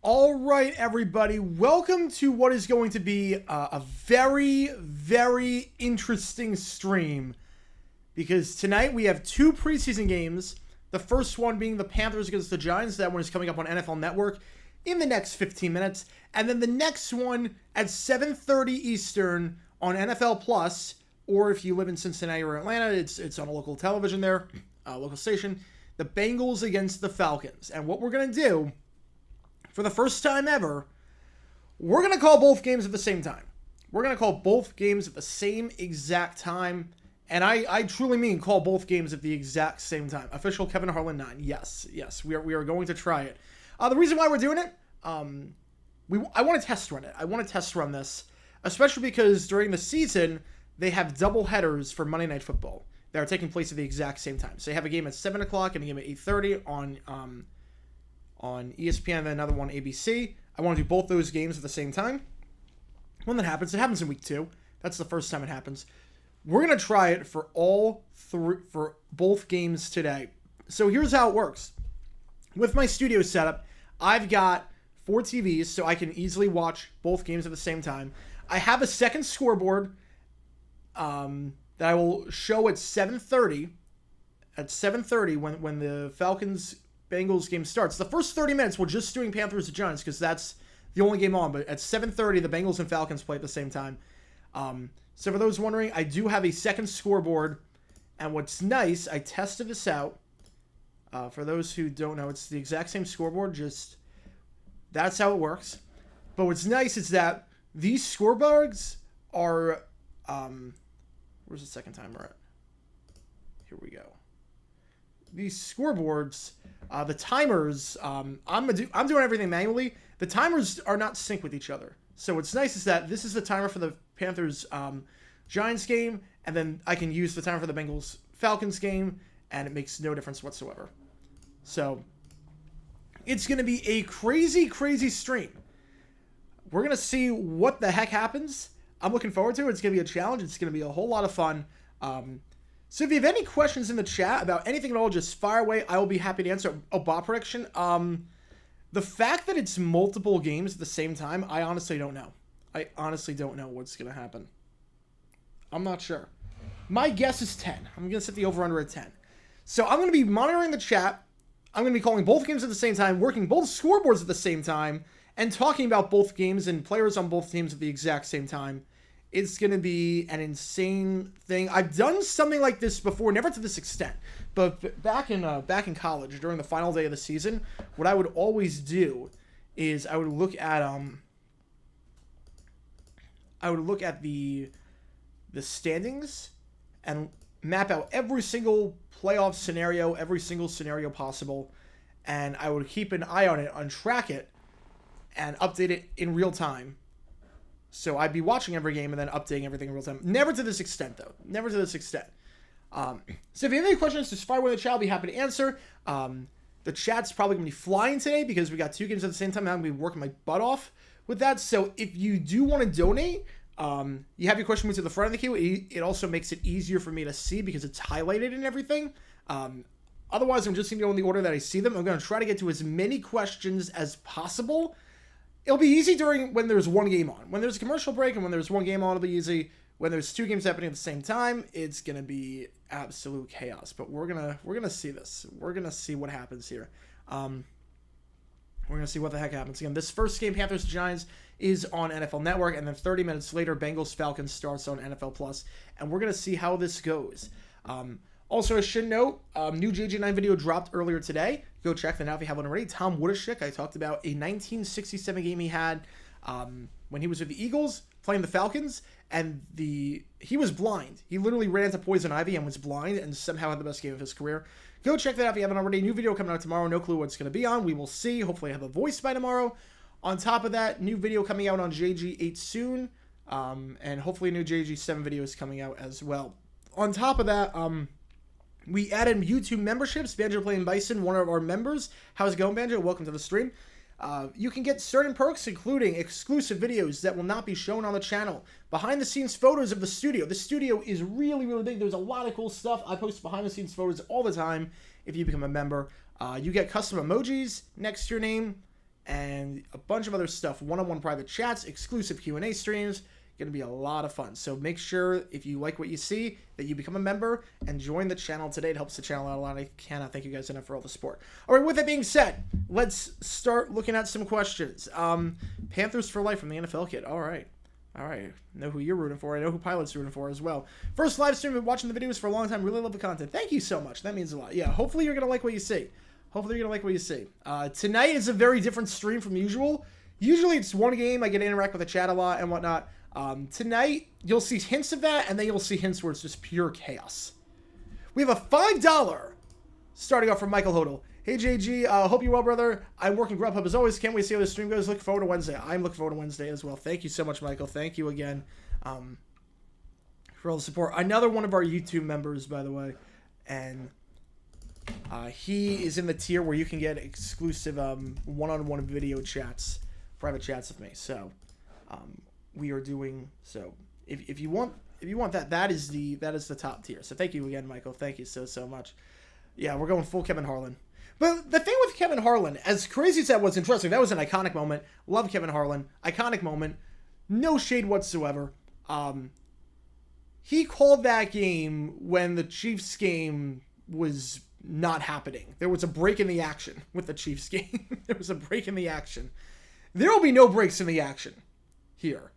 All right, everybody. Welcome to what is going to be a very, very interesting stream. Because tonight we have two preseason games. The first one being the Panthers against the Giants. That one is coming up on NFL Network in the next 15 minutes. And then the next one at 7:30 Eastern on NFL Plus. Or if you live in Cincinnati or Atlanta, it's on a local television there, local station. The Bengals against the Falcons. And what we're going to do, for the first time ever, we're going to call both games at the same time. We're going to call both games at the same exact time. And I truly mean call both games at the exact same time. Official Kevin Harlan 9. Yes, we are going to try it. The reason why we're doing it, I want to test run it. I want to test run this, especially because during the season, they have double headers for Monday Night Football that are taking place at the exact same time. So they have a game at 7 o'clock and a game at 8:30 on ESPN and another one ABC. I want to do both those games at the same time. When that happens, it happens in week 2. That's the first time it happens. We're going to try it for for both games today. So here's how it works. With my studio setup, I've got 4 TVs, so I can easily watch both games at the same time. I have a second scoreboard that I will show at 7:30. At 7:30 when the Falcons-Bengals game starts. The first 30 minutes we're just doing Panthers and Giants because that's the only game on. But at 7:30, the Bengals and Falcons play at the same time. So for those wondering, I do have a second scoreboard. And what's nice, I tested this out. For those who don't know, it's the exact same scoreboard. Just that's how it works. But what's nice is that these scoreboards are... where's the second timer at? Here we go. These scoreboards, the timers, I'm doing everything manually. The timers are not synced with each other. So what's nice is that this is the timer for the Panthers Giants game, and then I can use the timer for the Bengals Falcons game, and it makes no difference whatsoever. So it's going to be a crazy, crazy stream. We're going to see what the heck happens. I'm looking forward to it. It's going to be a challenge. It's going to be a whole lot of fun. So if you have any questions in the chat about anything at all, just fire away. I will be happy to answer. Oh, bot prediction. The fact that it's multiple games at the same time, I honestly don't know. I honestly don't know what's going to happen. I'm not sure. My guess is 10. I'm going to set the over-under at 10. So I'm going to be monitoring the chat. I'm going to be calling both games at the same time, working both scoreboards at the same time, and talking about both games and players on both teams at the exact same time. It's going to be an insane thing. I've done something like this before, never to this extent, but back in college during the final day of the season, what I would always do is I would look at the standings and map out every single playoff scenario, every single scenario possible, and I would keep an eye on it, track it, and update it in real time. So I'd be watching every game and then updating everything in real time. Never to this extent, though. Never to this extent. So if you have any questions, just fire away in the chat. I'll be happy to answer. The chat's probably going to be flying today because we got 2 games at the same time. I'm going to be working my butt off with that. So if you do want to donate, you have your question moved to the front of the queue. It also makes it easier for me to see because it's highlighted and everything. Otherwise, I'm just going to go in the order that I see them. I'm going to try to get to as many questions as possible. It'll be easy when there's one game on. When there's a commercial break and when there's one game on, it'll be easy. When there's 2 games happening at the same time, it's gonna be absolute chaos. But we're gonna see this. We're gonna see what happens here. We're gonna see what the heck happens. Again, this first game, Panthers Giants, is on NFL Network, and then 30 minutes later, Bengals Falcons starts on NFL Plus, and we're gonna see how this goes. Also, I should note, new JJ9 video dropped earlier today. Go check that out if you haven't already. Tom Woodishik, I talked about a 1967 game he had when he was with the Eagles playing the Falcons, and he was blind. He literally ran into poison ivy and was blind and somehow had the best game of his career. Go check that out if you haven't already. New video coming out tomorrow. No clue what it's going to be on. We will see. Hopefully I have a voice by tomorrow. On top of that, new video coming out on JG8 soon, and hopefully a new JG7 video is coming out as well. On top of that, we added YouTube memberships. Banjo Playing Bison, one of our members. How's it going, Banjo? Welcome to the stream. You can get certain perks, including exclusive videos that will not be shown on the channel. Behind-the-scenes photos of the studio. The studio is really, really big. There's a lot of cool stuff. I post behind-the-scenes photos all the time if you become a member. You get custom emojis next to your name. and a bunch of other stuff. One-on-one private chats, exclusive Q&A streams. Going to be a lot of fun. So make sure, if you like what you see, that you become a member and join the channel today. It helps the channel out a lot. I cannot thank you guys enough for all the support. All right, with that being said, let's start looking at some questions. Panthers for life from the NFL kid. All right. I know who you're rooting for. I know who Pilot's rooting for as well. First live stream, been watching the videos for a long time. Really love the content. Thank you so much. That means a lot. Yeah, hopefully you're going to like what you see. Tonight is a very different stream from usual. Usually it's one game. I get to interact with the chat a lot and whatnot. Tonight, you'll see hints of that, and then you'll see hints where it's just pure chaos. We have a $5 starting off from Michael Hodel. Hey, JG, hope you're well, brother. I'm working Grubhub as always. Can't wait to see how the stream goes. Looking forward to Wednesday. I'm looking forward to Wednesday as well. Thank you so much, Michael. Thank you again for all the support. Another one of our YouTube members, by the way, and he is in the tier where you can get exclusive one-on-one video chats, private chats with me. So, we are doing so. If you want that, that is the top tier. So thank you again, Michael. Thank you so much. Yeah, we're going full Kevin Harlan. But the thing with Kevin Harlan, as crazy as that was, interesting. That was an iconic moment. Love Kevin Harlan. Iconic moment. No shade whatsoever. He called that game when the Chiefs game was not happening. There was a break in the action with the Chiefs game. There was a break in the action. There will be no breaks in the action here.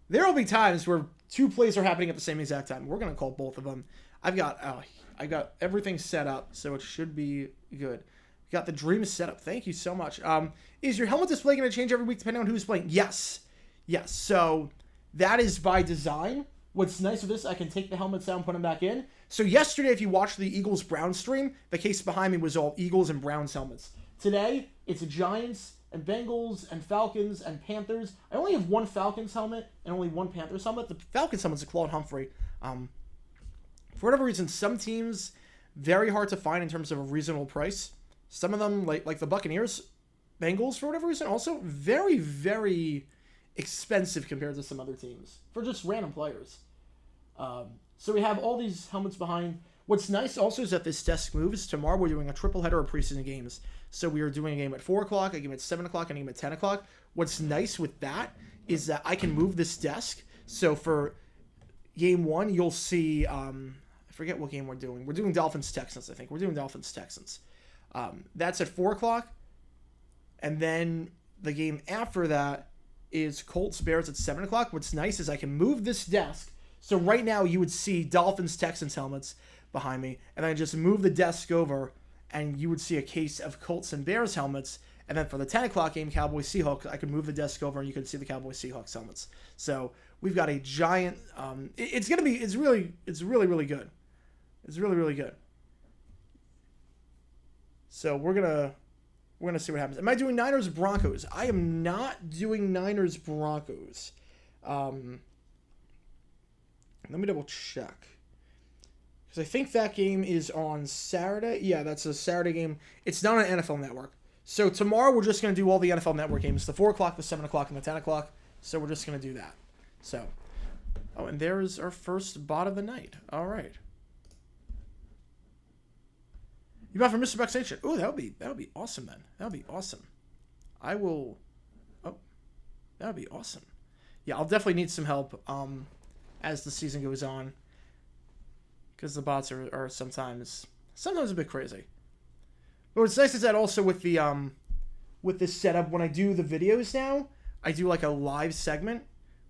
There will be times where two plays are happening at the same exact time. We're going to call both of them. I got everything set up, so it should be good. We got the dream set up. Thank you so much. Is your helmet display going to change every week depending on who's playing? Yes. So that is by design. What's nice with this, I can take the helmets out and put them back in. So yesterday, if you watched the Eagles-Browns stream, the case behind me was all Eagles and Browns helmets. Today, it's Giants and Bengals and Falcons and Panthers. I only have one Falcons helmet and only one Panthers helmet. The Falcons helmet's a Claude Humphrey. For whatever reason, some teams, very hard to find in terms of a reasonable price. Some of them, like the Buccaneers, Bengals, for whatever reason, also very, very expensive compared to some other teams for just random players. So we have all these helmets behind. What's nice also is that this desk moves. Tomorrow we're doing a triple header of preseason games. So we are doing a game at 4 o'clock, a game at 7 o'clock, and a game at 10 o'clock. What's nice with that is that I can move this desk. So for game 1, you'll see, I forget what game we're doing. We're doing Dolphins-Texans, I think. We're doing Dolphins-Texans. That's at 4 o'clock. And then the game after that is Colts-Bears at 7 o'clock. What's nice is I can move this desk. So right now you would see Dolphins-Texans helmets behind me. And then I just move the desk over, and you would see a case of Colts and Bears helmets. And then for the 10 o'clock game, Cowboys-Seahawks, I can move the desk over, and you can see the Cowboys-Seahawks helmets. So we've got a giant. It's really, really good. It's really, really good. So we're gonna see what happens. Am I doing Niners-Broncos? I am not doing Niners-Broncos. Let me double check. Because I think that game is on Saturday. Yeah, that's a Saturday game. It's not on NFL Network. So tomorrow we're just going to do all the NFL Network games. The 4 o'clock, the 7 o'clock, and the 10 o'clock. So we're just going to do that. So, oh, and there's our first bot of the night. All right. You bought from Mr. Backstation. Oh, that would be awesome, then. That would be awesome. I will. Oh, that would be awesome. Yeah, I'll definitely need some help as the season goes on, because the bots are sometimes a bit crazy. But what's nice is that also with this setup, when I do the videos now, I do like a live segment,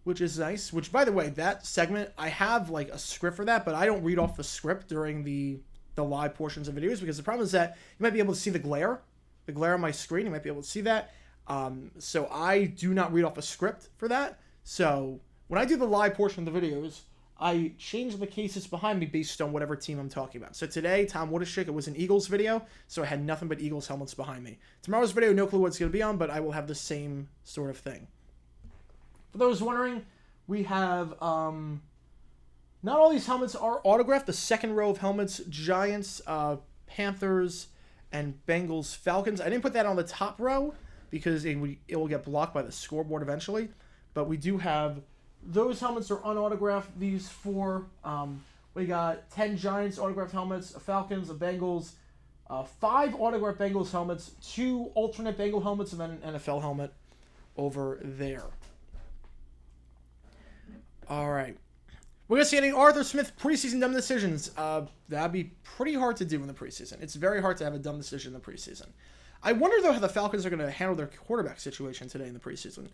which is nice. Which, by the way, that segment, I have like a script for that, but I don't read off the script during the live portions of videos, because the problem is that you might be able to see the glare on my screen. You might be able to see that. So I do not read off a script for that. So when I do the live portion of the videos, I change the cases behind me based on whatever team I'm talking about. So today, Tom Woodishick, it was an Eagles video, so I had nothing but Eagles helmets behind me. Tomorrow's video, no clue what it's going to be on, but I will have the same sort of thing. For those wondering, we have, not all these helmets are autographed. The second row of helmets, Giants, Panthers, and Bengals, Falcons. I didn't put that on the top row because it will get blocked by the scoreboard eventually. But we do have, those helmets are unautographed. These 4, we got 10 Giants autographed helmets, a Falcons, a Bengals, 5 autographed Bengals helmets, 2 alternate Bengal helmets, and then an NFL helmet over there. All right. We're going to see any Arthur Smith preseason dumb decisions. That'd be pretty hard to do in the preseason. It's very hard to have a dumb decision in the preseason. I wonder, though, how the Falcons are going to handle their quarterback situation today in the preseason.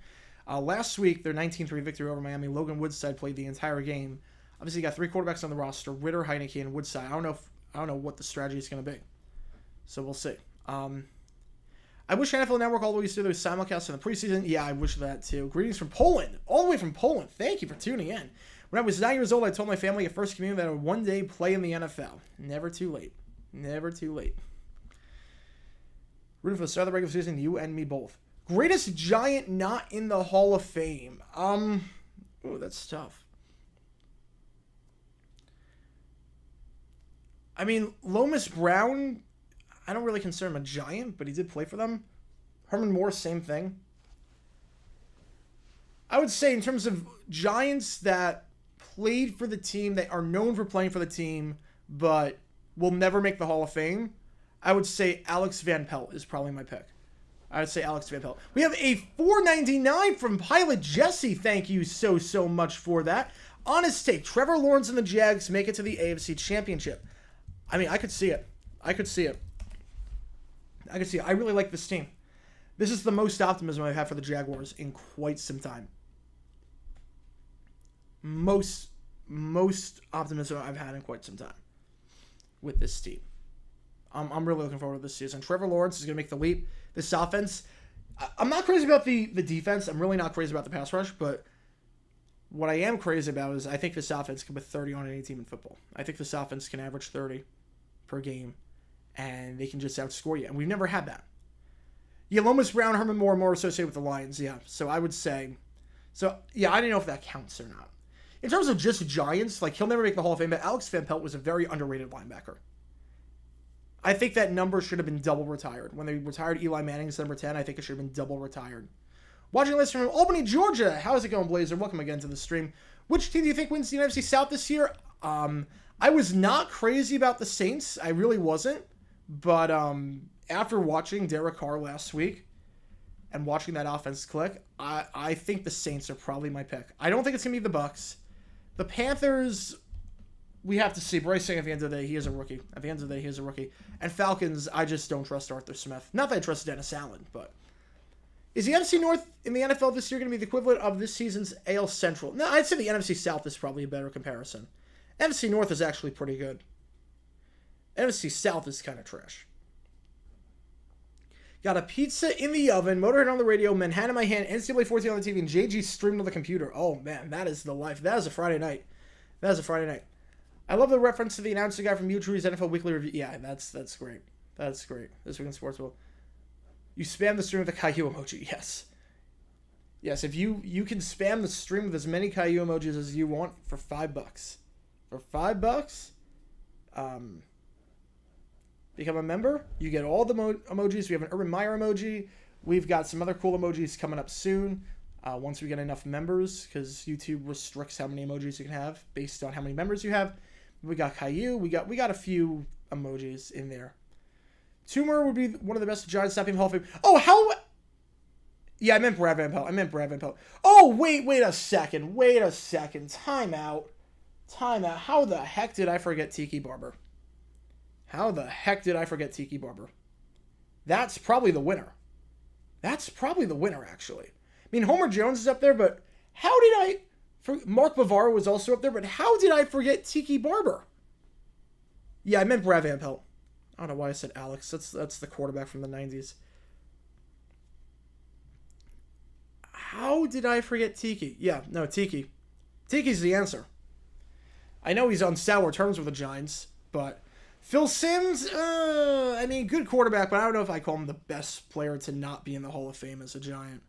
Last week, their 19-3 victory over Miami, Logan Woodside played the entire game. Obviously, you got 3 quarterbacks on the roster, Ritter, Heineke, and Woodside. I don't know what the strategy is going to be. So we'll see. I wish NFL Network always do those simulcasts in the preseason. Yeah, I wish that too. Greetings from Poland. All the way from Poland. Thank you for tuning in. When I was 9 years old, I told my family at first communion that I would one day play in the NFL. Never too late. Never too late. Rooting for the start of the regular season, you and me both. Greatest Giant not in the Hall of Fame. Oh, that's tough. I mean, Lomas Brown, I don't really consider him a Giant, but he did play for them. Herman Moore, same thing. I would say in terms of Giants that played for the team, they are known for playing for the team, but will never make the Hall of Fame, I would say Alex Van Pelt is probably my pick. I would say Alex Van Pelt. We have a $4.99 from Pilot Jesse. Thank you so much for that. Honest take, Trevor Lawrence and the Jags make it to the AFC Championship. I mean, I could see it. I could see it. I really like this team. This is the most optimism I've had for the Jaguars in quite some time. Most optimism I've had in quite some time with this team. I'm really looking forward to this season. Trevor Lawrence is going to make the leap. This offense, I'm not crazy about the defense. I'm really not crazy about the pass rush, but what I am crazy about is I think this offense can put 30 on any team in football. I think this offense can average 30 per game, and they can just outscore you. And we've never had that. Yeah, Lomas Brown, Herman Moore, more associated with the Lions, yeah. So I would say, yeah, I don't know if that counts or not. In terms of just Giants, like, he'll never make the Hall of Fame, but Alex Van Pelt was a very underrated linebacker. I think that number should have been double retired. When they retired Eli Manning's number 10, I think it should have been double retired. Watching this from Albany, Georgia. How's it going, Blazer? Welcome again to the stream. Which team do you think wins the NFC South this year? I was not crazy about the Saints. I really wasn't. But after watching Derek Carr last week and watching that offense click, I think the Saints are probably my pick. I don't think it's going to be the Bucks. The Panthers, we have to see. Bryce Young, at the end of the day, he is a rookie. At the end of the day, he is a rookie. And Falcons, I just don't trust Arthur Smith. Not that I trust Dennis Allen, but... Is the NFC North in the NFL this year going to be the equivalent of this season's AL Central? No, I'd say the NFC South is probably a better comparison. NFC North is actually pretty good. NFC South is kind of trash. Got a pizza in the oven, Motorhead on the radio, Manhattan in my hand, NCAA 14 on the TV, and JG streamed on the computer. Oh, man, that is the life. That is a Friday night. I love the reference to the announcer guy from YouTube's NFL Weekly Review. Yeah, that's great. That's great. This Week in Sports will. You spam the stream with a Caillou emoji. Yes. Yes, if you can spam the stream with as many Caillou emojis as you want for $5. For $5, become a member. You get all the emojis. We have an Urban Meyer emoji. We've got some other cool emojis coming up soon. Once we get enough members, because YouTube restricts how many emojis you can have based on how many members you have. We got Caillou. We got a few emojis in there. Tumor would be one of the best Giants stopping Hall of Fame. Oh, how? Yeah, I meant Brad Van Pelt. Oh, wait a second. Time out. How the heck did I forget Tiki Barber? That's probably the winner. Actually. I mean, Homer Jones is up there, but how did I... Mark Bavaro was also up there, but how did I forget Tiki Barber? Yeah, I meant Brad Van Pelt. I don't know why I said Alex. That's the quarterback from the 90s. How did I forget Tiki? Yeah, no, Tiki. Tiki's the answer. I know he's on sour terms with the Giants, but Phil Simms, I mean, good quarterback, but I don't know if I call him the best player to not be in the Hall of Fame as a Giant.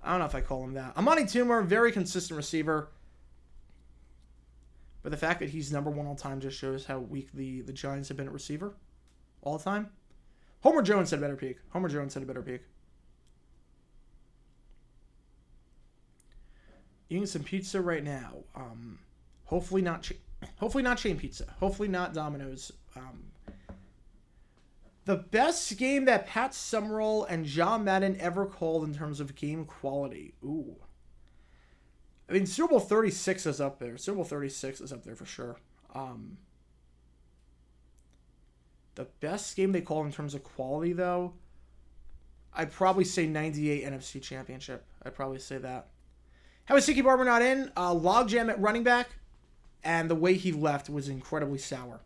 I don't know if I call him that. Amani Toomer, very consistent receiver. But the fact that he's number one all time just shows how weak the Giants have been at receiver all the time. Homer Jones had a better peak. Eating some pizza right now. Hopefully not chain pizza. Hopefully not Domino's. The best game that Pat Summerall and John Madden ever called in terms of game quality. Ooh. I mean, Super Bowl 36 is up there. Super Bowl 36 is up there for sure. The best game they called in terms of quality, though, I'd probably say 98 NFC Championship. I'd probably say that. How is Tiki Barber not in? Logjam at running back, and the way he left was incredibly sour.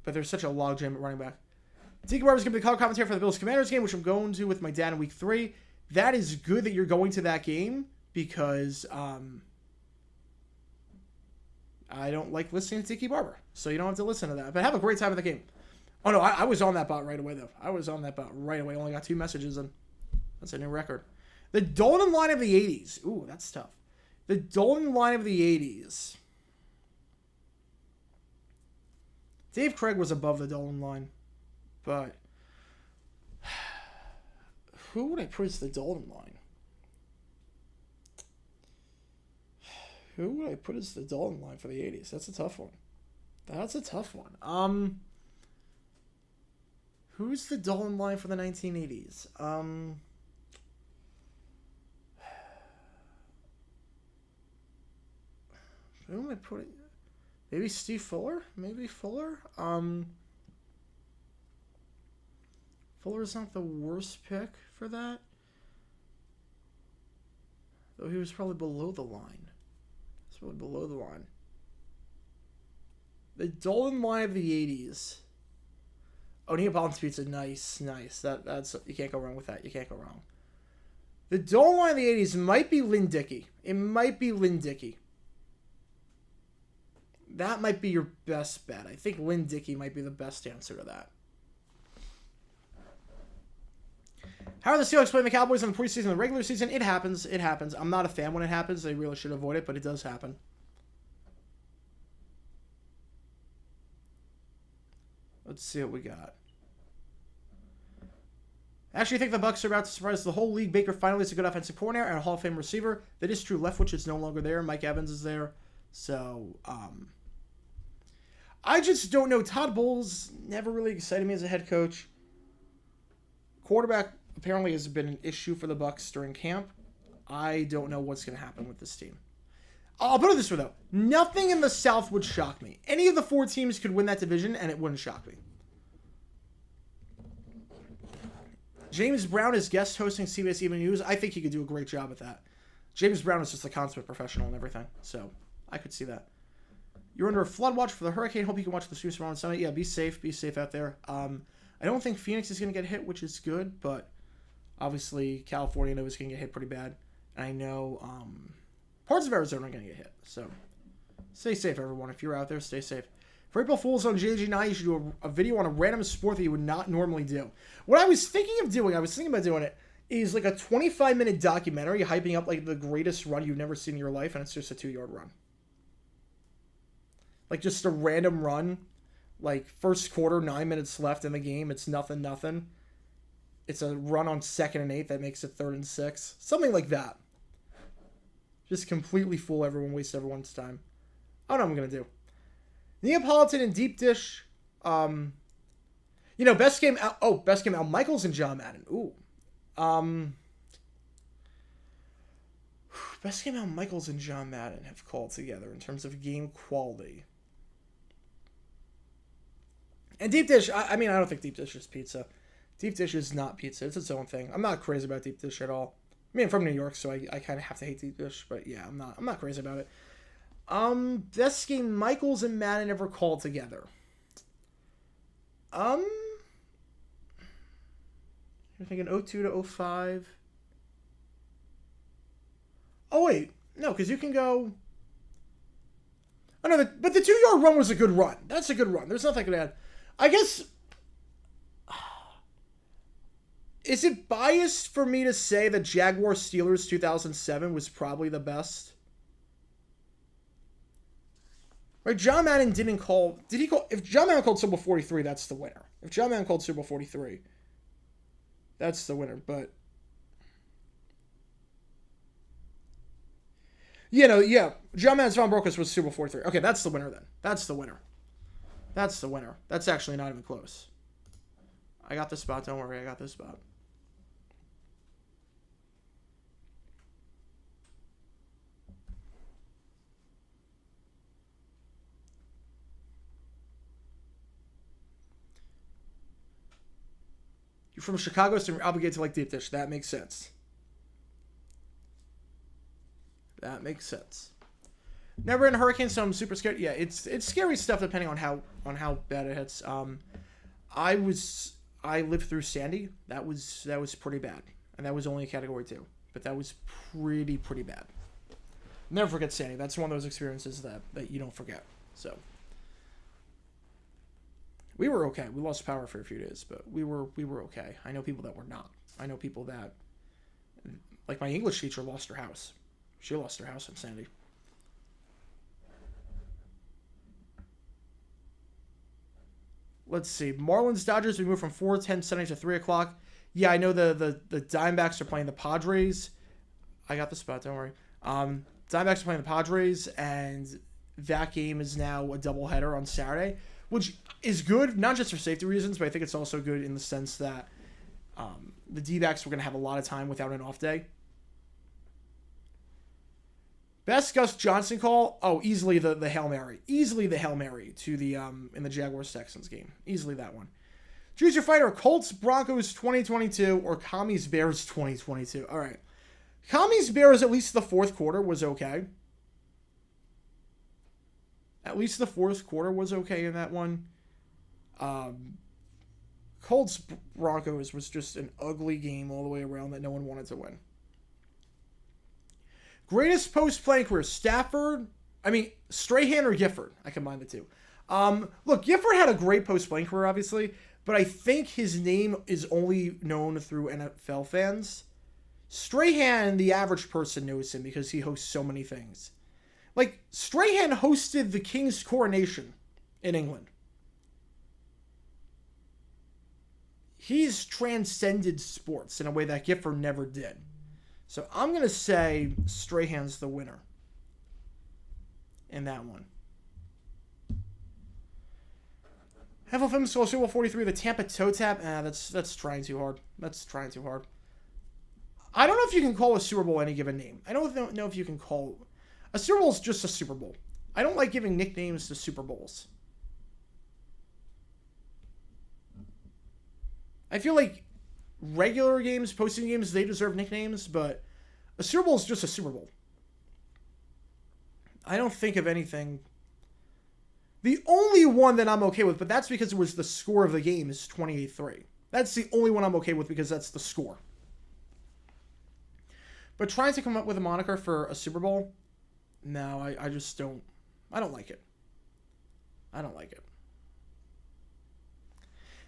But there's such a logjam at running back. Tiki Barber's going to be the color commentator for the Bills Commanders game, which I'm going to with my dad in week 3. That is good that you're going to that game because I don't like listening to Tiki Barber. So you don't have to listen to that. But have a great time at the game. Oh, no, I was on that bot right away, though. I was on that bot right away. Only got 2 messages, and that's a new record. The Dolan line of the 80s. Ooh, that's tough. The Dolan line of the 80s. Dave Craig was above the Dolan line. But who would I put as the Dolan line? Who would I put as the Dolan line for the 80s? That's a tough one. That's a tough one. Who's the Dolan line for the 1980s? Who am I putting? Maybe Steve Fuller? Maybe Fuller? Fuller's not the worst pick for that. Though he was probably below the line. He's probably below the line. The Dolan line of the 80s. Oh, Neapolitan pizza, nice. That's you can't go wrong with that. You can't go wrong. The Dolan line of the 80s might be Lynn Dickey. It might be Lynn Dickey. That might be your best bet. I think Lynn Dickey might be the best answer to that. How are the Seahawks playing the Cowboys in the preseason and the regular season? It happens. It happens. I'm not a fan when it happens. They really should avoid it, but it does happen. Let's see what we got. I actually think the Bucs are about to surprise the whole league. Baker finally is a good offensive coordinator and a Hall of Fame receiver. That is true. Leftwich is no longer there. Mike Evans is there. So, I just don't know. Todd Bowles never really excited me as a head coach. Quarterback apparently has been an issue for the Bucs during camp. I don't know what's going to happen with this team. I'll put it this way, though. Nothing in the South would shock me. Any of the 4 teams could win that division, and it wouldn't shock me. James Brown is guest hosting CBS Evening News. I think he could do a great job at that. James Brown is just a consummate professional and everything, so I could see that. You're under a flood watch for the hurricane. Hope you can watch the Super Bowl on Sunday. Yeah, be safe. Be safe out there. I don't think Phoenix is going to get hit, which is good, but obviously California knows it's going to get hit pretty bad. And I know parts of Arizona are going to get hit. So stay safe, everyone. If you're out there, stay safe. For April Fools on JG9, you should do a video on a random sport that you would not normally do. What I was thinking of doing, is like a 25-minute documentary hyping up like the greatest run you've never seen in your life, and it's just a 2-yard run. Like just a random run. Like first quarter, 9 minutes left in the game. It's nothing. It's a run on 2nd and 8 that makes it 3rd and 6. Something like that. Just completely fool everyone, waste everyone's time. I don't know what I'm going to do. Neapolitan and deep dish. Best game Al Michaels and John Madden. Ooh. Best game Al Michaels and John Madden have called together in terms of game quality. And deep dish, I don't think deep dish is pizza. Deep dish is not pizza. It's its own thing. I'm not crazy about deep dish at all. I mean, I'm from New York, so I kind of have to hate deep dish, but yeah, I'm not crazy about it. Best game Michaels and Madden ever called together. You're thinking 02 to 05. Oh, wait. No, because you can go... Oh, no, but the 2-yard run was a good run. That's a good run. There's nothing I could add. I guess... Is it biased for me to say that Jaguars Steelers 2007 was probably the best? Right, John Madden didn't call... Did he call... If John Madden called Super Bowl 43, that's the winner. If John Madden called Super Bowl 43, that's the winner, but... Yeah. John Madden's Von Broncos was Super Bowl 43. Okay, that's the winner then. That's the winner. That's the winner. That's actually not even close. I got this spot. Don't worry. I got this spot. You're from Chicago, so you're obligated to like deep dish. That makes sense. That makes sense. Never in a hurricane, so I'm super scared. Yeah, it's scary stuff depending on how bad it hits. I lived through Sandy. That was pretty bad, and that was only a Category 2, but that was pretty bad. Never forget Sandy. That's one of those experiences that you don't forget. So. We were okay. We lost power for a few days, but we were okay. I know people that were not. I know people that, like my English teacher lost her house. She lost her house in Sandy. Let's see. Marlins Dodgers. We moved from 4:10 Sunday to 3 o'clock. Yeah, I know the Diamondbacks are playing the Padres. I got the spot. Don't worry. Diamondbacks are playing the Padres, and that game is now a doubleheader on Saturday, which is good, not just for safety reasons, but I think it's also good in the sense that the D-backs were going to have a lot of time without an off day. Best Gus Johnson call? Oh, easily the Hail Mary. Easily the Hail Mary to the in the Jaguars-Texans game. Easily that one. Choose your fighter, Colts, Broncos 2022 or Commies Bears 2022. All right. Commies Bears, at least the fourth quarter was okay. At least the fourth quarter was okay in that one. Colts Broncos was just an ugly game all the way around that no one wanted to win. Greatest post-playing career, Strahan or Gifford. I combined the two. Look, Gifford had a great post-playing career, obviously, but I think his name is only known through NFL fans. Strahan, the average person, knows him because he hosts so many things. Like, Strahan hosted the King's coronation in England. He's transcended sports in a way that Gifford never did. So I'm going to say Strahan's the winner in that one. Heffel Film School Super Bowl 43, the Tampa Toe Tap. That's trying too hard. That's trying too hard. I don't know if you can call a Super Bowl any given name. I don't know if you can call... A Super Bowl is just a Super Bowl. I don't like giving nicknames to Super Bowls. I feel like regular games, posting games, they deserve nicknames, but a Super Bowl is just a Super Bowl. I don't think of anything. The only one that I'm okay with, but that's because it was the score of the game, is 28-3. That's the only one I'm okay with because that's the score. But trying to come up with a moniker for a Super Bowl, no, I just don't. I don't like it. I don't like it.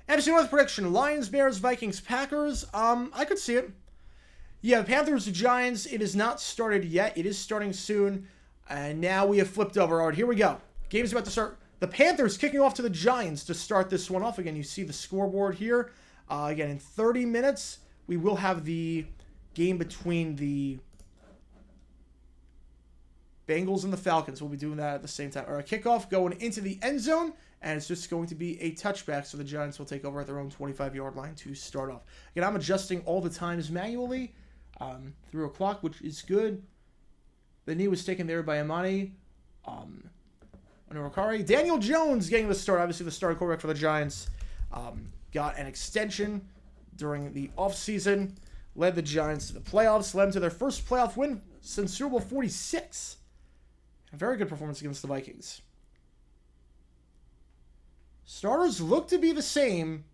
NFC North prediction: Lions, Bears, Vikings, Packers. I could see it. Yeah, Panthers, Giants. It is not started yet. It is starting soon. And now we have flipped over. All right, here we go. Game's about to start. The Panthers kicking off to the Giants to start this one off. Again, you see the scoreboard here. Again, in 30 minutes, we will have the game between the Bengals and the Falcons. We'll be doing that at the same time. All right, kickoff going into the end zone. And it's just going to be a touchback, so the Giants will take over at their own 25-yard line to start off. Again, I'm adjusting all the times manually through a clock, which is good. The knee was taken there by Amani Onurakari. Daniel Jones getting the start. Obviously, the starting quarterback for the Giants got an extension during the offseason, led the Giants to the playoffs, led them to their first playoff win since Super Bowl 46. A very good performance against the Vikings. Starters look to be the same.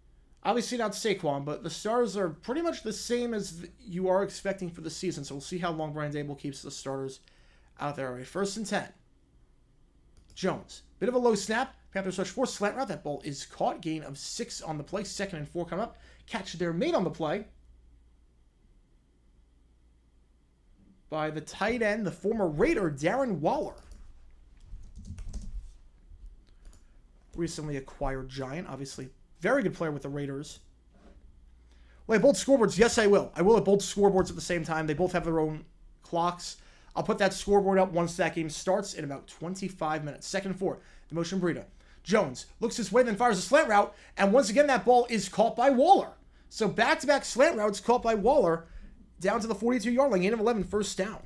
Obviously not Saquon, but the starters are pretty much the same as you are expecting for the season. So we'll see how long Brian Daboll keeps the starters out there. All right, 1st and 10. Jones. Bit of a low snap. Panthers rush 4 slant route. That ball is caught. Gain of 6 on the play. 2nd and 4 come up. Catch there made on the play by the tight end, the former Raider, Darren Waller. Recently acquired Giant, obviously very good player with the Raiders. Will I both scoreboards? Yes, I will. I will at both scoreboards at the same time. They both have their own clocks. I'll put that scoreboard up once that game starts in about 25 minutes. 2nd and 4. The motion burrito. Jones looks his way, then fires a slant route. And once again, that ball is caught by Waller. So back-to-back slant routes caught by Waller down to the 42-yard line. Gain of 11, first down.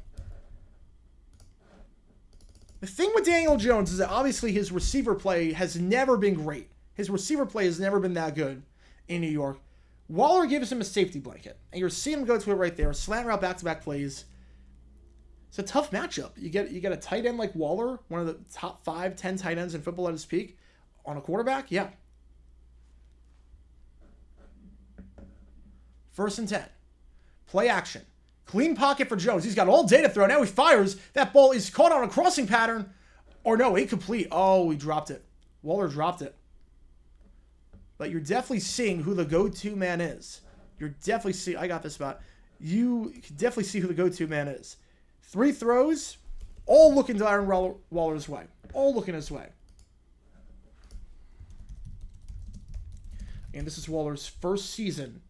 The thing with Daniel Jones is that obviously his receiver play has never been great. His receiver play has never been that good in New York. Waller gives him a safety blanket. And you're seeing him go to it right there. Slant route back-to-back plays. It's a tough matchup. You get a tight end like Waller, one of the top 5, 10 tight ends in football at his peak, on a quarterback. Yeah. 1st and 10. Play action. Clean pocket for Jones. He's got all day to throw. Now he fires. That ball is caught on a crossing pattern. Or no, incomplete. Oh, he dropped it. Waller dropped it. But you're definitely seeing who the go-to man is. You're definitely seeing... I got this spot. You can definitely see who the go-to man is. 3 throws, all looking to Darren Waller's way. All looking his way. And this is Waller's first season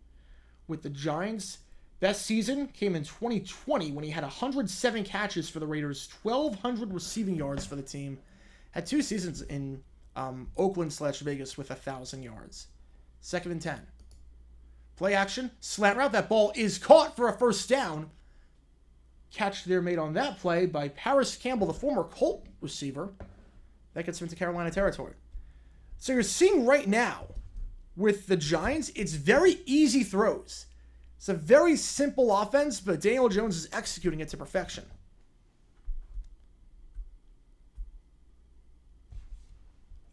with the Giants. Best season came in 2020 when he had 107 catches for the Raiders, 1,200 receiving yards for the team. Had 2 seasons in Oakland/Vegas with 1,000 yards. 2nd and 10. Play action, slant route. That ball is caught for a first down. Catch there made on that play by Paris Campbell, the former Colt receiver. That gets him into Carolina territory. So you're seeing right now with the Giants, it's very easy throws. It's a very simple offense, but Daniel Jones is executing it to perfection.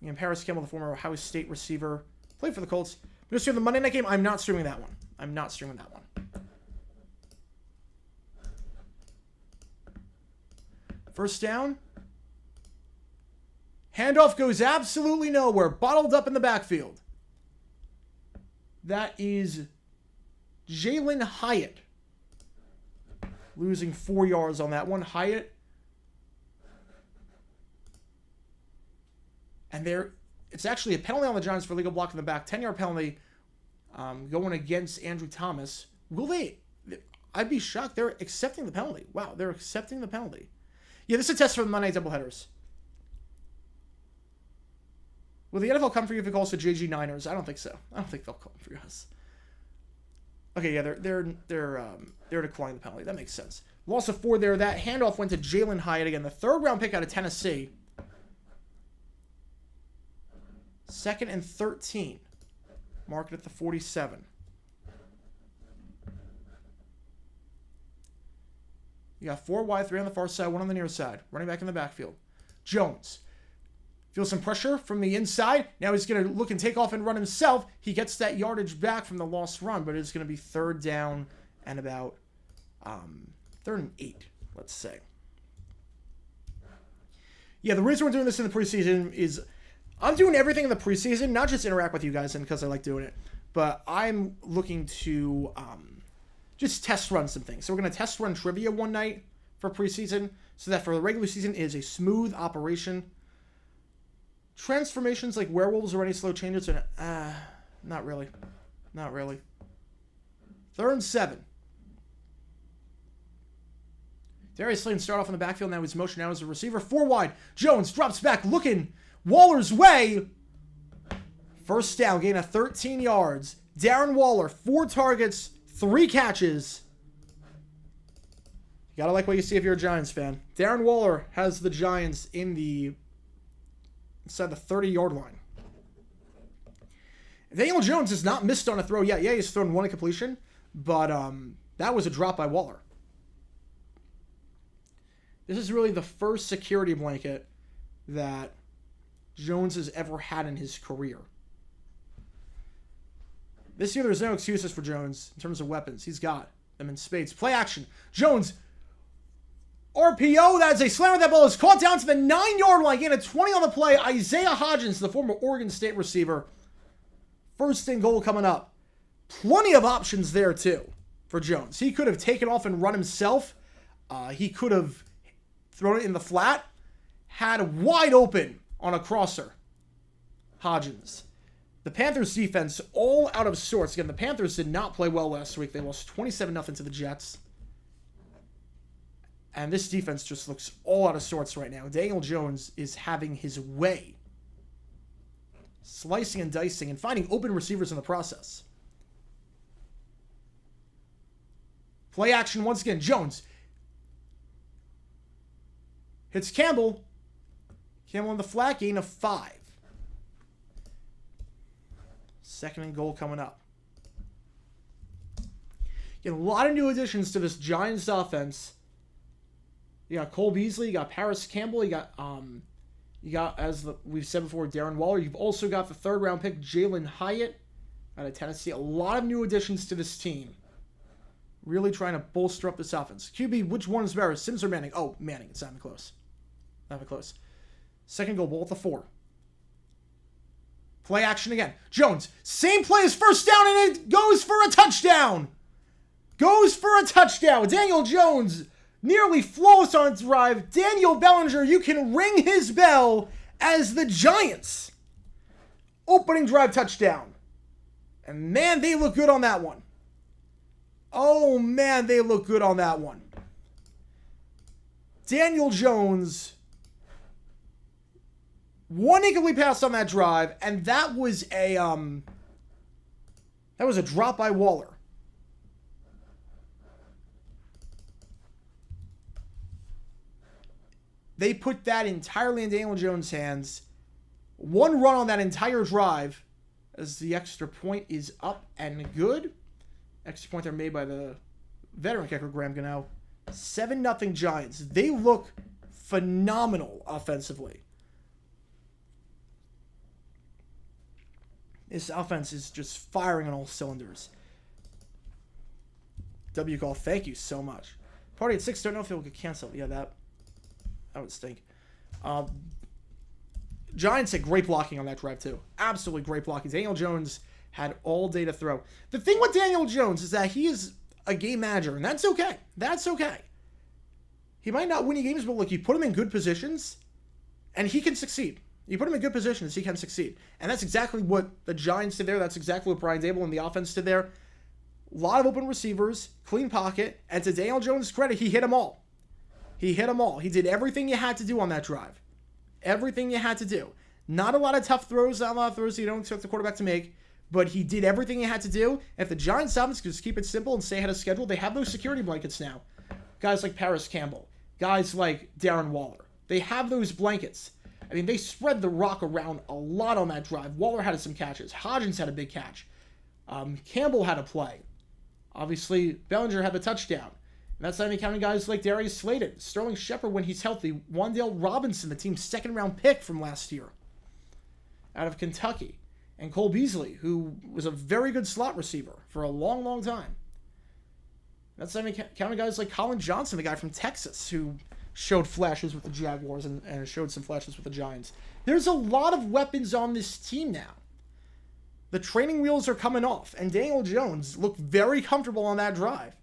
And Paris Campbell, the former Ohio State receiver, played for the Colts. But just here the Monday night game, I'm not streaming that one. I'm not streaming that one. First down. Handoff goes absolutely nowhere. Bottled up in the backfield. That is Jalen Hyatt. Losing 4 yards on that one. Hyatt. And it's actually a penalty on the Giants for legal block in the back. 10-yard penalty going against Andrew Thomas. Will they? I'd be shocked. They're accepting the penalty. Wow, they're accepting the penalty. Yeah, this is a test for the Monday doubleheaders. Will the NFL come for you if it calls to JG Niners? I don't think so. I don't think they'll come for us. Okay, yeah, they're declining the penalty. That makes sense. Loss of 4 there. That handoff went to Jalen Hyatt again, the 3rd-round pick out of Tennessee. 2nd and 13. Marked at the 47. You got 4 wide, 3 on the far side, 1 on the near side. Running back in the backfield. Jones. Feels some pressure from the inside. Now he's going to look and take off and run himself. He gets that yardage back from the lost run, but it's going to be 3rd down and about 3rd and 8, let's say. Yeah, the reason we're doing this in the preseason is I'm doing everything in the preseason, not just interact with you guys and because I like doing it, but I'm looking to just test run some things. So we're going to test run trivia one night for preseason so that for the regular season it is a smooth operation. Transformations like werewolves or any slow changes are not really. Not really. 3rd and 7. Darius Slayton start off in the backfield. Now he's motion out as a receiver. 4 wide. Jones drops back looking Waller's way. First down. Gain of 13 yards. Darren Waller. 4 targets. 3 catches. You gotta like what you see if you're a Giants fan. Darren Waller has the Giants inside the 30-yard line. Daniel Jones has not missed on a throw yet. Yeah, he's thrown 1 incompletion, but that was a drop by Waller. This is really the first security blanket that Jones has ever had in his career. This year, there's no excuses for Jones in terms of weapons. He's got them in spades. Play action. Jones. RPO. That is a slammer. That ball is caught down to the 9-yard line. Gain of 20 on the play. Isaiah Hodgins, the former Oregon State receiver. 1st and goal coming up. Plenty of options there, too, for Jones. He could have taken off and run himself. He could have thrown it in the flat. Had wide open on a crosser. Hodgins. The Panthers defense all out of sorts. Again, the Panthers did not play well last week. They lost 27-0 to the Jets. And this defense just looks all out of sorts right now. Daniel Jones is having his way. Slicing and dicing and finding open receivers in the process. Play action once again. Jones hits Campbell. Campbell on the flat, gain of 5. 2nd and goal coming up. Get a lot of new additions to this Giants offense. You got Cole Beasley, you got Paris Campbell, you got, as we've said before, Darren Waller. You've also got the 3rd round pick, Jalen Hyatt, out of Tennessee. A lot of new additions to this team. Really trying to bolster up this offense. QB, which one is better, Sims or Manning? Oh, Manning. It's not even close. Not even close. 2nd goal, ball at the 4. Play action again. Jones, same play as first down, and it goes for a touchdown. Goes for a touchdown. Daniel Jones, nearly flawless on its drive. Daniel Bellinger, you can ring his bell as the Giants' opening drive touchdown. And man, they look good on that one. Oh man, they look good on that one. Daniel Jones, one incomplete pass on that drive, and that was a drop by Waller. They put that entirely in Daniel Jones' hands. One run on that entire drive as the extra point is up and good. Extra point there made by the veteran kicker, Graham Gano. 7-0 Giants. They look phenomenal offensively. This offense is just firing on all cylinders. W call, thank you so much. Party at 6, don't know if it will get canceled. Yeah, that would stink. Giants had great blocking on that drive, too. Absolutely great blocking. Daniel Jones had all day to throw. The thing with Daniel Jones is that he is a game manager, and that's okay. That's okay. He might not win you games, but look, you put him in good positions, and he can succeed. You put him in good positions, he can succeed. And that's exactly what the Giants did there. That's exactly what Brian Dable and the offense did there. A lot of open receivers, clean pocket, and to Daniel Jones' credit, he hit them all. He hit them all. He did everything you had to do on that drive. Everything you had to do. Not a lot of tough throws, not a lot of throws you don't expect the quarterback to make, but he did everything he had to do. If the Giants offense could just keep it simple and stay ahead of schedule, they have those security blankets now. Guys like Paris Campbell, guys like Darren Waller. They have those blankets. I mean, they spread the rock around a lot on that drive. Waller had some catches. Hodgins had a big catch. Campbell had a play. Obviously, Bellinger had the touchdown. And that's not even counting guys like Darius Slayton, Sterling Shepard when he's healthy, Wan'Dale Robinson, the team's 2nd-round pick from last year out of Kentucky, and Cole Beasley, who was a very good slot receiver for a long, long time. That's not even counting guys like Colin Johnson, the guy from Texas, who showed flashes with the Jaguars and showed some flashes with the Giants. There's a lot of weapons on this team now. The training wheels are coming off, and Daniel Jones looked very comfortable on that drive.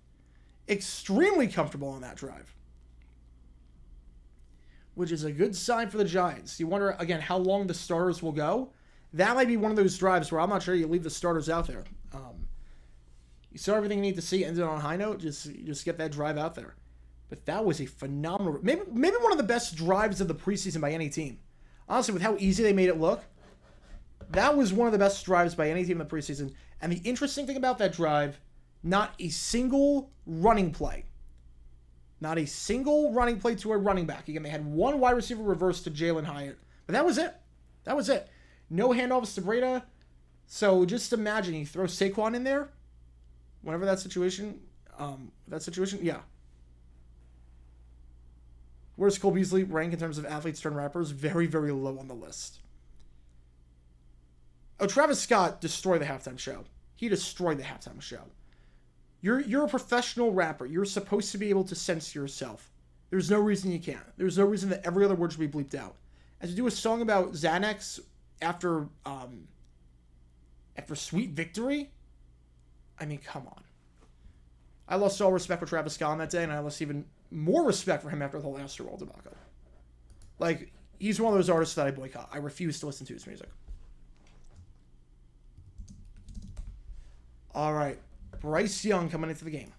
Extremely comfortable on that drive. Which is a good sign for the Giants. You wonder, again, how long the starters will go. That might be one of those drives where I'm not sure you leave the starters out there. You saw everything you need to see, ended on a high note, just get that drive out there. But that was a phenomenal, maybe one of the best drives of the preseason by any team. Honestly, with how easy they made it look, that was one of the best drives by any team in the preseason. And the interesting thing about that drive, not a single running play. Not a single running play to a running back. Again, they had one wide receiver reverse to Jalen Hyatt. But that was it. That was it. No handoffs to Breda. So just imagine you throw Saquon in there. Whenever that situation, yeah. Where's Cole Beasley rank in terms of athletes turned rappers? Very, very low on the list. Oh, Travis Scott destroyed the halftime show. He destroyed the halftime show. You're a professional rapper. You're supposed to be able to censor yourself. There's no reason you can't. There's no reason that every other word should be bleeped out. And to do a song about Xanax after Sweet Victory? I mean, come on. I lost all respect for Travis Scott on that day, and I lost even more respect for him after the whole Astroworld debacle. Like, he's one of those artists that I boycott. I refuse to listen to his music. All right. Bryce Young coming into the game.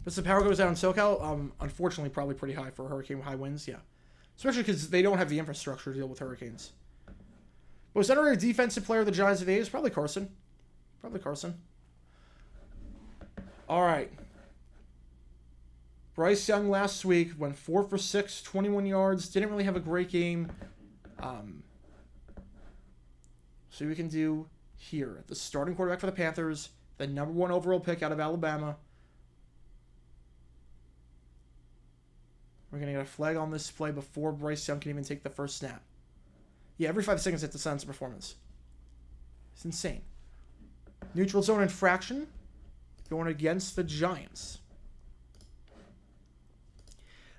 But the power goes out in SoCal. Unfortunately, probably pretty high for hurricane high winds. Yeah. Especially because they don't have the infrastructure to deal with hurricanes. Most underrated defensive player of the Giants of the is probably Carson. Probably Carson. All right. Bryce Young last week went 4 for 6, 21 yards. Didn't really have a great game. So we can do here. The starting quarterback for the Panthers. The number 1 overall pick out of Alabama. We're going to get a flag on this play before Bryce Young can even take the first snap. Yeah, every 5 seconds it's the sense of performance. It's insane. Neutral zone infraction going against the Giants.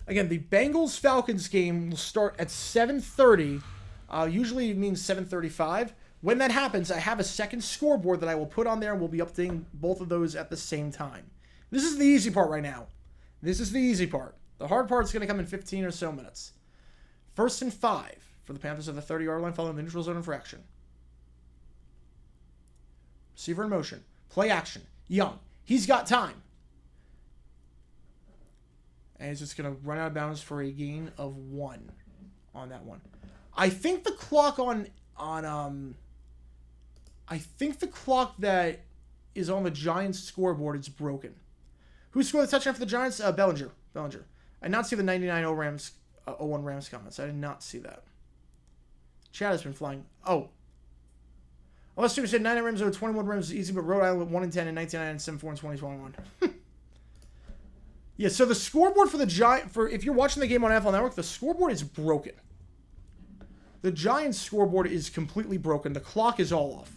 Again, the Bengals-Falcons game will start at 7:30. Usually it means 7:35. When that happens, I have a second scoreboard that I will put on there, and we'll be updating both of those at the same time. This is the easy part right now. This is the easy part. The hard part is going to come in 15 or so minutes. 1st and 5 for the Panthers at the 30-yard line following the neutral zone infraction. Receiver in motion. Play action. Young. He's got time. And he's just going to run out of bounds for a gain of 1 on that one. I think the clock I think the clock that is on the Giants scoreboard is broken. Who scored the touchdown for the Giants? Bellinger. I did not see the 99-0 01 Rams comments. I did not see that. Chad has been flying. Oh. Unless you said 99 Rams over 21 Rams is easy, but Rhode Island 1 and 10 and 99 and 7-4 in 2021. Yeah, so the scoreboard for the Giants, if you're watching the game on NFL Network, the scoreboard is broken. The Giants scoreboard is completely broken. The clock is all off.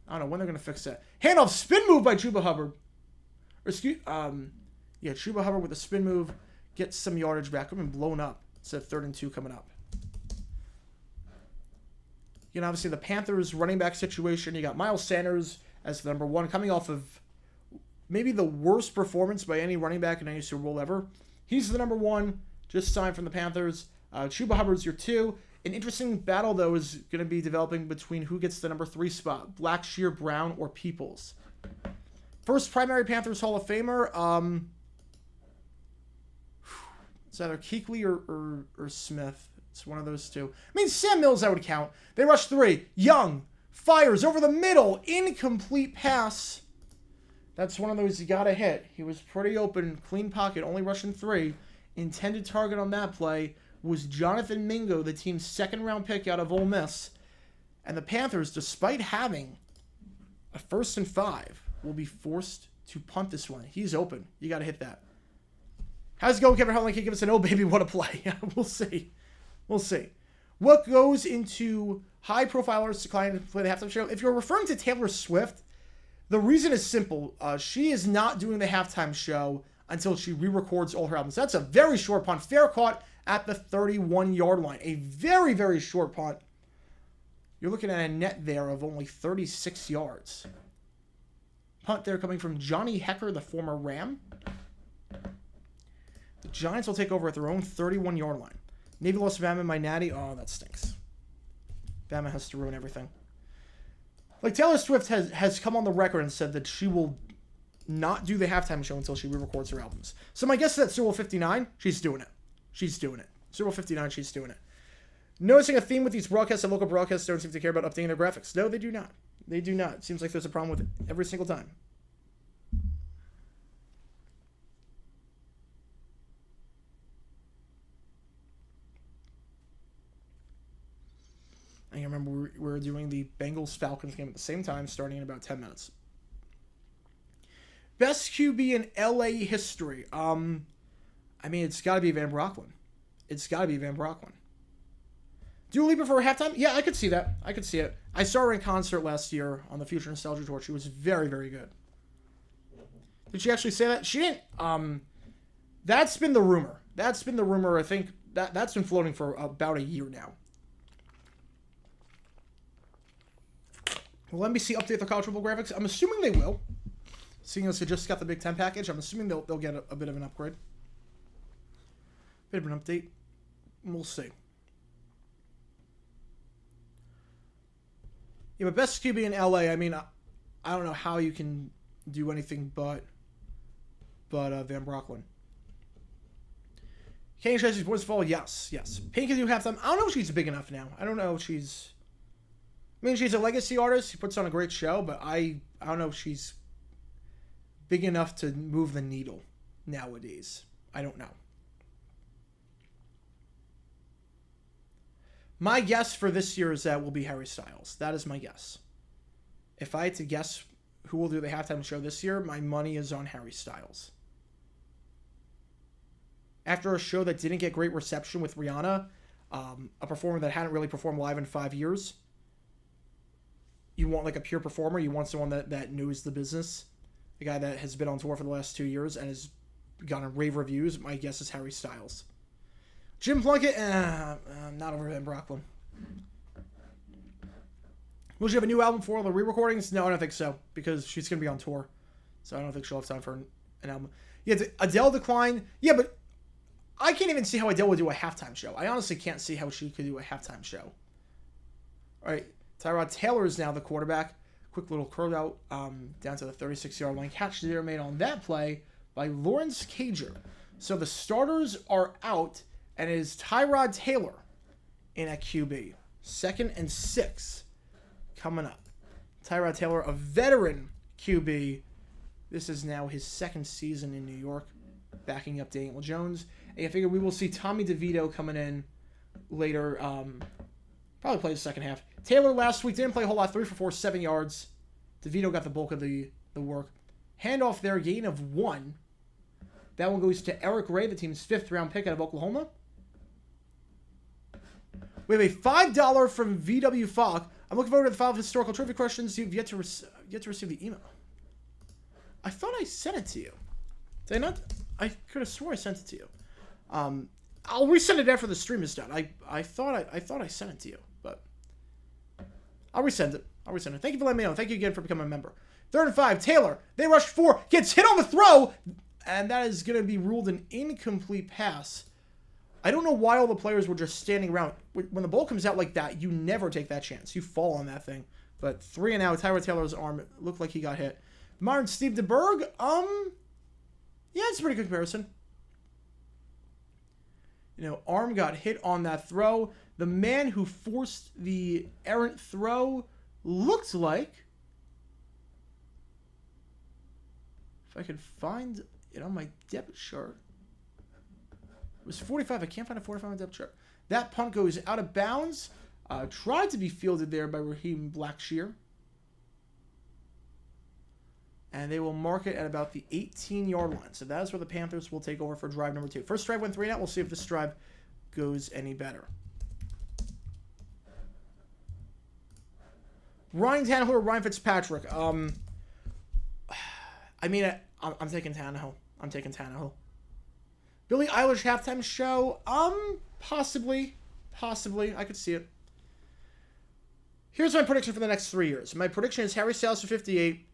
I don't know when they're going to fix that. Handoff, spin move by Chuba Hubbard. Chuba Hubbard with a spin move. Gets some yardage back. I've been blown up. It's a 3rd and 2 coming up. You know, obviously the Panthers running back situation. You got Miles Sanders as the number 1 coming off of maybe the worst performance by any running back in any Super Bowl ever. He's the number 1. Just signed from the Panthers. Chuba Hubbard's your 2. An interesting battle, though, is going to be developing between who gets the number 3 spot. Blackshear, Brown, or Peoples. First primary Panthers Hall of Famer. It's either Kuechly or Smith. It's one of those two. I mean, Sam Mills I would count. They rush 3. Young. Fires over the middle. Incomplete pass. That's one of those you got to hit. He was pretty open. Clean pocket. Only rushing 3. Intended target on that play was Jonathan Mingo, the team's 2nd-round pick out of Ole Miss. And the Panthers, despite having a 1st and 5, will be forced to punt this one. He's open. You got to hit that. How's it going, Kevin Harlan? Can you give us an oh, baby, what a play? We'll see. We'll see. What goes into high-profile artists declining to play the halftime show? If you're referring to Taylor Swift, the reason is simple. She is not doing the halftime show until she re-records all her albums. That's a very short punt. Fair caught at the 31-yard line. A very, very short punt. You're looking at a net there of only 36 yards. Punt there coming from Johnny Hecker, the former Ram. The Giants will take over at their own 31-yard line. Navy lost Bama by Natty. Oh, that stinks. Bama has to ruin everything. Like, Taylor Swift has come on the record and said that she will not do the halftime show until she re-records her albums. So my guess is that Super Bowl 59, she's doing it. She's doing it. Super Bowl 59, she's doing it. Noticing a theme with these broadcasts that local broadcasts don't seem to care about updating their graphics. No, they do not. They do not. It seems like there's a problem with it every single time. I remember we were doing the Bengals-Falcons game at the same time, starting in about 10 minutes. Best QB in LA history. I mean, it's got to be Van Brocklin. It's got to be Van Brocklin. Dua Lipa for a halftime? Yeah, I could see that. I could see it. I saw her in concert last year on the Future Nostalgia Tour. She was very, very good. Did she actually say that? She didn't. That's been the rumor. That's been the rumor. I think that's been floating for about a year now. Will NBC update their college football graphics? I'm assuming they will. Seeing as they just got the Big Ten package, I'm assuming they'll get a bit of an upgrade. Bit of an update. We'll see. Yeah, but best QB in LA, I mean, I don't know how you can do anything but Van Brocklin. Kenny Chesney's boys fall. Yes. Pink can do halftime. I don't know if she's big enough now. I don't know if she's... I mean, she's a legacy artist. She puts on a great show, but I don't know if she's big enough to move the needle nowadays. I don't know. My guess for this year is that will be Harry Styles. That is my guess. If I had to guess who will do the halftime show this year, my money is on Harry Styles. After a show that didn't get great reception with Rihanna, a performer that hadn't really performed live in 5 years, you want like a pure performer. You want someone that knows the business. The guy that has been on tour for the last 2 years and has gotten rave reviews. My guess is Harry Styles. Jim Plunkett, not over in Brooklyn. Will she have a new album for all the re-recordings? No, I don't think so, because she's going to be on tour. So I don't think she'll have time for an album. Yeah, Adele decline. Yeah, but I can't even see how Adele would do a halftime show. I honestly can't see how she could do a halftime show. All right, Tyrod Taylor is now the quarterback. Quick little curl out down to the 36-yard line. Catch there made on that play by Lawrence Cager. So the starters are out, and it is Tyrod Taylor in at QB. 2nd and 6 coming up. Tyrod Taylor, a veteran QB. This is now his 2nd season in New York, backing up Daniel Jones. And I figure we will see Tommy DeVito coming in later. Probably play the second half. Taylor last week didn't play a whole lot. 3 for 4, 7 yards. DeVito got the bulk of the work. Handoff there, gain of 1. That one goes to Eric Ray, the team's 5th round pick out of Oklahoma. We have a $5 from VW Falk. I'm looking forward to the 5 historical trivia questions. You've yet to receive the email. I thought I sent it to you. Did I not? I could have swore I sent it to you. I'll resend it after the stream is done. I thought I sent it to you, but I'll resend it. Thank you for letting me know. Thank you again for becoming a member. 3rd and 5. Taylor. They rushed 4. Gets hit on the throw, and that is going to be ruled an incomplete pass. I don't know why all the players were just standing around. When the ball comes out like that, you never take that chance. You fall on that thing. But 3 and out. Tyrod Taylor's arm looked like he got hit. Myron Steve DeBerg. Yeah, it's a pretty good comparison. Arm got hit on that throw. The man who forced the errant throw looked like, if I could find it on my depth chart, it was 45. I can't find a 45 on the depth chart. That punt goes out of bounds. Tried to be fielded there by Raheem Blackshear. And they will mark it at about the 18-yard line. So that is where the Panthers will take over for drive number 2. First drive went 3 and out. We'll see if this drive goes any better. Ryan Tannehill or Ryan Fitzpatrick? I'm taking Tannehill. Billie Eilish halftime show? Possibly. I could see it. Here's my prediction for the next 3 years. My prediction is Harry Styles for 58,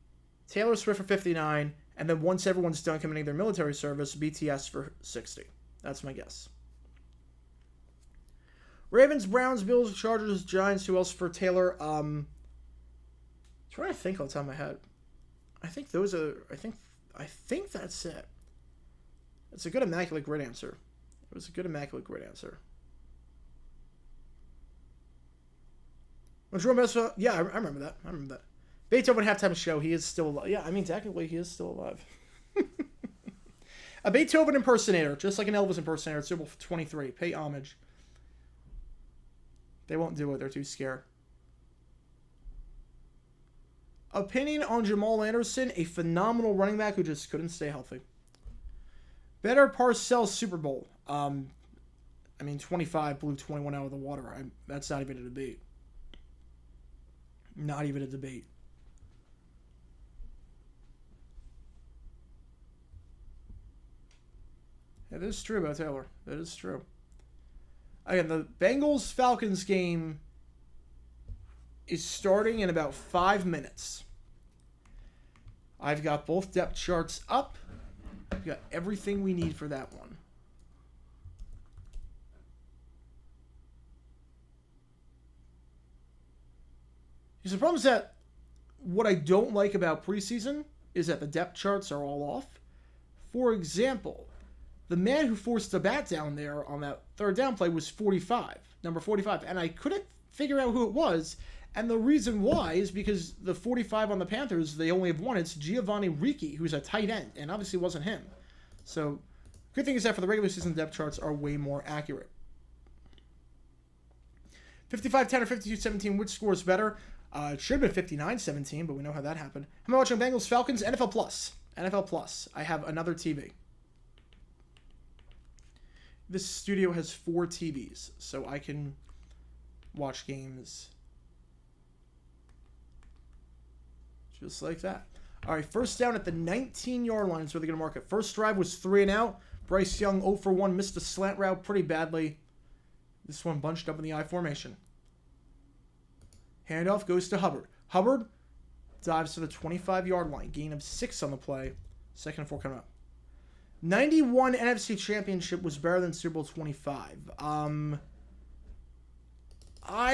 Taylor Swift for 59, and then once everyone's done committing their military service, BTS for 60. That's my guess. Ravens, Browns, Bills, Chargers, Giants. Who else for Taylor? Trying to think off the top of my head. I think that's it. It's a good immaculate grid answer. It was a good immaculate grid answer. Yeah, I remember that. Beethoven halftime show. He is still alive. Yeah, technically he is still alive. A Beethoven impersonator, just like an Elvis impersonator. Super Bowl 23. Pay homage. They won't do it. They're too scared. Opinion on Jamal Anderson, a phenomenal running back who just couldn't stay healthy. Better Parcells Super Bowl. 25 blew 21 out of the water. That's not even a debate. Not even a debate. Yeah, that is true about Taylor. That is true. Again, the Bengals-Falcons game is starting in about 5 minutes. I've got both depth charts up. I've got everything we need for that one. The problem is that what I don't like about preseason is that the depth charts are all off. For example, the man who forced the bat down there on that third down play was 45, number 45. And I couldn't figure out who it was. And the reason why is because the 45 on the Panthers, they only have one. It's Giovanni Ricci, who's a tight end. And obviously wasn't him. So, good thing is that for the regular season, depth charts are way more accurate. 55-10 or 52-17, which score is better? It should have been 59-17, but we know how that happened. How am I watching Bengals, Falcons? NFL Plus. NFL Plus. I have another TV. This studio has 4 TVs, so I can watch games just like that. All right, first down at the 19-yard line is where they're going to mark it. First drive was 3 and out. Bryce Young 0 for 1, missed a slant route pretty badly. This one bunched up in the I formation. Handoff goes to Hubbard. Hubbard dives to the 25-yard line. Gain of 6 on the play. 2nd and 4 coming up. 91 NFC Championship was better than Super Bowl 25. I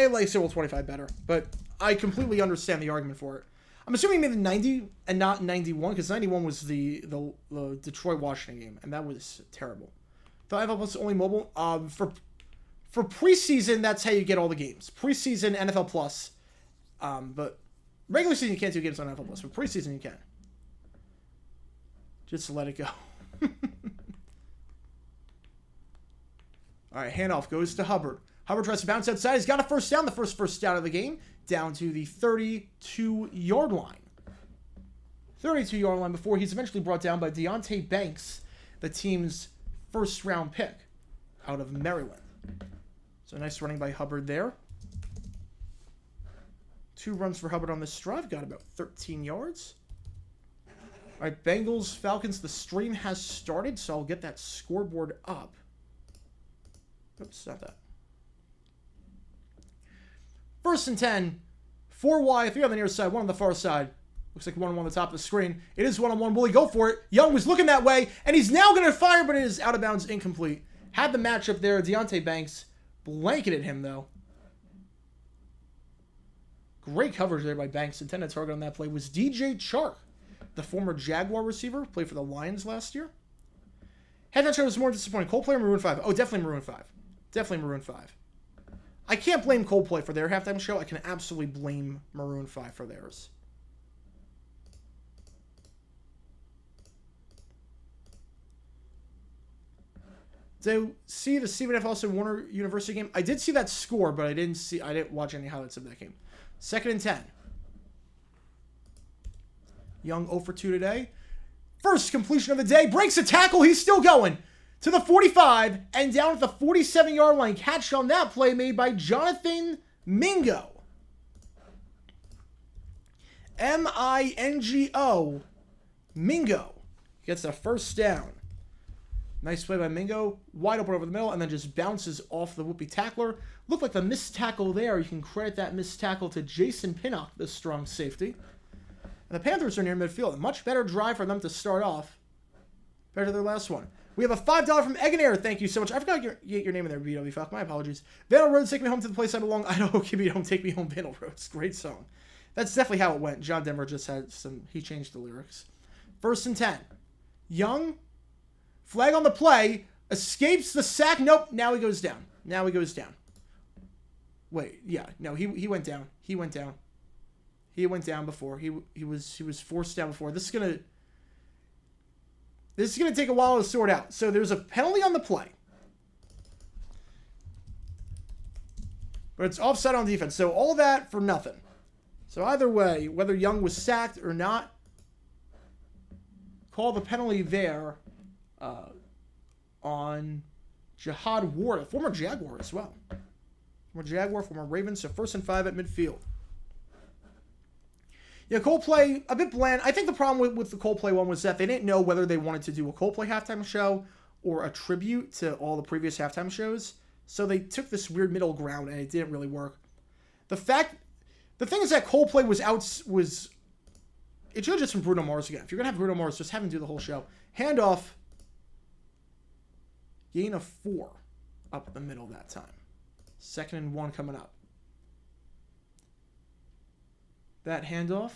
like Super Bowl 25 better, but I completely understand the argument for it. I'm assuming he made the 90 and not 91, because 91 was the Detroit-Washington game, and that was terrible. The NFL Plus only mobile. For preseason, that's how you get all the games. Preseason, NFL Plus. But regular season, you can't do games on NFL Plus. But preseason, you can. Just let it go. All right, handoff goes to Hubbard. Hubbard tries to bounce outside. He's got a first down. The first down of the game. Down to the 32-yard line. 32-yard line before he's eventually brought down by Deonte Banks, the team's first-round pick out of Maryland. So nice running by Hubbard there. 2 runs for Hubbard on this drive. Got about 13 yards. All right, Bengals, Falcons. The stream has started, so I'll get that scoreboard up. Oops, not that. 1st and 10. 4 wide, 3 on the near side, 1 on the far side. Looks like 1-on-1 on the top of the screen. It is 1-on-1. Will he go for it? Young was looking that way, and he's now going to fire, but it is out of bounds, incomplete. Had the matchup there. Deonte Banks blanketed him, though. Great coverage there by Banks. Intended target on that play was DJ Chark, the former Jaguar receiver, played for the Lions last year. Head show was more disappointing. Coldplay or Maroon 5? Oh, definitely Maroon 5. Definitely Maroon 5. I can't blame Coldplay for their halftime show. I can absolutely blame Maroon 5 for theirs. Did you see the Stephen F. Austin Warner University game? I did see that score, but I didn't watch any highlights of that game. 2nd and 10. Young 0 for 2 today. First completion of the day. Breaks a tackle. He's still going. To the 45 and down at the 47-yard line. Catch on that play made by Jonathan Mingo. M-I-N-G-O. Mingo gets a first down. Nice play by Mingo. Wide open over the middle and then just bounces off the whoopee tackler. Looked like the missed tackle there. You can credit that missed tackle to Jason Pinnock, the strong safety. And the Panthers are near midfield. A much better drive for them to start off. Better than their last one. We have a $5 from Eggenair. Thank you so much. I forgot your name in there, BW Falk. My apologies. Vandal Roads, take me home to the place I belong. I know, give me home, take me home, Vandal Roads. Great song. That's definitely how it went. John Denver just had he changed the lyrics. 1st and 10. Young, flag on the play, escapes the sack. Nope, now he goes down. Now he goes down. Wait, yeah, no, he went down. He went down. He went down before. He was forced down before. This is gonna take a while to sort out. So there's a penalty on the play. But it's offside on defense. So all that for nothing. So either way, whether Young was sacked or not, call the penalty there on Jihad Ward, a former Jaguar as well. Former Jaguar, former Ravens. So 1st and 5 at midfield. Yeah, Coldplay, a bit bland. I think the problem with the Coldplay one was that they didn't know whether they wanted to do a Coldplay halftime show or a tribute to all the previous halftime shows. So they took this weird middle ground, and it didn't really work. The thing is that Coldplay it should have just been Bruno Mars again. If you're going to have Bruno Mars, just have him do the whole show. Handoff, gain of 4 up the middle that time. 2nd and 1 coming up. That handoff.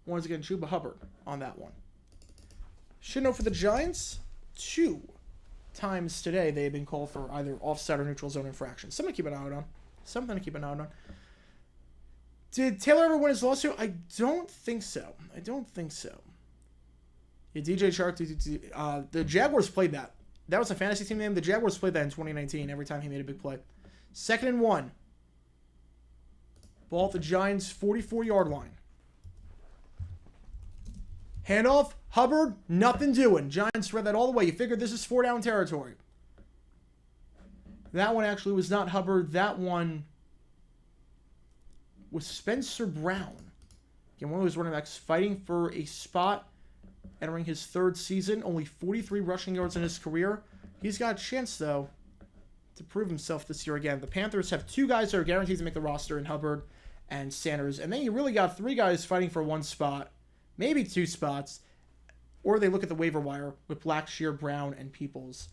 Once again, Chuba Hubbard on that one. Should know for the Giants. 2 times today they have been called for either offside or neutral zone infraction. Something to keep an eye on. Something to keep an eye on. Did Taylor ever win his lawsuit? I don't think so. I don't think so. Yeah, DJ Shark, the Jaguars played that. That was a fantasy team name. The Jaguars played that in 2019 every time he made a big play. 2nd and 1. Ball at the Giants' 44-yard line. Handoff, Hubbard, nothing doing. Giants read that all the way. You figured this is 4-down territory. That one actually was not Hubbard. That one was Spencer Brown. Again, one of those running backs fighting for a spot, entering his 3rd season. Only 43 rushing yards in his career. He's got a chance, though, to prove himself this year again. The Panthers have 2 guys that are guaranteed to make the roster in Hubbard and Sanders. And then you really got 3 guys fighting for 1 spot, maybe 2 spots. Or they look at the waiver wire with Blackshear, Brown, and Peoples.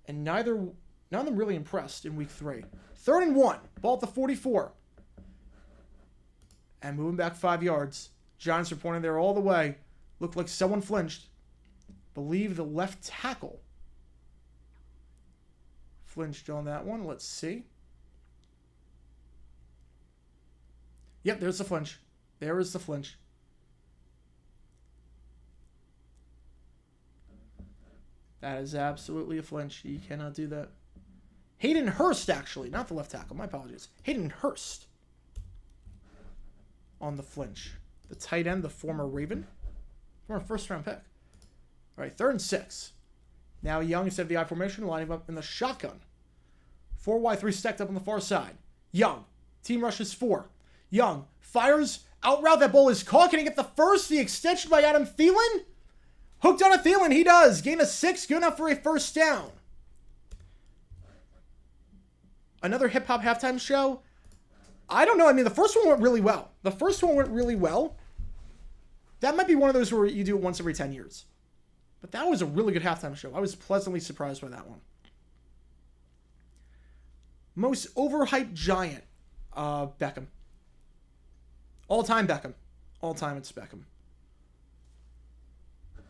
And none of them really impressed in week 3. 3rd and 1. Ball at the 44. And moving back 5 yards. Giants are pointing there all the way. Looked like someone flinched. Believe the left tackle flinched on that one. Let's see. Yep, there's the flinch. There is the flinch. That is absolutely a flinch. You cannot do that. Hayden Hurst, actually. Not the left tackle. My apologies. Hayden Hurst on the flinch. The tight end, the former Raven. Former 1st-round pick. All right, 3rd and 6. Now Young, instead of the I formation, lining up in the shotgun. 4 wide, 3 stacked up on the far side. Young. Team rushes 4. Young fires. Out route. That ball is caught. Can he get the first? The extension by Adam Thielen? Hooked on a Thielen. He does. Gain of 6. Good enough for a 1st down. Another hip-hop halftime show. I don't know. I mean, the first one went really well. That might be one of those where you do it once every 10 years. But that was a really good halftime show. I was pleasantly surprised by that one. Most overhyped Giant. Beckham. All-time Beckham. All-time it's Beckham.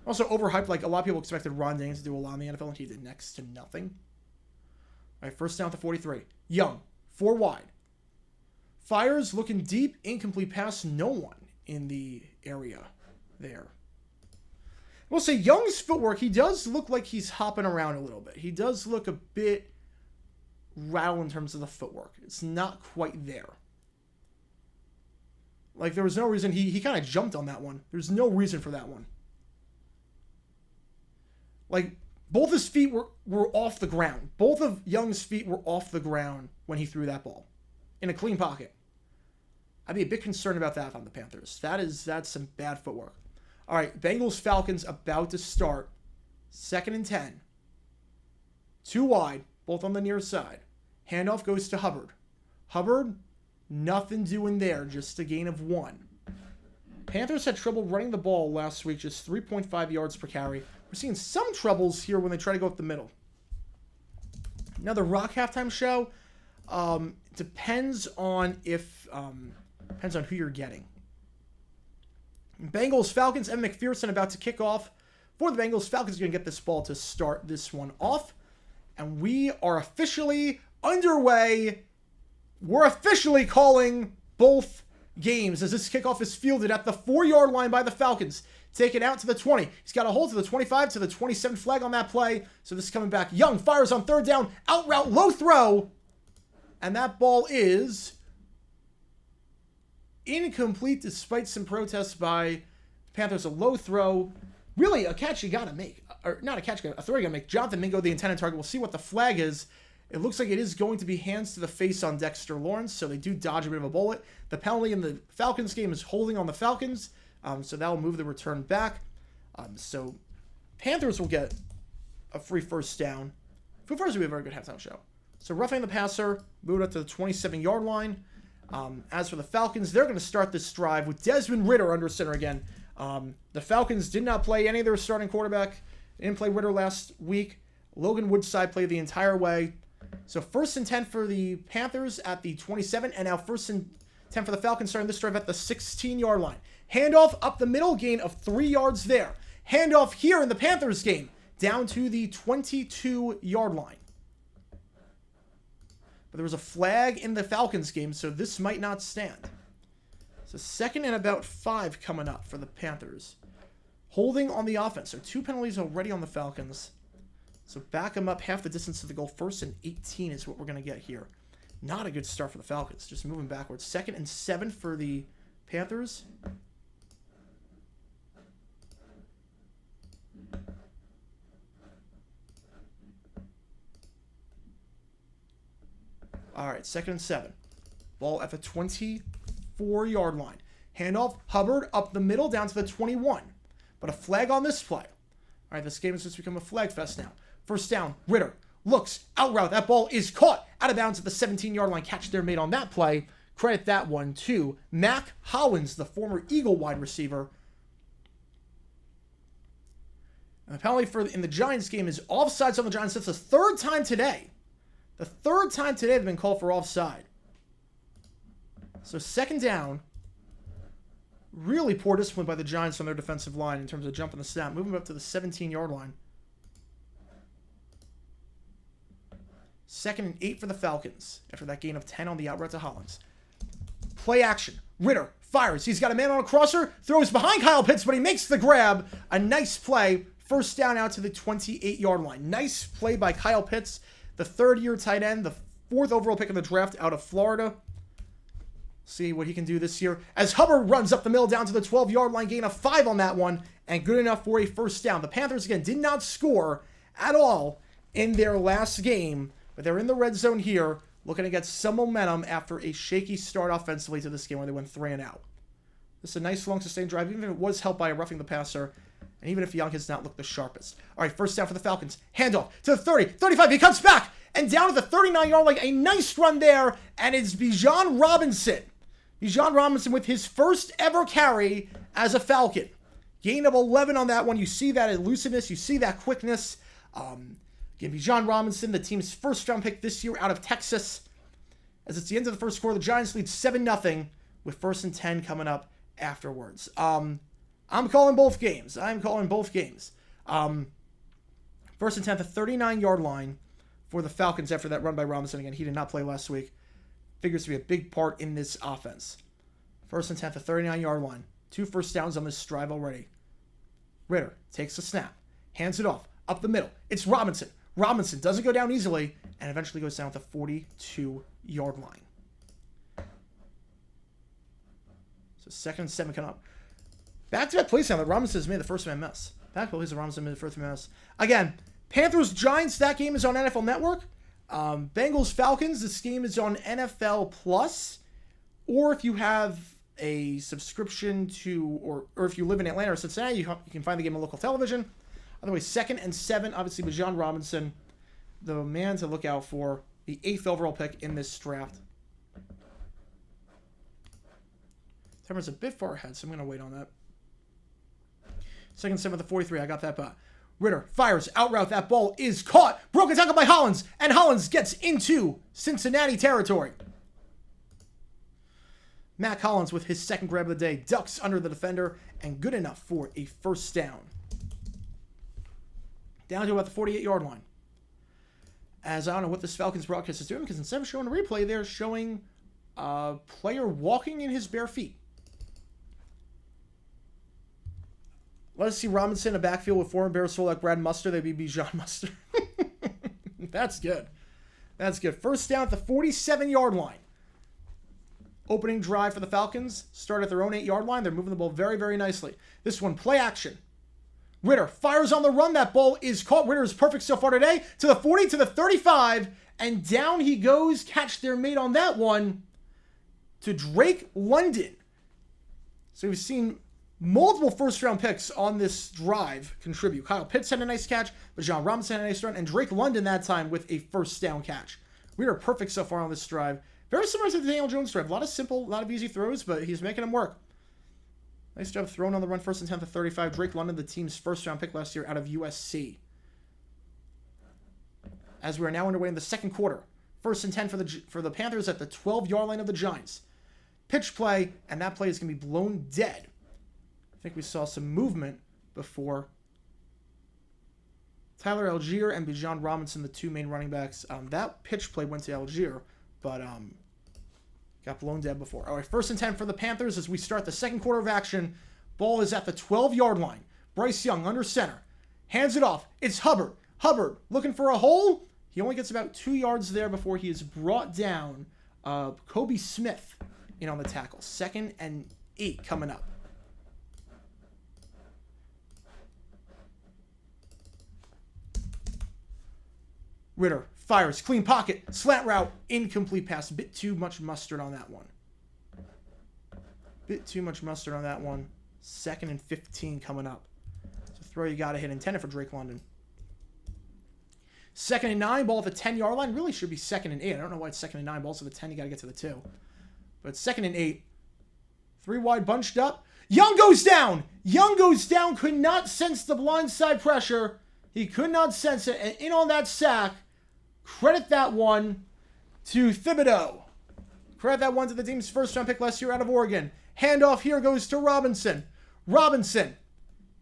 Also overhyped, like a lot of people expected Ron Daniels to do a lot in the NFL, and he did next to nothing. All right, 1st down to 43. Young, 4 wide. Fires, looking deep, incomplete pass, no one in the area there. We'll say Young's footwork, he does look like he's hopping around a little bit. He does look a bit rattled in terms of the footwork. It's not quite there. Like, there was no reason. He kind of jumped on that one. There's no reason for that one. Like, both his feet were off the ground. Both of Young's feet were off the ground when he threw that ball. In a clean pocket. I'd be a bit concerned about that if I'm the Panthers. That's some bad footwork. All right, Bengals Falcons about to start. 2nd and 10. 2 wide, both on the near side. Handoff goes to Hubbard. Hubbard, nothing doing there, just a gain of 1. Panthers had trouble running the ball last week, just 3.5 yards per carry. We're seeing some troubles here when they try to go up the middle. Now, the Rock halftime show depends on who you're getting. Bengals, Falcons, and McPherson about to kick off. For the Bengals, Falcons are going to get this ball to start this one off. And we are officially underway. We're officially calling both games as this kickoff is fielded at the 4-yard line by the Falcons. Taken out to the 20. He's got a hold to the 25, to the 27 flag on that play. So this is coming back. Young fires on 3rd down. Out route, low throw. And that ball is incomplete despite some protests by Panthers. A low throw. Really, a catch you got to make. Or not a catch, a throw you got to make. Jonathan Mingo, the intended target. We'll see what the flag is. It looks like it is going to be hands to the face on Dexter Lawrence, so they do dodge a bit of a bullet. The penalty in the Falcons game is holding on the Falcons, so that will move the return back. So Panthers will get a free 1st down. Foo Fighters will be a very good halftime show. So roughing the passer, moved up to the 27-yard line. As for the Falcons, they're going to start this drive with Desmond Ridder under center again. The Falcons did not play any of their starting quarterback. They didn't play Ridder last week. Logan Woodside played the entire way. So 1st and 10 for the Panthers at the 27, and now 1st and 10 for the Falcons starting this drive at the 16-yard line. Handoff up the middle, gain of 3 yards there. Handoff here in the Panthers game, down to the 22-yard line. But there was a flag in the Falcons game, so this might not stand. So 2nd and about 5 coming up for the Panthers. Holding on the offense. So 2 penalties already on the Falcons. So back them up half the distance to the goal. 1st and 18 is what we're going to get here. Not a good start for the Falcons. Just moving backwards. 2nd and 7 for the Panthers. All right, 2nd and 7. Ball at the 24-yard line. Handoff, Hubbard up the middle down to the 21. But a flag on this play. All right, this game has just become a flag fest now. 1st down, Ritter looks, out route. That ball is caught out of bounds at the 17-yard line. Catch there made on that play. Credit that one to Mac Hollins, the former Eagle wide receiver. And the penalty in the Giants game is offsides on the Giants. That's the 3rd time today. The 3rd time today they've been called for offside. So 2nd down. Really poor discipline by the Giants on their defensive line in terms of jumping the snap. Moving up to the 17-yard line. 2nd and 8 for the Falcons after that gain of 10 on the out route to Hollins. Play action. Ritter fires. He's got a man on a crosser. Throws behind Kyle Pitts, but he makes the grab. A nice play. 1st down out to the 28-yard line. Nice play by Kyle Pitts, the 3rd-year tight end, the 4th overall pick in the draft out of Florida. See what he can do this year. As Hubbard runs up the middle down to the 12-yard line, gain of 5 on that one, and good enough for a 1st down. The Panthers, again, did not score at all in their last game, but they're in the red zone here, looking to get some momentum after a shaky start offensively to this game where they went 3 and out. This is a nice, long, sustained drive, even if it was helped by a roughing the passer, and even if Young has not looked the sharpest. All right, 1st down for the Falcons. Handoff to the 30, 35. He comes back, and down to the 39-yard line. A nice run there, and it's Bijan Robinson. Bijan Robinson with his 1st ever carry as a Falcon. Gain of 11 on that one. You see that elusiveness. You see that quickness. Again, Bijan Robinson, the team's 1st-round pick this year out of Texas. As it's the end of the 1st quarter, the Giants lead 7-0 with 1st and 10 coming up afterwards. I'm calling both games. 1st and 10 at the 39-yard line for the Falcons after that run by Robinson. Again, he did not play last week. Figures to be a big part in this offense. 1st and 10 at the 39-yard line. 2 1st downs on this drive already. Ritter takes the snap. Hands it off. Up the middle. It's Robinson. Robinson doesn't go down easily and eventually goes down at the 42-yard line. So 2nd and 7 coming up. Back-to-back plays now that Robinson has made the first man miss. Back-to-back plays that Robinson made the first man miss. Again, Panthers, Giants, that game is on NFL Network. Bengals, Falcons, this game is on NFL Plus. Or if you have a subscription to, or if you live in Atlanta or Cincinnati, you can find the game on local television. Otherwise, 2nd and 7, obviously, Bijan Robinson, the man to look out for, the 8th overall pick in this draft. Timer's a bit far ahead, so I'm going to wait on that. 2nd and 7 at the 43, I got that bot. Ritter fires, out route, that ball is caught. Broken tackle by Hollins, and Hollins gets into Cincinnati territory. Mac Hollins with his 2nd grab of the day, ducks under the defender, and good enough for a 1st down. Down to about the 48-yard line. As I don't know what this Falcons broadcast is doing, because instead of showing a replay, they're showing a player walking in his bare feet. Let us see Robinson in a backfield with former Bears fullback Brad Muster. They'd be Bijan Muster. That's good. That's good. 1st down at the 47-yard line. Opening drive for the Falcons. Start at their own 8-yard line. They're moving the ball very, very nicely. This one, play action. Ritter fires on the run. That ball is caught. Ritter is perfect so far today. To the 40, to the 35, and down he goes. Catch there made on that one to Drake London. So we've seen multiple 1st-round picks on this drive contribute. Kyle Pitts had a nice catch, but Bijan Robinson had a nice run, and Drake London that time with a 1st down catch. We are perfect so far on this drive. Very similar to the Daniel Jones drive. A lot of simple, a lot of easy throws, but he's making them work. Nice job throwing on the run, 1st and 10 to 35. Drake London, the team's 1st-round pick last year out of USC. As we are now underway in the 2nd quarter. 1st and 10 for the Panthers at the 12-yard line of the Giants. Pitch play, and that play is going to be blown dead. I think we saw some movement before Tyler Algier and Bijan Robinson, the two main running backs. That pitch play went to Algier, but got blown dead before. All right, 1st and 10 for the Panthers as we start the second quarter of action. Ball is at the 12-yard line. Bryce Young under center. Hands it off. It's Hubbard. Hubbard looking for a hole. He only gets about 2 yards there before he is brought down. Kobe Smith in on the tackle. 2nd and 8 coming up. Ritter fires, clean pocket, slant route, incomplete pass. A bit too much mustard on that one. Bit too much mustard on that one. 2nd and 15 coming up. So throw you got to hit, intended for Drake London. 2nd and 9, ball at the 10-yard line. Really should be 2nd and 8. I don't know why it's 2nd and 9. Balls at the 10, you got to get to the 2. But 2nd and 8. 3 wide bunched up. Young goes down. Young goes down. Could not sense the blindside pressure. He could not sense it. And in on that sack, credit that one to Thibodeau. Credit that one to the team's first-round pick last year out of Oregon. Handoff here goes to Robinson. Robinson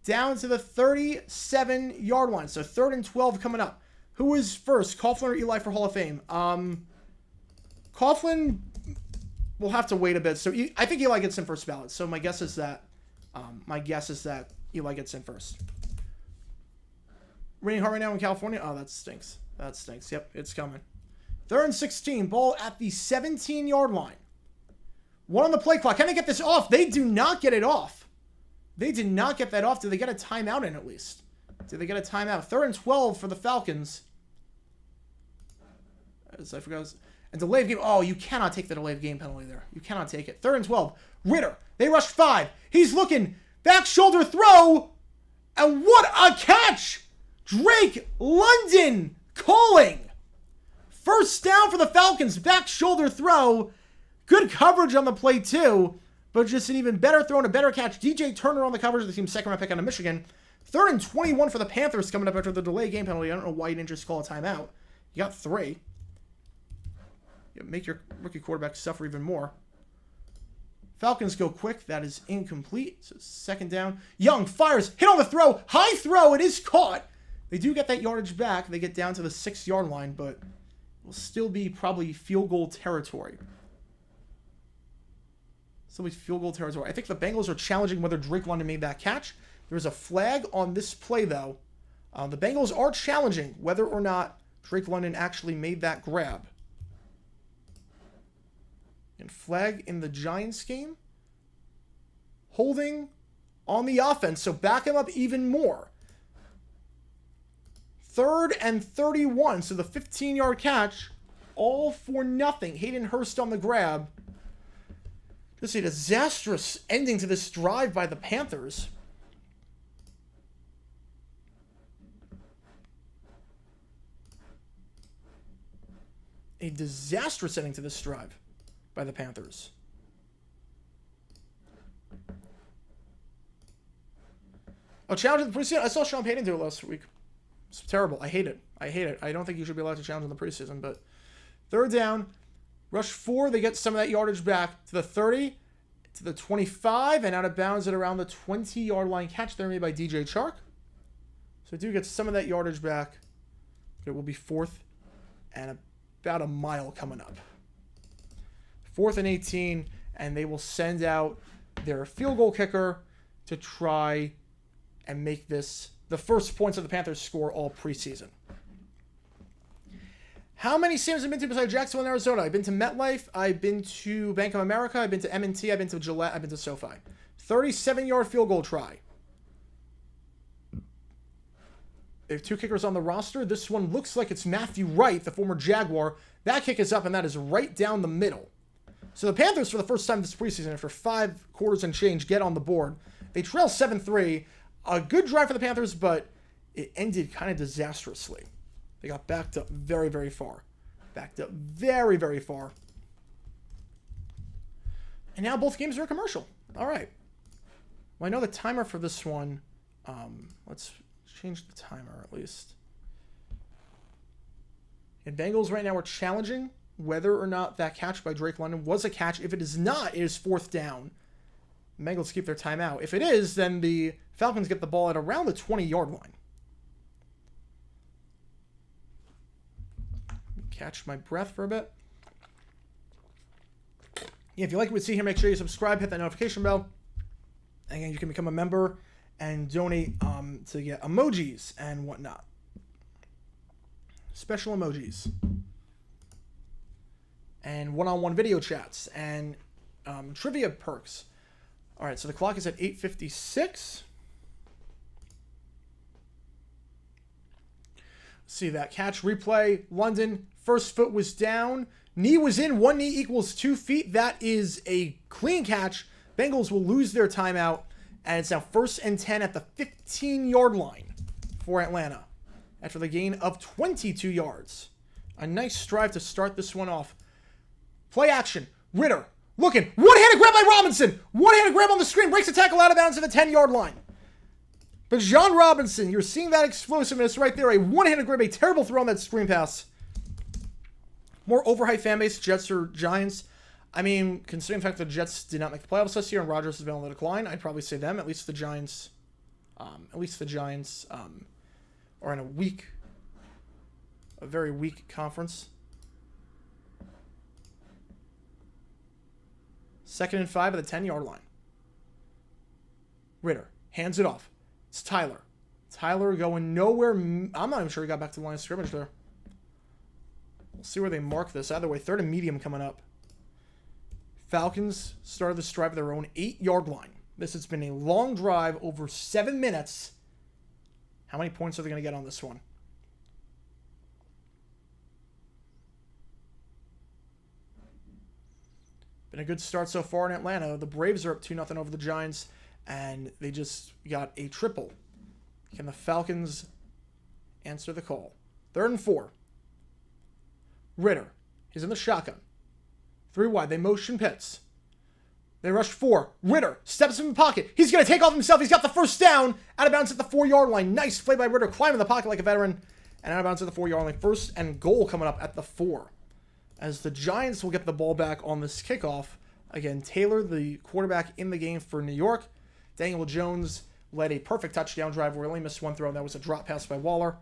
down to the 37-yard line. So 3rd and 12 coming up. Who is first, Coughlin or Eli for Hall of Fame? Coughlin will have to wait a bit. So I think Eli gets in first ballot. So my guess is that Eli gets in first. Raining hard right now in California. Oh, that stinks. That stinks. Yep, it's coming. 3rd and 16. Ball at the 17-yard line. 1 on the play clock. Can they get this off? They do not get it off. They did not get that off. Did they get a timeout in at least? Did they get a timeout? 3rd and 12 for the Falcons. As I forgot. And delay of game. Oh, you cannot take the delay of game penalty there. You cannot take it. 3rd and 12. Ritter. They rushed 5. He's looking. Back shoulder throw. And what a catch! Drake London calling. 1st down for the Falcons. Back shoulder throw. Good coverage on the play too. But just an even better throw and a better catch. DJ Turner on the coverage of the team's 2nd-round pick out of Michigan. 3rd and 21 for the Panthers coming up after the delay game penalty. I don't know why you didn't just call a timeout. You got 3. Make your rookie quarterback suffer even more. Falcons go quick. That is incomplete. So 2nd down. Young fires. Hit on the throw. High throw. It is caught. They do get that yardage back. They get down to the 6-yard line, but will still be probably field goal territory. Still be field goal territory. I think the Bengals are challenging whether Drake London made that catch. There's a flag on this play, though. The Bengals are challenging whether or not Drake London actually made that grab. And flag in the Giants game. Holding on the offense, so back him up even more. 3rd and 31, so the 15-yard catch, all for nothing. Hayden Hurst on the grab. Just a disastrous ending to this drive by the Panthers. A disastrous ending to this drive by the Panthers. Oh, challenge in the preseason. I saw Sean Payton do it last week. It's terrible. I hate it. I hate it. I don't think you should be allowed to challenge in the preseason, but 3rd down. Rush 4. They get some of that yardage back to the 30, to the 25, and out of bounds at around the 20-yard line. Catch there made by DJ Chark. So do get some of that yardage back. It will be 4th and about a mile coming up. 4th and 18, and they will send out their field goal kicker to try and make this the first points of the Panthers score all preseason. How many stadiums have you been to besides Jacksonville and Arizona? I've been to MetLife. I've been to Bank of America. I've been to M&T. I've been to Gillette. I've been to SoFi. 37-yard field goal try. They have 2 kickers on the roster. This one looks like it's Matthew Wright, the former Jaguar. That kick is up, and that is right down the middle. So the Panthers, for the first time this preseason, after 5 quarters and change, get on the board. They trail 7-3. A good drive for the Panthers, but it ended kind of disastrously. They got backed up very, very far. Backed up very, very far. And now both games are a commercial. All right. Well, I know the timer for this one. Let's change the timer at least. And Bengals right now are challenging whether or not that catch by Drake London was a catch. If it is not, it is 4th down. The Bengals keep their timeout. If it is, then the Falcons get the ball at around the 20-yard line. catch my breath for a bit. Yeah, if you like what you see here, make sure you subscribe, hit that notification bell. And again, you can become a member and donate to get emojis and whatnot. Special emojis. And one-on-one video chats and trivia perks. All right, so the clock is at 8:56. See that catch replay. London, first foot was down. Knee was in. One knee equals 2 feet. That is a clean catch. Bengals will lose their timeout. And it's now 1st and 10 at the 15-yard line for Atlanta after the gain of 22 yards. A nice strive to start this one off. Play action. Ritter looking. One-handed grab by Robinson. One-handed grab on the screen. Breaks the tackle out of bounds to the 10-yard line. But John Robinson, you're seeing that explosiveness right there. A one-handed grab, a terrible throw on that screen pass. More overhyped fan base, Jets or Giants. I mean, considering the fact that the Jets did not make the playoffs this year and Rodgers has been on the decline, I'd probably say them. At least the Giants are in a very weak conference. 2nd and 5 at the 10-yard line. Ritter hands it off. It's Tyler. Tyler going nowhere. I'm not even sure he got back to the line of scrimmage there. We'll see where they mark this. Either way, 3rd and medium coming up. Falcons started the drive at their own 8-yard line. This has been a long drive, over 7 minutes. How many points are they going to get on this one? Been a good start so far in Atlanta. The Braves are up 2-0 over the Giants, and they just got a triple. Can the Falcons answer the call? 3rd and 4. Ritter. He's in the shotgun. 3 wide. They motion Pitts. They rush 4. Ritter steps in the pocket. He's going to take off himself. He's got the first down. Out of bounds at the 4-yard line. Nice play by Ritter. Climbing the pocket like a veteran. And out of bounds at the 4-yard line. 1st and goal coming up at the 4. As the Giants will get the ball back on this kickoff. Again, Taylor, the quarterback in the game for New York. Daniel Jones led a perfect touchdown drive where he only missed one throw, and that was a drop pass by Waller.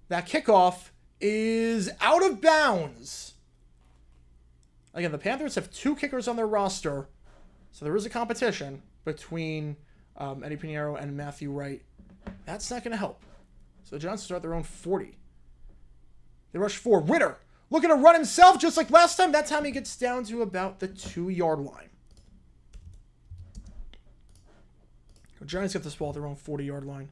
That kickoff is out of bounds. Again, the Panthers have 2 kickers on their roster, so there is a competition between Eddie Pinheiro and Matthew Wright. That's not going to help. So the Giants start their own 40. They rush 4. Ritter looking to run himself just like last time. That time he gets down to about the 2-yard line. The Giants get this ball at their own 40-yard line.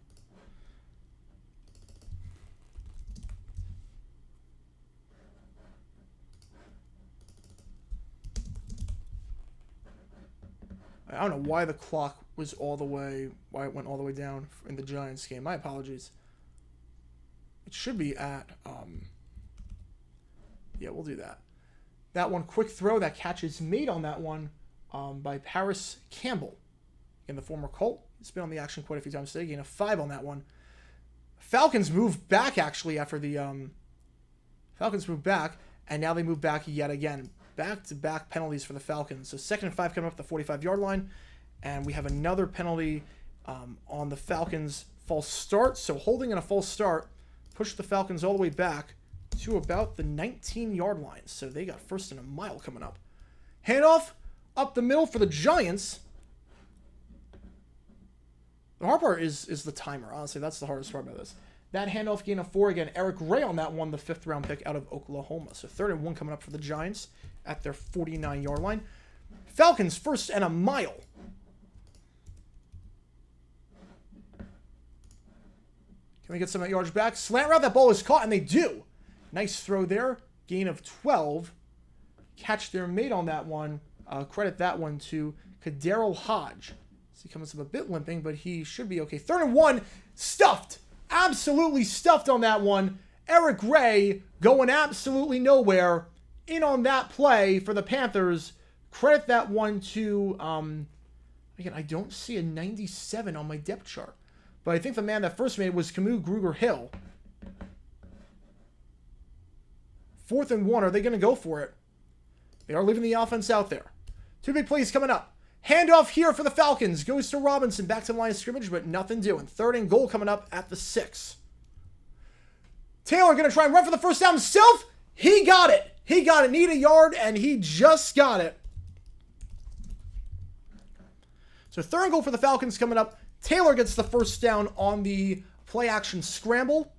I don't know why the clock was why it went all the way down in the Giants game. My apologies. It should be at, yeah, we'll do that. That one, quick throw. That catch is made on that one by Paris Campbell. Again, the former Colt. He's been on the action quite a few times today. Gain of 5 on that one. Falcons move back, actually, after the... Falcons move back, and now they move back yet again. Back-to-back penalties for the Falcons. So 2nd and 5 coming up the 45-yard line. And we have another penalty on the Falcons' false start. So holding in a false start pushed the Falcons all the way back to about the 19-yard line. So they got 1st and a mile coming up. Handoff up the middle for the Giants. The hard part is the timer. Honestly, that's the hardest part about this. That handoff gain of 4. Again, Eric Ray on that one, the 5th-round pick out of Oklahoma. So 3rd and 1 coming up for the Giants at their 49-yard line. Falcons 1st and a mile. Can we get some yards back? Slant route, that ball is caught, and they do. Nice throw there. Gain of 12. Catch there made on that one. Credit that one to Kadero Hodge. So he comes up a bit limping, but he should be okay. 3rd and 1. Stuffed. Absolutely stuffed on that one. Eric Ray going absolutely nowhere. In on that play for the Panthers. Credit that one to, again, I don't see a 97 on my depth chart. But I think the man that first made it was Camus Gruger-Hill. 4th and 1. Are they going to go for it? They are leaving the offense out there. 2 big plays coming up. Handoff here for the Falcons. Goes to Robinson. Back to the line of scrimmage, but nothing doing. 3rd and goal coming up at the 6. Taylor going to try and run for the first down himself. He got it. He got it. Need a yard, and he just got it. So 3rd and goal for the Falcons coming up. Taylor gets the first down on the play action scramble.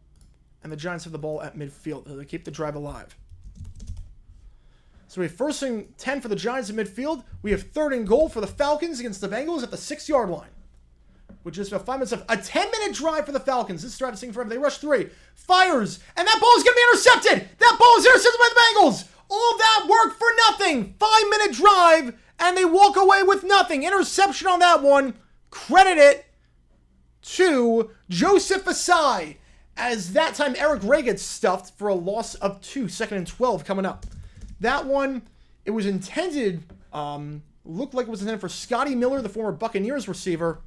And the Giants have the ball at midfield. They keep the drive alive. So we have 1st and 10 for the Giants at midfield. We have 3rd and goal for the Falcons against the Bengals at the 6-yard line. With just about 5 minutes left. A 10-minute drive for the Falcons. This drive is taking forever. They rush 3. Fires. And that ball is going to be intercepted. That ball is intercepted by the Bengals. All that work for nothing. 5-minute drive. And they walk away with nothing. Interception on that one. Credit it to Joseph Asai. As that time Eric Ray gets stuffed for a loss of 2. 2nd and 12 coming up. That one, it was intended, looked like it was intended for Scotty Miller, the former Buccaneers receiver,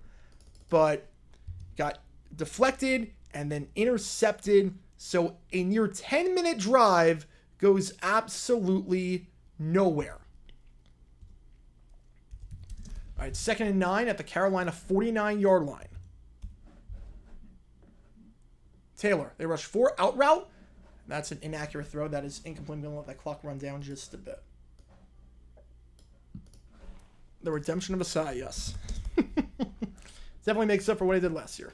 but got deflected and then intercepted. So a near 10-minute drive goes absolutely nowhere. All right, 2nd and 9 at the Carolina 49-yard line. Taylor, they rush 4 out route. That's an inaccurate throw. That is incomplete. I'm going to let that clock run down just a bit. The redemption of Asai, yes. Definitely makes up for what he did last year.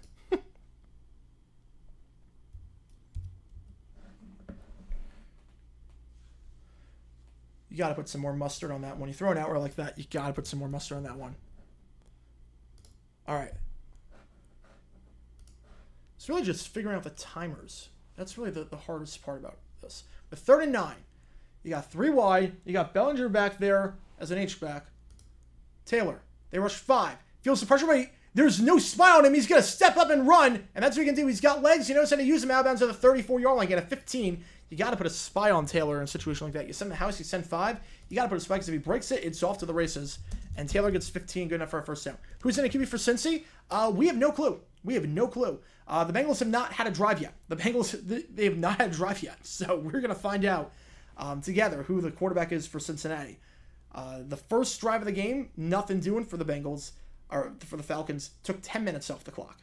You got to put some more mustard on that one. You throw an outright like that, you got to put some more mustard on that one. All right. It's really just figuring out the timers. That's really the hardest part about this. With 3rd and 9, you got 3 wide. You got Bellinger back there as an H-back. Taylor, they rush 5. Feels the pressure, but there's no spy on him. He's going to step up and run, and that's what he can do. He's got legs. You knows how to use them out of bounds at the 34-yard line. Get a 15. You got to put a spy on Taylor in a situation like that. You send the house, you send 5. You got to put a spy because if he breaks it, it's off to the races. And Taylor gets 15, good enough for a first down. Who's in a QB for Cincy? We have no clue. We have no clue. The Bengals have not had a drive yet. They have not had a drive yet. So we're going to find out together who the quarterback is for Cincinnati. The first drive of the game, nothing doing for the Bengals, or for the Falcons, took 10 minutes off the clock.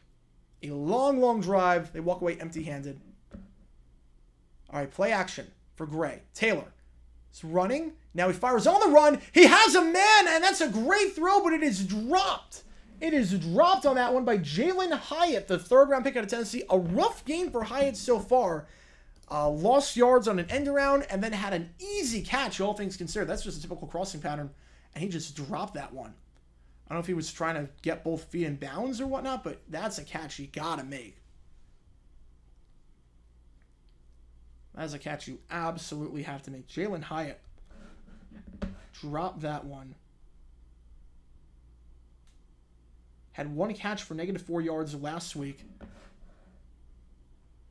A long, long drive. They walk away empty-handed. All right, play action for Gray. Taylor is running. Now he fires on the run. He has a man, and that's a great throw, but it is dropped. It is dropped on that one by Jalen Hyatt, the 3rd-round pick out of Tennessee. A rough game for Hyatt so far. Lost yards on an end around, and then had an easy catch, all things considered. That's just a typical crossing pattern, and he just dropped that one. I don't know if he was trying to get both feet in bounds or whatnot, but that's a catch you gotta make. That is a catch you absolutely have to make. Jalen Hyatt dropped that one. Had 1 catch for -4 yards last week.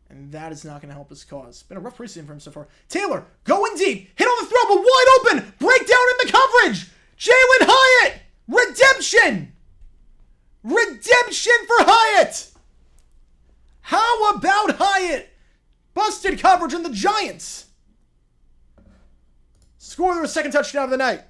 And that is not going to help his cause. Been a rough preseason for him so far. Taylor, going deep. Hit on the throw, but wide open. Breakdown in the coverage. Jalen Hyatt. Redemption. Redemption for Hyatt. How about Hyatt? Busted coverage on the Giants. Score their 2nd touchdown of the night.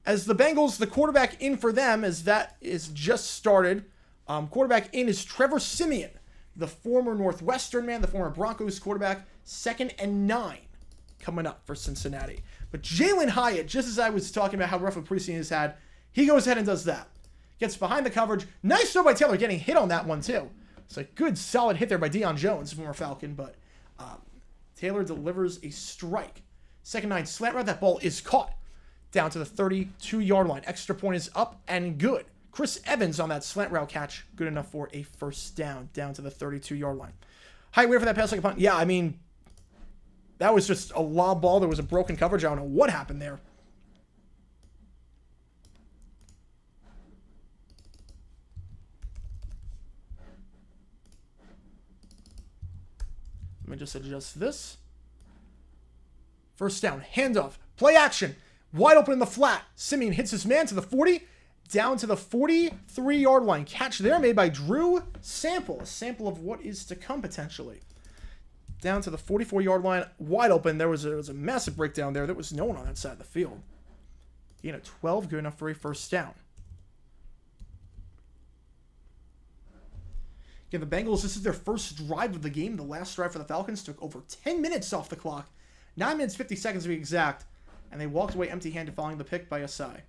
As the Bengals, the quarterback in for them, as that is just started. Quarterback in is Trevor Siemian, the former Northwestern man, the former Broncos quarterback. 2nd and 9 coming up for Cincinnati. But Jalen Hyatt, just as I was talking about how rough a preseason he's had, he goes ahead and does that. Gets behind the coverage. Nice throw by Taylor, getting hit on that one too. It's a good, solid hit there by Deion Jones, former Falcon, but Taylor delivers a strike. 2nd and 9, slant route. That ball is caught down to the 32-yard line. Extra point is up and good. Chris Evans on that slant route catch. Good enough for a first down to the 32-yard line. High wait for that pass like a punt. Yeah, I mean, that was just a lob ball. There was a broken coverage. I don't know what happened there. Let me just adjust this. First down, handoff, play action. Wide open in the flat. Siemian hits his man to the 40, down to the 43-yard line. Catch there made by Drew Sample. A sample of what is to come potentially. Down to the 44-yard line, wide open. There was a massive breakdown there. There was no one on that side of the field. Gain of 12, good enough for a first down. Again, the Bengals, this is their first drive of the game. The last drive for the Falcons took over 10 minutes off the clock. 9 minutes, 50 seconds to be exact. And they walked away empty-handed following the pick by Asai.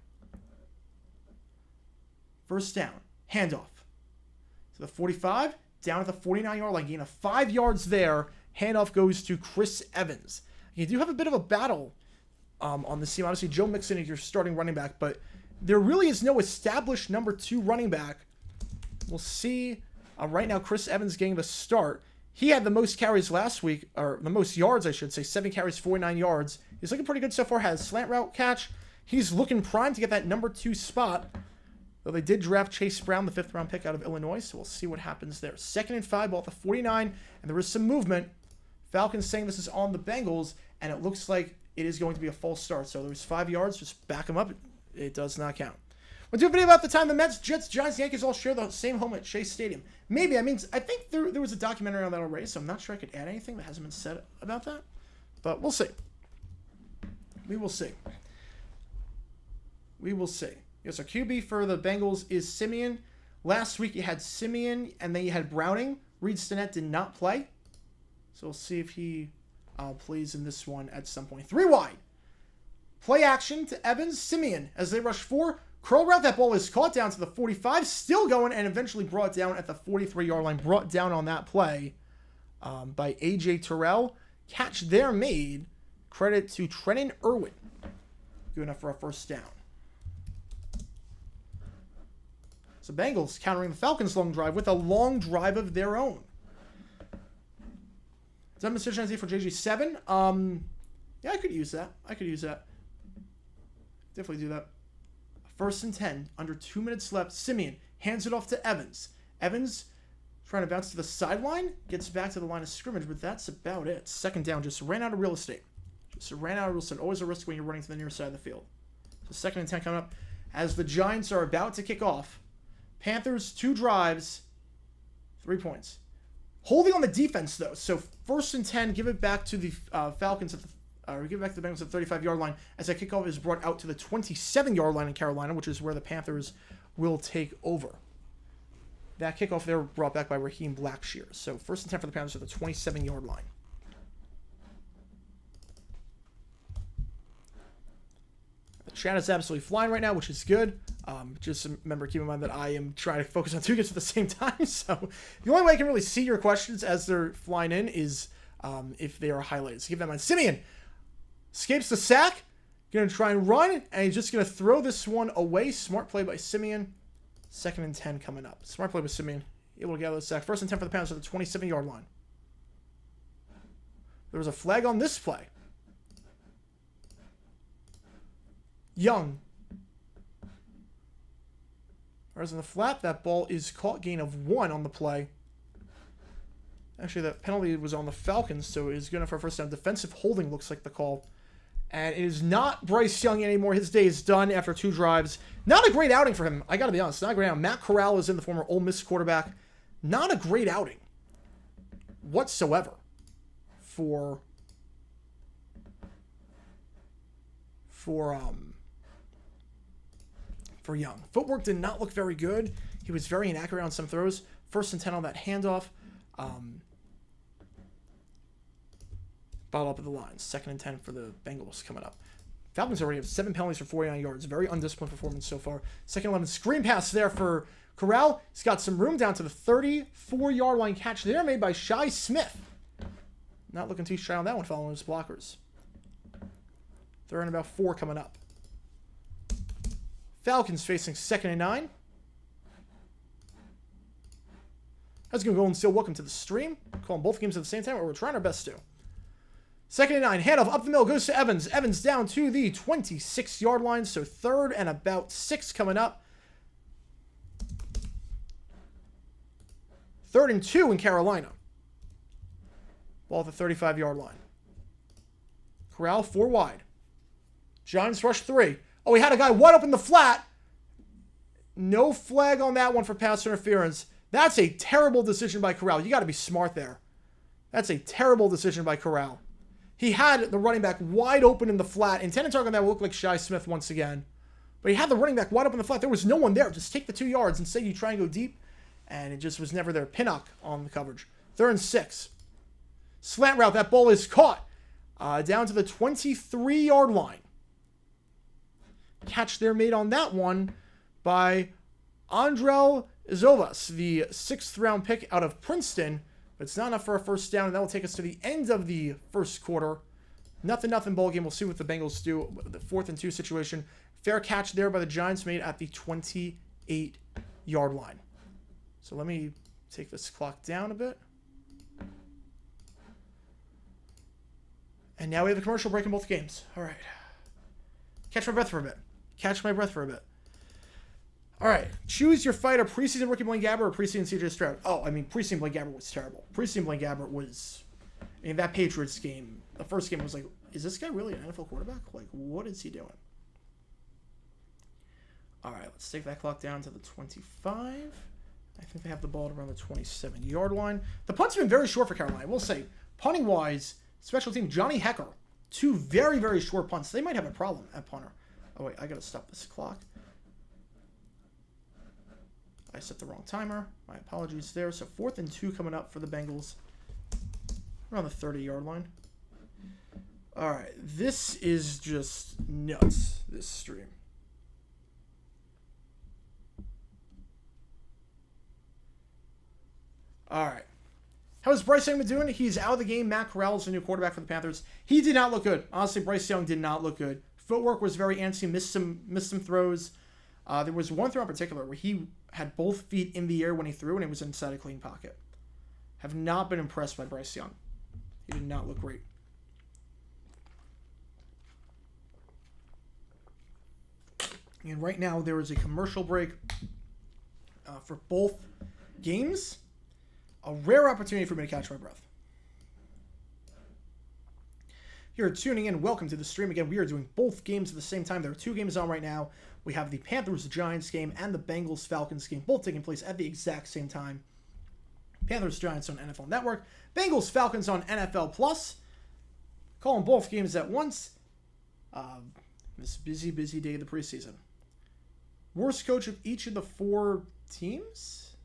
First down. Handoff. To the 45. Down at the 49-yard line. Gain of 5 yards there. Handoff goes to Chris Evans. You do have a bit of a battle on this team. Obviously, Joe Mixon is your starting running back, but there really is no established number 2 running back. We'll see. Right now, Chris Evans getting the start. He had the most carries last week, or the most yards, I should say. 7 carries, 49 yards. He's looking pretty good so far. Has a slant route catch. He's looking primed to get that number 2 spot. Though they did draft Chase Brown, the 5th round pick out of Illinois, so we'll see what happens there. 2nd and 5, ball at the 49, and there is some movement. Falcons saying this is on the Bengals, and it looks like it is going to be a false start. So there's 5 yards. Just back them up. It does not count. We'll do a video about the time the Mets, Jets, Giants, Yankees all share the same home at Chase Stadium. Maybe. I mean, I think there was a documentary on that already, so I'm not sure I could add anything that hasn't been said about that. But we'll see. We will see. We will see. Yes, our QB for the Bengals is Simeon. Last week you had Simeon, and then you had Browning. Reed Stinnett did not play. So we'll see if he plays in this one at some point. 3 wide. Play action to Evans. Simeon as they rush 4. Curl route, that ball is caught down to the 45, still going, and eventually brought down at the 43-yard line. Brought down on that play by A.J. Terrell. Catch there made. Credit to Trenton Irwin. Good enough for a first down. So Bengals countering the Falcons' long drive with a long drive of their own. Demonstration idea for JG7. Yeah, I could use that. Definitely do that. 1st and 10, under 2 minutes left. Simeon hands it off to Evans. Evans trying to bounce to the sideline, gets back to the line of scrimmage, but that's about it. 2nd down, just ran out of real estate. Always a risk when you're running to the near side of the field. So 2nd and 10 coming up as the Giants are about to kick off. Panthers, 2 drives, 3 points. Holding on the defense, though. So 1st and 10, give it back to the Falcons at the give it back to the Bengals at the 35-yard line as that kickoff is brought out to the 27-yard line in Carolina, which is where the Panthers will take over. That kickoff there brought back by Raheem Blackshear. So 1st and 10 for the Panthers at the 27-yard line. The chat is absolutely flying right now, which is good. Just remember, keep in mind that I am trying to focus on 2 games at the same time. So the only way I can really see your questions as they're flying in is if they are highlighted. So keep that in mind. Simeon escapes the sack. Going to try and run, and he's just going to throw this one away. Smart play by Simeon. 2nd and 10 coming up. Smart play by Simeon. Able to get out of the sack. 1st and 10 for the Panthers at the 27-yard line. There was a flag on this play. Young. Whereas in the flat, that ball is caught. Gain of 1 on the play. Actually, that penalty was on the Falcons, so it is good enough for a first down. Defensive holding looks like the call. And it is not Bryce Young anymore. His day is done after 2 drives. Not a great outing for him. I got to be honest. Not a great outing. Matt Corral is in, the former Ole Miss quarterback. Not a great outing whatsoever for Young. Footwork did not look very good. He was very inaccurate on some throws. 1st and 10 on that handoff. Bottle up at the lines. 2nd and 10 for the Bengals coming up. Falcons already have 7 penalties for 49 yards. Very undisciplined performance so far. 2nd 11 screen pass there for Corral. He's got some room down to the 34-yard line. Catch there made by Shi Smith. Not looking too shy on that one following his blockers. 3rd and about 4 coming up. Falcons facing 2nd and 9. How's it going, Golden Steel? Welcome to the stream. Calling both games at the same time, or we're trying our best to. 2nd and 9. Handoff up the middle. Goes to Evans. Evans down to the 26-yard line. So 3rd and about 6 coming up. 3rd and 2 in Carolina. Ball at the 35-yard line. Corral 4 wide. Giants rush 3. Oh, he had a guy wide open the flat. No flag on that one for pass interference. That's a terrible decision by Corral. You got to be smart there. That's a terrible decision by Corral. He had the running back wide open in the flat. Intended target that would look like Shi Smith once again. But he had the running back wide open in the flat. There was no one there. Just take the 2 yards and say you try and go deep. And it just was never there. Pinnock on the coverage. 3rd and 6. Slant route. That ball is caught. down to the 23-yard line. Catch there made on that one by Andrel Zovas, the 6th-round pick out of Princeton. But it's not enough for a first down, and that will take us to the end of the first quarter. Nothing ball game. We'll see what the Bengals do. The 4th and 2 situation. Fair catch there by the Giants made at the 28-yard line. So let me take this clock down a bit. And now we have a commercial break in both games. All right. Catch my breath for a bit. All right. Choose your fighter, preseason rookie Blaine Gabbert or preseason CJ Stroud. Oh, I mean, preseason Blaine Gabbert was terrible. Preseason Blaine Gabbert was... I mean, that Patriots game, the first game was like, is this guy really an NFL quarterback? Like, what is he doing? All right, let's take that clock down to the 25. I think they have the ball at around the 27-yard line. The punt's been very short for Carolina. I will say, punting-wise, special team, Johnny Hecker, 2 very, very short punts. They might have a problem at punter. Oh, wait, I got to stop this clock. I set the wrong timer. My apologies there. So 4th and 2 coming up for the Bengals. Around the 30-yard line. All right. This is just nuts, this stream. All right. How's Bryce Young been doing? He's out of the game. Matt Corral is the new quarterback for the Panthers. He did not look good. Honestly, Bryce Young did not look good. Footwork was very antsy. Missed some throws. There was one throw in particular where he had both feet in the air when he threw, and it was inside a clean pocket. Have not been impressed by Bryce Young. He did not look great. And right now there is a commercial break for both games. A rare opportunity for me to catch my breath. You're tuning in. Welcome to the stream. Again, we are doing both games at the same time. There are 2 games on right now. We have the Panthers-Giants game and the Bengals-Falcons game, both taking place at the exact same time. Panthers-Giants on NFL Network. Bengals-Falcons on NFL Plus. Calling both games at once. This busy day of the preseason. Worst coach of each of the 4 teams?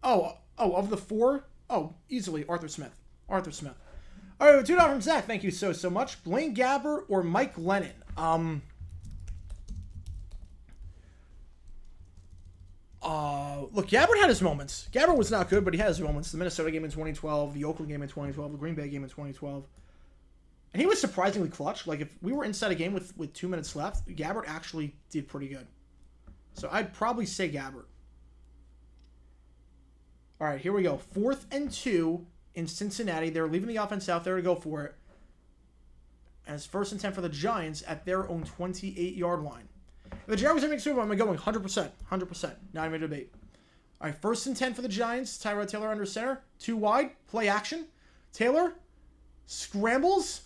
Oh, of the 4? Oh, easily Arthur Smith. All right, $2 from Zach. Thank you so much. Blaine Gabbert or Mike Lennon? Look, Gabbert had his moments. Gabbert was not good, but he had his moments. The Minnesota game in 2012, the Oakland game in 2012, the Green Bay game in 2012. And he was surprisingly clutch. Like, if we were inside a game with 2 minutes left, Gabbert actually did pretty good. So I'd probably say Gabbert. All right, here we go. 4th and 2 in Cincinnati. They're leaving the offense out there to go for it. And it's 1st and 10 for the Giants at their own 28-yard line. If the Jaguars are making Super Bowl, I'm going 100%. 100%. Not even a debate. All right, 1st and 10 for the Giants. Tyrod Taylor under center. 2 wide. Play action. Taylor scrambles.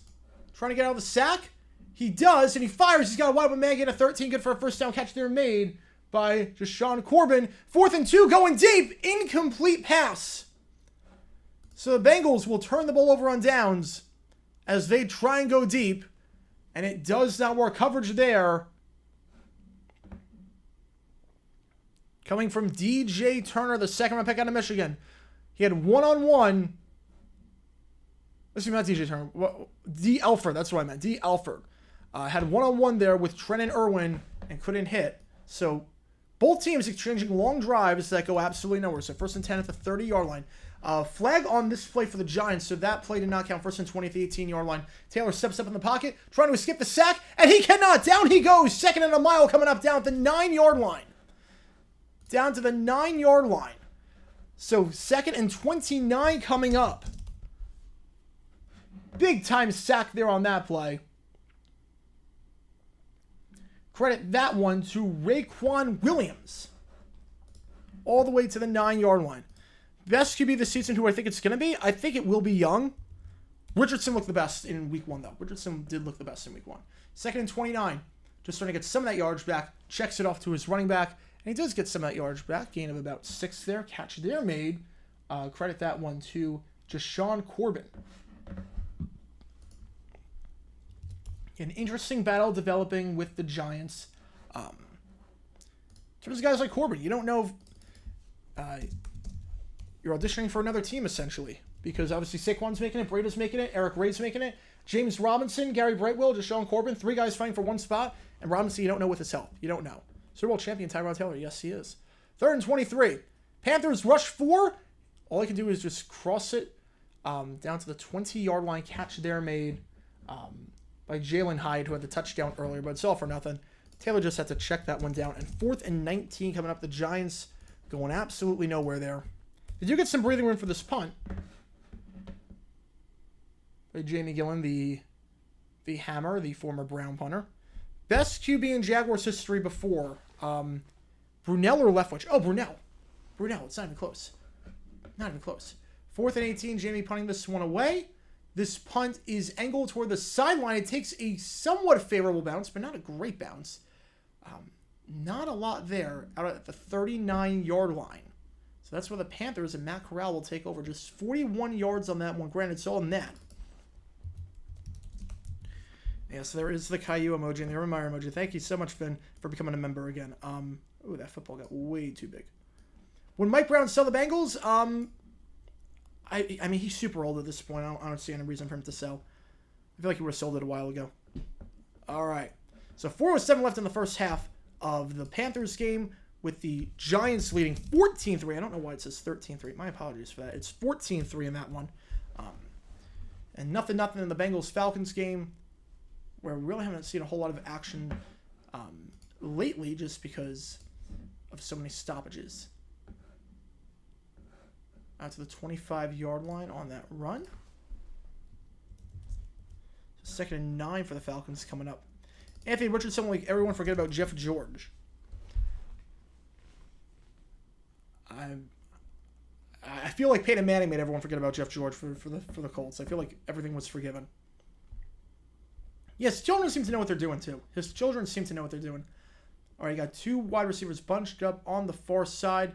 Trying to get out of the sack. He does, and he fires. He's got a wide open man. Get a 13. Good for a first down catch there made by Deshaun Corbin. 4th and 2 going deep. Incomplete pass. So the Bengals will turn the ball over on downs as they try and go deep. And it does not work. Coverage there. Coming from DJ Turner, the 2nd-round pick out of Michigan. He had one-on-one. Excuse me, not DJ Turner. D. Alford, that's what I meant. D. Alford. Had one-on-one there with Trenton Irwin and couldn't hit. So both teams exchanging long drives that go absolutely nowhere. So 1st and 10 at the 30-yard line. Flag on this play for the Giants, so that play did not count. 1st and 20 at the 18-yard line. Taylor steps up in the pocket, trying to escape the sack, and he cannot. Down he goes. 2nd and a mile coming up down at the 9-yard line. Down to the 9-yard line. So 2nd and 29 coming up. Big time sack there on that play. Credit that one to Raekwon Williams. All the way to the 9-yard line. Best QB this season, who I think it's going to be. I think it will be Young. Richardson looked the best in week 1, though. Richardson did look the best in week 1. 2nd and 29. Just starting to get some of that yardage back. Checks it off to his running back. And he does get some of that yardage back. Gain of about 6 there. Catch there made. Credit that one to Deshaun Corbin. An interesting battle developing with the Giants. In terms of guys like Corbin, you don't know if you're auditioning for another team, essentially. Because obviously Saquon's making it, Brady's making it, Eric Ray's making it. James Robinson, Gary Brightwell, Deshaun Corbin, 3 guys fighting for 1 spot. And Robinson, you don't know with his health. You don't know. Super Bowl champion Tyrod Taylor. Yes, he is. 3rd and 23. Panthers rush 4. All he can do is just cross it down to the 20-yard line. Catch there made by Jalen Hyde, who had the touchdown earlier, but it's all for nothing. Taylor just had to check that one down. And 4th and 19 coming up. The Giants going absolutely nowhere there. They do get some breathing room for this punt. By Jamie Gillen, the Hammer, the former Brown punter. Best QB in Jaguars history before. Brunell or Leftwich? Oh, Brunell. Brunell. It's not even close. Not even close. 4th and 18. Jamie punting this one away. This punt is angled toward the sideline. It takes a somewhat favorable bounce, but not a great bounce. Not a lot there out at the 39-yard line. So that's where the Panthers and Matt Corral will take over. Just 41 yards on that one. Granted, it's all net. Yeah, so there is the Caillou emoji and the Reminder emoji. Thank you so much, Finn, for becoming a member again. Ooh, that football got way too big. When Mike Brown sell the Bengals, I mean, he's super old at this point. I don't see any reason for him to sell. I feel like he would have sold it a while ago. All right. So 4:07 left in the first half of the Panthers game with the Giants leading 14-3. I don't know why it says 13-3. My apologies for that. It's 14-3 in that one. And nothing in the Bengals-Falcons game, where we really haven't seen a whole lot of action lately just because of so many stoppages. Out to the 25-yard line on that run. 2nd and 9 for the Falcons coming up. Anthony Richardson, like everyone forget about Jeff George. I feel like Peyton Manning made everyone forget about Jeff George for the Colts. I feel like everything was forgiven. Yes, children seem to know what they're doing too. His children seem to know what they're doing. All right, you got 2 wide receivers bunched up on the far side.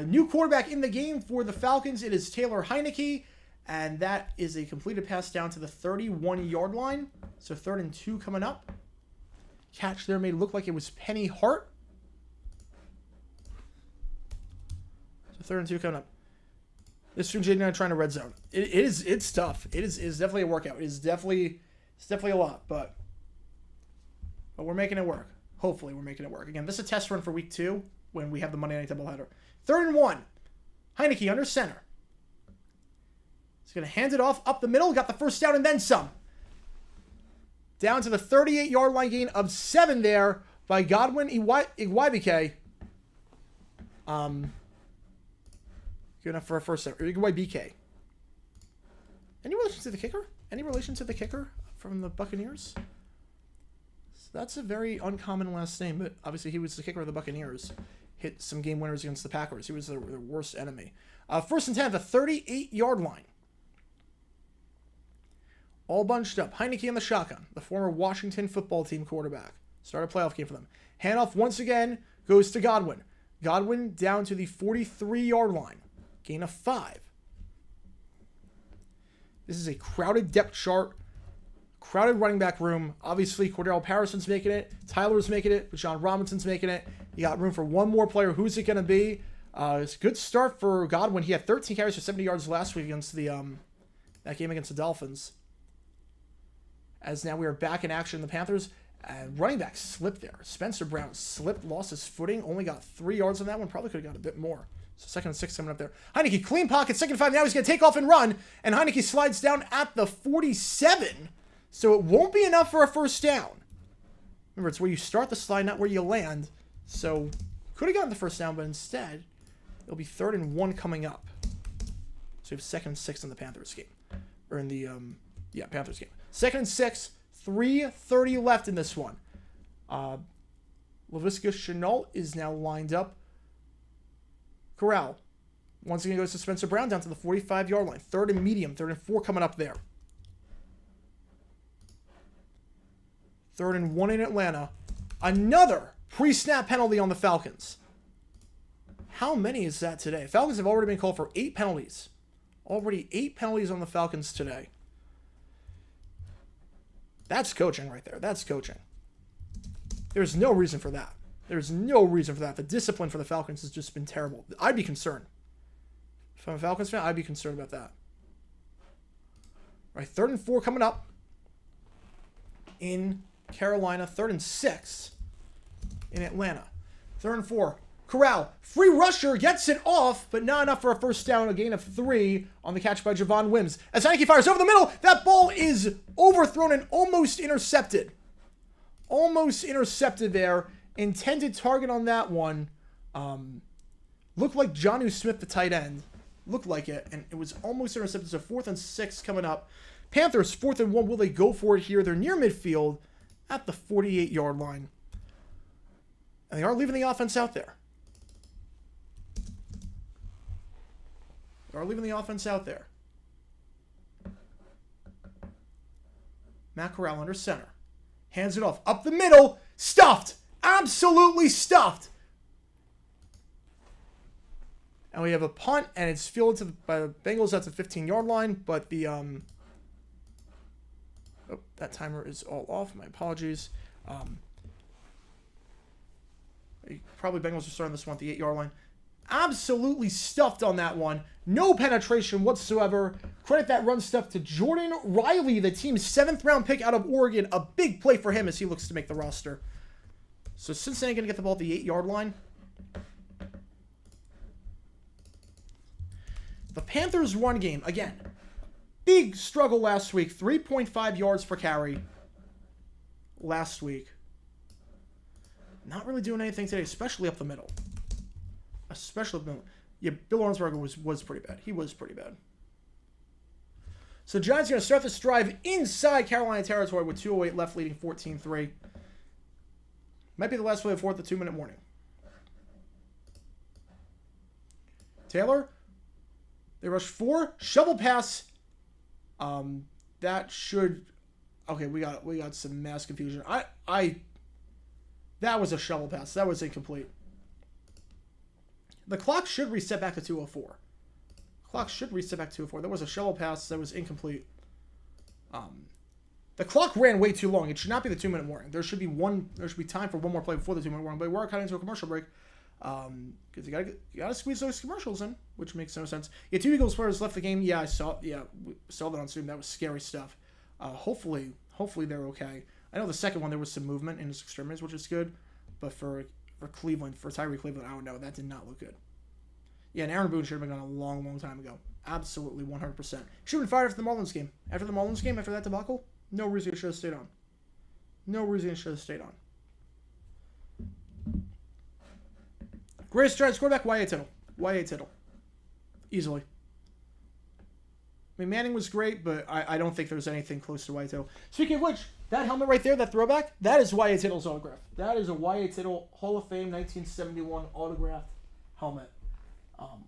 New quarterback in the game for the Falcons. It is Taylor Heineke, and that is a completed pass down to the 31-yard line. So 3rd and 2 coming up. Catch there made look like it was Penny Hart. So 3rd and 2 coming up. This is Virginia trying to red zone. It's tough. It's definitely a workout. It's definitely a lot, but we're making it work. Hopefully we're making it work. Again, this is a test run for week 2 when we have the Monday Night Doubleheader. 3rd and 1. Heineke under center. He's going to hand it off up the middle. Got the first down and then some. Down to the 38-yard line, gain of 7 there by Godwin Igwebike. Good enough for a first down. Igwebike. Any relation to the kicker? Any relation to the kicker from the Buccaneers? So that's a very uncommon last name, but obviously he was the kicker of the Buccaneers. Hit some game winners against the Packers. He was their worst enemy. 1st and 10 at the 38-yard line. All bunched up. Heineke in the shotgun, the former Washington football team quarterback. Started a playoff game for them. Handoff once again goes to Godwin. Godwin down to the 43-yard line. Gain of 5. This is a crowded depth chart. Crowded running back room. Obviously, Cordell Patterson's making it. Tyler's making it. John Robinson's making it. You got room for one more player. Who's it going to be? It's a good start for Godwin. He had 13 carries for 70 yards last week against the that game against the Dolphins. As now we are back in action. The Panthers running back slipped there. Spencer Brown slipped, lost his footing, only got 3 yards on that one. Probably could have got a bit more. So 2nd and 6 coming up there. Heineke, clean pocket, 2nd and 5. Now he's going to take off and run. And Heineke slides down at the 47. So it won't be enough for a first down. Remember, it's where you start the slide, not where you land. So could have gotten the first down, but instead, it'll be 3rd and 1 coming up. So we have 2nd and 6 in the Panthers game. Or in the, Panthers game. 2nd and 6, 3:30 left in this one. Laviska Shenault is now lined up. Corral once again goes to Spencer Brown down to the 45-yard line. 3rd and medium, 3rd and 4 coming up there. 3rd and 1 in Atlanta. Another pre-snap penalty on the Falcons. How many is that today? Falcons have already been called for 8 penalties. Already 8 penalties on the Falcons today. That's coaching right there. That's coaching. There's no reason for that. There's no reason for that. The discipline for the Falcons has just been terrible. I'd be concerned. If I'm a Falcons fan, I'd be concerned about that. All right, 3rd and 4 coming up. in Carolina. 3rd and 6 in Atlanta. 3rd and 4. Corral, free rusher, gets it off, but not enough for a first down. A gain of 3 on the catch by Javon Wims. As Heineke fires over the middle, that ball is overthrown and almost intercepted. Almost intercepted there. Intended target on that one. Looked like Jonnu Smith, the tight end. Looked like it, and it was almost intercepted. So 4th and 6 coming up. Panthers, 4th and 1. Will they go for it here? They're near midfield at the 48-yard line. And they are leaving the offense out there. They are leaving the offense out there. Matt Corral under center. Hands it off. Up the middle. Stuffed. Absolutely stuffed. And we have a punt, and it's fielded by the Bengals at the 15-yard line, but the oh, that timer is all off. My apologies. Probably Bengals are starting this one at the 8-yard line. Absolutely stuffed on that one. No penetration whatsoever. Credit that run stuff to Jordan Riley, the team's 7th-round pick out of Oregon. A big play for him as he looks to make the roster. So Cincinnati going to get the ball at the 8-yard line. The Panthers' run game, again, big struggle last week. 3.5 yards per carry last week. Not really doing anything today, especially up the middle. Especially up the middle. Yeah, Bill Arnsberger was pretty bad. He was pretty bad. So the Giants are going to start this drive inside Carolina territory with 2:08 left, leading 14-3. Might be the last play of the 2-minute warning. Taylor. They rush 4. Shovel pass. That should... Okay, we got some mass confusion. That was a shovel pass. That was incomplete. The clock should reset back to 2:04. Clock should reset back to 2:04. There was a shovel pass that was incomplete. The clock ran way too long. It should not be the 2-minute warning. There should be time for one more play before the 2-minute warning. But we're cutting into a commercial break. Because you gotta squeeze those commercials in, which makes no sense. Yeah, 2 Eagles players left the game. Yeah, we saw that on stream. That was scary stuff. Hopefully they're okay. I know the second one there was some movement in his extremities, which is good. But for Cleveland, for Tyree Cleveland, I don't know. That did not look good. Yeah, and Aaron Boone should have been gone a long, long time ago. Absolutely, 100%. Should have been fired after the Marlins game. After that debacle, no reason he should have stayed on. No reason he should have stayed on. Greatest Giants quarterback, Y.A. Tittle. Y.A. Tittle. Easily. I mean, Manning was great, but I don't think there's anything close to Y.A. Tittle. Speaking of which, that helmet right there, that throwback, that is Y.A. Tittle's autograph. That is a Y.A. Tittle Hall of Fame 1971 autographed helmet.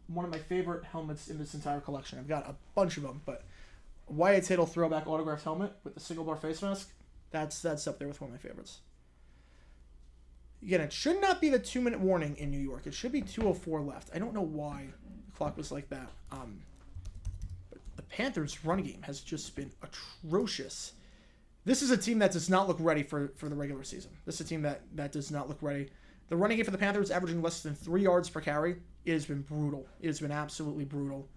One of my favorite helmets in this entire collection. I've got a bunch of them, but Y.A. Tittle throwback autographed helmet with the single bar face mask, that's up there with one of my favorites. Again, it should not be the 2-minute warning in New York. It should be 2:04 left. I don't know why the clock was like that. But the Panthers' run game has just been atrocious. This is a team that does not look ready for the regular season. This is a team that does not look ready. The running game for the Panthers averaging less than 3 yards per carry. It has been brutal. It has been absolutely brutal.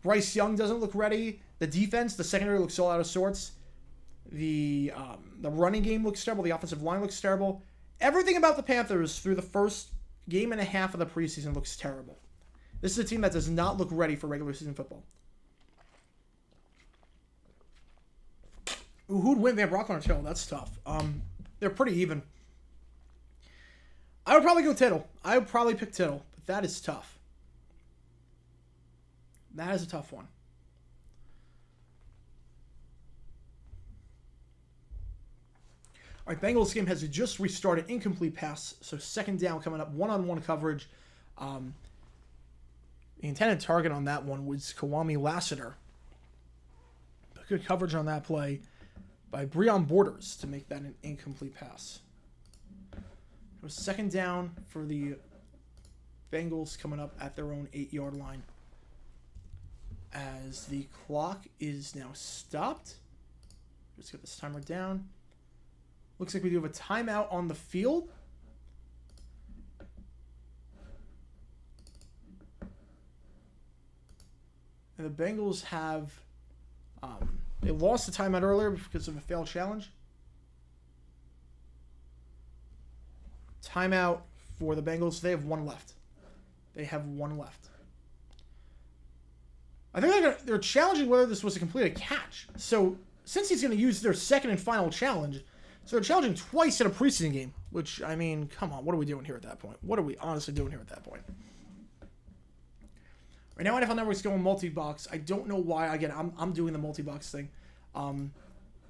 Bryce Young doesn't look ready. The defense, the secondary looks all out of sorts. The running game looks terrible. The offensive line looks terrible. Everything about the Panthers through the first game and a half of the preseason looks terrible. This is a team that does not look ready for regular season football. Ooh, who'd win? They have Rockland or Tittle. That's tough. They're pretty even. I would probably go Tittle. I would probably pick Tittle, but that is tough. That is a tough one. All right, Bengals game has just restarted. Incomplete pass. So second down coming up. One-on-one coverage. The intended target on that one was Kwame Lassiter. Good coverage on that play by Breon Borders to make that an incomplete pass. It was second down for the Bengals coming up at their own 8-yard line. As the clock is now stopped. Let's get this timer down. Looks like we do have a timeout on the field. And the Bengals have... they lost the timeout earlier because of a failed challenge. Timeout for the Bengals. They have one left. They have one left. I think they're challenging whether this was a completed catch. So, since he's going to use their second and final challenge, so they're challenging twice in a preseason game, which, I mean, come on, what are we doing here at that point? What are we honestly doing here at that point? Right now, NFL Network's going multi-box. I don't know why. Again, I'm doing the multi-box thing.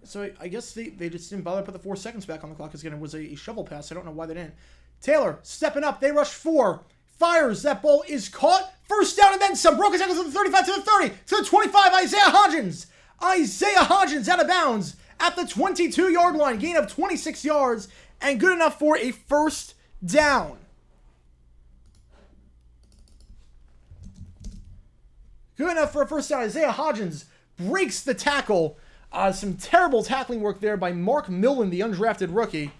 So I guess they just didn't bother to put the 4 seconds back on the clock because, again, it was a shovel pass. I don't know why they didn't. Taylor stepping up. They rush 4. Fires. That ball is caught. First down and then some. Broken tackles to the 35, to the 30, to the 25. Isaiah Hodgins out of bounds at the 22-yard line. Gain of 26 yards and good enough for a first down. Good enough for a first down. Isaiah Hodgins breaks the tackle. Some terrible tackling work there by Mark Millen, the undrafted rookie.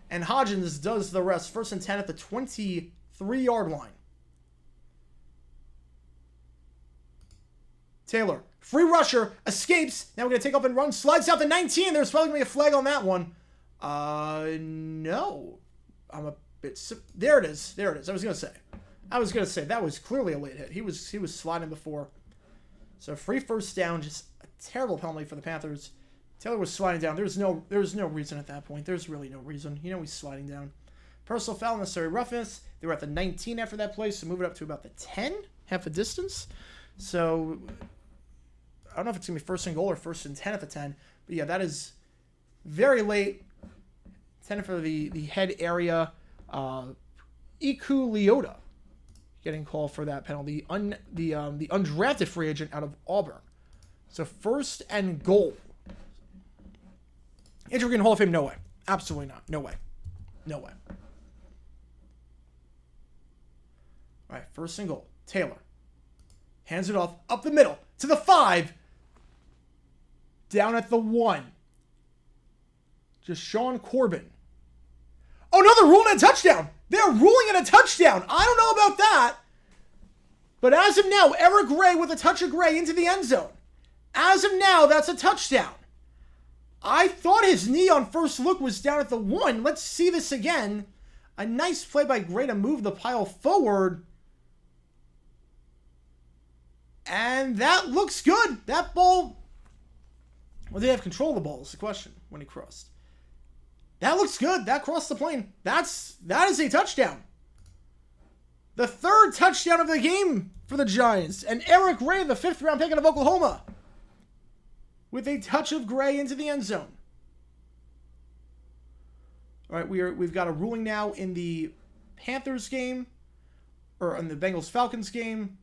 And Hodgins does the rest. First and 10 at the 23-yard line. Taylor, free rusher, escapes. Now we're going to take off and run. Slides out to 19. There's probably going to be a flag on that one. No. I'm a bit... There it is. There it is. I was going to say that was clearly a late hit. He was sliding before. So free first down, just a terrible penalty for the Panthers. Taylor was sliding down. There's no reason at that point. There's really no reason. You know he's sliding down. Personal foul, necessary roughness. They were at the 19 after that play, so move it up to about the 10, half a distance. So I don't know if it's going to be first and goal or first and 10 at the 10. But yeah, that is very late. 10 for the head area. Iku Leota getting called for that penalty. The undrafted free agent out of Auburn. So first and goal. Injury in Hall of Fame? No way. Absolutely not. No way. No way. All right, first and goal. Taylor hands it off up the middle to the 5. Down at the 1. Just Sean Corbin. Oh no, they're ruling it a touchdown. They're ruling it a touchdown. I don't know about that. But as of now, Eric Gray with a touch of Gray into the end zone. As of now, that's a touchdown. I thought his knee on first look was down at the 1. Let's see this again. A nice play by Gray to move the pile forward. And that looks good. That ball... Well, they have control of the ball is the question when he crossed. That looks good. That crossed the plane. That is a touchdown. The 3rd touchdown of the game for the Giants. And Eric Gray, the 5th round pick out of Oklahoma, with a touch of Gray into the end zone. All right, we've got a ruling now in the Panthers game, or in the Bengals-Falcons game,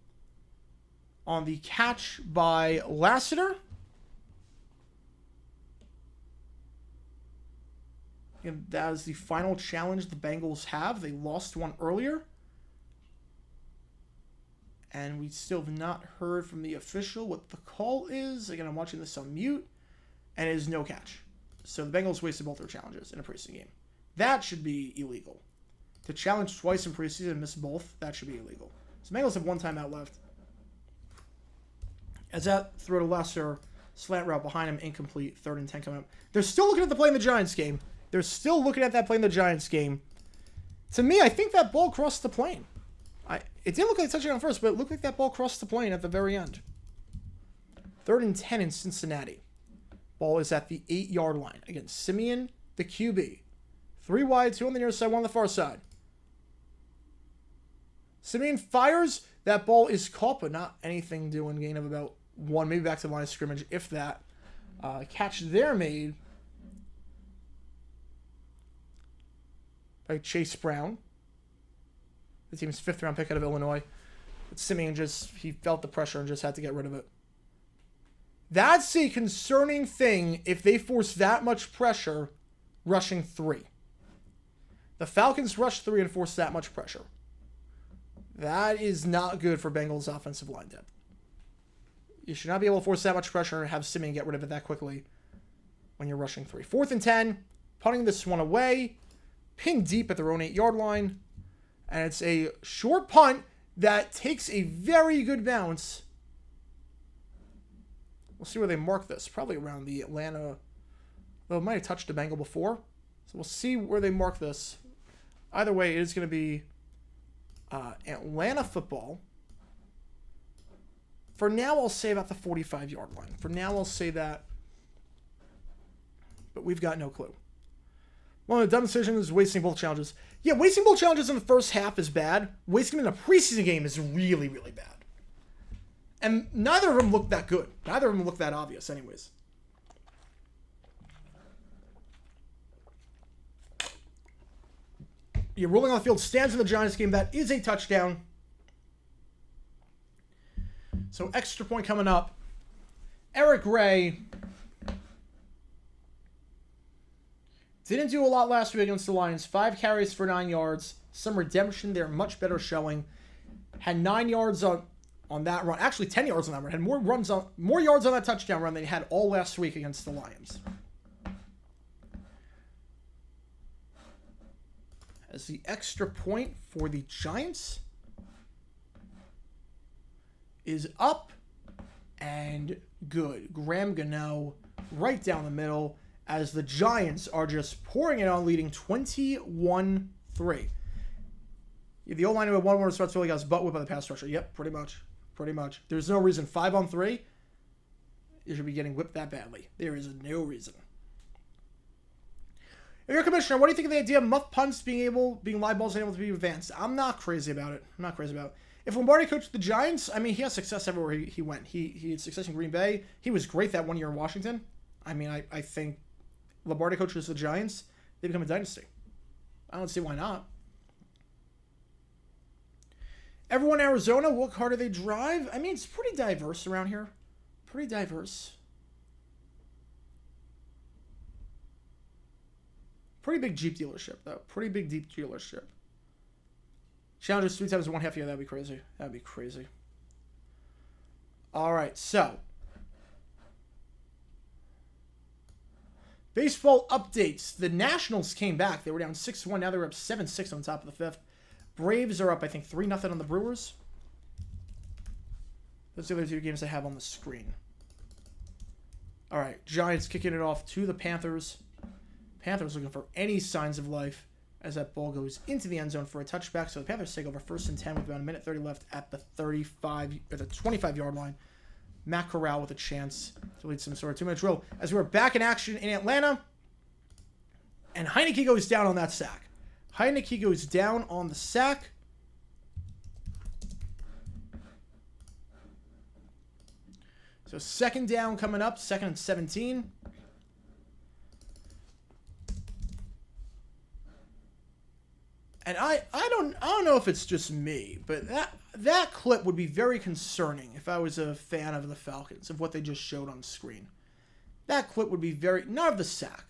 on the catch by Lassiter. And that is the final challenge the Bengals have. They lost one earlier. And we still have not heard from the official what the call is. Again, I'm watching this on mute. And it is no catch. So the Bengals wasted both their challenges in a preseason game. That should be illegal. To challenge twice in preseason and miss both, that should be illegal. So the Bengals have one timeout left. As that throw to Lesser, slant route behind him, incomplete, 3rd and 10 coming up. They're still looking at the play in the Giants game. They're still looking at that play in the Giants game. To me, I think that ball crossed the plane. It didn't look like a touchdown first, but it looked like that ball crossed the plane at the very end. 3rd and 10 in Cincinnati. Ball is at the 8-yard line. Again, Simeon, the QB. 3 wide, 2 on the near side, 1 on the far side. Simeon fires. That ball is caught, but not anything doing. Gain of about 1, maybe back to the line of scrimmage, if that. Catch there made by Chase Brown, the team's 5th round pick out of Illinois. But Simeon he felt the pressure and just had to get rid of it. That's a concerning thing if they force that much pressure rushing 3. The Falcons rushed 3 and forced that much pressure. That is not good for Bengals' offensive line depth. You should not be able to force that much pressure and have Simeon get rid of it that quickly when you're rushing 3. 4th and 10, punting this one away, pinned deep at their own 8-yard line, and it's a short punt that takes a very good bounce. We'll see where they mark this. Probably around the Atlanta... Well, it might have touched a Bengal before. So we'll see where they mark this. Either way, it is going to be Atlanta football. For now, I'll say about the 45-yard line. For now, I'll say that. But we've got no clue. One of the dumb decisions is wasting both challenges. Yeah, wasting both challenges in the first half is bad. Wasting them in a preseason game is really, really bad. And neither of them look that good. Neither of them look that obvious anyways. You're rolling on the field, stands in the Giants game. That is a touchdown. So extra point coming up. Eric Ray didn't do a lot last week against the Lions. 5 carries for 9 yards. Some redemption there. Much better showing. Had 9 yards on that run. Actually, 10 yards on that run. Had more yards on that touchdown run than he had all last week against the Lions. As the extra point for the Giants is up and good. Graham Gano right down the middle as the Giants are just pouring it on, leading 21-3. The O-line with 1-1 responsibility got his butt whipped by the pass rusher. Yep, pretty much. Pretty much. There's no reason 5-on-3 you should be getting whipped that badly. There is no reason. If you're a commissioner, what do you think of the idea of muff punts being live balls and able to be advanced? I'm not crazy about it. If Lombardi coached the Giants, I mean, he has success everywhere he went. He had success in Green Bay. He was great that 1 year in Washington. I mean, I think Lombardi coaches the Giants, they become a dynasty. I don't see why not. Everyone in Arizona, what car do they drive? I mean, it's pretty diverse around here. Pretty diverse. Pretty big Jeep dealership, though. Pretty big Jeep dealership. Challenges 3 times in 1 half year. That'd be crazy. That'd be crazy. All right, so. Baseball updates. The Nationals came back. They were down 6-1. Now they're up 7-6 on top of the 5th. Braves are up, I think, 3-0 on the Brewers. Those are the other 2 games I have on the screen. All right, Giants kicking it off to the Panthers. Panthers looking for any signs of life as that ball goes into the end zone for a touchback. So the Panthers take over 1st and 10 with about 1:30 left at the 25-yard line. Matt Corral with a chance to lead some sort of 2-minute drill as we're back in action in Atlanta. And Heineke goes down on that sack. Heineke goes down on the sack. So 2nd down coming up, 2nd and 17. And I don't know if it's just me, but that clip would be very concerning if I was a fan of the Falcons, of what they just showed on screen. That clip would be not of the sack.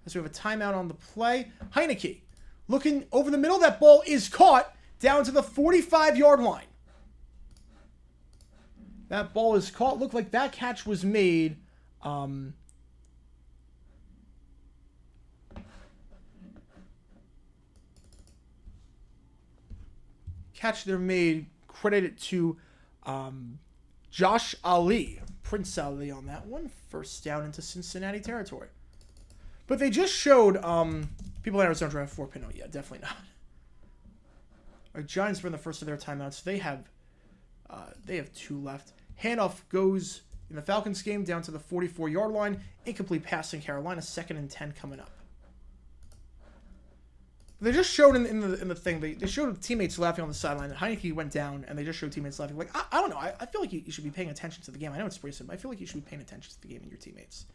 As we have a timeout on the play. Heineke looking over the middle. That ball is caught down to the 45-yard line. That ball is caught. Looked like that catch was made. Catch they're made. Credit it to Josh Ali. Prince Ali on that one. 1st down into Cincinnati territory. But they just showed people in Arizona drive 4 Yeah, definitely not. Our Giants were in the first of their timeouts. They have 2 left. Handoff goes in the Falcons game down to the 44-yard line. Incomplete pass in Carolina. 2nd and 10 coming up. They just showed in the thing. They showed teammates laughing on the sideline. Heineke went down, and they just showed teammates laughing. Like, I don't know. I feel like you should be paying attention to the game. I know it's pretty simple. I feel like you should be paying attention to the game and your teammates.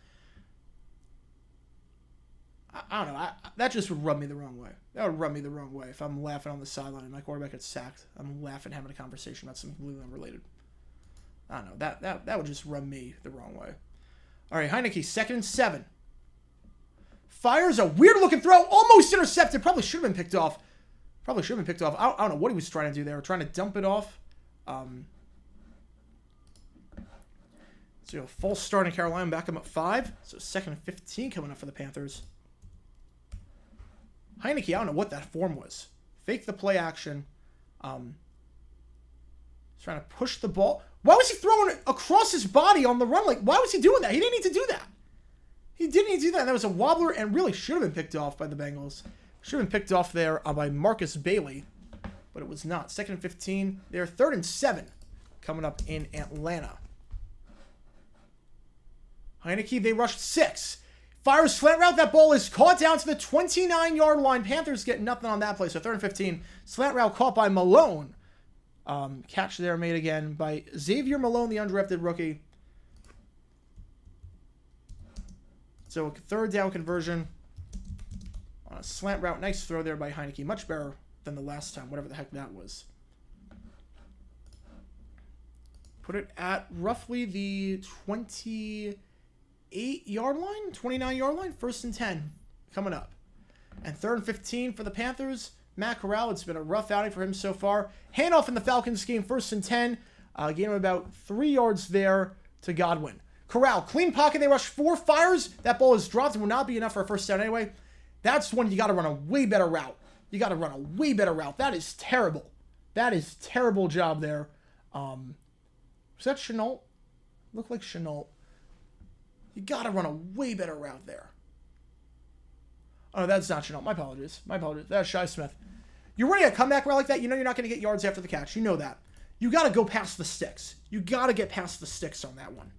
I don't know. That just would rub me the wrong way. That would rub me the wrong way if I'm laughing on the sideline and my quarterback gets sacked. I'm laughing, having a conversation about something completely unrelated. I don't know. That would just rub me the wrong way. All right, Heineke, 2nd and 7. Fires a weird-looking throw, almost intercepted. Probably should have been picked off. I don't know what he was trying to do there. Trying to dump it off. So a false start in Carolina. Back him up 5. So 2nd and 15 coming up for the Panthers. Heineke, I don't know what that form was. Fake the play action. He's trying to push the ball. Why was he throwing it across his body on the run? Like, why was he doing that? He didn't need to do that. That was a wobbler and really should have been picked off by the Bengals. Should have been picked off there by Marcus Bailey, but it was not. 2nd and 15. They're 3rd and 7 coming up in Atlanta. Heineke, they rushed 6. Fires slant route. That ball is caught down to the 29-yard line. Panthers get nothing on that play. So 3rd and 15. Slant route caught by Malone. Catch there made again by Xavier Malone, the undrafted rookie. So 3rd down conversion on a slant route. Nice throw there by Heineke. Much better than the last time, whatever the heck that was. Put it at roughly the 28-yard line, 29-yard line. 1st and 10 coming up. And 3rd and 15 for the Panthers. Matt Corral, it's been a rough outing for him so far. Handoff in the Falcons game, 1st and 10. Gain him about 3 yards there to Godwin. Corral, clean pocket. They rush 4, fires. That ball is dropped and will not be enough for a 1st down anyway. That's when you got to run a way better route. You got to run a way better route. That is terrible. That is terrible job there. Was that Chenault? Looked like Chenault. You got to run a way better route there. Oh, that's not Chenault. My apologies. My apologies. That's Shi Smith. You're running a comeback route like that, you know you're not going to get yards after the catch. You know that. You got to go past the sticks. You got to get past the sticks on that one.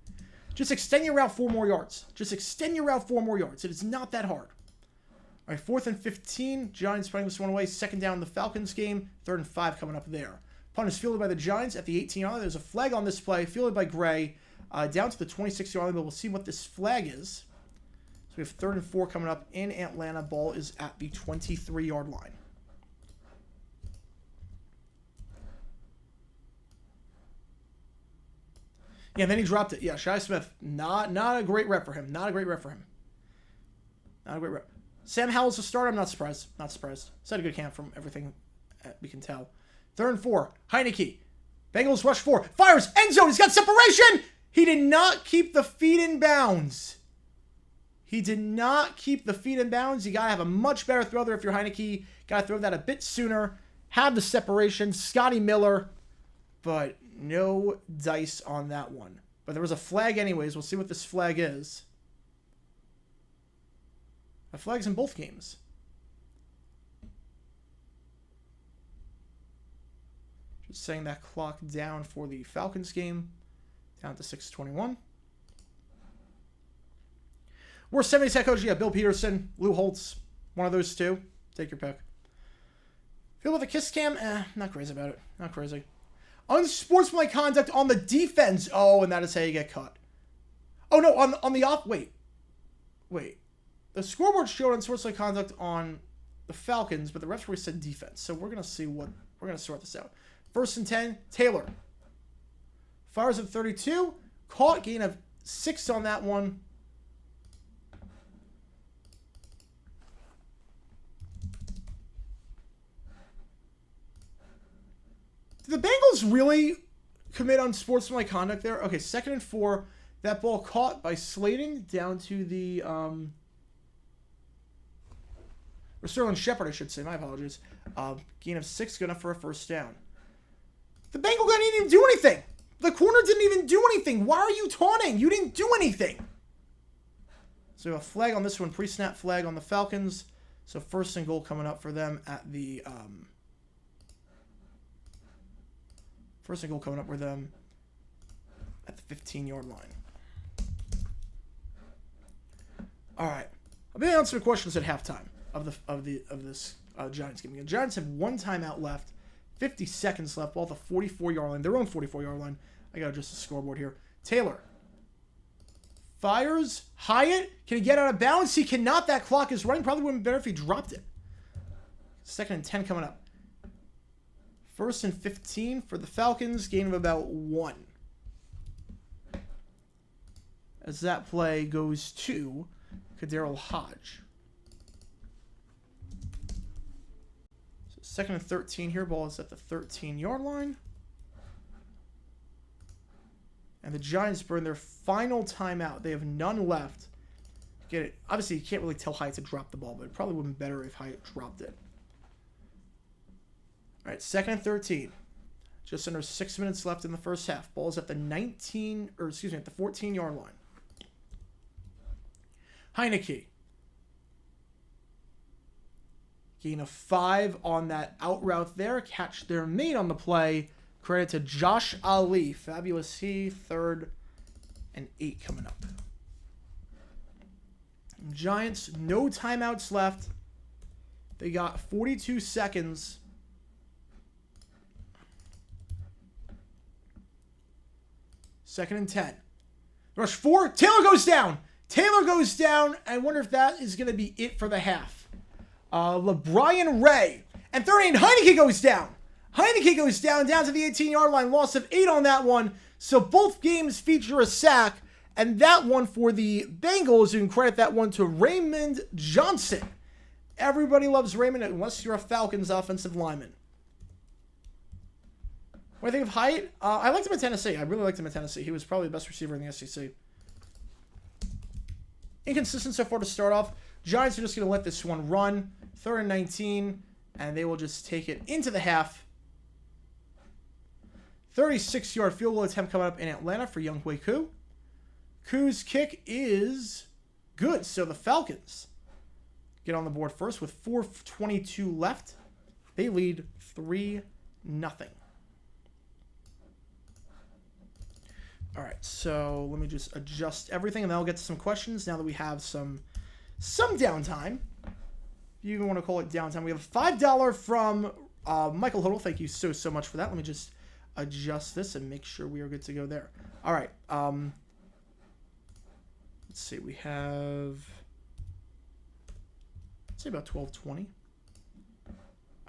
Just extend your route 4 more yards. Just extend your route 4 more yards. It is not that hard. All right, 4th and 15. Giants putting this one away. 2nd down in the Falcons game. 3rd and 5 coming up there. Punt is fielded by the Giants at the 18-yard line. There's a flag on this play. Fielded by Gray. Down to the 26-yard line, but we'll see what this flag is. So we have 3rd and 4 coming up in Atlanta. Ball is at the 23-yard line. Yeah, and then he dropped it. Yeah, Shi Smith, not a great rep for him. Not a great rep for him. Not a great rep. Sam Howell's a starter. I'm not surprised. Not surprised. He's had a good camp from everything we can tell. 3rd and 4. Heineke. Bengals rush 4. Fires. End zone. He's got separation. He did not keep the feet in bounds. He did not keep the feet in bounds. You got to have a much better throw there if you're Heineke. Got to throw that a bit sooner. Have the separation. Scotty Miller. But no dice on that one. But there was a flag anyways. We'll see what this flag is. A flag's in both games. Just setting that clock down for the Falcons game. Down to 6:21. Worst 70s head coach, yeah, Bill Peterson, Lou Holtz. One of those two. Take your pick. Feel about the kiss cam? Not crazy about it. Not crazy. Unsportsmanlike conduct on the defense. Oh, and that is how you get cut. Oh, no, on the off... Wait. The scoreboard showed unsportsmanlike conduct on the Falcons, but the referee said defense. So we're going to see what... We're going to sort this out. 1st and 10, Taylor. Fires at 32. Caught, gain of 6 on that one. Did the Bengals really commit unsportsmanlike conduct there? Okay, 2nd and 4. That ball caught by Slating down to the... Or Sterling Shepard, I should say. My apologies. Gain of 6, good enough for a 1st down. The Bengal guy didn't even do anything. The corner didn't even do anything. Why are you taunting? You didn't do anything. So a flag on this one. Pre-snap flag on the Falcons. So 1st and goal coming up for them at the... 1st and goal coming up for them at the 15-yard line. All right. I'll be answering questions at halftime of this Giants game. The Giants have 1 timeout left, 50 seconds left, ball at the 44-yard line, their own 44-yard line. I got to adjust the scoreboard here. Taylor fires. Hyatt, can he get out of bounds? He cannot. That clock is running. Probably would have been better if he dropped it. 2nd and 10 coming up. 1st and 15 for the Falcons. Gain of about 1. As that play goes to Kaderil Hodge. So 2nd and 13 here. Ball is at the 13-yard line. And the Giants burn their final timeout. They have none left. Get it. Obviously, you can't really tell Hyatt to drop the ball, but it probably would have been better if Hyatt dropped it. All right, 2nd and 13. Just under 6 minutes left in the first half. Ball is at the 14-yard line. Heineke. Gain of 5 on that out route there. Catch their mate on the play. Credit to Josh Ali. Fabulous he. 3rd and 8 coming up. Giants, no timeouts left. They got 42 seconds. Second and 10. Rush 4. Taylor goes down. Taylor goes down. I wonder if that is going to be it for the half. LeBrian Ray. And 38. Heineke goes down. Heineke goes down to the 18-yard line. Loss of 8 on that one. So both games feature a sack. And that one for the Bengals, you can credit that one to Raymond Johnson. Everybody loves Raymond unless you're a Falcons offensive lineman. What do you think of Hyatt? I liked him in Tennessee. I really liked him in Tennessee. He was probably the best receiver in the SEC. Inconsistent so far to start off. Giants are just going to let this one run. 3rd and 19. And they will just take it into the half. 36-yard field goal attempt coming up in Atlanta for Younghoe Koo. Koo's kick is good. So the Falcons get on the board first with 4:22 left. They lead 3-0. All right, so let me just adjust everything, and then I'll get to some questions now that we have some downtime. If you even want to call it downtime. We have a $5 from Michael Hodel. Thank you so much for that. Let me just adjust this and make sure we are good to go there. All right. Let's see. We have, let's say about 12:20.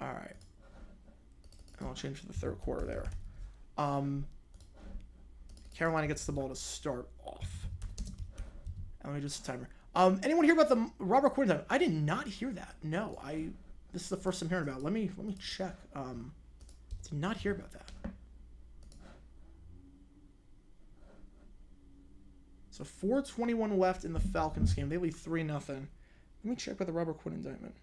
All right. And I'll change for the 3rd quarter there. Carolina gets the ball to start off. And let me just timer. Anyone hear about the Robert Quinn time? I did not hear that. No, this is the first I'm hearing about. Let me check. Did not hear about that. So 4:21 left in the Falcons game. They lead 3-0. Let me check about the Robert Quinn indictment.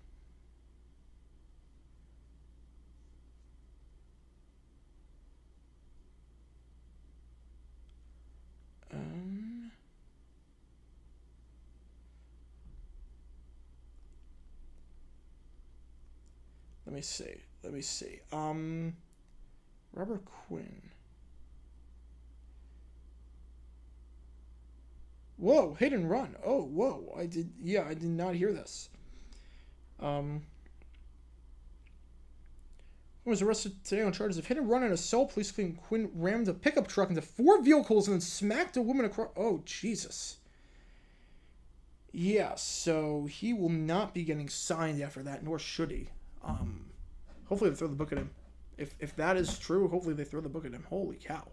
Let me see. Robert Quinn. Whoa, hit and run. Oh, whoa. I did not hear this. Was arrested today on charges of hit and run and assault. Police claim Quinn rammed a pickup truck into 4 vehicles and then smacked a woman across. Oh, Jesus. Yeah, so he will not be getting signed after that, nor should he. Hopefully they throw the book at him. If that is true, hopefully they throw the book at him. Holy cow.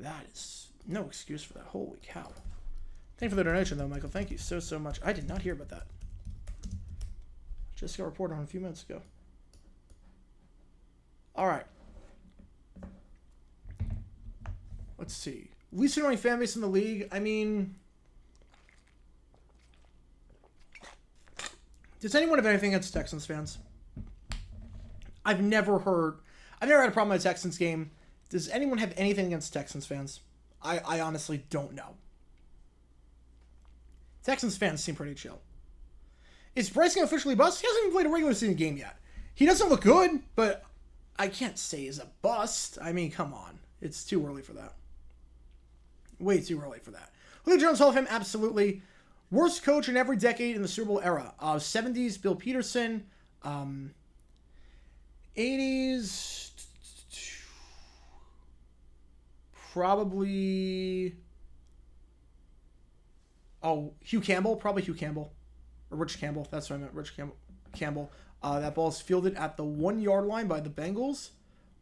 That is no excuse for that. Holy cow. Thank you for the donation, though, Michael. Thank you so much. I did not hear about that. Just got reported on a few minutes ago. All right. Let's see. Least annoying fan base in the league. I mean, does anyone have anything against Texans fans? I've never had a problem with a Texans game. Does anyone have anything against Texans fans? I honestly don't know. Texans fans seem pretty chill. Is Bryce Young officially bust? He hasn't even played a regular season game yet. He doesn't look good, but I can't say he's a bust. I mean, come on. It's too early for that. Way too early for that. Julio Jones, Hall of Fame, absolutely. Worst coach in every decade in the Super Bowl era. 70s, Bill Peterson. 80s, probably... Oh, Hugh Campbell. Probably Hugh Campbell. Or Rich Campbell. That's what I meant. Rich Campbell. That ball is fielded at the 1-yard line by the Bengals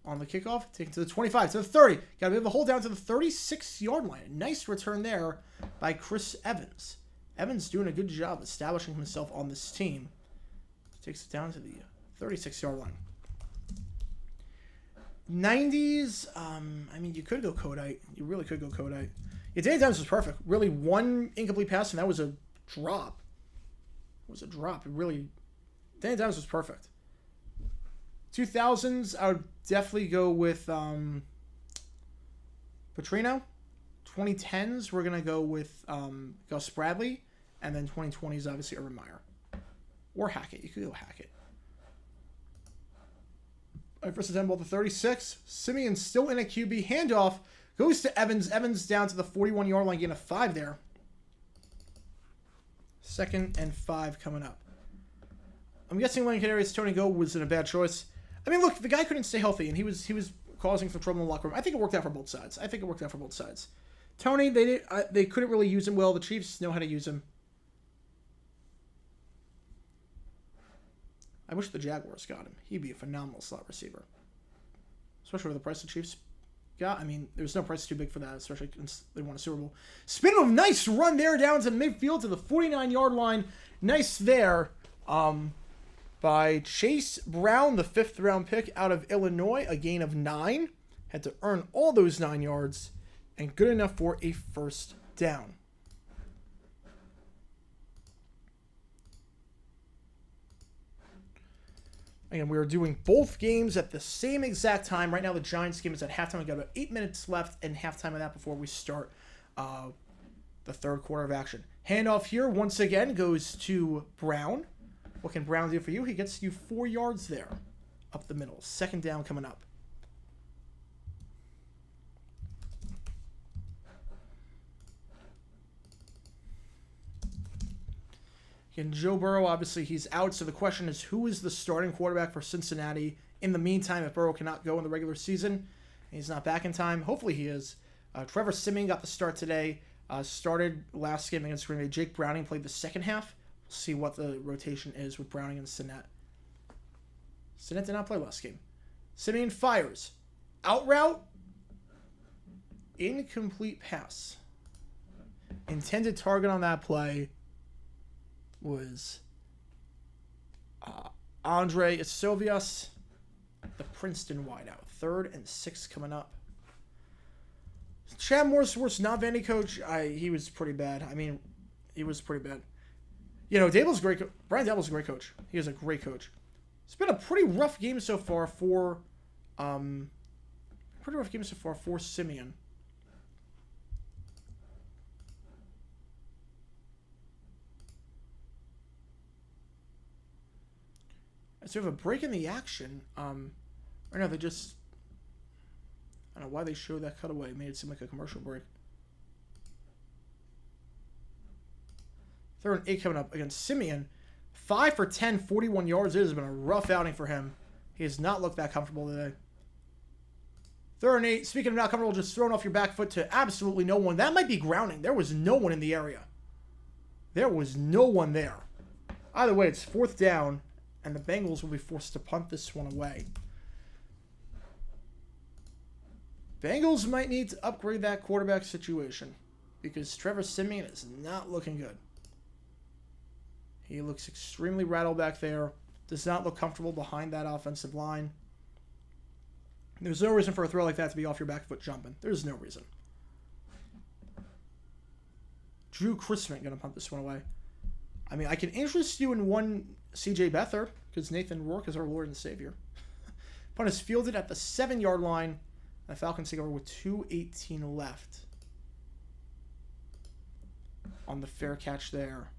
on the kickoff. Taken to the 25, to the 30. Got to be able to hold down to the 36-yard line. Nice return there by Chris Evans. Evans doing a good job establishing himself on this team. Takes it down to the 36-yard line. 90s, I mean, you could go Kodite. You really could go Kodite. Yeah, Danny Dimes was perfect. Really, one incomplete pass, and that was a drop. It was a drop. It really... Danny Dimes was perfect. 2000s, I would definitely go with Petrino. 2010s, we're going to go with Gus Bradley. And then 2020s, obviously, Urban Meyer. Or Hackett. You could go Hackett. All right, first attempt, ball to 36. Simeon still in a QB. Handoff goes to Evans. Evans down to the 41-yard line, gain of 5 there. 2nd and 5 coming up. I'm guessing Kadarius Toney Go was in a bad choice. I mean, look, the guy couldn't stay healthy, and he was causing some trouble in the locker room. I think it worked out for both sides. Toney, they couldn't really use him well. The Chiefs know how to use him. I wish the Jaguars got him. He'd be a phenomenal slot receiver. Especially with the price the Chiefs got. I mean, there's no price too big for that, especially since they won a Super Bowl. Spin move, nice run there down to midfield to the 49-yard line. Nice there by Chase Brown, the 5th-round pick out of Illinois. A gain of 9. Had to earn all those 9 yards. And good enough for a first down. Again, we are doing both games at the same exact time. Right now, the Giants game is at halftime. We've got about 8 minutes left and halftime of that before we start the third quarter of action. Handoff here, once again, goes to Brown. What can Brown do for you? He gets you 4 yards there up the middle. 2nd down coming up. And Joe Burrow, obviously, he's out. So the question is, who is the starting quarterback for Cincinnati? In the meantime, if Burrow cannot go in the regular season, and he's not back in time, hopefully he is. Trevor Siemian got the start today. Started last game against Green Bay. Jake Browning played the second half. We'll see what the rotation is with Browning and Sinnett. Sinnett did not play last game. Siemian fires. Out route. Incomplete pass. Intended target on that play was Andre Isovias, the Princeton wideout. 3rd and 6 coming up. Chad Morris, not Vandy coach. He was pretty bad. I mean, he was pretty bad. You know, Dable's great. Brian Dable's a great coach. He is a great coach. It's been a pretty rough game so far for Simeon. So we have a break in the action. Or no, they just... I don't know why they showed that cutaway. It made it seem like a commercial break. 3rd and 8 coming up against Simeon. 5 for 10, 41 yards. It has been a rough outing for him. He has not looked that comfortable today. 3rd and 8. Speaking of not comfortable, just throwing off your back foot to absolutely no one. That might be grounding. There was no one in the area. There was no one there. Either way, it's 4th down. And the Bengals will be forced to punt this one away. Bengals might need to upgrade that quarterback situation because Trevor Siemian is not looking good. He looks extremely rattled back there. Does not look comfortable behind that offensive line. There's no reason for a throw like that to be off your back foot jumping. There's no reason. Drew Chrisman going to punt this one away. I mean, I can interest you in one C.J. Beathard because Nathan Rourke is our Lord and Savior. Punt is fielded at the 7-yard line. The Falcons take over with 2:18 left. On the fair catch there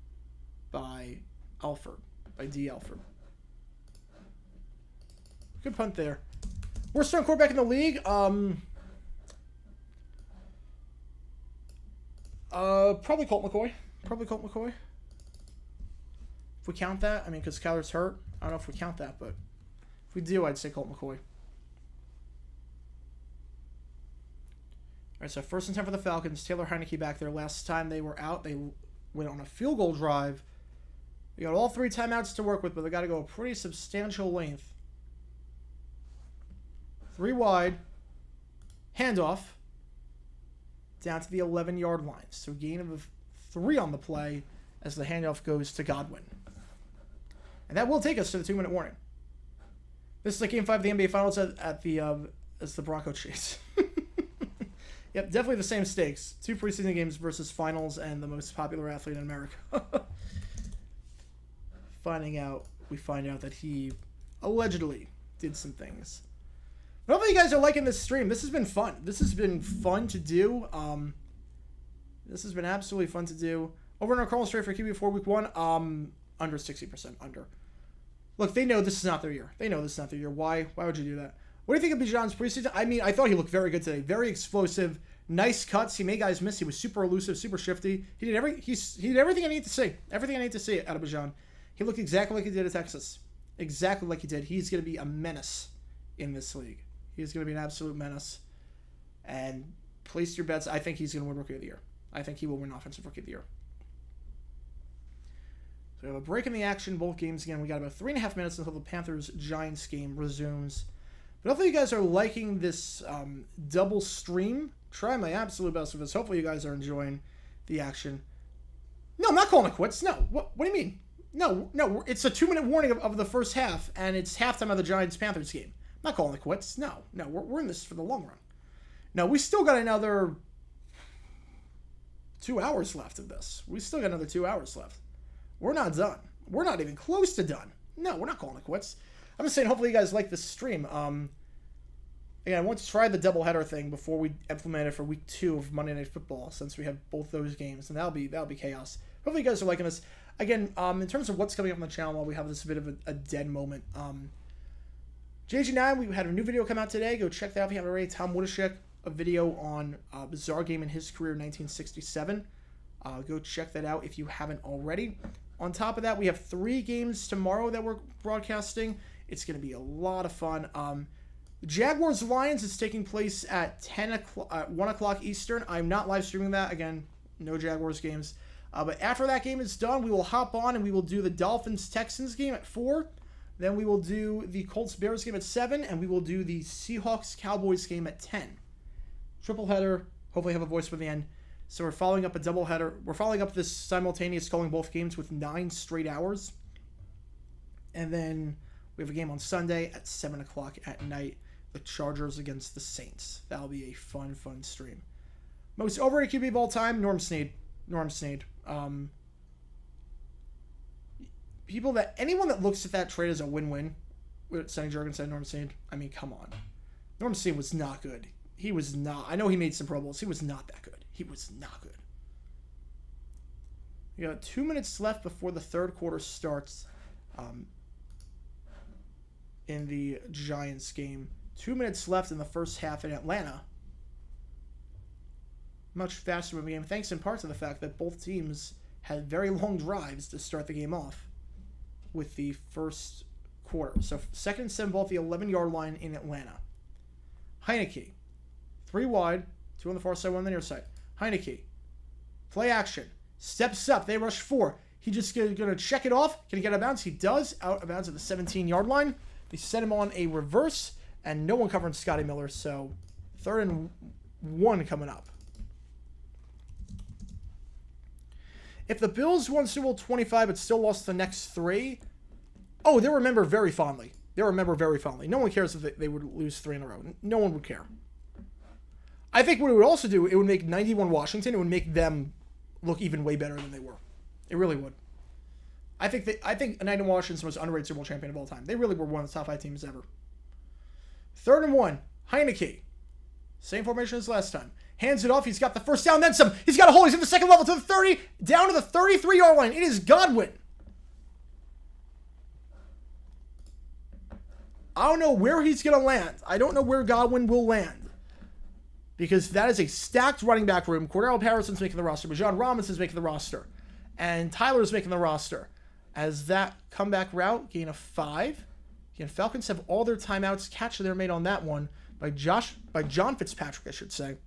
by D. Alford. Good punt there. Worst starting quarterback in the league. Probably Colt McCoy. If we count that, I mean, because Kyler's hurt. I don't know if we count that, but if we do, I'd say Colt McCoy. All right, so 1st and 10 for the Falcons. Taylor Heineke back there. Last time they were out, they went on a field goal drive. They got all 3 timeouts to work with, but they got to go a pretty substantial length. 3 wide. Handoff. Down to the 11-yard line. So gain of 3 on the play as the handoff goes to Godwin. And that will take us to the 2-minute warning. This is like Game 5 of the NBA Finals as the Bronco chase. Yep, definitely the same stakes. 2 preseason games versus finals and the most popular athlete in America. We find out that he allegedly did some things. But hopefully you guys are liking this stream. This has been fun. This has been fun to do. This has been absolutely fun to do. Over in our call straight for QB4 week 1, under 60%, under. Look, they know this is not their year. They know this is not their year. Why would you do that? What do you think of Bijan's preseason? I mean, I thought he looked very good today. Very explosive, nice cuts. He made guys miss. He was super elusive, super shifty. He did everything I need to see. Everything I need to see out of Bijan. He looked exactly like he did at Texas. Exactly like he did. He's going to be a menace in this league. He's going to be an absolute menace. And place your bets. I think he's going to win Rookie of the Year. I think he will win Offensive Rookie of the Year. So we have a break in the action, both games again. We got about 3.5 minutes until the Panthers-Giants game resumes. But hopefully you guys are liking this double stream. Try my absolute best with this. Hopefully you guys are enjoying the action. No, I'm not calling it quits. No. What do you mean? No. It's a 2-minute warning of the first half, and it's halftime of the Giants-Panthers game. I'm not calling it quits. No. We're in this for the long run. No, we still got another 2 hours left of this. We still got another 2 hours left. We're not done. We're not even close to done. No, we're not calling it quits. I'm just saying, hopefully you guys like this stream. Again, I want to try the doubleheader thing before we implement it for week 2 of Monday Night Football, since we have both those games, and that'll be chaos. Hopefully you guys are liking this. Again, in terms of what's coming up on the channel, while we have this bit of a dead moment, JG9, we had a new video come out today. Go check that out if you haven't already. Tom Witashek, a video on a bizarre game in his career, 1967. Go check that out if you haven't already. On top of that, we have 3 games tomorrow that we're broadcasting. It's going to be a lot of fun. Jaguars-Lions is taking place at 1 o'clock Eastern. I'm not live streaming that. Again, no Jaguars games. But after that game is done, we will hop on and we will do the Dolphins-Texans game at 4. Then we will do the Colts-Bears game at 7. And we will do the Seahawks-Cowboys game at 10. Triple header. Hopefully have a voice for the end. So we're following up a doubleheader. We're following up this simultaneous calling both games with 9 straight hours. And then we have a game on Sunday at 7 o'clock at night. The Chargers against the Saints. That'll be a fun stream. Most overrated QB of all time, Norm Snead. Anyone that looks at that trade as a win-win, Sonny Jurgens said Norm Snead, I mean, come on. Norm Snead was not good. He was not. I know he made some Pro Bowls. He was not that good. He was not good. We got 2 minutes left before the third quarter starts in the Giants game. 2 minutes left in the first half in Atlanta. Much faster moving game, thanks in part to the fact that both teams had very long drives to start the game off with the first quarter. So 2nd and 7 ball at the 11-yard line in Atlanta. Heineke, 3 wide, 2 on the far side, 1 on the near side. Heineke, play action, steps up, they rush 4. He just going to check it off. Can he get out of bounds? He does, out of bounds at the 17-yard line. They set him on a reverse, and no one covering Scotty Miller, so 3rd and 1 coming up. If the Bills won Super Bowl 25 but still lost the next 3, oh, they'll remember very fondly. They'll remember very fondly. No one cares if they would lose 3 in a row. No one would care. I think what it would also do, it would make 91 Washington, it would make them look even way better than they were. It really would. I think 91 Washington's the most underrated Super Bowl champion of all time. They really were one of the top 5 teams ever. 3rd and 1, Heineke. Same formation as last time. Hands it off. He's got the first down, then some. He's got a hole. He's in the second level to the 30, down to the 33-yard line. It is Godwin. I don't know where he's going to land. I don't know where Godwin will land. Because that is a stacked running back room. Cordell Patterson's making the roster. Bijan Robinson's making the roster. And Tyler's making the roster. As that comeback route, gain of 5. Again, Falcons have all their timeouts. Catch they're made on that one by John Fitzpatrick, I should say.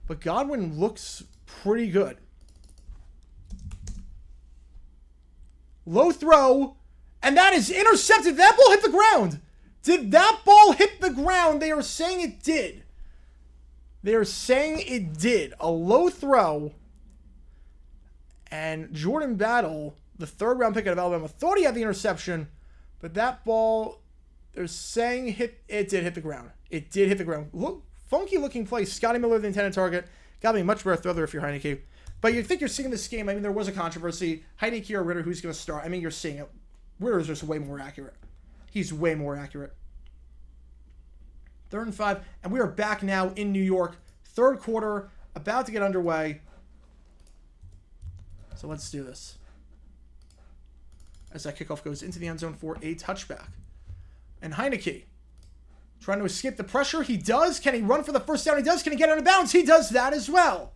But Godwin looks pretty good. Low throw. And that is intercepted. That ball hit the ground. Did that ball hit the ground? They are saying it did. They are saying it did. A low throw. And Jordan Battle, the 3rd round pick out of Alabama, thought he had the interception. But that ball, they're saying it did hit the ground. It did hit the ground. Look, funky looking play. Scotty Miller, the intended target. Got to be a much better thrower if you're Heineke. But you think you're seeing this game. I mean, there was a controversy. Heineke or Ritter, who's going to start? I mean, you're seeing it. Ritter's just way more accurate. He's way more accurate. 3rd and 5. And we are back now in New York. 3rd quarter, about to get underway. So let's do this. as that kickoff goes into the end zone for a touchback. And Heineke trying to escape the pressure. He does. Can he run for the first down? He does. Can he get out of bounds? He does that as well.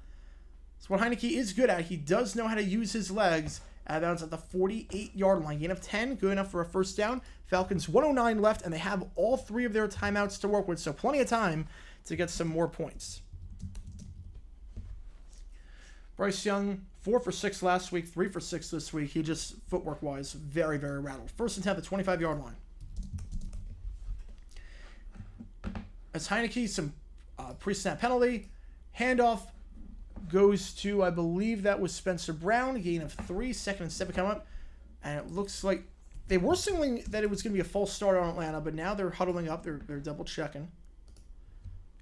That's what Heineke is good at. He does know how to use his legs. Out of bounds at the 48-yard line. Gain of 10. Good enough for a first down. Falcons 109 left, and they have all 3 of their timeouts to work with, so plenty of time to get some more points. Bryce Young, 4 for 6 last week, 3 for 6 this week. He just, footwork-wise, very, very rattled. First and 10 at the 25-yard line. As Heineke, some pre-snap penalty. Handoff goes to, I believe that was Spencer Brown. Gain of 3, 2nd and 7 coming up. And it looks like they were signaling that it was going to be a false start on Atlanta, but now they're huddling up. They're double-checking.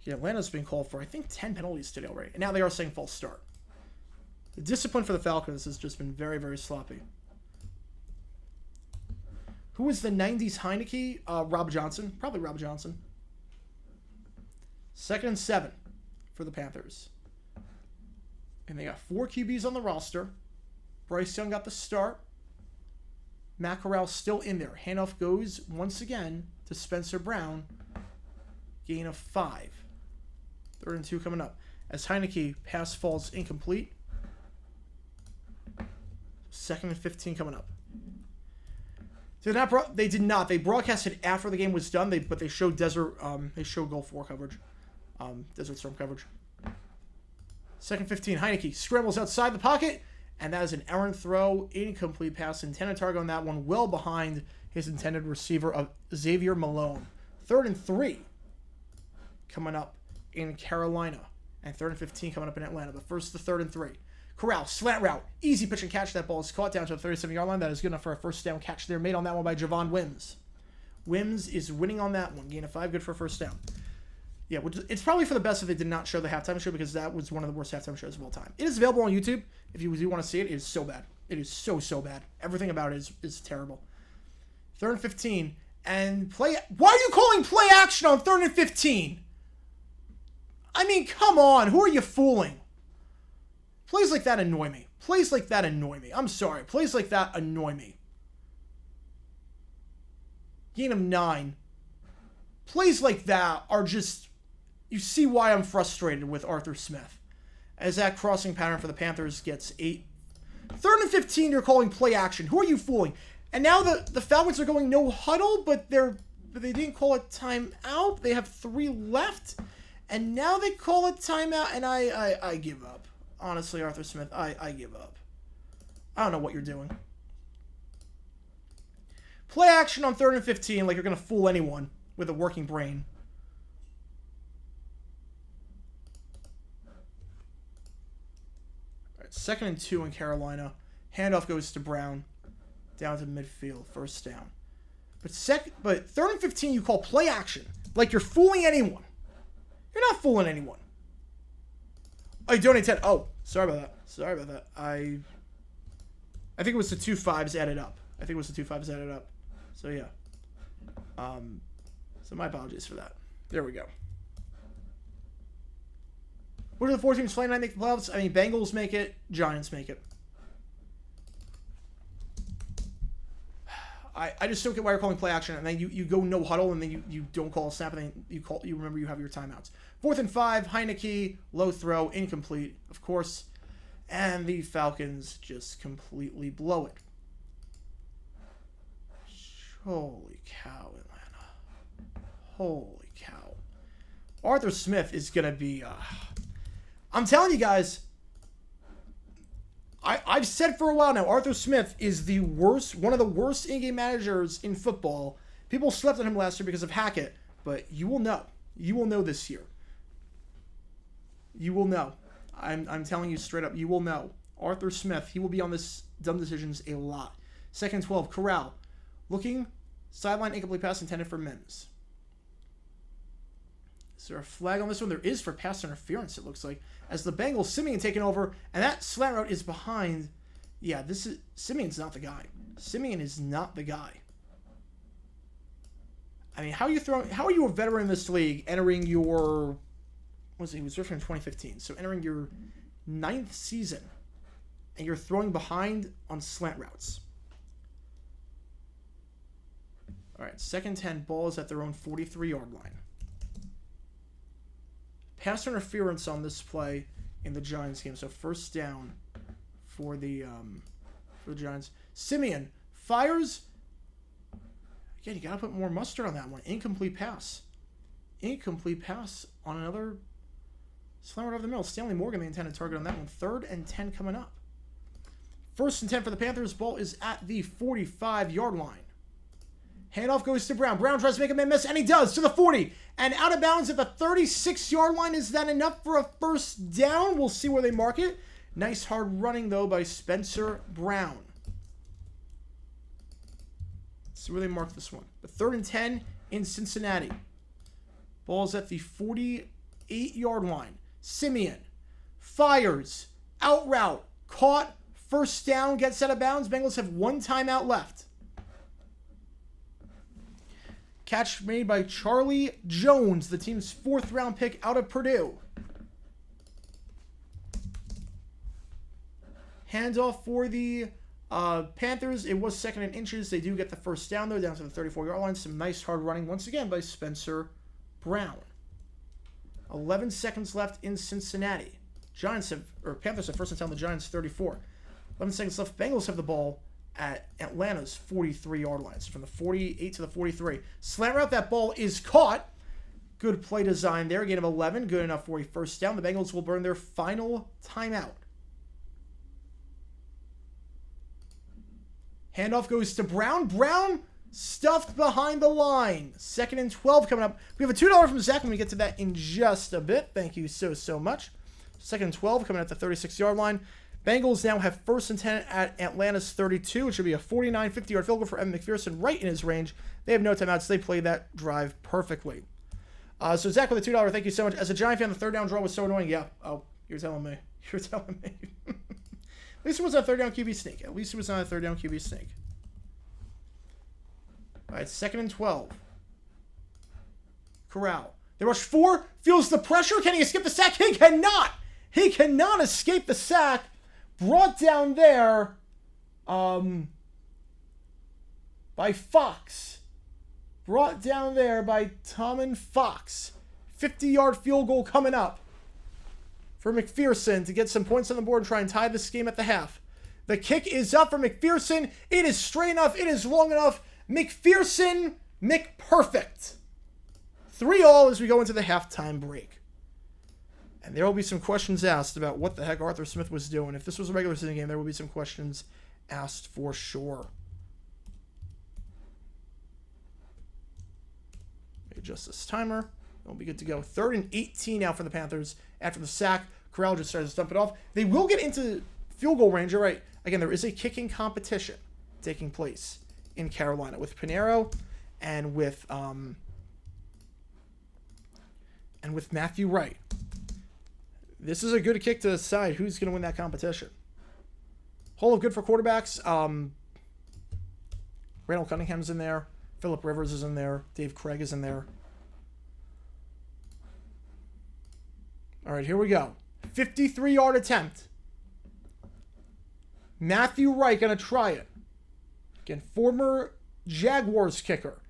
Yeah, Atlanta's been called for, I think, 10 penalties today already. And now they are saying false start. The discipline for the Falcons has just been very, very sloppy. Who was the 90s Heineke? Rob Johnson. Probably Rob Johnson. 2nd and 7 for the Panthers. And they got 4 QBs on the roster. Bryce Young got the start. Matt Corral still in there. Handoff goes once again to Spencer Brown. Gain of 5. 3rd and 2 coming up. As Heineke, pass falls incomplete. 2nd and 15 coming up. They did not. They broadcasted after the game was done. But they showed Gulf War coverage, Desert Storm coverage. 2nd 15. Heineke scrambles outside the pocket, and that is an errant throw, incomplete pass, intended target on that one, well behind his intended receiver of Xavier Malone. 3rd and 3 coming up in Carolina, and 3rd and 15 coming up in Atlanta. But first, the 3rd and 3. Corral, slant route, easy pitch and catch. That ball is caught down to the 37-yard line. That is good enough for a first down catch there. Made on that one by Javon Wims. Wims is winning on that one. Gain of 5, good for a first down. Yeah, it's probably for the best if they did not show the halftime show, because that was one of the worst halftime shows of all time. It is available on YouTube. If you do want to see it, it is so bad. It is so, so bad. Everything about it is terrible. 3rd and 15. And play... Why are you calling play action on 3rd and 15? I mean, come on. Who are you fooling? Plays like that annoy me. Plays like that annoy me. I'm sorry. Plays like that annoy me. Gain of 9. Plays like that are just... You see why I'm frustrated with Arthur Smith. As that crossing pattern for the Panthers gets 8. 3rd and 15, you're calling play action. Who are you fooling? And now the Falcons are going no huddle, but they didn't call it timeout. They have 3 left. And now they call it timeout, and I give up. Honestly, Arthur Smith, I give up. I don't know what you're doing. Play action on 3rd and 15 like you're going to fool anyone with a working brain. All right, 2nd and 2 in Carolina. Handoff goes to Brown. Down to midfield. First down. But 3rd and 15, you call play action like you're fooling anyone. You're not fooling anyone. Oh, you donate 10. Oh, sorry about that. I think it was the 2 5s added up. So, yeah. So, my apologies for that. There we go. What are the 4 teams playing tonight make the playoffs? I mean, Bengals make it. Giants make it. I just don't get why you're calling play action, and then you go no huddle, and then you don't call a snap, and then you remember you have your timeouts. 4th and 5, Heineke, low throw, incomplete, of course, and the Falcons just completely blow it. Holy cow, Atlanta. Holy cow. Arthur Smith is going to be... I'm telling you guys... I've said for a while now, Arthur Smith is the worst, one of the worst in-game managers in football. People slept on him last year because of Hackett, but you will know. You will know this year. You will know. I'm telling you straight up, you will know. Arthur Smith, he will be on this dumb decisions a lot. 2nd and 12, Corral. Looking, sideline incomplete pass intended for Mims. Is there a flag on this one? There is for pass interference, it looks like. As the Bengals, Simeon taking over, and that slant route is behind. Yeah, Simeon's not the guy. Simeon is not the guy. I mean, how are you a veteran in this league entering your... He was drafted in 2015. So entering your 9th season, and you're throwing behind on slant routes. All right, 2nd 10. Ball is at their own 43-yard line. Pass interference on this play in the Giants game. So 1st down for the Giants. Simeon fires. Again, you got to put more mustard on that one. Incomplete pass. Incomplete pass on another slammer over the middle. Stanley Morgan, the intended target on that one. 3rd and 10 coming up. 1st and 10 for the Panthers. Ball is at the 45-yard line. Handoff goes to Brown. Brown tries to make a man miss, and he does, to the 40. And out of bounds at the 36-yard line. Is that enough for a 1st down? We'll see where they mark it. Nice hard running, though, by Spencer Brown. Let's see where they mark this one. The 3rd and 10 in Cincinnati. Ball's at the 48-yard line. Simeon fires. Out route. Caught. 1st down. Gets out of bounds. Bengals have 1 timeout left. Catch made by Charlie Jones, the team's 4th-round pick out of Purdue. Handoff for the Panthers. It was 2nd and inches. They do get the 1st down, though, down to the 34-yard line. Some nice hard running once again by Spencer Brown. 11 seconds left in Cincinnati. Panthers have 1st and 10 on the Giants' 34. 11 seconds left. Bengals have the ball at Atlanta's 43-yard line. So from the 48 to the 43. Slant route, that ball is caught. Good play design there. Gain of 11. Good enough for a 1st down. The Bengals will burn their final timeout. Handoff goes to Brown. Brown stuffed behind the line. 2nd and 12 coming up. We have a $2 from Zach when we get to that in just a bit. Thank you so much. 2nd and 12 coming at the 36-yard line. Bengals now have 1st and 10 at Atlanta's 32. It should be a 49, 50-yard field goal for Evan McPherson, right in his range. They have no timeouts. They played that drive perfectly. So Zach with a $2. Thank you so much. As a Giant fan, the 3rd down draw was so annoying. Yeah. Oh, you're telling me. You're telling me. At least it was a 3rd down QB sneak. At least it was not a 3rd down QB sneak. All right, 2nd and 12. Corral. They rush 4. Feels the pressure. Can he escape the sack? He cannot. He cannot escape the sack. Brought down there by Fox. Brought down there by Tommen Fox. 50-yard field goal coming up for McPherson to get some points on the board and try and tie this game at the half. The kick is up for McPherson. It is straight enough. It is long enough. McPherson, McPerfect. 3-all as we go into the halftime break. And there will be some questions asked about what the heck Arthur Smith was doing. If this was a regular season game, there will be some questions asked for sure. Adjust this timer. We'll be good to go. 3rd and 18 now for the Panthers. After the sack, Corral just tries to stump it off. They will get into field goal range. All right. Again, there is a kicking competition taking place in Carolina with Pinheiro and with Matthew Wright. This is a good kick to decide who's going to win that competition. Whole of good for quarterbacks. Randall Cunningham's in there. Phillip Rivers is in there. Dave Craig is in there. All right, here we go. 53-yard attempt. Matthew Wright going to try it. Again, former Jaguars kicker.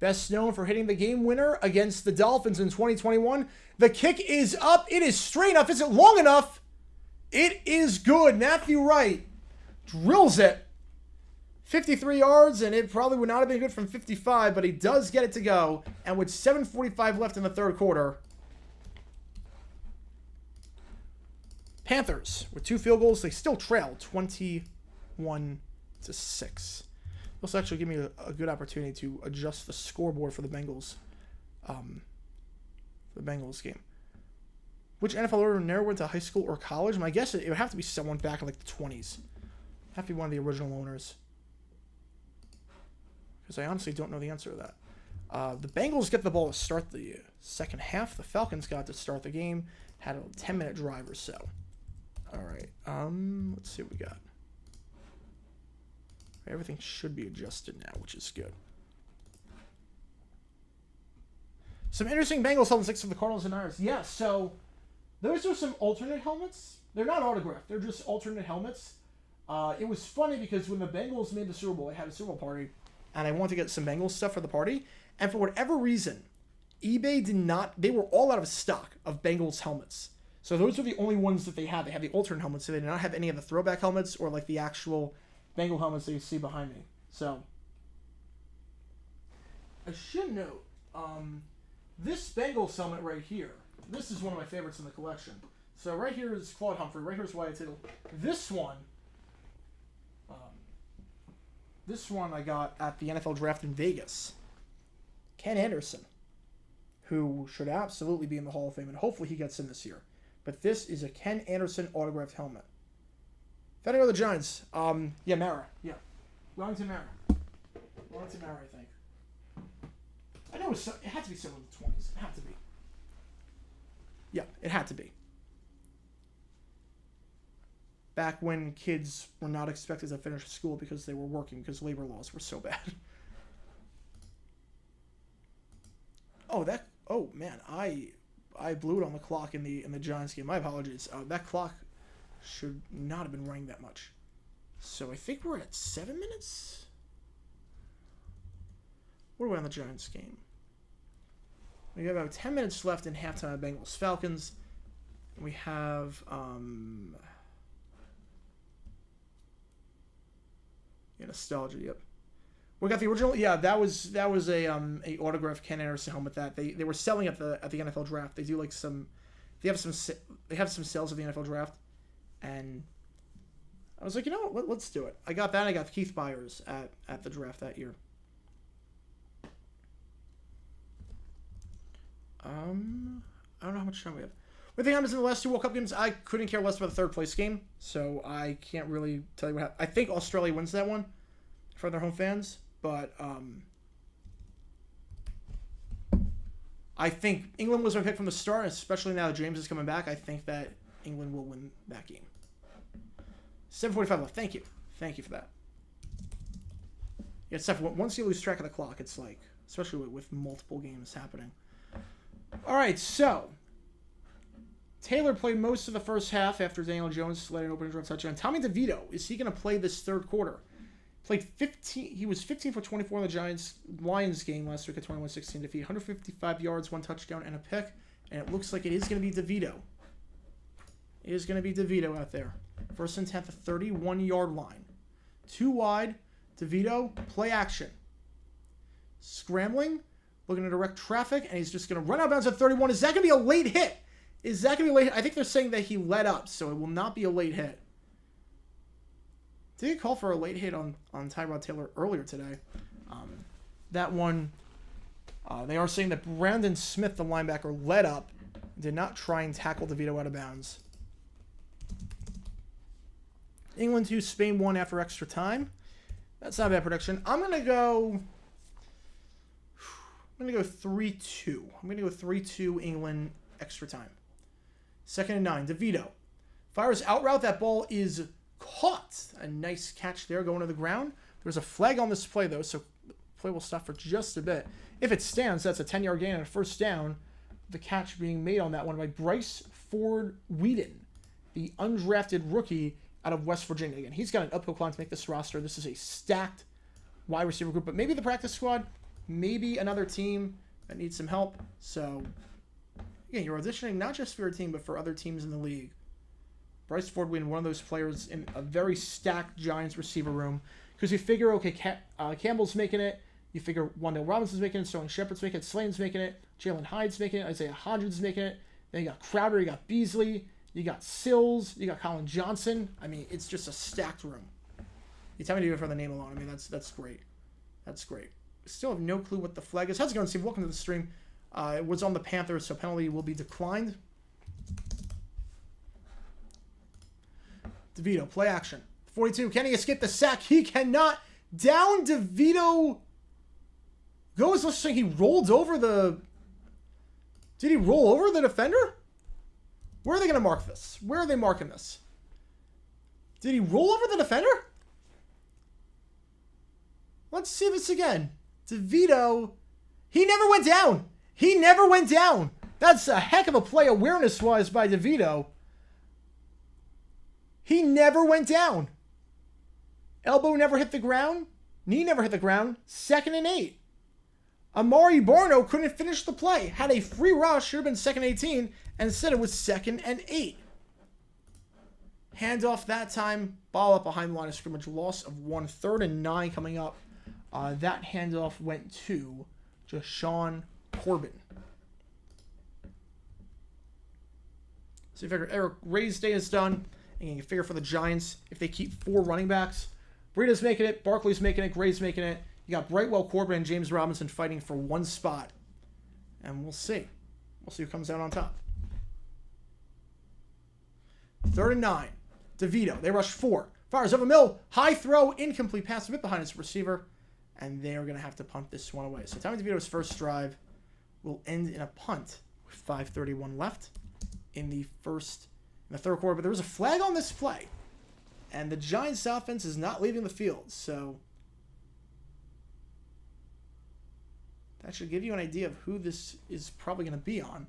Best known for hitting the game winner against the Dolphins in 2021. The kick is up. It is straight enough. Is it long enough? It is good. Matthew Wright drills it. 53 yards, and it probably would not have been good from 55, but he does get it to go. And with 7:45 left in the 3rd quarter, Panthers, with 2 field goals, they still trail 21-6. This will actually give me a good opportunity to adjust the scoreboard for the Bengals, game. Which NFL owner never went to high school or college? My guess is it would have to be someone back in like the 20s. Have to be one of the original owners. Because I honestly don't know the answer to that. The Bengals get the ball to start the 2nd half. The Falcons got to start the game. Had a 10-minute drive or so. All right. Let's see what we got. Everything should be adjusted now, which is good. Some interesting Bengals helmets for the Cardinals and Niners. Yeah, so those are some alternate helmets. They're not autographed. They're just alternate helmets. It was funny because when the Bengals made the Super Bowl, they had a Super Bowl party, and I wanted to get some Bengals stuff for the party. And for whatever reason, eBay did not, they were all out of stock of Bengals helmets. So those are the only ones that they had. They had the alternate helmets, so they did not have any of the throwback helmets or like the actual Bengal helmets that you see behind me. So I should note, this Bengals helmet right here, this is one of my favorites in the collection. So right here is Claude Humphrey. Right here is Wyatt Tittle. This one I got at the NFL draft in Vegas. Ken Anderson, who should absolutely be in the Hall of Fame, and hopefully he gets in this year. But this is a Ken Anderson autographed helmet. If I know the Giants, yeah, Mara, yeah. Wellington Mara, I think. I know it had to be somewhere in the 20s. It had to be. Yeah, it had to be. Back when kids were not expected to finish school because they were working because labor laws were so bad. Oh man, I blew it on the clock in the Giants game. My apologies. That clock should not have been running that much. So I think we're at 7 minutes. What are we on the Giants game? We have about 10 minutes left in halftime of Bengals Falcons. We have nostalgia. Yep. We got the original. Yeah, that was a autographed Ken Anderson helmet that they were selling at the NFL draft. They do like they have some sales at the NFL draft, and I was like, you know what, let's do it. I got that. I got Keith Byers at the draft that year. I don't know how much time we have. What thing happens in the last two World Cup games? I couldn't care less about the third place game, so I can't really tell you what happened. I think Australia wins that one for their home fans, but I think England was my pick from the start, especially now that James is coming back. I think that England will win that game. 7:45 left. Thank you for that. Yeah, it's tough. Once you lose track of the clock, it's like, especially with multiple games happening. All right, so Taylor played most of the first half after Daniel Jones led an opening drive touchdown. Tommy DeVito, is he going to play this third quarter? Played 15. He was 15 for 24 in the Giants-Lions game last week at 21-16 defeat. 155 yards, 1 touchdown, and a pick. And it looks like it is going to be DeVito. It is going to be DeVito out there. First and 10 at the 31-yard line. 2 wide. DeVito, play action. Scrambling. Looking to direct traffic, and he's just going to run out of bounds at 31. Is that going to be a late hit? Is that going to be a late hit? I think they're saying that he let up, so it will not be a late hit. Did he call for a late hit on Tyrod Taylor earlier today? That one, they are saying that Brandon Smith, the linebacker, let up, did not try and tackle DeVito out of bounds. England 2, Spain 1 after extra time. That's not a bad prediction. I'm going to go 3-2. I'm going to go 3-2 England extra time. 2nd and 9. DeVito fires out route. That ball is caught. A nice catch there going to the ground. There's a flag on this play, though, so the play will stop for just a bit. If it stands, that's a 10-yard gain and a first down. The catch being made on that one by Bryce Ford Whedon, the undrafted rookie out of West Virginia. Again, he's got an uphill climb to make this roster. This is a stacked wide receiver group, but maybe the practice squad, maybe another team that needs some help. So, again, you're auditioning not just for your team, but for other teams in the league. Bryce Ford Whedon, one of those players in a very stacked Giants receiver room. Because you figure, okay, Campbell's making it. You figure Wandale Robinson's making it. Sterling Shepard's making it. Slane's making it. Jalen Hyde's making it. Isaiah Hodgins making it. Then you got Crowder. You got Beasley. You got Sills. You got Colin Johnson. I mean, it's just a stacked room. You tell me to do it for the name alone. I mean, that's great. That's great. Still have no clue what the flag is. How's it going, Steve? Welcome to the stream. It was on the Panthers, so penalty will be declined. DeVito, play action. 42. Can he escape the sack? He cannot. Down DeVito goes. Let's say he rolled over the... Did he roll over the defender? Where are they going to mark this? Where are they marking this? Did he roll over the defender? Let's see this again. DeVito, he never went down. He never went down. That's a heck of a play awareness-wise by DeVito. He never went down. Elbow never hit the ground. Knee never hit the ground. 2nd and 8. Amari Barno couldn't finish the play. Had a free rush. Should have been 2nd and 18. And instead it was 2nd and 8. Handoff that time. Ball up behind the line of scrimmage. Loss of 1. 3rd and 9 coming up. That handoff went to Jashawn Corbin. So you figure Eric Ray's day is done. And you figure for the Giants, if they keep 4 running backs, Breida's making it, Barkley's making it, Gray's making it. You got Brightwell, Corbin, and James Robinson fighting for 1 spot. And we'll see. We'll see who comes out on top. 3rd and 9. DeVito. They rush 4. Fires over middle. High throw. Incomplete pass. A bit behind his receiver. And they are going to have to punt this one away. So Tommy DeVito's first drive will end in a punt with 5:31 left in the third quarter. But there was a flag on this play. And the Giants offense is not leaving the field. So that should give you an idea of who this is probably going to be on.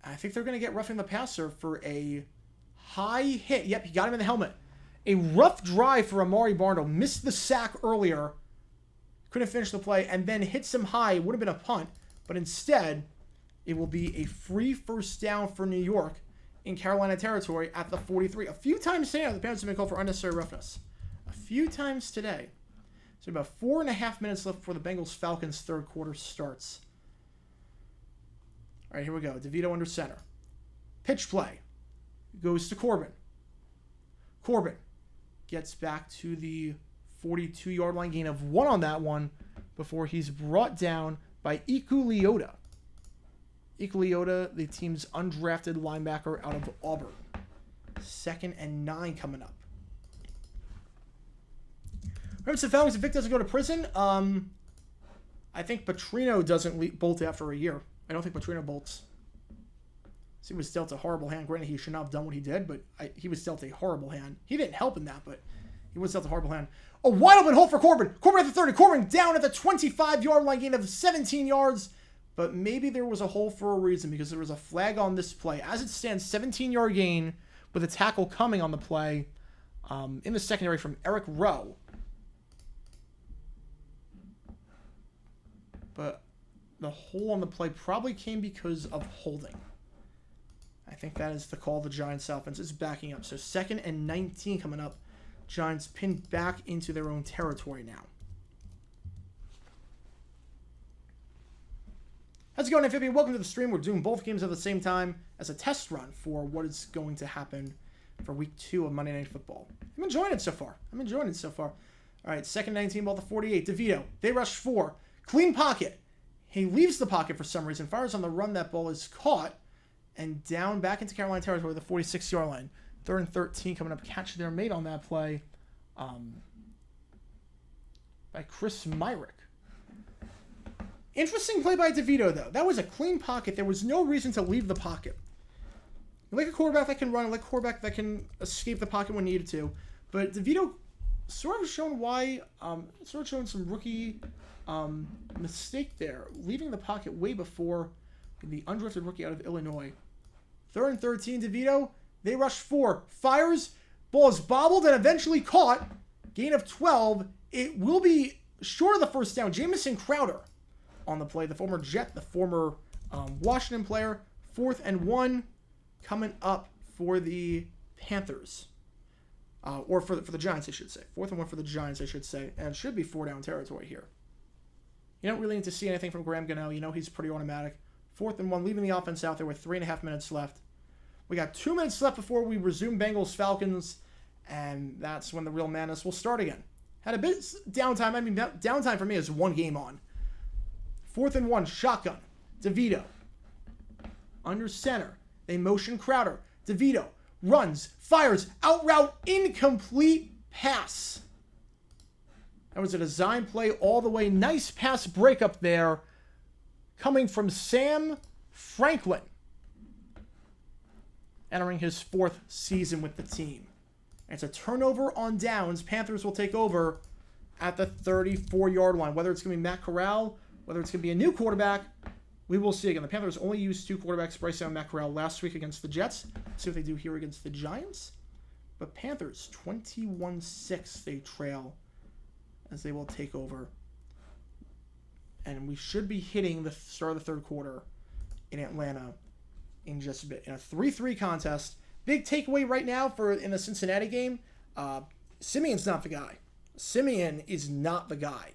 I think they're going to get roughing the passer for a high hit. Yep, he got him in the helmet. A rough drive for Amari Barno. Missed the sack earlier. Couldn't finish the play. And then hits him high. It would have been a punt. But instead, it will be a free first down for New York in Carolina territory at the 43. A few times today, the Panthers have been called for unnecessary roughness. A few times today. So about 4.5 minutes left before the Bengals-Falcons third quarter starts. All right, here we go. DeVito under center. Pitch play. Goes to Corbin. Corbin gets back to the 42-yard line, gain of 1 on that one before he's brought down by Iku Leota. Iku Leota, the team's undrafted linebacker out of Auburn. 2nd and 9 coming up. Remember, the Falcons, if Vic doesn't go to prison, I think Petrino doesn't bolt after a year. I don't think Petrino bolts. He was dealt a horrible hand. Granted, he should not have done what he did, but he was dealt a horrible hand. He didn't help in that, but he was dealt a horrible hand. A wide open hole for Corbin. Corbin at the 30. Corbin down at the 25-yard line, gain of 17 yards. But maybe there was a hole for a reason because there was a flag on this play. As it stands, 17-yard gain with a tackle coming on the play in the secondary from Eric Rowe. But the hole on the play probably came because of holding. I think that is the call the Giants offense is backing up. So 2nd and 19 coming up. Giants pinned back into their own territory now. How's it going, Amphibian? Welcome to the stream. We're doing both games at the same time as a test run for what is going to happen for week 2 of Monday Night Football. I'm enjoying it so far. All right, 2nd and 19, ball to 48. DeVito. They rush 4. Clean pocket. He leaves the pocket for some reason. Fires on the run. That ball is caught. And down back into Carolina territory, the 46-yard line. 3rd and 13 coming up. Catch there made on that play by Chris Myrick. Interesting play by DeVito, though. That was a clean pocket. There was no reason to leave the pocket. You like a quarterback that can run, you like a quarterback that can escape the pocket when needed to. But DeVito sort of showing some rookie mistake there, leaving the pocket way before the undrafted rookie out of Illinois. 3rd and 13, DeVito. They rush 4. Fires. Ball is bobbled and eventually caught. Gain of 12. It will be short of the first down. Jamison Crowder on the play. The former Jet, the former Washington player. 4th and 1 coming up for the Panthers. Or for the Giants, I should say. 4th and 1 for the Giants, I should say. And it should be 4-down territory here. You don't really need to see anything from Graham Gano. You know he's pretty automatic. 4th and 1, leaving the offense out there with 3.5 minutes left. We got 2 minutes left before we resume Bengals-Falcons, and that's when the real madness will start again. Had a bit downtime. I mean, downtime for me is 1 game on. 4th and 1, shotgun. DeVito. Under center. They motion Crowder. DeVito runs, fires, out route, incomplete pass. That was a design play all the way. Nice pass breakup there coming from Sam Franklin, entering his 4th season with the team. It's a turnover on downs. Panthers will take over at the 34-yard line. Whether it's going to be Matt Corral, whether it's going to be a new quarterback, we will see. Again, the Panthers only used 2 quarterbacks, Bryce Young and Matt Corral, last week against the Jets. See what they do here against the Giants. But Panthers, 21-6, they trail as they will take over. And we should be hitting the start of the third quarter in Atlanta in just a bit. In a 3-3 contest. Big takeaway right now in the Cincinnati game, Simeon's not the guy. Simeon is not the guy.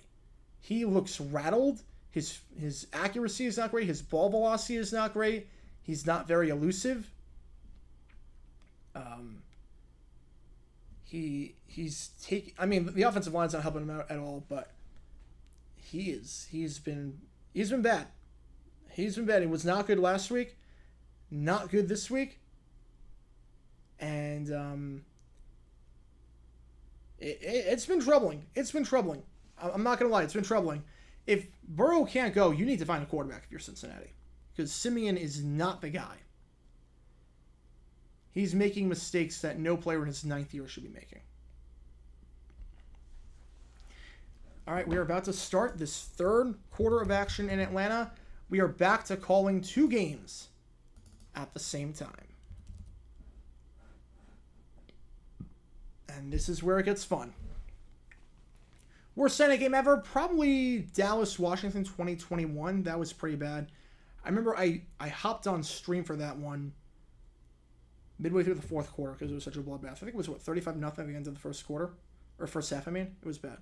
He looks rattled. His accuracy is not great. His ball velocity is not great. He's not very elusive. I mean, the offensive line's not helping him out at all, but he's been bad. He's been bad. He was not good last week, not good this week, and it's been troubling. It's been troubling. I'm not gonna lie, it's been troubling. If Burrow can't go, you need to find a quarterback if you're Cincinnati, because Simeon is not the guy. He's making mistakes that no player in his 9th year should be making. All right, we are about to start this third quarter of action in Atlanta. We are back to calling 2 games at the same time. And this is where it gets fun. Worst Senate game ever? Probably Dallas-Washington 2021. That was pretty bad. I remember I hopped on stream for that one midway through the fourth quarter because it was such a bloodbath. I think it was, 35-0 at the end of the first quarter? Or first half, I mean. It was bad.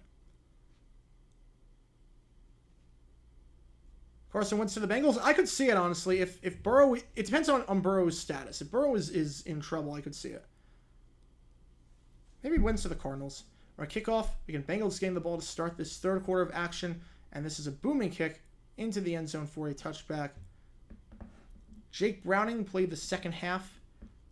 Carson Wentz to the Bengals. I could see it, honestly. If Burrow... It depends on Burrow's status. If Burrow is in trouble, I could see it. Maybe Wentz to the Cardinals. Our kickoff. Again, Bengals gain the ball to start this third quarter of action. And this is a booming kick into the end zone for a touchback. Jake Browning played the second half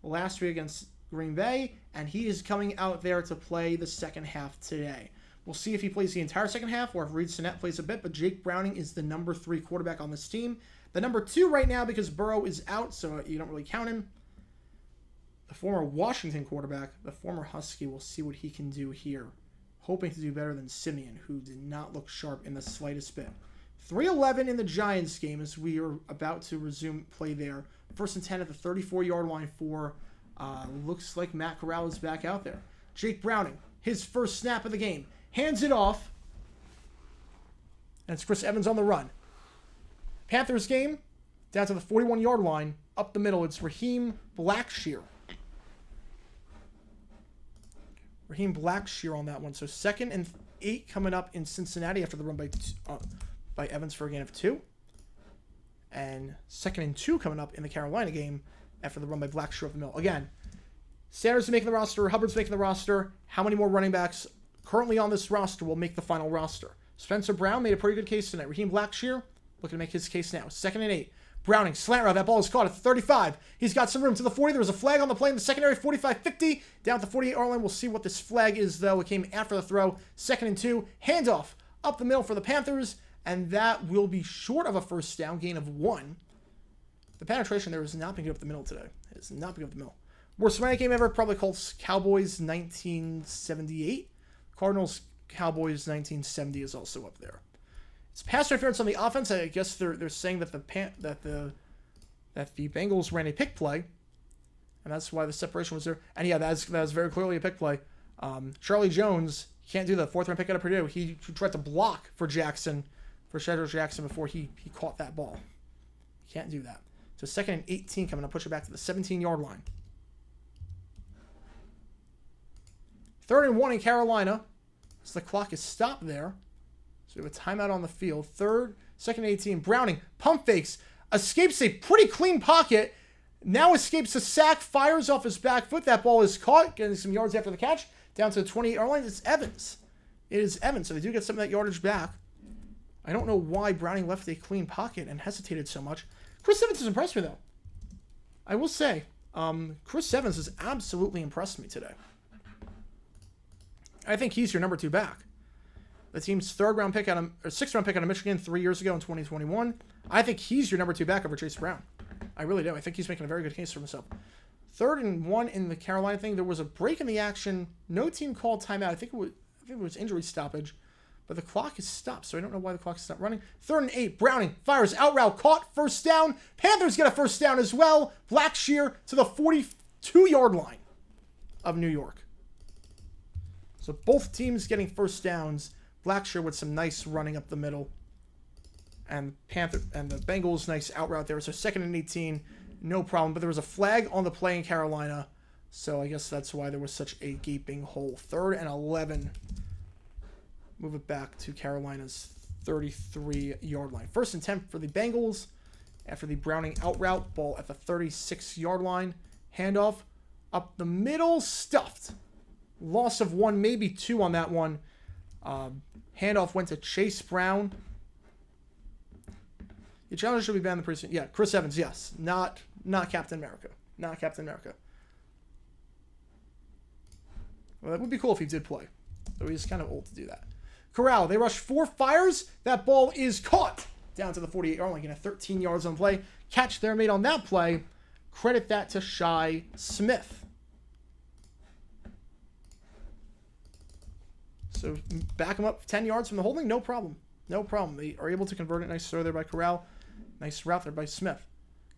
last week against Green Bay, and he is coming out there to play the second half today. We'll see if he plays the entire second half or if Reed Sinnett plays a bit, but Jake Browning is the number 3 quarterback on this team. The number 2 right now because Burrow is out, so you don't really count him. The former Washington quarterback, the former Husky, we'll see what he can do here. Hoping to do better than Simeon, who did not look sharp in the slightest bit. 3-11 in the Giants game as we are about to resume play there. First and 10 at the 34-yard line for, looks like Matt Corral is back out there. Jake Browning, his first snap of the game, hands it off. And it's Chris Evans on the run. Panthers game, down to the 41-yard line. Up the middle, it's Raheem Blackshear. Raheem Blackshear on that one. So 2nd and 8 coming up in Cincinnati after the run by Evans for a gain of 2. And 2nd and 2 coming up in the Carolina game after the run by Blackshear up the middle. Again, Sanders is making the roster. Hubbard's making the roster. How many more running backs currently on this roster will make the final roster? Spencer Brown made a pretty good case tonight. Raheem Blackshear looking to make his case now. 2nd and 8. Browning, slant route. That ball is caught at the 35. He's got some room to the 40. There was a flag on the play in the secondary. 45-50. Down at the 48-yard line. We'll see what this flag is, though. It came after the throw. 2nd and 2. Handoff up the middle for the Panthers. And that will be short of a first down. Gain of 1. The penetration there has not been good up the middle today. It has not been good up the middle. Worst Monday game ever. Probably Colts Cowboys 1978. Cardinals Cowboys 1970 is also up there. It's pass interference on the offense. I guess they're saying that the Bengals ran a pick play, and that's why the separation was there. And yeah, that was very clearly a pick play. Charlie Jones can't do the 4th-round pick out of Purdue. He tried to block for Shadow Jackson before he caught that ball. Can't do that. So 2nd and 18 coming to push it back to the 17-yard line. 3rd and 1 in Carolina. So the clock is stopped there. So we have a timeout on the field. 2nd and 18. Browning, pump fakes, escapes a pretty clean pocket. Now escapes a sack, fires off his back foot. That ball is caught, getting some yards after the catch. Down to the 28-yard line. It's Evans. It is Evans, so they do get some of that yardage back. I don't know why Browning left a clean pocket and hesitated so much. Chris Evans has impressed me, though. I will say, Chris Evans has absolutely impressed me today. I think he's your number 2 back. The team's 6th-round pick out of Michigan 3 years ago in 2021. I think he's your number 2 back over Chase Brown. I really do. I think he's making a very good case for himself. 3rd and 1 in the Carolina thing. There was a break in the action. No team called timeout. I think it was injury stoppage. But the clock is stopped, so I don't know why the clock is not running. 3rd and 8. Browning fires out route. Caught. First down. Panthers get a first down as well. Blackshear to the 42-yard line. of New York. So both teams getting first downs. Blackshear with some nice running up the middle. And the Bengals, nice out route there. So 2nd and 18, no problem. But there was a flag on the play in Carolina. So I guess that's why there was such a gaping hole. 3rd and 11. Move it back to Carolina's 33-yard line. 1st and 10 for the Bengals. After the Browning out route, ball at the 36-yard line. Handoff up the middle, stuffed. Loss of 1, maybe 2 on that one. Handoff went to Chase Brown. The challenger should be banned in the precinct. Yeah, Chris Evans, yes. Not Captain America. Not Captain America. Well, that would be cool if he did play. Though he's kind of old to do that. Corral, they rush 4, fires. That ball is caught down to the 48-yard line. Getting 13 yards on play. Catch there made on that play. Credit that to Shi Smith. So back him up 10 yards from the holding. No problem. No problem. They are able to convert it. Nice throw there by Corral. Nice route there by Smith.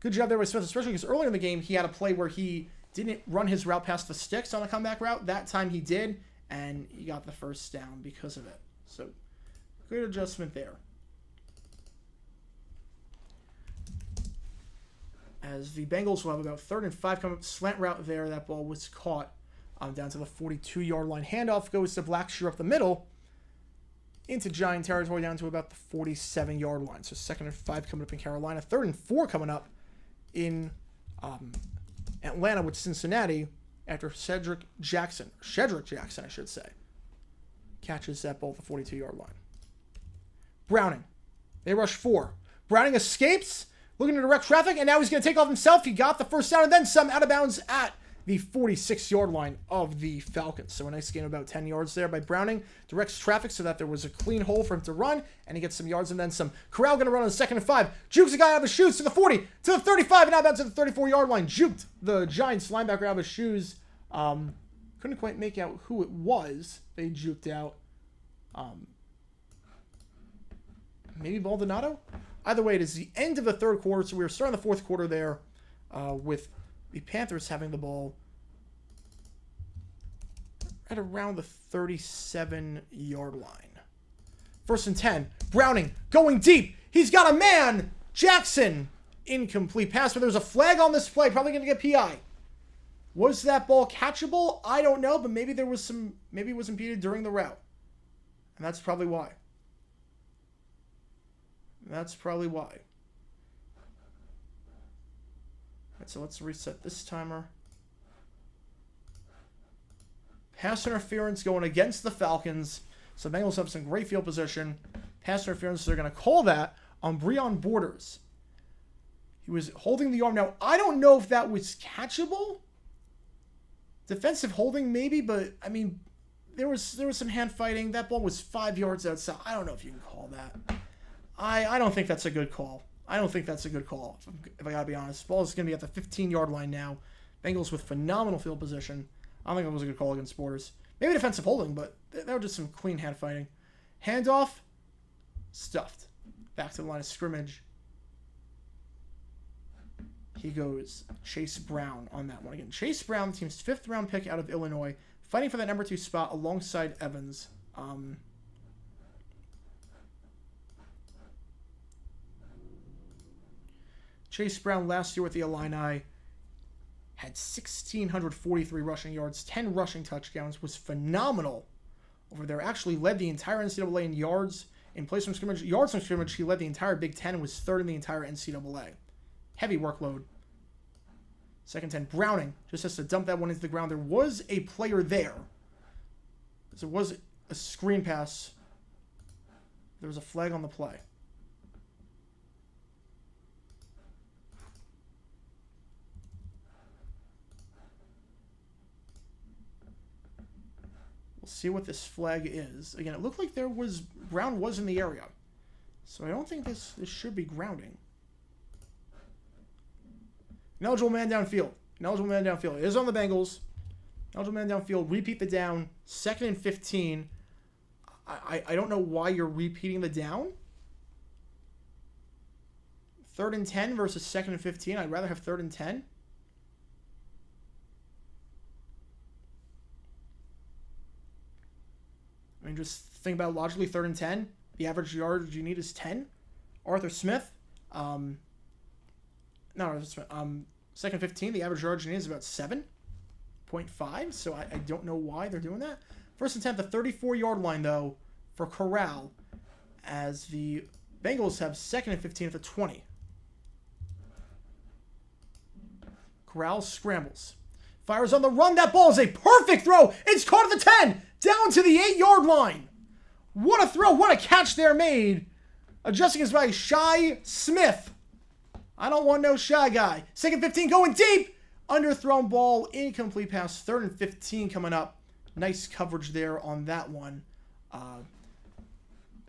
Good job there by Smith, especially because earlier in the game he had a play where he didn't run his route past the sticks on a comeback route. That time he did, and he got the first down because of it. So good adjustment there. As the Bengals will have about 3rd and 5 coming up. Slant route there. That ball was caught down to the 42-yard line. Handoff goes to Blackshear up the middle into Giant territory down to about the 47-yard line. So 2nd and 5 coming up in Carolina. 3rd and 4 coming up in Atlanta with Cincinnati after Shedrick Jackson, I should say, catches that ball at the 42-yard line. Browning. They rush 4. Browning escapes, looking to direct traffic, and now he's going to take off himself. He got the first down and then some, out of bounds at the 46-yard line of the Falcons. So a nice gain of about 10 yards there by Browning. Directs traffic so that there was a clean hole for him to run, and he gets some yards and then some. Corral going to run on 2nd and 5. Jukes a guy out of his shoes to the 40, to the 35, and out bounds to the 34-yard line. Juked the Giants linebacker out of his shoes. Couldn't quite make out who it was they juked out. Maybe Baldonado? Either way, it is the end of the 3rd quarter, so we were starting the 4th quarter there with the Panthers having the ball at around the 37-yard line. 1st and 10. Browning going deep. He's got a man. Jackson. Incomplete pass, but there's a flag on this play. Probably going to get PI. Was that ball catchable? I don't know, but maybe there was some. Maybe it was impeded during the route, and that's probably why. That's probably why. Alright, so let's reset this timer. Pass interference going against the Falcons. So Bengals have some great field position. Pass interference, they're going to call that on Breon Borders. He was holding the arm. Now, I don't know if that was catchable. Defensive holding, maybe, but, I mean, there was some hand fighting. That ball was 5 yards outside. I don't know if you can call that. I don't think that's a good call. I don't think that's a good call, if I gotta be honest. Ball is going to be at the 15-yard line now. Bengals with phenomenal field position. I don't think it was a good call against Borders. Maybe defensive holding, but that was just some clean hand fighting. Handoff, stuffed. Back to the line of scrimmage. He goes Chase Brown on that one again. Chase Brown, the team's 5th-round pick out of Illinois, fighting for that number 2 spot alongside Evans. Chase Brown last year with the Illini had 1,643 rushing yards, 10 rushing touchdowns, was phenomenal over there. Actually led the entire NCAA in yards in place from scrimmage. Yards from scrimmage, he led the entire Big Ten and was 3rd in the entire NCAA. Heavy workload. 2nd 10. Browning just has to dump that one into the ground. There was a player there. There was a screen pass. There was a flag on the play. We'll see what this flag is. Again, it looked like Brown was in the area. So I don't think this should be grounding. Ineligible man downfield. Ineligible man downfield. It is on the Bengals. Ineligible man downfield. Repeat the down. 2nd and 15. I don't know why you're repeating the down. 3rd and 10 versus 2nd and 15. I'd rather have 3rd and 10. mean, just think about it logically. 3rd and 10. The average yardage you need is 10. Arthur Smith. Not Arthur Smith. 2nd 15. The average yardage you need is about 7.5. So I don't know why they're doing that. 1st and 10. The 34-yard line, though, for Corral. As the Bengals have 2nd and 15 at the 20. Corral scrambles. Fires on the run. That ball is a perfect throw. It's caught at the 10. Down to the 8-yard line. What a throw. What a catch there made. Adjusting his by Shy Smith. I don't want no shy guy. 2nd 15 going deep. Underthrown ball. Incomplete pass. 3rd and 15 coming up. Nice coverage there on that one.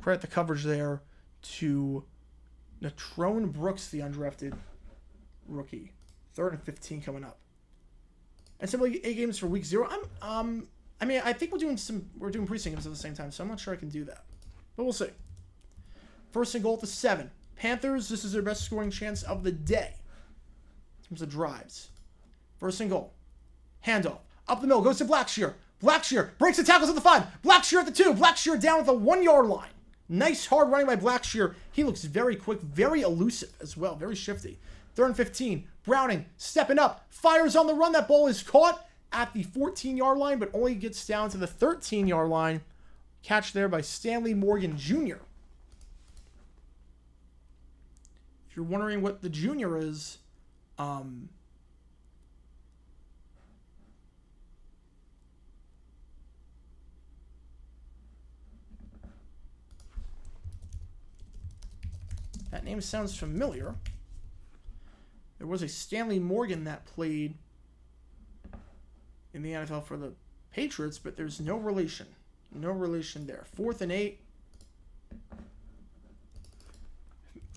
Credit the coverage there to Natrone Brooks, the undrafted rookie. 3rd and 15 coming up. And simply 8 games for week 0. I mean, I think we're doing preseason games at the same time, so I'm not sure I can do that. But we'll see. 1st and goal at the 7. Panthers, this is their best scoring chance of the day. In terms of drives. 1st and goal. Handoff. Up the middle. Goes to Blackshear. Blackshear breaks the tackles at the 5. Blackshear at the 2. Blackshear down at the 1-yard line. Nice hard running by Blackshear. He looks very quick, very elusive as well. Very shifty. 3rd and 15. Browning stepping up. Fires on the run. That ball is caught at the 14-yard line, but only gets down to the 13-yard line. Catch there by Stanley Morgan Jr. If you're wondering what the junior is, that name sounds familiar. There was a Stanley Morgan that played in the NFL for the Patriots, but there's no relation. No relation there. 4th and 8.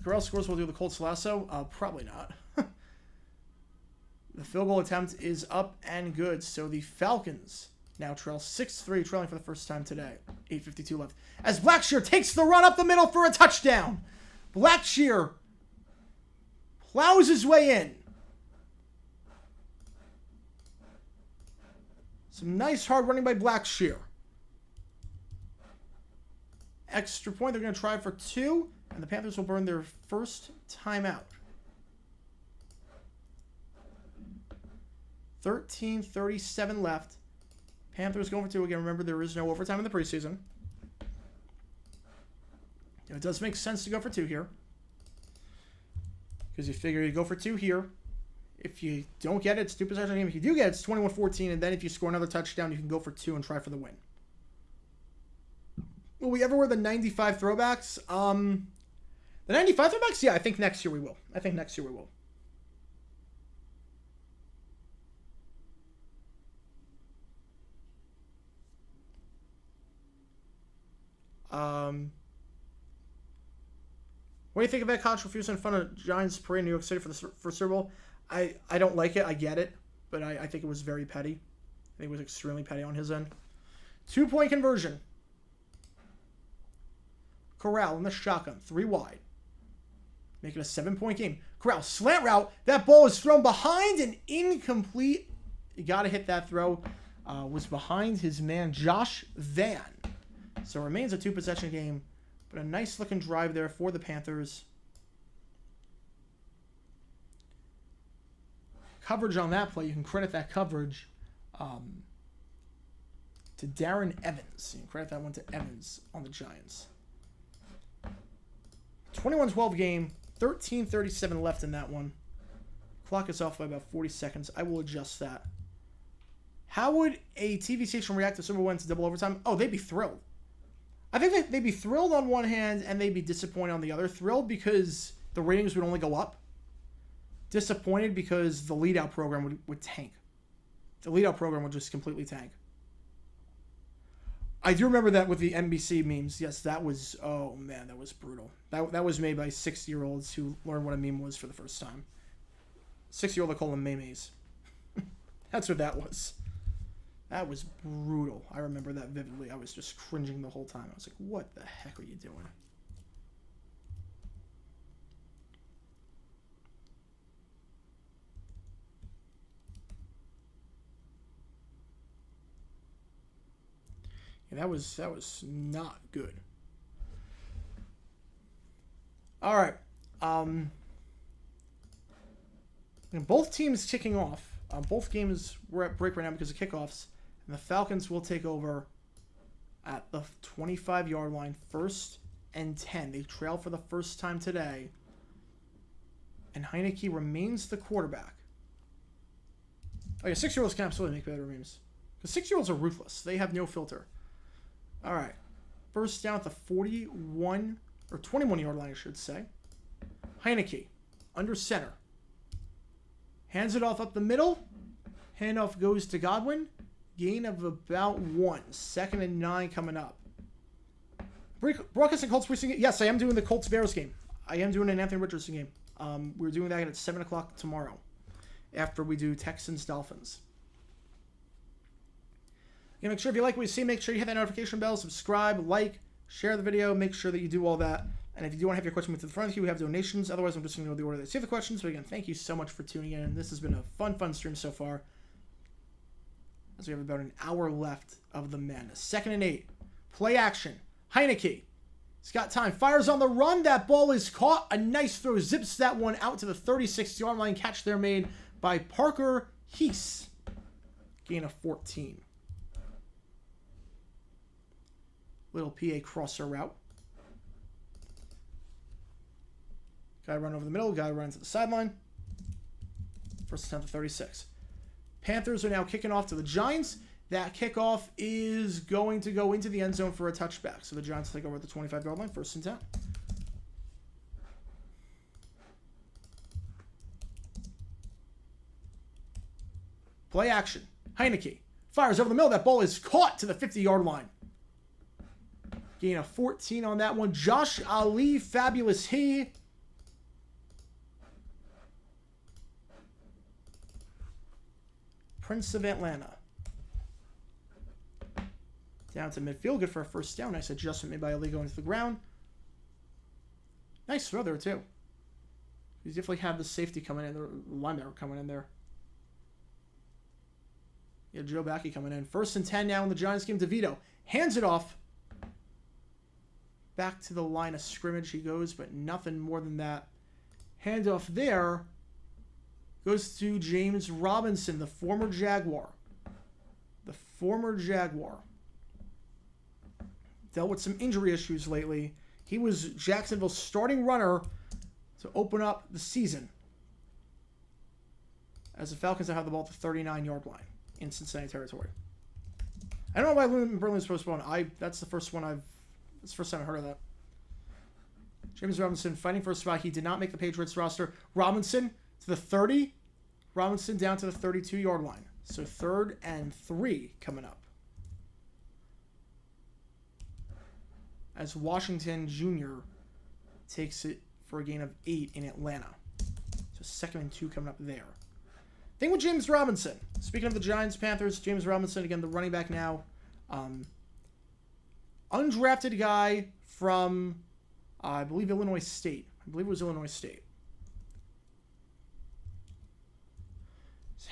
Corral scores will do the Colts lasso? Probably not. The field goal attempt is up and good. So the Falcons now trail 6-3, trailing for the first time today. 8:52 left. As Blackshear takes the run up the middle for a touchdown. Blackshear plows his way in. Some nice hard running by Blackshear. Extra point. They're going to try for 2. And the Panthers will burn their first timeout. 13:37 left. Panthers going for 2 again. Remember, there is no overtime in the preseason. It does make sense to go for 2 here. Because you figure you go for 2 here. If you don't get it, it's 2 possession game. If you do get it, it's 21-14. And then if you score another touchdown, you can go for 2 and try for the win. Will we ever wear the 95 throwbacks? The 95 throwbacks? Yeah, I think next year we will. What do you think of that controversy in front of Giants parade in New York City for Super Bowl? I don't like it. I get it. But I think it was very petty. I think it was extremely petty on his end. 2-point conversion. Corral in the shotgun. 3 wide. Make it a 7-point game. Corral, slant route. That ball is thrown behind and incomplete. You got to hit that throw. Was behind his man, Josh Van. So it remains a 2-possession game. But a nice-looking drive there for the Panthers. Coverage on that play. You can credit that coverage to Darren Evans. You can credit that one to Evans on the Giants. 21-12 game. 13:37 left in that one. Clock is off by about 40 seconds. I will adjust that. How would a TV station react to Super Bowl wins double overtime? Oh, they'd be thrilled. I think they'd be thrilled on one hand and they'd be disappointed on the other. Thrilled because the ratings would only go up. Disappointed because the lead-out program would tank. The lead-out program would just completely tank. I do remember that with the NBC memes. Yes, that was, oh man, that was brutal. That was made by 6-year-olds who learned what a meme was for the first time. 6-year-old, I call them memes. That's what that was. That was brutal. I remember that vividly. I was just cringing the whole time. I was like, what the heck are you doing? That was not good. All right. And both teams kicking off. Both games we're at break right now because of kickoffs. And the Falcons will take over at the 25-yard line, 1st and 10. They trail for the first time today. And Heineke remains the quarterback. Oh yeah, 6-year-olds can absolutely make better memes. Because 6-year-olds are ruthless. They have no filter. All right. First down at the 41 or 21-yard line, I should say. Heineke under center. Hands it off up the middle. Handoff goes to Godwin. Gain of about 1. 2nd and 9 coming up. Broadcasting Colts precinct. Yes, I am doing the Colts-Bears game. I am doing an Anthony Richardson game. We're doing that at 7 o'clock tomorrow after we do Texans-Dolphins. Make sure if you like what you see, make sure you hit that notification bell, subscribe, like, share the video, make sure that you do all that. And if you do want to have your question with the front of you, we have donations. Otherwise, I'm just going to go the order that see the questions. But again, thank you so much for tuning in. This has been a fun stream so far. As we have about an hour left of the madness. 2nd and 8. Play action. Heineke. He's got time. Fires on the run. That ball is caught. A nice throw. Zips that one out to the 36-yard line. Catch there made by Parker Heese. Gain of 14. Little PA crosser route. Guy run over the middle. Guy runs to the sideline. First attempt to 36. Panthers are now kicking off to the Giants. That kickoff is going to go into the end zone for a touchback. So the Giants take over at the 25-yard line. 1st and 10. Play action. Heineke fires over the middle. That ball is caught to the 50-yard line. Gain of 14 on that one. Josh Ali, fabulous he. Prince of Atlanta. Down to midfield. Good for a first down. Nice adjustment made by Ali going to the ground. Nice throw there, too. He's definitely had the safety coming in. The linebacker coming in there. Yeah, Joe Backey coming in. 1st and 10 now in the Giants game. DeVito hands it off. Back to the line of scrimmage he goes, but nothing more than that. Handoff there goes to James Robinson, the former Jaguar. The former Jaguar. Dealt with some injury issues lately. He was Jacksonville's starting runner to open up the season. As the Falcons now have the ball at the 39-yard line in Cincinnati territory. I don't know why Lumen Berlin's postponed. That's the first one It's the first time I heard of that. James Robinson fighting for a spot. He did not make the Patriots roster. Robinson to the 30. Robinson down to the 32-yard line. So 3rd and 3 coming up. As Washington Jr. takes it for a gain of 8 in Atlanta. So 2nd and 2 coming up there. Thing with James Robinson. Speaking of the Giants, Panthers, James Robinson, again, the running back now. Undrafted guy from, I believe, Illinois State. I believe it was Illinois State.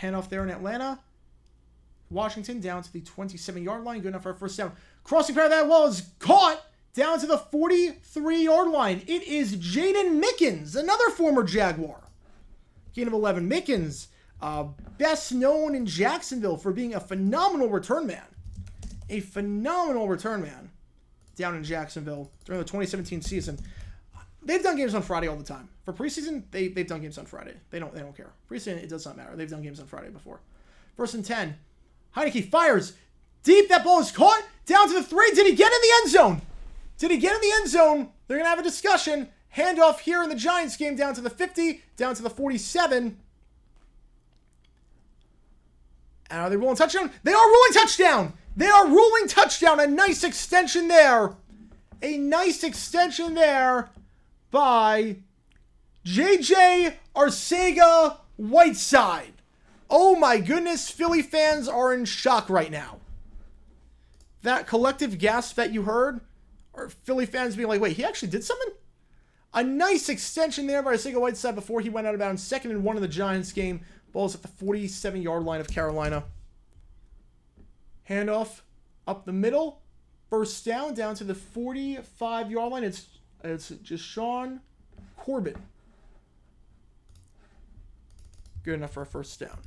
Handoff there in Atlanta. Washington down to the 27-yard line. Good enough for a first down. Crossing pair of that wall is caught down to the 43-yard line. It is Jaden Mickens, another former Jaguar. Gain of 11. Mickens, best known in Jacksonville for being a phenomenal return man. A phenomenal return man down in Jacksonville during the 2017 season. They've done games on Friday all the time. For preseason, they've done games on Friday. They don't care. Preseason, it does not matter. They've done games on Friday before. 1st and 10. Heineke fires. Deep. That ball is caught. Down to the 3. Did he get in the end zone? Did he get in the end zone? They're going to have a discussion. Handoff here in the Giants game down to the 50. Down to the 47. And are they ruling touchdown? They are ruling touchdown. They are ruling touchdown. A nice extension there. A nice extension there by J.J. Arcega-Whiteside. Oh my goodness, Philly fans are in shock right now. That collective gasp that you heard, are Philly fans being like, wait, he actually did something? A nice extension there by Arcega-Whiteside before he went out of bounds. 2nd and 1 in the Giants game. Ball's at the 47-yard line of Carolina. Handoff up the middle. First down to the 45-yard line. It's just Sean Corbin. Good enough for a first down.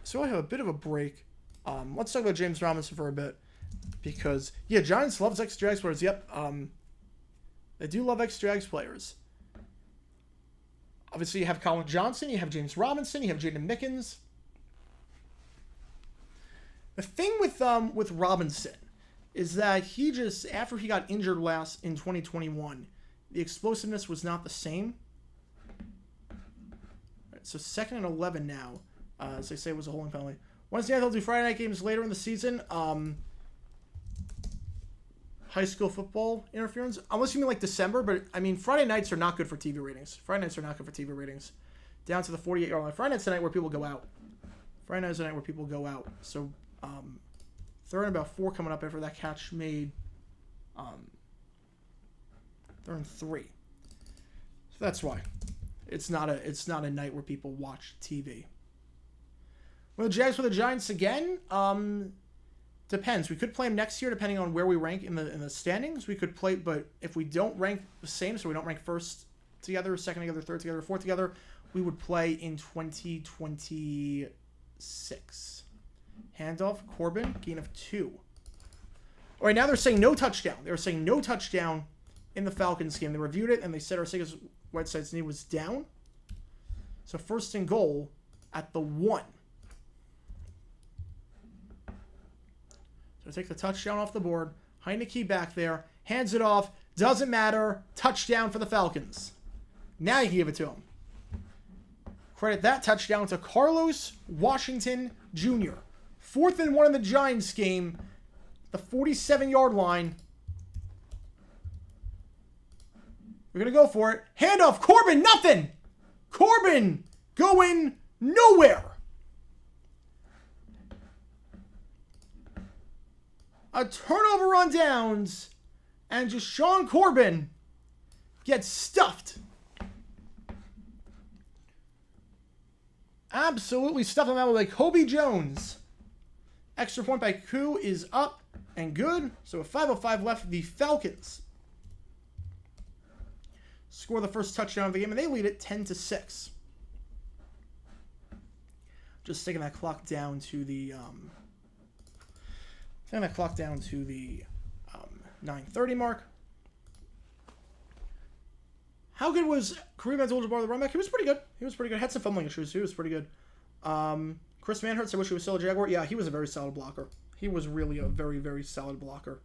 So I have a bit of a break. Let's talk about James Robinson for a bit. Because, yeah, Giants loves extra Jags players. Yep. They do love extra Jags players. Obviously, you have Colin Johnson. You have James Robinson. You have Jaden Mickens. The thing with Robinson is that he just, after he got injured last in 2021, the explosiveness was not the same. Right, so 2nd and 11 now. As they say, it was a holding penalty. Wednesday night, they'll do Friday night games later in the season. High school football interference. Unless you mean like December, but I mean, Friday nights are not good for TV ratings. Friday nights are not good for TV ratings. Down to the 48-yard line. Friday night's the night where people go out. Friday night's the night where people go out. So, 3rd and about 4 coming up after that catch made. 3rd and 3. So that's why. It's not a night where people watch TV. Will the Jags play the Giants again? Depends. We could play them next year, depending on where we rank in the standings. We could play, but if we don't rank the same, so we don't rank first together, second together, third together, fourth together, we would play in 2026. Handoff, Corbin, gain of 2. All right, now they're saying no touchdown. They were saying no touchdown in the Falcons game. They reviewed it, and they said Arcega-Whiteside's knee was down. So 1st and goal at the 1. So take the touchdown off the board. Heineke back there. Hands it off. Doesn't matter. Touchdown for the Falcons. Now you can give it to him. Credit that touchdown to Carlos Washington Jr. 4th and 1 in the Giants game. The 47-yard line. We're going to go for it. Handoff. Corbin. Nothing. Corbin going nowhere. A turnover on downs, and just Sean Corbin gets stuffed. Absolutely stuffed him out with like Kobe Jones. Extra point by Koo is up and good. So with 5:05 left, the Falcons score the first touchdown of the game, and they lead it 10-6. Just taking that clock down to the 9:30 mark. How good was Kareem Abdul-Jabbar, the running back? He was pretty good. Had some fumbling issues. He was pretty good. Chris Manhurst, I wish he was still a Jaguar. Yeah, he was a very solid blocker. He was really a very, very solid blocker.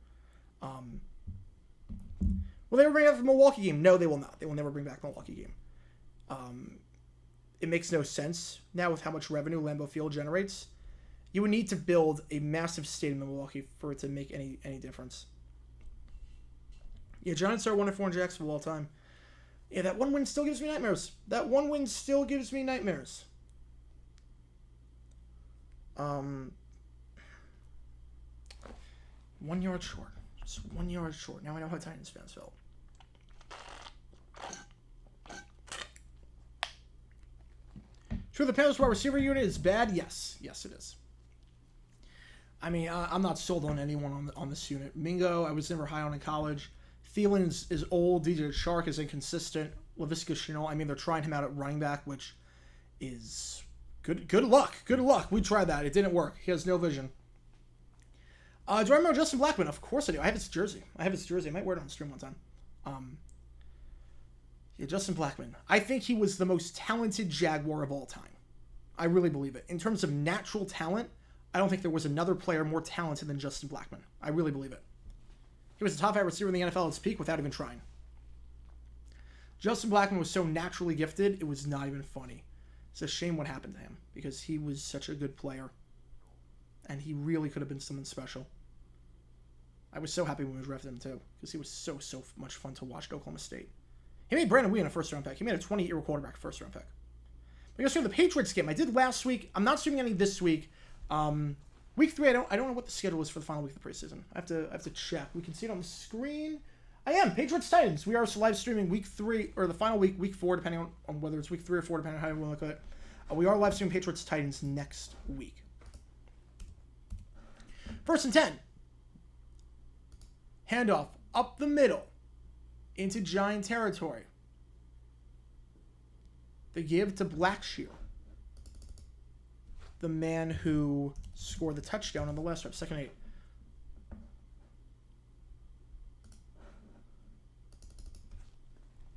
Will they ever bring back the Milwaukee game? No, they will not. They will never bring back the Milwaukee game. It makes no sense now with how much revenue Lambeau Field generates. You would need to build a massive stadium in Milwaukee for it to make any difference. Yeah, Giants are 1-4 in Jacksonville all time. Yeah, that one win still gives me nightmares. 1 yard short. Just 1 yard short. Now I know how Titans fans felt. True, the Panthers wide receiver unit is bad? Yes. Yes, it is. I mean, I'm not sold on anyone on this unit. Mingo, I was never high on in college. Thielen is old. DJ Shark is inconsistent. Laviska Shenault, I mean, they're trying him out at running back, which is good luck. Good luck. We tried that. It didn't work. He has no vision. Do I remember Justin Blackman? Of course I do. I have his jersey. I might wear it on the stream one time. Yeah, Justin Blackman. I think he was the most talented Jaguar of all time. I really believe it. In terms of natural talent, I don't think there was another player more talented than Justin Blackman. I really believe it. He was the top 5 receiver in the NFL at its peak without even trying. Justin Blackman was so naturally gifted, it was not even funny. It's a shame what happened to him because he was such a good player. And he really could have been something special. I was so happy when we drafted him too because he was so much fun to watch at Oklahoma State. He made Brandon Wheaton a first-round pick. He made a 28-year quarterback first-round pick. But you'll see the Patriots game. I did last week. I'm not streaming any this week. Week 3, I don't know what the schedule is for the final week of the preseason. I have to check. We can see it on the screen. I am Patriots Titans. We are live streaming week 3 or the final week 4, depending on whether it's week 3 or 4, depending on how you want to look at it. We are live streaming Patriots Titans next week. 1st and 10. Handoff up the middle into Giant territory. The give to Blackshear, the man who scored the touchdown on the last drive, 2nd and 8.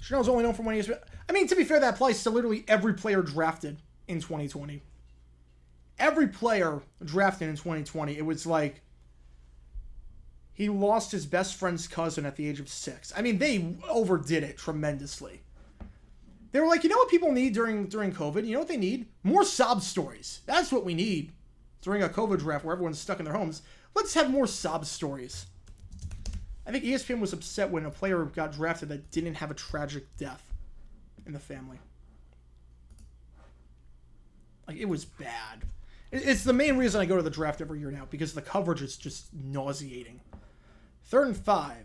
Chanel's only known for one year. I mean, to be fair, that applies to literally every player drafted in 2020. Every player drafted in 2020, it was like he lost his best friend's cousin at the age of 6. I mean, they overdid it tremendously. They were like, you know what people need during COVID? You know what they need? More sob stories. That's what we need during a COVID draft where everyone's stuck in their homes. Let's have more sob stories. I think ESPN was upset when a player got drafted that didn't have a tragic death in the family. Like, it was bad. It's the main reason I go to the draft every year now, because the coverage is just nauseating. 3rd and 5.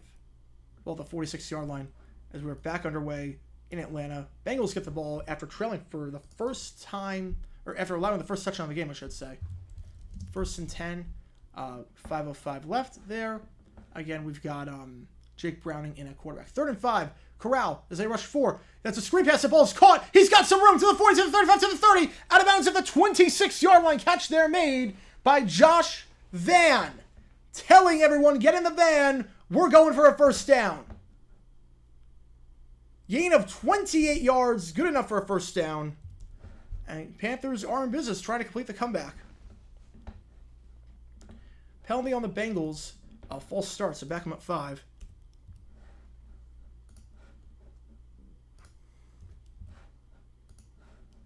Well, the 46-yard line as we're back underway in Atlanta. Bengals get the ball after trailing for the first time, or after allowing the first touchdown of the game, I should say. 1st and 10. 5:05 left there. Again, we've got Jake Browning in at quarterback. 3rd and 5. Corral as they rush 4. That's a screen pass. The ball is caught. He's got some room to the 40, to the 35, to the 30. Out of bounds at the 26-yard line. Catch there made by Josh Van. Telling everyone, get in the van. We're going for a first down. Gain of 28 yards. Good enough for a first down. And Panthers are in business trying to complete the comeback. Penalty on the Bengals. False start, so back them up 5.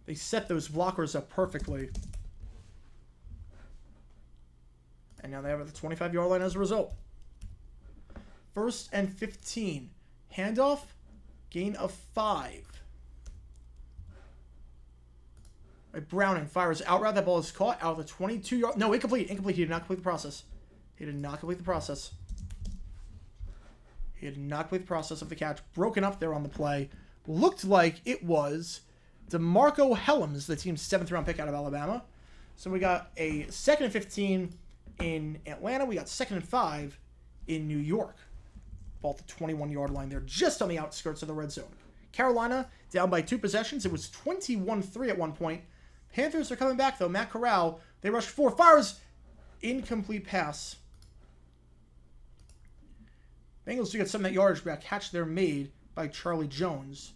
They set those blockers up perfectly. And now they have the 25-yard line as a result. 1st and 15. Handoff. Gain of 5. Browning fires out route. That ball is caught out of the 22-yard. No, incomplete. Incomplete. He did not complete the process. He did not complete the process. He did not complete the process of the catch. Broken up there on the play. Looked like it was DeMarco Hellams, the team's 7th-round pick out of Alabama. So we got a 2nd and 15 in Atlanta. We got 2nd and 5 in New York. Ball at the 21-yard line there, just on the outskirts of the red zone. Carolina down by 2 possessions. It was 21-3 at one point. Panthers are coming back, though. Matt Corral, they rush 4, fires. Incomplete pass. Bengals do get some of that yardage back. Catch there made by Charlie Jones.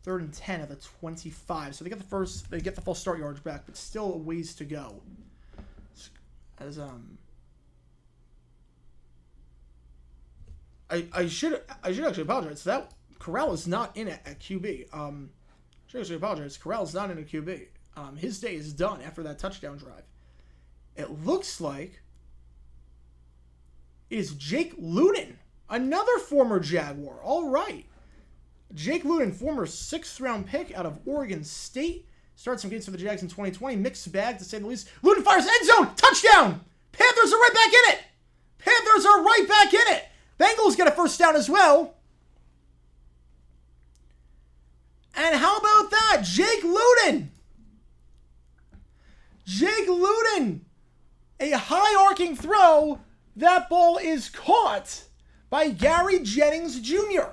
3rd and 10 at the 25. So they get the false start yardage back, but still a ways to go. As I should actually apologize. That Corral is not in it at QB. I should actually apologize. Corral is not in a QB. His day is done after that touchdown drive. It looks like it is Jake Luton, another former Jaguar. All right. Jake Luton, former 6th-round pick out of Oregon State. Started some games for the Jags in 2020. Mixed bag, to say the least. Luton fires end zone. Touchdown. Panthers are right back in it. Panthers are right back in it. Bengals get a first down as well. And how about that? Jake Luton. Jake Luton. A high arcing throw. That ball is caught by Gary Jennings Jr.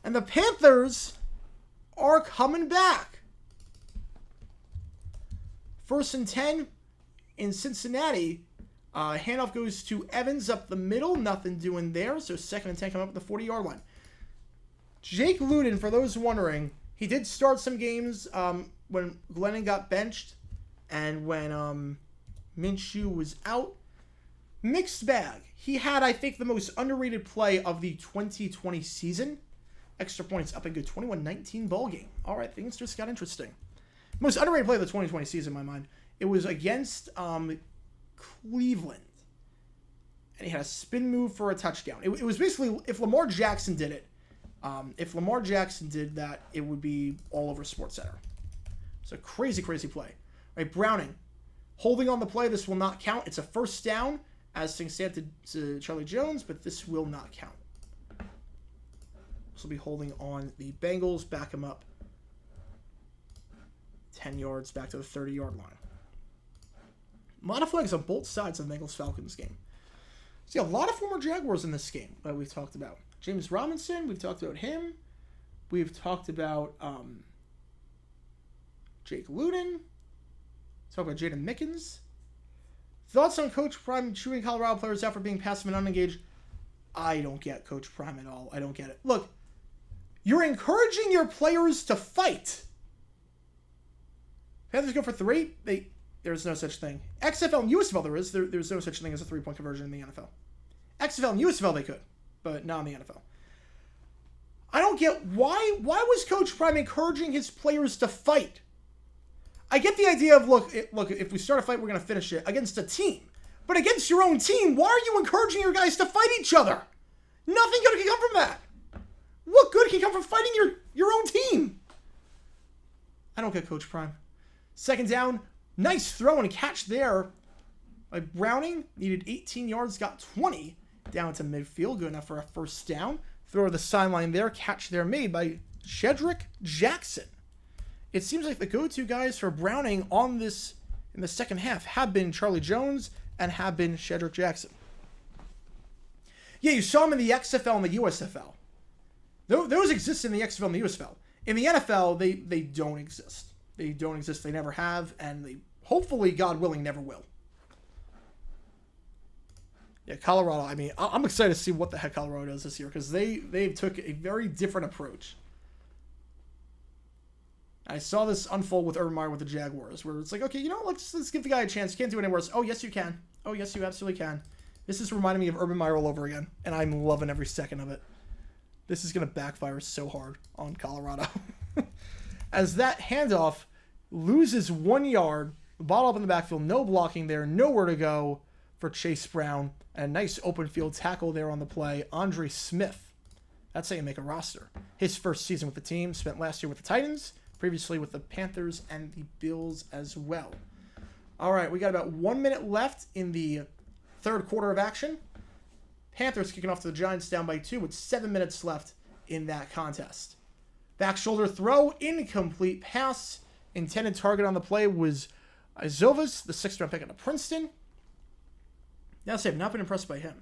And the Panthers are coming back. 1st and 10 in Cincinnati. Handoff goes to Evans up the middle. Nothing doing there. So 2nd and 10 coming up at the 40-yard line. Jake Luton, for those wondering, he did start some games when Glennon got benched and when Minshew was out. Mixed bag. He had, I think, the most underrated play of the 2020 season. Extra points up a good 21-19 ball game. All right, things just got interesting. Most underrated play of the 2020 season, in my mind. It was against Cleveland. And he had a spin move for a touchdown. It was basically, if Lamar Jackson did it, if Lamar Jackson did that, it would be all over SportsCenter. So crazy, crazy play. All right, Browning. Holding on the play, this will not count. It's a first down, as things stand to Charlie Jones, but this will not count. This will be holding on the Bengals. Back him up 10 yards back to the 30-yard line. A lot of flags on both sides of the Bengals-Falcons game. See, a lot of former Jaguars in this game that we've talked about. James Robinson, we've talked about him. We've talked about Jake Luton. Talk about Jaden Mickens. Thoughts on Coach Prime chewing Colorado players out for being passive and unengaged? I don't get Coach Prime at all. I don't get it. Look, you're encouraging your players to fight. Panthers go for 3. There's no such thing. XFL and USFL there is. There's no such thing as a 3-point conversion in the NFL. XFL and USFL they could, but not in the NFL. I don't get why was Coach Prime encouraging his players to fight? I get the idea of, look, if we start a fight, we're going to finish it against a team. But against your own team, why are you encouraging your guys to fight each other? Nothing good can come from that. What good can come from fighting your own team? I don't get Coach Prime. Second down, nice throw and catch there by Browning. Needed 18 yards, got 20 down to midfield. Good enough for a first down. Throw to the sideline there. Catch there made by Shedrick Jackson. It seems like the go-to guys for Browning on this in the second half have been Charlie Jones and have been Shedrick Jackson. Yeah, you saw him in the XFL and the USFL. Those exist in the XFL and the USFL. In the NFL, they don't exist. They don't exist. They never have, and they hopefully, God willing, never will. Yeah, Colorado. I mean, I'm excited to see what the heck Colorado does this year because they took a very different approach. I saw this unfold with Urban Meyer with the Jaguars, where it's like, okay, let's give the guy a chance. You can't do it any worse. Oh, yes, you can. Oh, yes, you absolutely can. This is reminding me of Urban Meyer all over again, and I'm loving every second of it. This is going to backfire so hard on Colorado. As that handoff loses 1 yard, the ball up in the backfield, no blocking there, nowhere to go for Chase Brown, and a nice open field tackle there on the play. Andre Smith. That's how you make a roster. His first season with the team, spent last year with the Titans, previously with the Panthers and the Bills as well. All right, we got about 1 minute left in the third quarter of action. Panthers kicking off to the Giants down by 2 with 7 minutes left in that contest. Back shoulder throw, incomplete pass. Intended target on the play was Izovas, the 6th round pick out of Princeton. Now, I have not been impressed by him.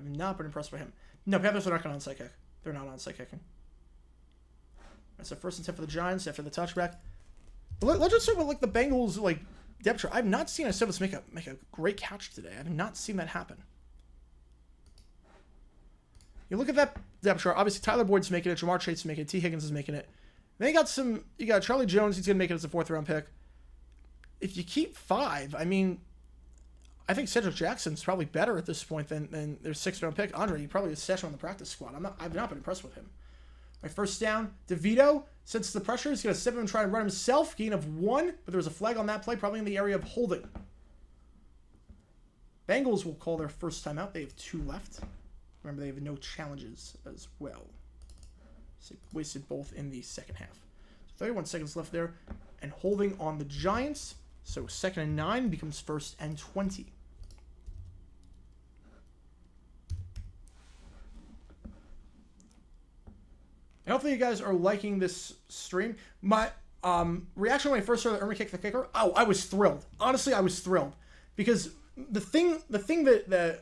No, Panthers are not going to onside kick. They're not onside kicking. That's the first and 10 for the Giants after the touchback. But let's just talk about the Bengals depth chart. I've not seen Izovas make a great catch today. I have not seen that happen. You look at that depth chart. Obviously, Tyler Boyd's making it. Jamar Chase is making it. T. Higgins is making it. Then you got Charlie Jones. He's going to make it as a 4th round pick. If you keep 5, I mean, I think Cedric Jackson's probably better at this point than their 6th round pick. Andre, you probably session on the practice squad. I've not been impressed with him. My first down, DeVito, since the pressure, he's going to step in and try and run himself. Gain of 1, but there was a flag on that play, probably in the area of holding. Bengals will call their first time out. They have 2 left. Remember, they have no challenges as well. So wasted both in the second half. So 31 seconds left there. And holding on the Giants. So 2nd and 9 becomes 1st and 20. And hopefully you guys are liking this stream. My reaction when I first saw the Irma kick the kicker, I was thrilled. Honestly, I was thrilled. Because the thing that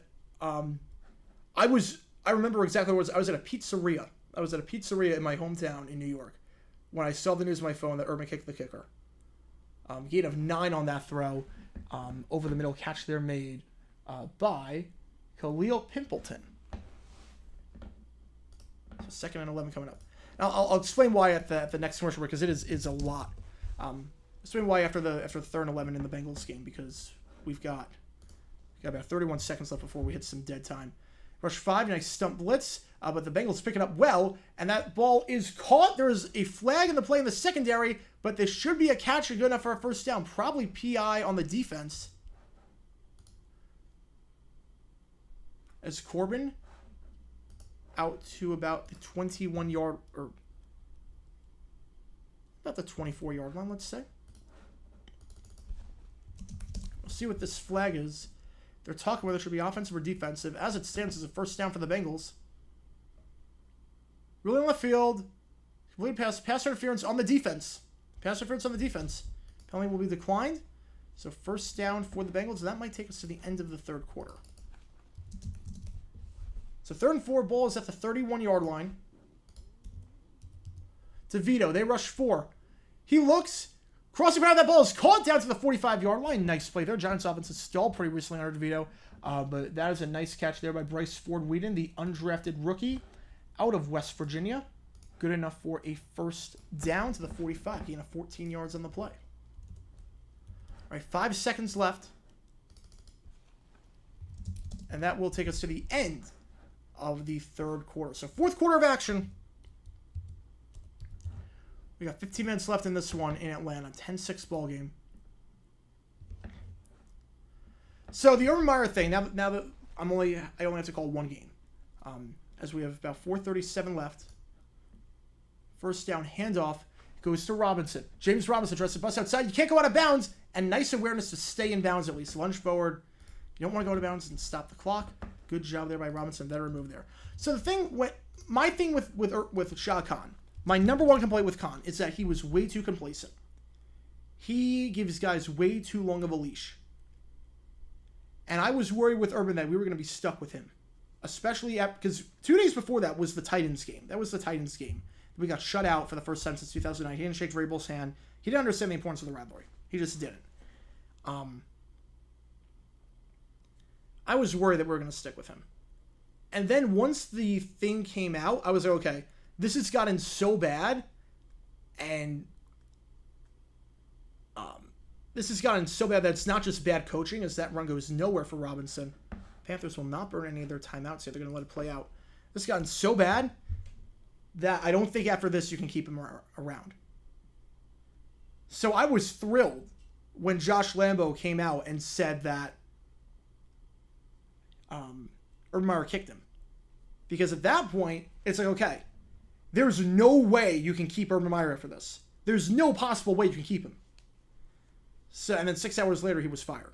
I remember exactly what I was at a pizzeria. I was at a pizzeria in my hometown in New York when I saw the news on my phone that Irma kicked the kicker. Gain of 9 on that throw. Over the middle catch there made by Khalil Pimpleton. So 2nd and 11 coming up. Now I'll explain why at the next commercial break because it is a lot. Explain why after the 3rd and 11 in the Bengals game because we've got about 31 seconds left before we hit some dead time. Rush 5, nice stump blitz, but the Bengals pick it up well, and that ball is caught. There is a flag in the play in the secondary, but this should be a catch good enough for a first down. Probably PI on the defense. As Corbin out to about the 21-yard, or about the 24-yard line, let's say. We'll see what this flag is. They're talking whether it should be offensive or defensive. As it stands, it's a first down for the Bengals. Really on the field. Complete pass interference on the defense. Pass interference on the defense. Penalty will be declined. So first down for the Bengals. That might take us to the end of the third quarter. So 3rd and 4, ball is at the 31-yard line. DeVito, they rush 4. He looks, crossing around, that ball is caught down to the 45-yard line. Nice play there. Giants offense has stalled pretty recently under DeVito. But that is a nice catch there by Bryce Ford-Wheaton, the undrafted rookie out of West Virginia. Good enough for a first down to the 45, gain of 14 yards on the play. All right, 5 seconds left. And that will take us to the end of the third quarter. So fourth quarter of action. We got 15 minutes left in this one in Atlanta. 10-6 ball game. So the Urban Meyer thing, now that I only have to call one game. As we have about 4:37 left. First down, handoff, goes to Robinson. James Robinson tries to bust outside. You can't go out of bounds. And nice awareness to stay in bounds at least. Lunge forward. You don't want to go out of bounds and stop the clock. Good job there by Robinson. Veteran move there. So my thing with Shah Khan, my number one complaint with Khan is that he was way too complacent. He gives guys way too long of a leash. And I was worried with Urban that we were going to be stuck with him. Especially because 2 days before that was the Titans game. That was the Titans game. We got shut out for the first time since 2009. He didn't shake Vrabel's hand. He didn't understand the importance of the rivalry. He just didn't. I was worried that we were going to stick with him. And then once the thing came out, I was like, okay, this has gotten so bad. And this has gotten so bad that it's not just bad coaching, as that run goes nowhere for Robinson. Panthers will not burn any of their timeouts here. They're going to let it play out. This has gotten so bad that I don't think after this you can keep him around. So I was thrilled when Josh Lambo came out and said that Urban Meyer kicked him. Because at that point, it's like, okay, there's no way you can keep Urban Meyer after this. There's no possible way you can keep him. So, and then 6 hours later, he was fired.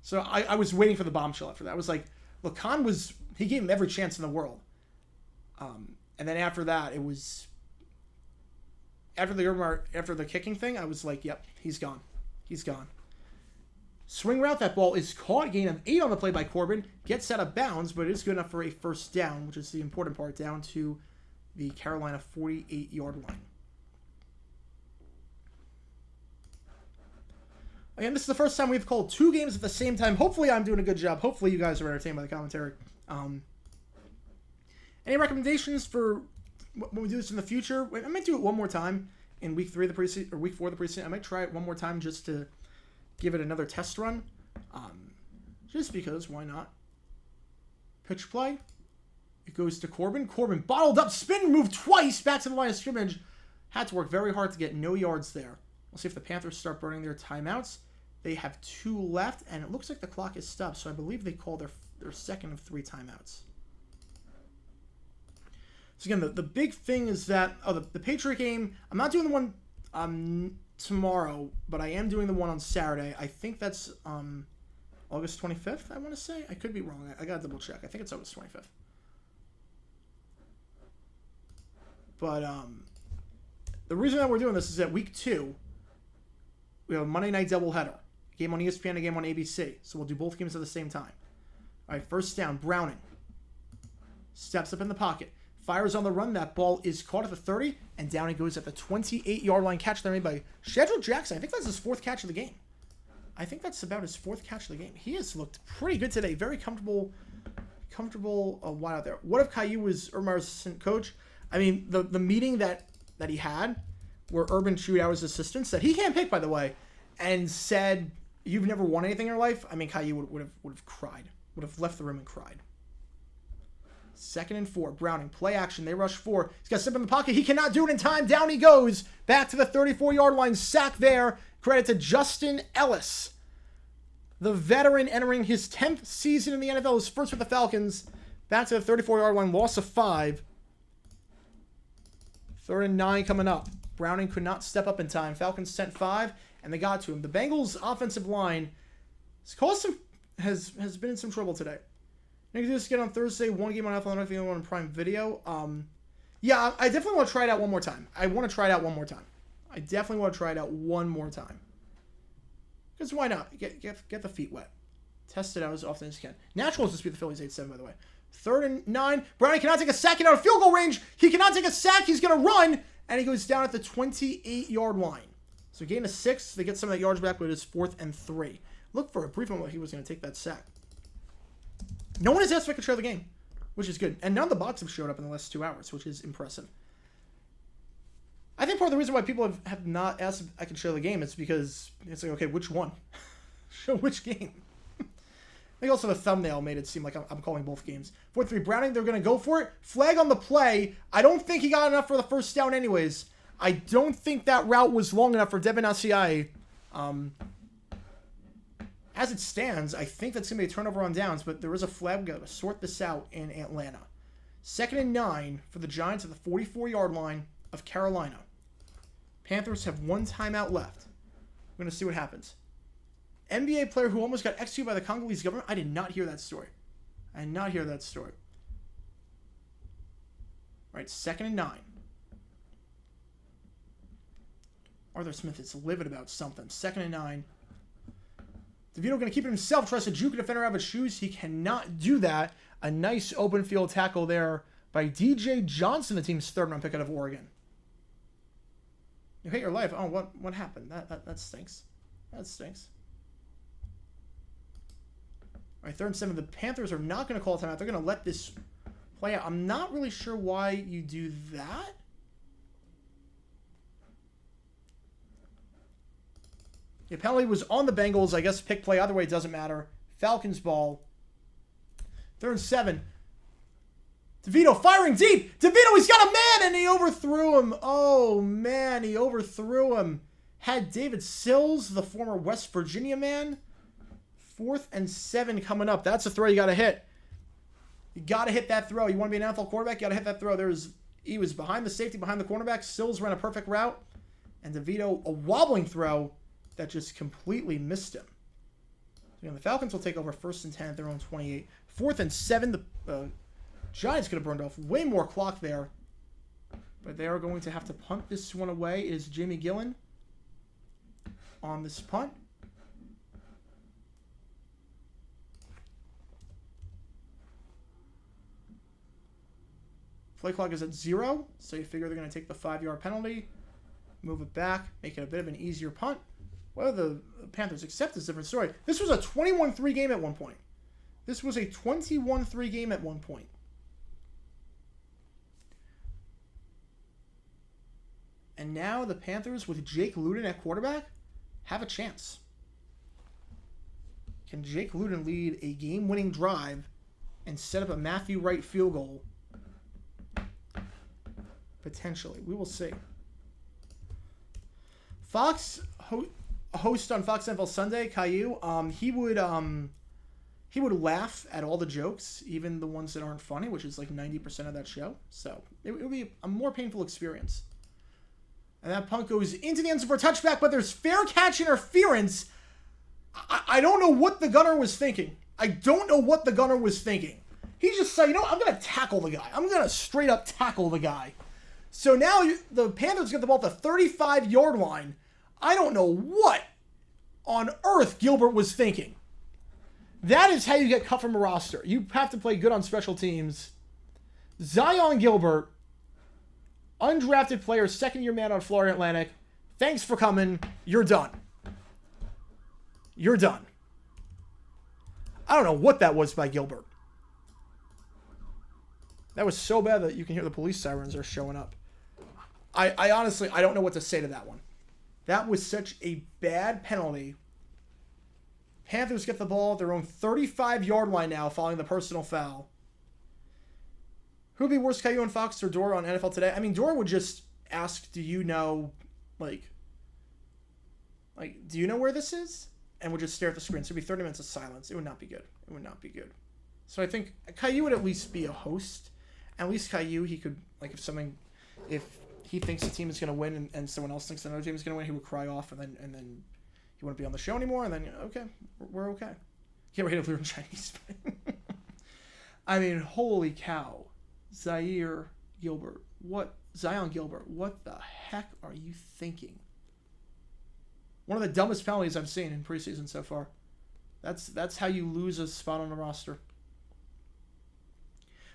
So I was waiting for the bombshell after that. I was like, look, Khan he gave him every chance in the world. And then after that, it was, after the kicking thing, I was like, yep, he's gone. He's gone. Swing route, that ball is caught. Gain of 8 on the play by Corbin. Gets out of bounds, but it is good enough for a first down, which is the important part, down to the Carolina 48-yard line. Again, this is the first time we've called 2 games at the same time. Hopefully I'm doing a good job. Hopefully you guys are entertained by the commentary. Any recommendations for when we do this in the future? I might do it one more time in week 3 of the preseason, or week 4 of the preseason. I might try it one more time just to give it another test run. Just because, why not? Pitch play. It goes to Corbin. Corbin bottled up, spin move twice back to the line of scrimmage. Had to work very hard to get no yards there. We'll see if the Panthers start burning their timeouts. They have 2 left, and it looks like the clock is stopped, so I believe they call their second of 3 timeouts. So again, the big thing is that the Patriot game, I'm not doing the one tomorrow, but I am doing the one on Saturday. I think that's August 25th, I want to say. I could be wrong. I got to double check. I think it's August 25th. But the reason that we're doing this is that week 2, we have a Monday night doubleheader. A game on ESPN and a game on ABC. So we'll do both games at the same time. All right, first down, Browning. Steps up in the pocket. Fires on the run. That ball is caught at the 30, and down he goes at the 28-yard line. Catch there made by Shedrick Jackson. I think that's his 4th catch of the game. I think that's about his 4th catch of the game. He has looked pretty good today. Very comfortable wide out there. What if Caillou was Urban Meyer's assistant coach? I mean, the meeting that he had where Urban chewed out his assistants that he can't pick, by the way, and said, "You've never won anything in your life." I mean, Caillou would have cried. Would have left the room and cried. 2nd and 4. Browning. Play action. They rush 4. He's got to step in the pocket. He cannot do it in time. Down he goes. Back to the 34-yard line. Sack there. Credit to Justin Ellis. The veteran entering his 10th season in the NFL. His first with the Falcons. Back to the 34-yard line. Loss of 5. 3rd and 9 coming up. Browning could not step up in time. Falcons sent 5, and they got to him. The Bengals' offensive line has been in some trouble today. You can do this again on Thursday. One game on Athletic, the other one on Prime Video. Yeah, I definitely want to try it out one more time. I definitely want to try it out one more time. Because why not? Get the feet wet. Test it out as often as you can. Naturals just beat the Phillies 8-7, by the way. 3rd and 9. Browning cannot take a sack out of field goal range. He cannot take a sack. He's going to run. And he goes down at the 28-yard line. So gain a 6. They get some of that yards back, but it is 4th and 3. Look for a brief moment he was going to take that sack. No one has asked if I could share the game, which is good. And none of the bots have showed up in the last 2 hours, which is impressive. I think part of the reason why people have not asked if I can show the game is because it's like, okay, which one? Show which game? I think also the thumbnail made it seem like I'm calling both games. 4-3 Browning, they're going to go for it. Flag on the play. I don't think he got enough for the first down anyways. I don't think that route was long enough for Devin Asiai. As it stands, I think that's going to be a turnover on downs, but there is a flag. We've got to sort this out in Atlanta. 2nd and 9 for the Giants at the 44-yard line of Carolina. Panthers have 1 timeout left. We're going to see what happens. NBA player who almost got executed by the Congolese government. I did not hear that story. I did not hear that story. All right, 2nd and 9. Arthur Smith is livid about something. 2nd and 9. DeVito going to keep it himself. Tries to juke a defender out of his shoes. He cannot do that. A nice open field tackle there by DJ Johnson, the team's 3rd-round pick out of Oregon. You hate your life. Oh, what happened? That stinks. That stinks. All right, 3rd and 7. The Panthers are not going to call a timeout. They're going to let this play out. I'm not really sure why you do that. The penalty was on the Bengals. I guess pick play. Either way, it doesn't matter. Falcons ball. 3rd and 7. DeVito firing deep. DeVito, he's got a man, and he overthrew him. Oh, man, he overthrew him. Had David Sills, the former West Virginia man. 4th and 7 coming up. That's a throw you got to hit. You got to hit that throw. You want to be an NFL quarterback, you got to hit that throw. He was behind the safety, behind the cornerback. Sills ran a perfect route. And DeVito, a wobbling throw that just completely missed him. So, the Falcons will take over 1st and 10 at their own 28. 4th and 7, the Giants could have burned off way more clock there. But they are going to have to punt this one away. It is Jamie Gillen on this punt. Play clock is at 0, so you figure they're going to take the 5-yard penalty, move it back, make it a bit of an easier punt. Whether the Panthers accept is a different story. This was a 21-3 game at one point. This was a 21-3 game at one point. And now the Panthers, with Jake Luton at quarterback, have a chance. Can Jake Luton lead a game-winning drive and set up a Matthew Wright field goal? Potentially. We will see. Fox, host on Fox NFL Sunday, Caillou, he would laugh at all the jokes, even the ones that aren't funny, which is like 90% of that show. So it would be a more painful experience. And that punt goes into the end zone for a touchback, but there's fair catch interference. I don't know what the gunner was thinking. I don't know what the gunner was thinking. He just said, I'm going to tackle the guy. I'm going to straight up tackle the guy. So now the Panthers get the ball at the 35-yard line. I don't know what on earth Gilbert was thinking. That is how you get cut from a roster. You have to play good on special teams. Zion Gilbert, undrafted player, 2nd-year man on Florida Atlantic. Thanks for coming. You're done. You're done. I don't know what that was by Gilbert. That was so bad that you can hear the police sirens are showing up. I honestly, I don't know what to say to that one. That was such a bad penalty. Panthers get the ball at their own 35-yard line now following the personal foul. Who would be worse, Caillou and Fox or Dora on NFL Today? I mean, Dora would just ask, do you know, do you know where this is? And would just stare at the screen. So it would be 30 minutes of silence. It would not be good. It would not be good. So I think Caillou would at least be a host. At least Caillou, he could, if he thinks the team is going to win and someone else thinks another team is going to win, he would cry off and then he wouldn't be on the show anymore. And then, okay, we're okay. Can't wait to learn Chinese. I mean, holy cow. Zion Gilbert, what the heck are you thinking? One of the dumbest penalties I've seen in preseason so far. That's how you lose a spot on the roster.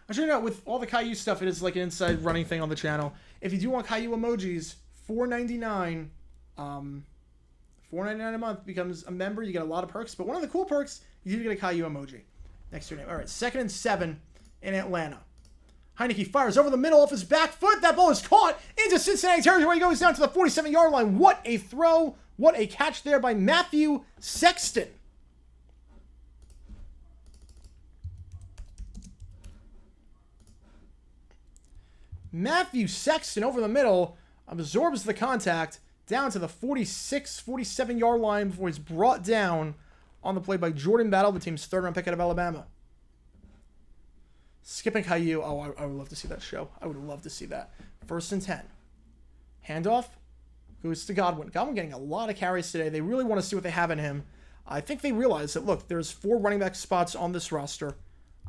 I should note, with all the Caillou stuff, it is like an inside running thing on the channel. If you do want Caillou emojis, $4.99, $4.99 a month, becomes a member. You get a lot of perks, but one of the cool perks, you do get a Caillou emoji next to your name. All right, 2nd and 7 in Atlanta. Heineke fires over the middle off his back foot. That ball is caught into Cincinnati territory. He goes down to the 47-yard line. What a throw. What a catch there by Matthew Sexton. Matthew Sexton over the middle absorbs the contact down to the 46, 47-yard line before he's brought down on the play by Jordan Battle, the team's 3rd-round pick out of Alabama. Skipping Caillou. Oh, I would love to see that show. I would love to see that. 1st and 10. Handoff goes to Godwin. Godwin getting a lot of carries today. They really want to see what they have in him. I think they realize that, look, there's 4 running back spots on this roster.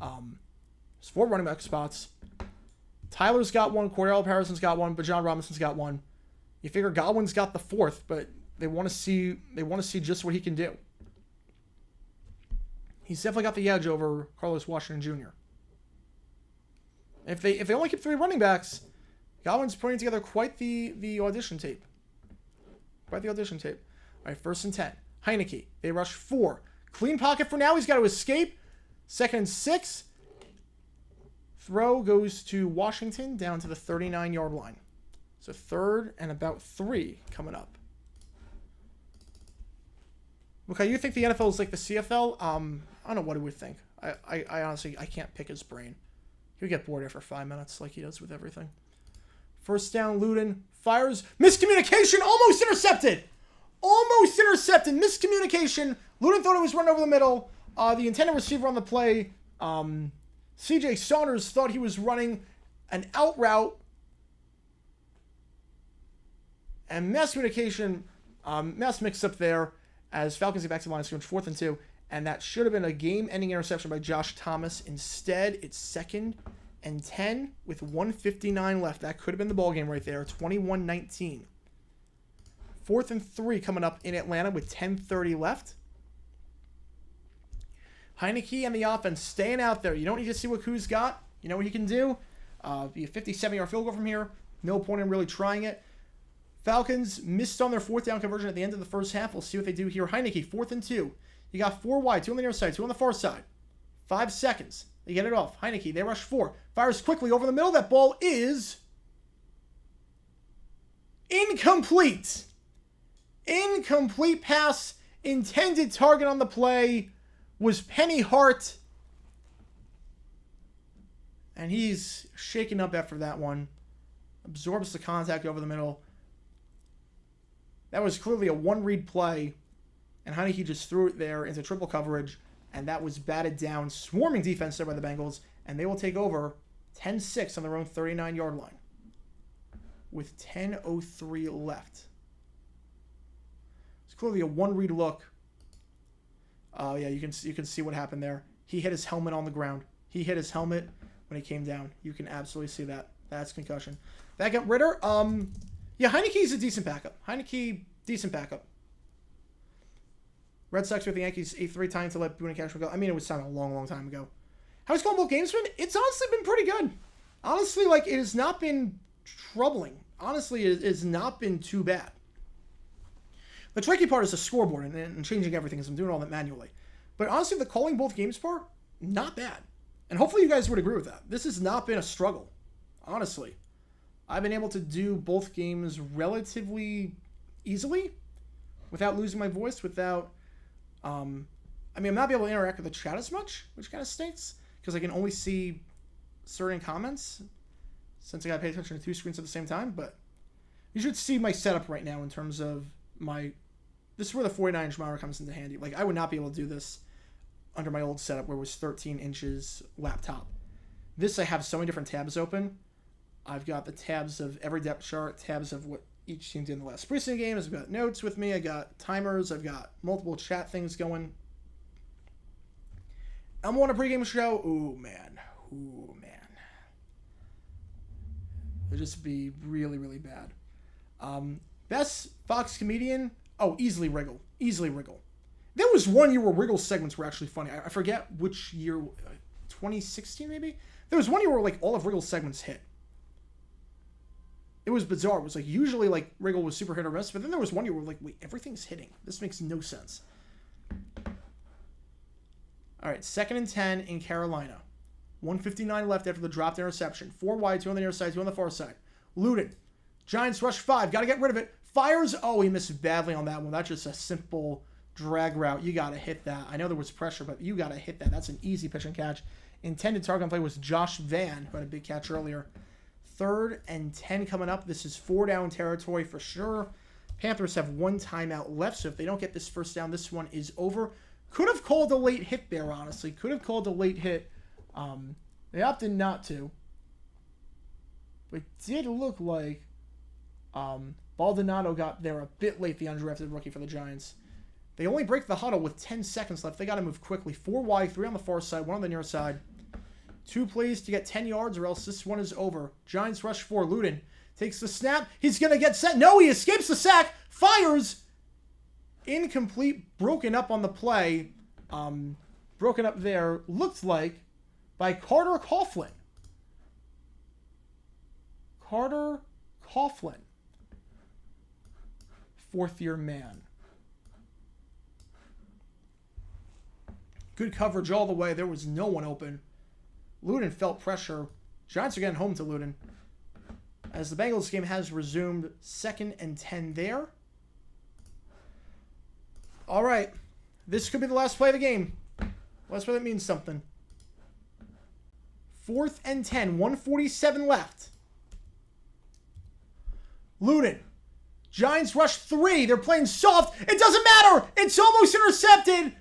There's 4 running back spots. Tyler's got one, Cordell Patterson's got one, but John Robinson's got one. You figure Godwin's got the 4th, but they want to see just what he can do. He's definitely got the edge over Carlos Washington Jr. If they only keep 3 running backs, Godwin's putting together quite the audition tape. Quite the audition tape. All right, 1st and 10. Heineke. They rush 4. Clean pocket for now. He's got to escape. 2nd and 6. Throw goes to Washington down to the 39-yard line. So 3rd and about 3 coming up. Okay, you think the NFL is like the CFL? I don't know what he would think. I honestly, I can't pick his brain. He would get bored after 5 minutes like he does with everything. 1st down, Luden fires. Miscommunication, almost intercepted. Almost intercepted. Miscommunication. Luden thought it was run over the middle. The intended receiver on the play, CJ Saunders, thought he was running an out route. And mass mix up there as Falcons get back to the line of scrimmage, 4th and 2. And that should have been a game-ending interception by Josh Thomas. Instead, it's 2nd and 10 with 1:59 left. That could have been the ball game right there, 21-19. 4th and 3 coming up in Atlanta with 10:30 left. Heineke and the offense staying out there. You don't need to see what Koo's got. You know what he can do. Be a 57-yard field goal from here. No point in really trying it. Falcons missed on their 4th down conversion at the end of the first half. We'll see what they do here. Heineke, 4th and 2. You got 4 wide, 2 on the near side, 2 on the far side. 5 seconds. They get it off. Heineke, they rush 4. Fires quickly over the middle. That ball is incomplete. Incomplete pass. Intended target on the play was Penny Hart. And he's shaken up after that one. Absorbs the contact over the middle. That was clearly a one-read play. And Heineke just threw it there into triple coverage. And that was batted down. Swarming defense there by the Bengals. And they will take over 10-6 on their own 39-yard line. With 10:03 left. It's clearly a one-read look. Oh, yeah, you can see what happened there. He hit his helmet on the ground. He hit his helmet when he came down. You can absolutely see that. That's concussion. Back up Ritter. Yeah, Heineke's a decent backup. Heineke, decent backup. Red Sox with the Yankees 8-3 time to let Boone and Cashman go. I mean, it was signed a long, long time ago. How's calling both games been? It's honestly been pretty good. Honestly, like, it has not been troubling. Honestly, it has not been too bad. The tricky part is the scoreboard and changing everything, as I'm doing all that manually. But honestly, the calling both games part, not bad. And hopefully you guys would agree with that. This has not been a struggle. Honestly. I've been able to do both games relatively easily without losing my voice, without... I'm not able to interact with the chat as much, which kind of stinks, because I can only see certain comments since I got to pay attention to 2 screens at the same time. But you should see my setup right now in terms of my... This is where the 49-inch monitor comes into handy. Like, I would not be able to do this under my old setup where it was 13 inches laptop. This, I have so many different tabs open. I've got the tabs of every depth chart, tabs of what each team did in the last preseason game. I've got notes with me. I got timers. I've got multiple chat things going. I'm on a pregame show. Ooh, man. It'd just be really, really bad. Best Fox comedian. Oh, easily Wriggle. Easily Wriggle. There was one year where Wriggle segments were actually funny. I forget which year, 2016 maybe? There was one year where like all of Wriggle's segments hit. It was bizarre. It was like usually like Wriggle was super hit or miss, but then there was one year where like, wait, everything's hitting. This makes no sense. All right, 2nd and 10 in Carolina. 1:59 left after the dropped interception. 4 wide, 2 on the near side, 2 on the far side. Luden. Giants rush 5. Got to get rid of it. Fires. Oh, he missed badly on that one. That's just a simple drag route. You got to hit that. I know there was pressure, but you got to hit that. That's an easy pitch and catch. Intended target on play was Josh Van, who had a big catch earlier. 3rd and 10 coming up. This is 4 down territory for sure. Panthers have 1 timeout left, so if they don't get this first down, this one is over. Could have called a late hit there, honestly. Could have called a late hit. They opted not to. But it did look like Baldonado got there a bit late, the undrafted rookie for the Giants. They only break the huddle with 10 seconds left. They got to move quickly. 4 wide, 3 on the far side, 1 on the near side. 2 plays to get 10 yards or else this one is over. Giants rush 4. Luden takes the snap. He's going to get set. No, he escapes the sack. Fires. Incomplete. Broken up on the play. Broken up there. Looked like by Carter Coughlin. Carter Coughlin. 4th-year man. Good coverage all the way. There was no one open. Luden felt pressure. Giants are getting home to Luden. As the Bengals game has resumed, 2nd and 10 there. All right. This could be the last play of the game. Last play that means something. 4th and 10. 1:47 left. Luden. Giants rush 3. They're playing soft. It doesn't matter. It's almost intercepted.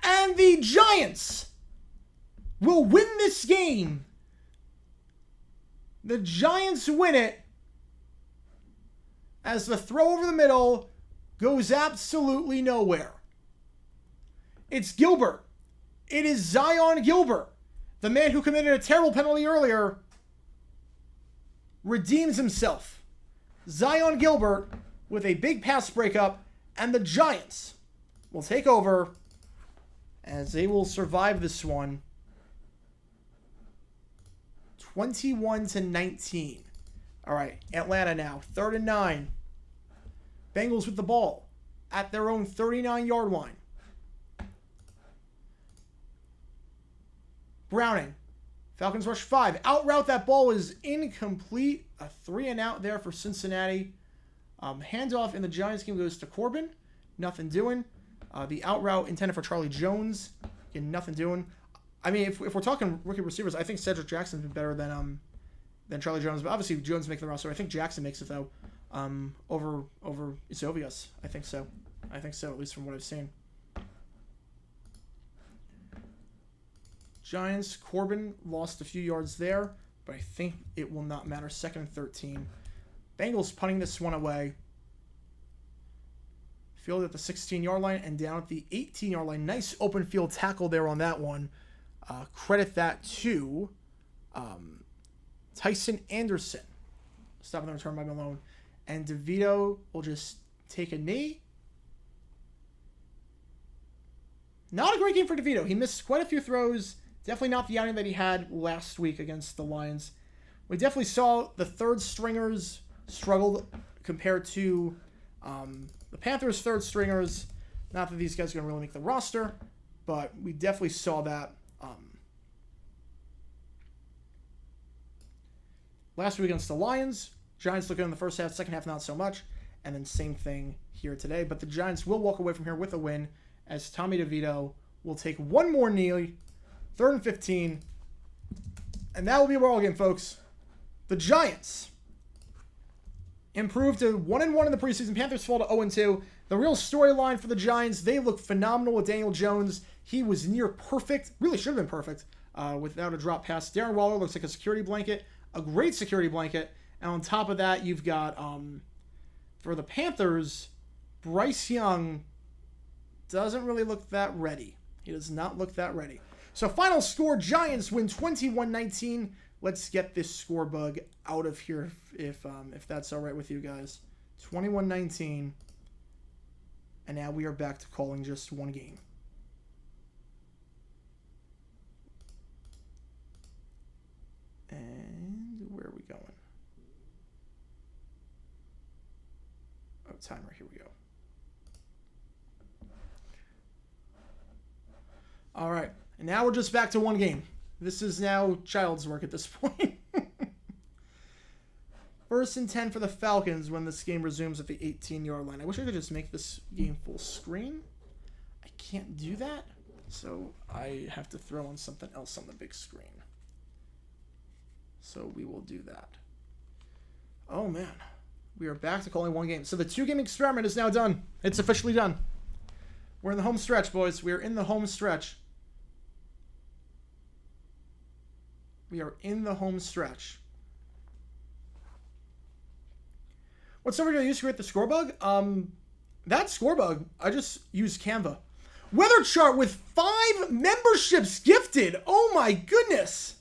And the Giants will win this game. The Giants win it as the throw over the middle goes absolutely nowhere. It's Gilbert. It is Zion Gilbert. The man who committed a terrible penalty earlier redeems himself. Zion Gilbert with a big pass breakup, and the Giants will take over as they will survive this one 21-19. All right, Atlanta now, 3rd and 9. Bengals with the ball at their own 39-yard line. Browning. Falcons rush 5. Out route, that ball is incomplete. A 3 and out there for Cincinnati. Handoff in the Giants game goes to Corbin. Nothing doing. The out route intended for Charlie Jones. Again, nothing doing. I mean, if we're talking rookie receivers, I think Cedric Jackson's been better than Charlie Jones. But obviously, Jones makes the roster. I think Jackson makes it, though, over Isovius. I think so, at least from what I've seen. Giants, Corbin lost a few yards there, but I think it will not matter. 2nd and 13. Bengals punting this one away. Field at the 16-yard line and down at the 18-yard line. Nice open field tackle there on that one. Credit that to Tyson Anderson. Stopping the return by Malone. And DeVito will just take a knee. Not a great game for DeVito. He missed quite a few throws. Definitely not the outing that he had last week against the Lions. We definitely saw the third stringers struggled compared to the Panthers' third stringers. Not that these guys are going to really make the roster, but we definitely saw that last week against the Lions. Giants looking in the first half, second half not so much, and then same thing here today. But the Giants will walk away from here with a win as Tommy DeVito will take one more knee. 3rd and 15. And that will be a ball game, folks. The Giants improved to 1-1 in the preseason. Panthers fall to 0-2. The real storyline for the Giants, they look phenomenal with Daniel Jones. He was near perfect. Really should have been perfect without a drop pass. Darren Waller looks like a security blanket. A great security blanket. And on top of that, you've got, for the Panthers, Bryce Young doesn't really look that ready. He does not look that ready. So final score, Giants win 21-19. Let's get this score bug out of here if that's all right with you guys. 21-19. And now we are back to calling just one game. And where are we going? Oh, timer. Here we go. All right. And now we're just back to one game. This is now child's work at this point. 1st and 10 for the Falcons when this game resumes at the 18-yard line. I wish I could just make this game full screen. I can't do that, so I have to throw in something else on the big screen. So we will do that. Oh, man. We are back to calling one game. So the 2-game experiment is now done. It's officially done. We're in the home stretch, boys. We are in the home stretch. We are in the home stretch. What software do I use to create the score bug? That score bug, I just use Canva. Weather chart with 5 memberships gifted. Oh my goodness.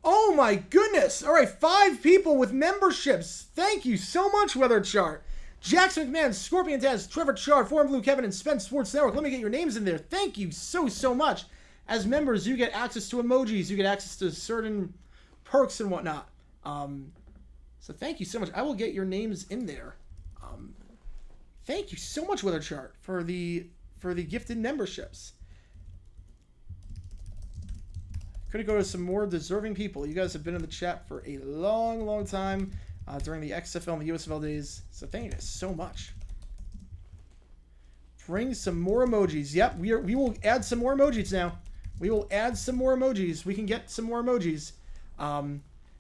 Oh my goodness. All right, 5 people with memberships. Thank you so much, Weather Chart. Jackson McMahon, Scorpion Taz, Trevor Chard, Foreign Blue Kevin, and Spence Sports Network. Let me get your names in there. Thank you so much. As members, you get access to emojis. You get access to certain perks and whatnot. So thank you so much. I will get your names in there. Thank you so much, Weather Chart, for the gifted memberships. Could go to some more deserving people. You guys have been in the chat for a long time during the XFL and the USFL days. So thank you guys so much. Bring some more emojis. Yep, we will add some more emojis now. We will add some more emojis. We can get some more emojis.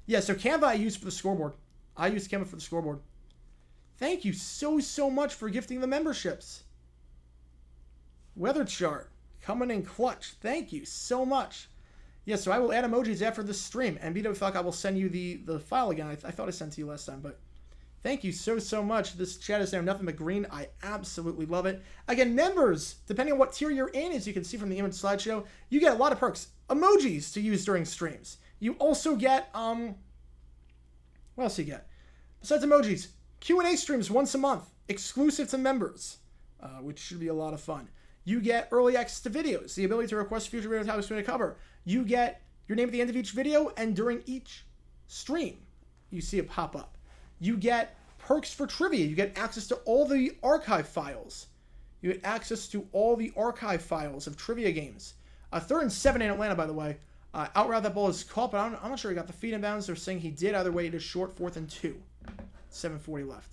Yeah, so Canva I use for the scoreboard. I use Canva for the scoreboard. Thank you so much for gifting the memberships. Weather Chart coming in clutch. Thank you so much. Yeah, so I will add emojis after this stream. And BW Falk, I will send you the file again. I thought I sent it to you last time, but thank you so much. This chat is now nothing but green. I absolutely love it. Again, members, depending on what tier you're in, as you can see from the image slideshow, you get a lot of perks. Emojis to use during streams. You also get, what else do you get? Besides emojis, Q&A streams once a month, exclusive to members, which should be a lot of fun. You get early access to videos, the ability to request future video topics to cover. You get your name at the end of each video, and during each stream, you see it pop up. You get perks for trivia. You get access to all the archive files. You get access to all the archive files of trivia games. 3rd and 7 in Atlanta, by the way. Out route, that ball is caught, but I'm not sure he got the feet in bounds. They're saying he did. Either way, it is short, 4th and 2. 7:40 left.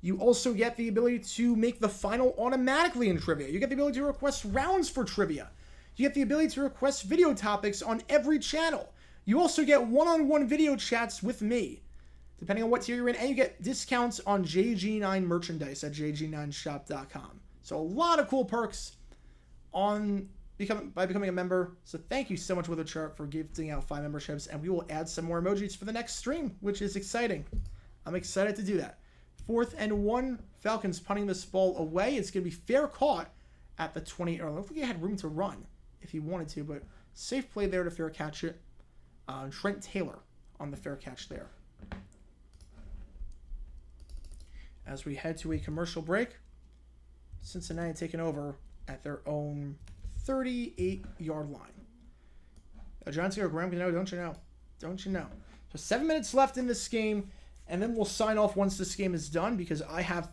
You also get the ability to make the final automatically in trivia. You get the ability to request rounds for trivia. You get the ability to request video topics on every channel. You also get one-on-one video chats with me, depending on what tier you're in, and you get discounts on JG9 merchandise at jg9shop.com. So a lot of cool perks by becoming a member. So thank you so much, Weather Chart, for gifting out 5 memberships, and we will add some more emojis for the next stream, which is exciting. I'm excited to do that. 4th and 1, Falcons punting this ball away. It's going to be fair caught at the 20. I don't think he had room to run if he wanted to, but safe play there to fair catch it. Trent Taylor on the fair catch there. As we head to a commercial break, Cincinnati taking over at their own 38-yard line. Giants go Graham, don't you know? Don't you know? So 7 minutes left in this game. And then we'll sign off once this game is done, because I have,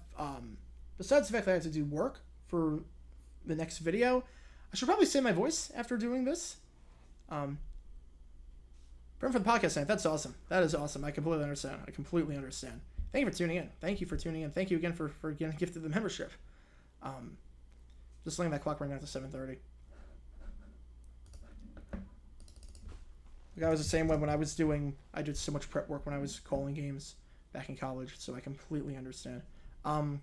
besides the fact that I have to do work for the next video, I should probably save my voice after doing this. Burn for the podcast tonight. That's awesome. That is awesome. I completely understand. Thank you for tuning in. Thank you again for getting gifted the membership. Just letting that clock ring out to 7:30. Like I was the same way when I did so much prep work when I was calling games back in college, so I completely understand. Yeah,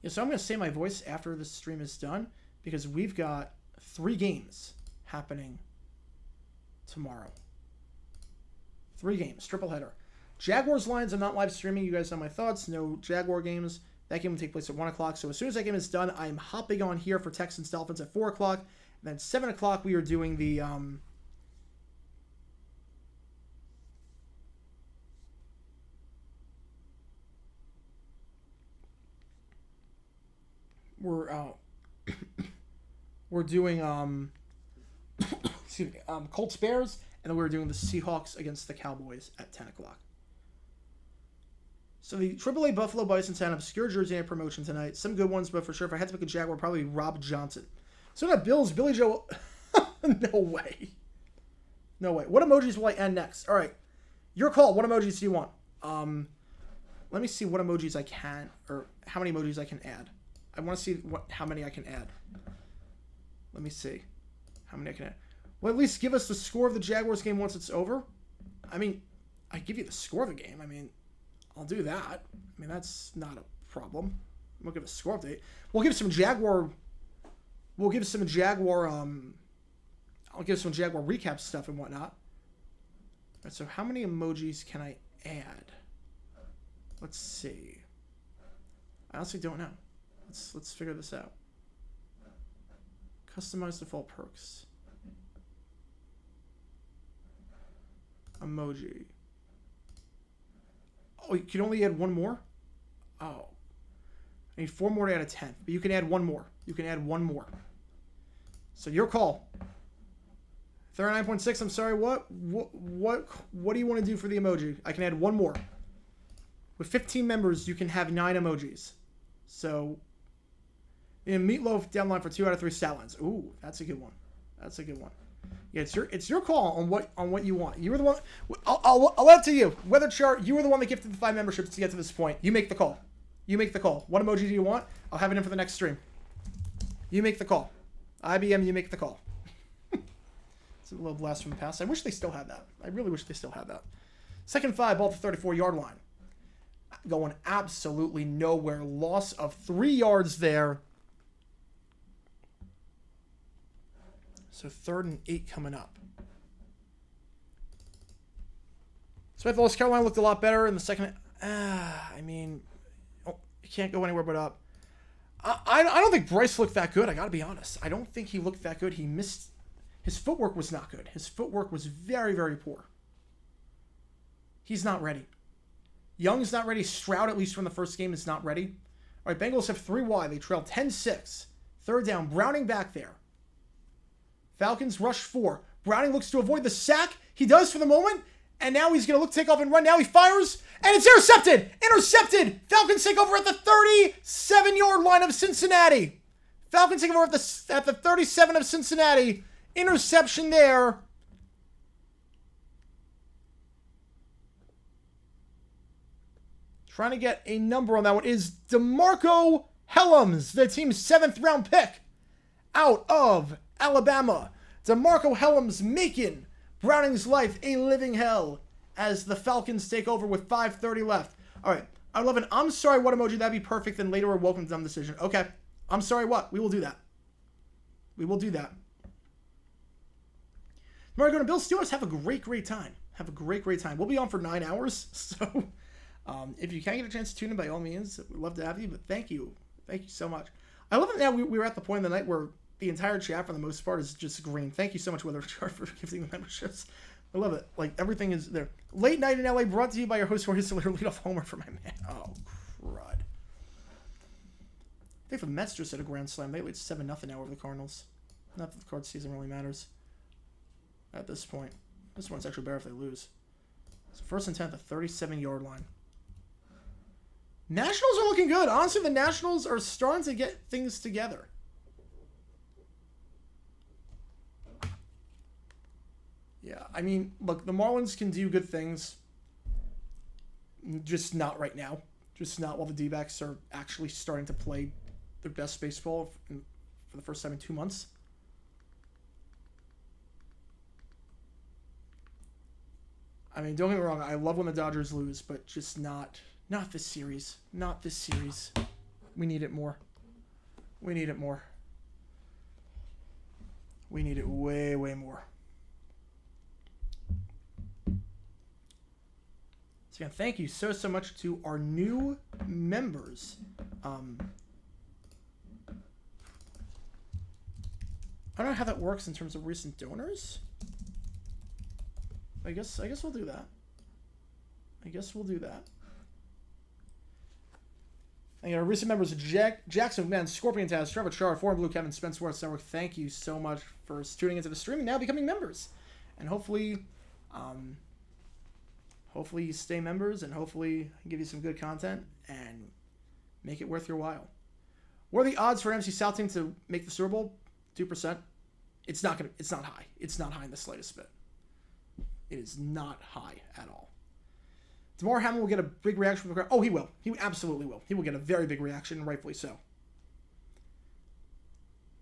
so I'm going to save my voice after this stream is done, because we've got 3 games happening tomorrow. 3 games, triple header. Jaguars Lions, I'm not live streaming. You guys know my thoughts. No Jaguar games. That game will take place at 1 o'clock. So as soon as that game is done, I'm hopping on here for Texans Dolphins at 4 o'clock. And then 7 o'clock, we are doing the we're doing excuse me, Colts Bears, and then we're doing the Seahawks against the Cowboys at 10 o'clock. So the AAA Buffalo Bisons had an obscure jersey and promotion tonight. Some good ones, but for sure, if I had to pick a Jaguar, probably Rob Johnson. So that Bills, Billy Joe. No way. No way. What emojis will I end next? All right. Your call. What emojis do you want? Let me see what emojis I can, or how many emojis I can add. I want to see how many I can add. Let me see how many I can add. Well, at least give us the score of the Jaguars game once it's over. I mean, I give you the score of the game. I mean, I'll do that. I mean, that's not a problem. We'll give a score update. We'll give some Jaguar. We'll give some Jaguar. I'll give some Jaguar recap stuff and whatnot. All right, so how many emojis can I add? Let's see. I honestly don't know. Let's figure this out. Customize default perks. Emoji. Oh, you can only add one more? Oh. I need 4 more to add a 10. But you can add one more. You can add one more. So your call. 39.6, I'm sorry, what do you want to do for the emoji? I can add one more. With 15 members, you can have 9 emojis. So, in Meatloaf, down line for 2 out of 3 stat lines. Ooh, that's a good one. That's a good one. Yeah, it's your call on what you want. You were the one. I'll let it to you. Weather chart. You were the one that gifted the 5 memberships to get to this point. You make the call. You make the call. What emoji do you want? I'll have it in for the next stream. You make the call. IBM, you make the call. It's a little blast from the past. I wish they still had that. I really wish they still had that. 2nd 5, ball at the 34-yard line. Going absolutely nowhere. Loss of 3 yards there. So 3rd and 8 coming up. Smith, North Carolina looked a lot better in the second. I mean, you can't go anywhere but up. I don't think Bryce looked that good. I got to be honest. I don't think he looked that good. He missed. His footwork was not good. His footwork was very, very poor. He's not ready. Young's not ready. Stroud, at least from the first game, is not ready. All right, Bengals have 3 wide. They trail 10-6. 3rd down. Browning back there. Falcons rush 4. Browning looks to avoid the sack. He does for the moment. And now he's going to take off and run. Now he fires. And it's intercepted. Intercepted. Falcons take over at the 37-yard line of Cincinnati. Falcons take over at the 37 of Cincinnati. Interception there. Trying to get a number on that one is DeMarco Hellams, the team's 7th round pick out of Alabama. DeMarco Hellams making Browning's life a living hell as the Falcons take over with 5:30 left. All right, I love an I'm sorry what emoji. That'd be perfect. Then later we're welcome to dumb decision. Okay, I'm sorry what. We will do that. We will do that. Tomorrow, going to Bill Steelers. Have a great time. Have a great time. We'll be on for 9 hours. So if you can get a chance to tune in, by all means, we'd love to have you. But thank you. Thank you so much. I love that now we're at the point in the night where the entire chat, for the most part, is just green. Thank you so much, Weather Chart, for gifting the memberships. I love it. Like, everything is there. Late Night in LA, brought to you by your host, Jorge Soler, leadoff homer for my man. Oh, crud. I think the Mets just had a grand slam. They lead 7-0 now over the Cardinals. Not that the card season really matters at this point. This one's actually better if they lose. So 1st and 10 at the 37-yard line. Nationals are looking good. Honestly, the Nationals are starting to get things together. Yeah, I mean, look, the Marlins can do good things. Just not right now. Just not while the D-backs are actually starting to play their best baseball for the first time in 2 months. I mean, don't get me wrong. I love when the Dodgers lose, but just not this series. Not this series. We need it more. We need it more. We need it way, way more. So again, thank you so much to our new members. I don't know how that works in terms of recent donors. I guess we'll do that. And our recent members: Jackson Man, Scorpion Taz, Trevor Char, Foreign Blue, Kevin, Spencer Worth Network. Thank you so much for tuning into the stream and now becoming members. And hopefully you stay members, and hopefully I give you some good content and make it worth your while. What are the odds for NFC South team to make the Super Bowl? 2%. It's not high. It's not high in the slightest bit. It is not high at all. Damar Hamlin will get a big reaction from the crowd. Oh, he will. He absolutely will. He will get a very big reaction, and rightfully so.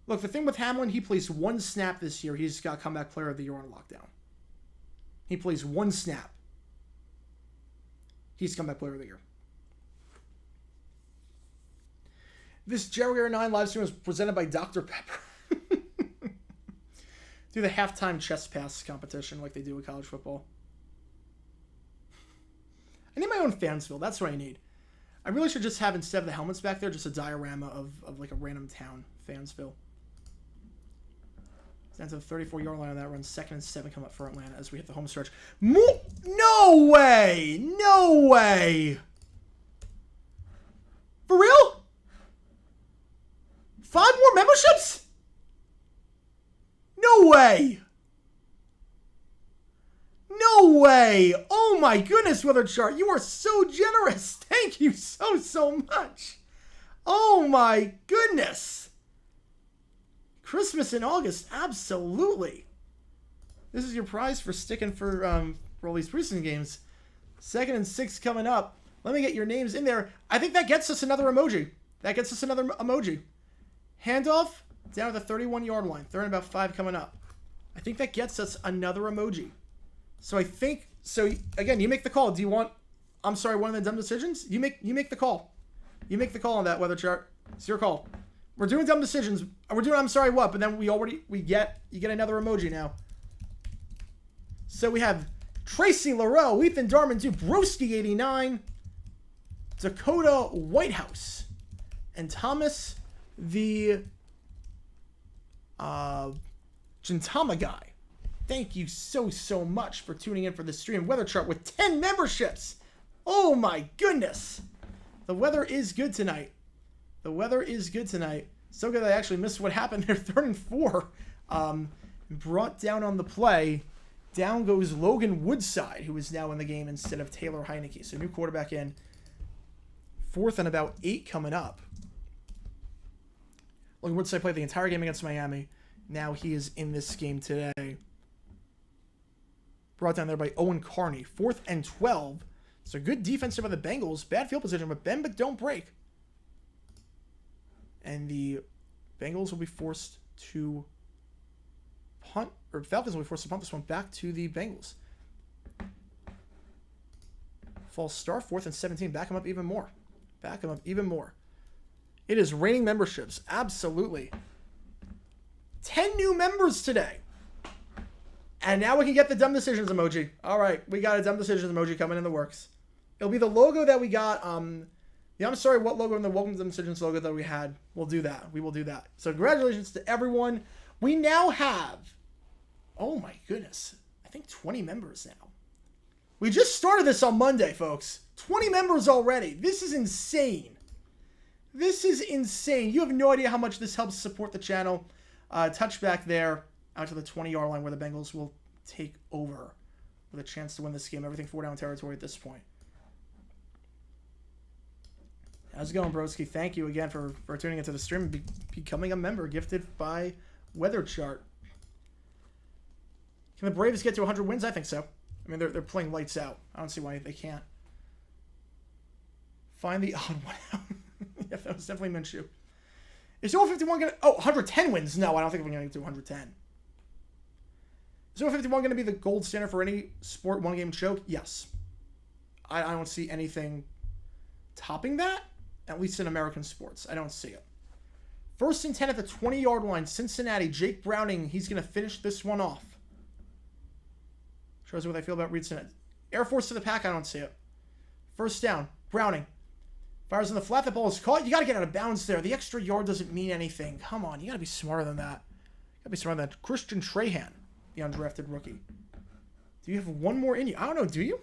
Look, the thing with Hamlin, he plays one snap this year. He's got comeback player of the year on lockdown. He plays one snap. He's comeback player of the year. This Jerry Air 9 live stream was presented by Dr. Pepper. Do the halftime chest pass competition like they do with college football. I need my own Fansville. That's what I need. I really should just have, instead of the helmets back there, just a diorama of like a random town, Fansville. Stands at the 34-yard line on that run. 2nd and 7 come up for Atlanta as we hit the home stretch. No way! No way! For real? 5 more memberships? No way! No way! Oh my goodness, Weather Chart, you are so generous. Thank you so much. Oh my goodness. Christmas in August, absolutely. This is your prize for sticking for all these preseason games. 2nd and 6 coming up. Let me get your names in there. I think that gets us another emoji. Handoff down at the 31-yard line. 3rd and about 5 coming up. I think that gets us another emoji. So I think, so again, you make the call. Do you want, I'm sorry, one of the dumb decisions? You make the call. You make the call on that, Weather Chart. It's your call. We're doing dumb decisions. We're doing I'm sorry what, but then you get another emoji now. So we have Tracy LaRoe, Ethan Darman, Dubrowski 89, Dakota Whitehouse, and Thomas the Gintama guy. Thank you so much for tuning in for this stream. Weather Chart with 10 memberships. Oh my goodness. The weather is good tonight. So good that I actually missed what happened there. 3rd and 4. Brought down on the play. Down goes Logan Woodside, who is now in the game instead of Taylor Heineke. So new quarterback in. 4th and about 8 coming up. Logan Woodside played the entire game against Miami. Now he is in this game today. Brought down there by Owen Carney. 4th and 12. So good defense by the Bengals. Bad field position, but bend but don't break. And the Bengals will be forced to punt, or Falcons will be forced to punt this one back to the Bengals. False start, 4th and 17. Back them up even more. It is raining memberships. Absolutely. 10 new members today. And now we can get the dumb decisions emoji. All right, we got a dumb decisions emoji coming in the works. It'll be the logo that we got. The I'm sorry what logo and the welcome to the decisions logo that we had. We'll do that. We will do that. So congratulations to everyone. We now have, oh my goodness, I think 20 members now. We just started this on Monday, folks. 20 members already. This is insane. You have no idea how much this helps support the channel. Touchback there out to the 20-yard line where the Bengals will take over with a chance to win this game. Everything 4-down territory at this point. How's it going, broski? Thank you again for tuning into the stream and becoming a member gifted by Weather Chart. Can the Braves get to 100 wins? I think so. I mean, they're playing lights out. I don't see why they can't. Find the odd one out. Yeah, that was definitely Minshew. Is 051 going to... Oh, 110 wins? No, I don't think we're going to get to 110. Is 051 going to be the gold standard for any sport one-game choke? Yes. I don't see anything topping that, at least in American sports. I don't see it. 1st and 10 at the 20-yard line. Cincinnati, Jake Browning. He's going to finish this one off. Shows you what I feel about Reed Sinnett. Air Force to the pack. I don't see it. First down. Browning. Fires in the flat. The ball is caught. You got to get out of bounds there. The extra yard doesn't mean anything. Come on. You got to be smarter than that. You got to be smarter than that. Christian Trahan, the undrafted rookie. Do you have one more in you? I don't know. Do you?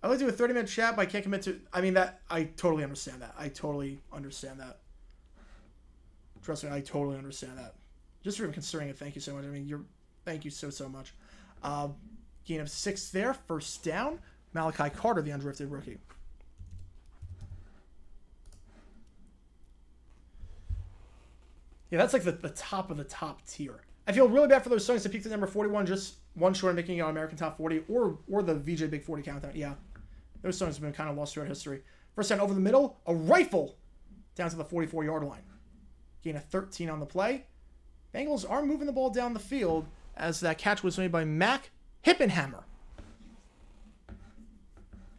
I would do a 30-minute chat, but I can't commit to... I mean, that... I totally understand that. I totally understand that. Trust me, I totally understand that. Just for even considering it, thank you so much. I mean, thank you so much. Gain of 6 there. First down. Malachi Carter, the undrafted rookie. Yeah, that's like the top of the top tier. I feel really bad for those songs that peaked at number 41, just one short of making it on American Top 40, or the VJ Big 40 countdown. Yeah, those songs have been kind of lost throughout history. First down over the middle, a rifle down to the 44-yard line. Gain of 13 on the play. Bengals are moving the ball down the field as that catch was made by Mac Hippenhammer.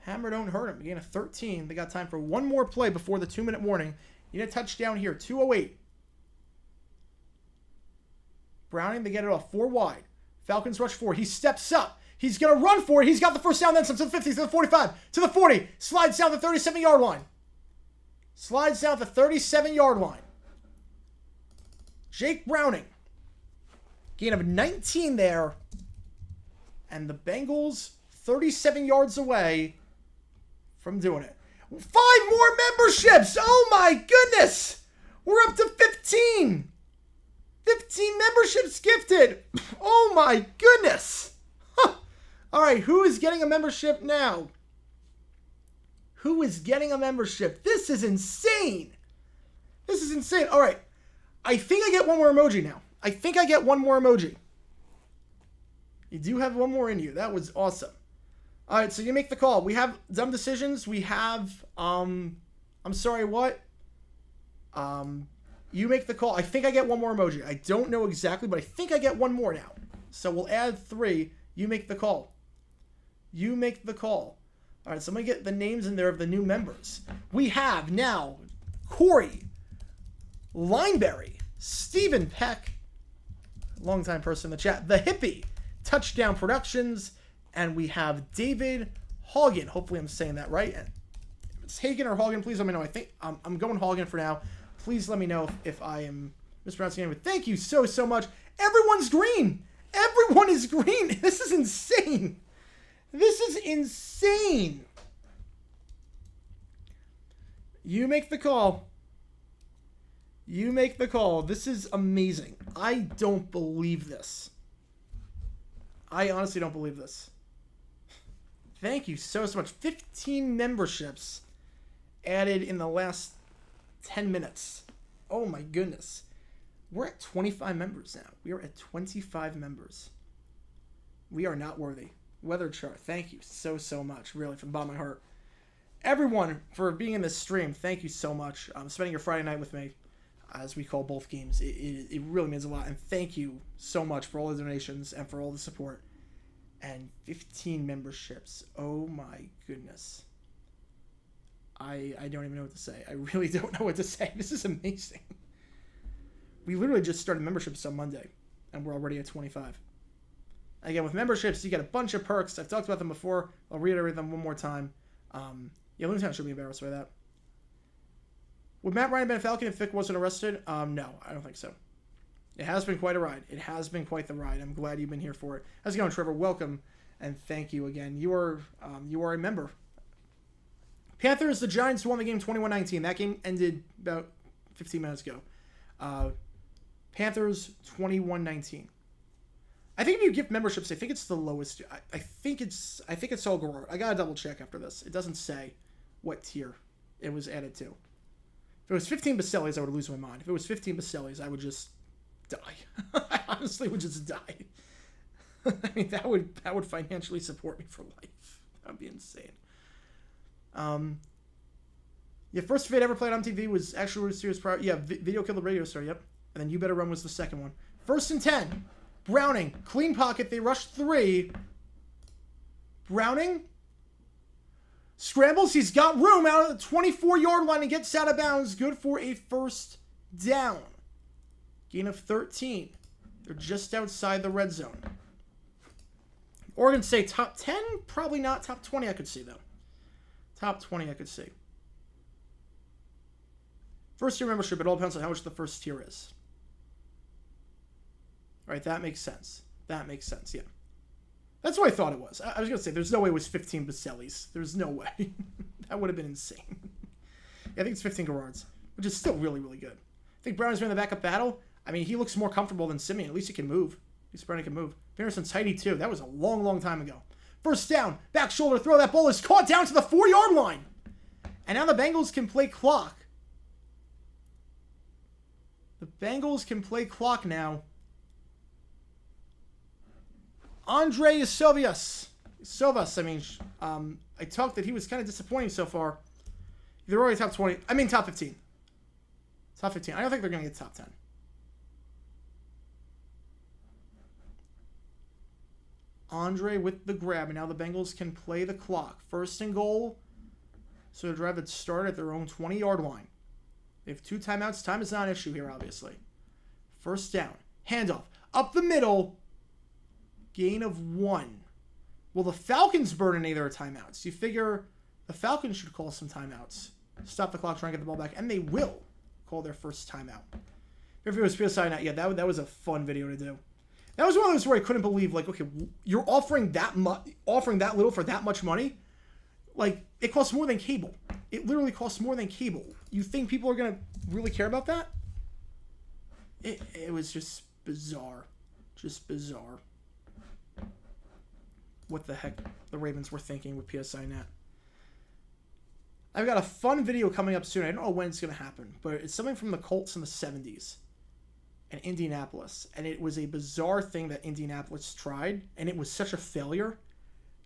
Hammer don't hurt him. Gain of 13. They got time for one more play before the 2-minute warning. You need a touchdown here. 2:08. Browning, they get it off. 4 wide. Falcons rush 4. He steps up. He's going to run for it. He's got the first down then some to the 50, to the 45, to the 40. Slides down the 37-yard line. Slides down the 37-yard line. Jake Browning. Gain of 19 there. And the Bengals 37 yards away from doing it. 5 more memberships. Oh my goodness. We're up to 15. 15 memberships gifted. Oh my goodness. Huh. All right, who is getting a membership now? Who is getting a membership? This is insane. This is insane. All right. I think I get one more emoji now. I think I get one more emoji. You do have one more in you. That was awesome. All right, so you make the call. We have dumb decisions. We have, I'm sorry, what? You make the call. I think I get one more emoji. I don't know exactly, but I think I get one more now. So we'll add 3. You make the call. You make the call. All right, so I'm going to get the names in there of the new members. We have now Corey Lineberry, Stephen Peck, longtime person in the chat, The Hippie, Touchdown Productions, and we have David Hagen. Hopefully I'm saying that right. And if it's Hagen or Hagen, please let me know. I think I'm going Hagen for now. Please let me know if I am mispronouncing it. But thank you so much. Everyone's green. Everyone is green. This is insane. This is insane. You make the call. You make the call. This is amazing. I don't believe this. I honestly don't believe this. Thank you so much. 15 memberships added in the last 10 minutes. Oh my goodness. We're at 25 members now. We are at 25 members. We are not worthy. Weather chart. Thank you so much. Really, from the bottom of my heart. Everyone for being in this stream, thank you so much. Spending your Friday night with me, as we call both games. It really means a lot. And thank you so much for all the donations and for all the support. And 15 memberships. Oh my goodness. I don't even know what to say. I really don't know what to say. This is amazing. We literally just started memberships on Monday, and we're already at 25. Again, with memberships, you get a bunch of perks. I've talked about them before. I'll reiterate them one more time. Yeah, Loontown should be embarrassed by that. Would Matt Ryan been a Falcon if Vic wasn't arrested? No, I don't think so. It has been quite a ride. It has been quite the ride. I'm glad you've been here for it. How's it going, Trevor? Welcome, and thank you again. You are a member. Panthers, the Giants won the game 21-19. That game ended about 15 minutes ago. Panthers 21-19. I think if you gift memberships, I think it's the lowest. I think it's all Garrard. I gotta double check after this. It doesn't say what tier it was added to. If it was 15 Basellis, I would lose my mind. If it was 15 Basellis, I would just die. I honestly would just die. I mean, that would financially support me for life. That would be insane. Yeah, first vid ever played on TV was actually World Series prior. Yeah, Video Killed the Radio Star, yep. And then You Better Run was the second one. 1st and 10. Browning, clean pocket. They rushed 3. Browning scrambles. He's got room out of the 24-yard line and gets out of bounds. Good for a first down. Gain of 13. They're just outside the red zone. Oregon State top 10? Probably not. Top 20 I could see, though. Top 20 I could see. First tier membership, it all depends on how much the first tier is. All right, that makes sense. That makes sense, yeah. That's what I thought it was. I was going to say, there's no way it was 15 Basellis. There's no way. That would have been insane. Yeah, I think it's 15 Gerards, which is still really, really good. I think Brown is in the backup battle. I mean, he looks more comfortable than Simeon. At least he can move. At least Brown can move. Pearson's tidy, too. That was a long, long time ago. First down, back shoulder throw. That ball is caught down to the 4-yard line. And now the Bengals can play clock. The Bengals can play clock now. Andre Silvas, I mean, I talked that he was kind of disappointing so far. They're already top 20. I mean, top 15. Top 15. I don't think they're going to get top 10. Andre with the grab, and now the Bengals can play the clock. First and goal. So the drive had started at their own 20-yard line. They have 2 timeouts. Time is not an issue here, obviously. First down. Handoff. Up the middle. Gain of 1. Well, the Falcons burn any of their timeouts. You figure the Falcons should call some timeouts. Stop the clock, try and get the ball back. And they will call their first timeout. If it was PSI not yet, that was a fun video to do. That was one of those where I couldn't believe, like, okay, you're offering that little for that much money? Like, it costs more than cable. It literally costs more than cable. You think people are going to really care about that? It was just bizarre. Just bizarre. What the heck the Ravens were thinking with PSI Net. I've got a fun video coming up soon. I don't know when it's going to happen, but it's something from the Colts in the 70s in Indianapolis. And it was a bizarre thing that Indianapolis tried, and it was such a failure.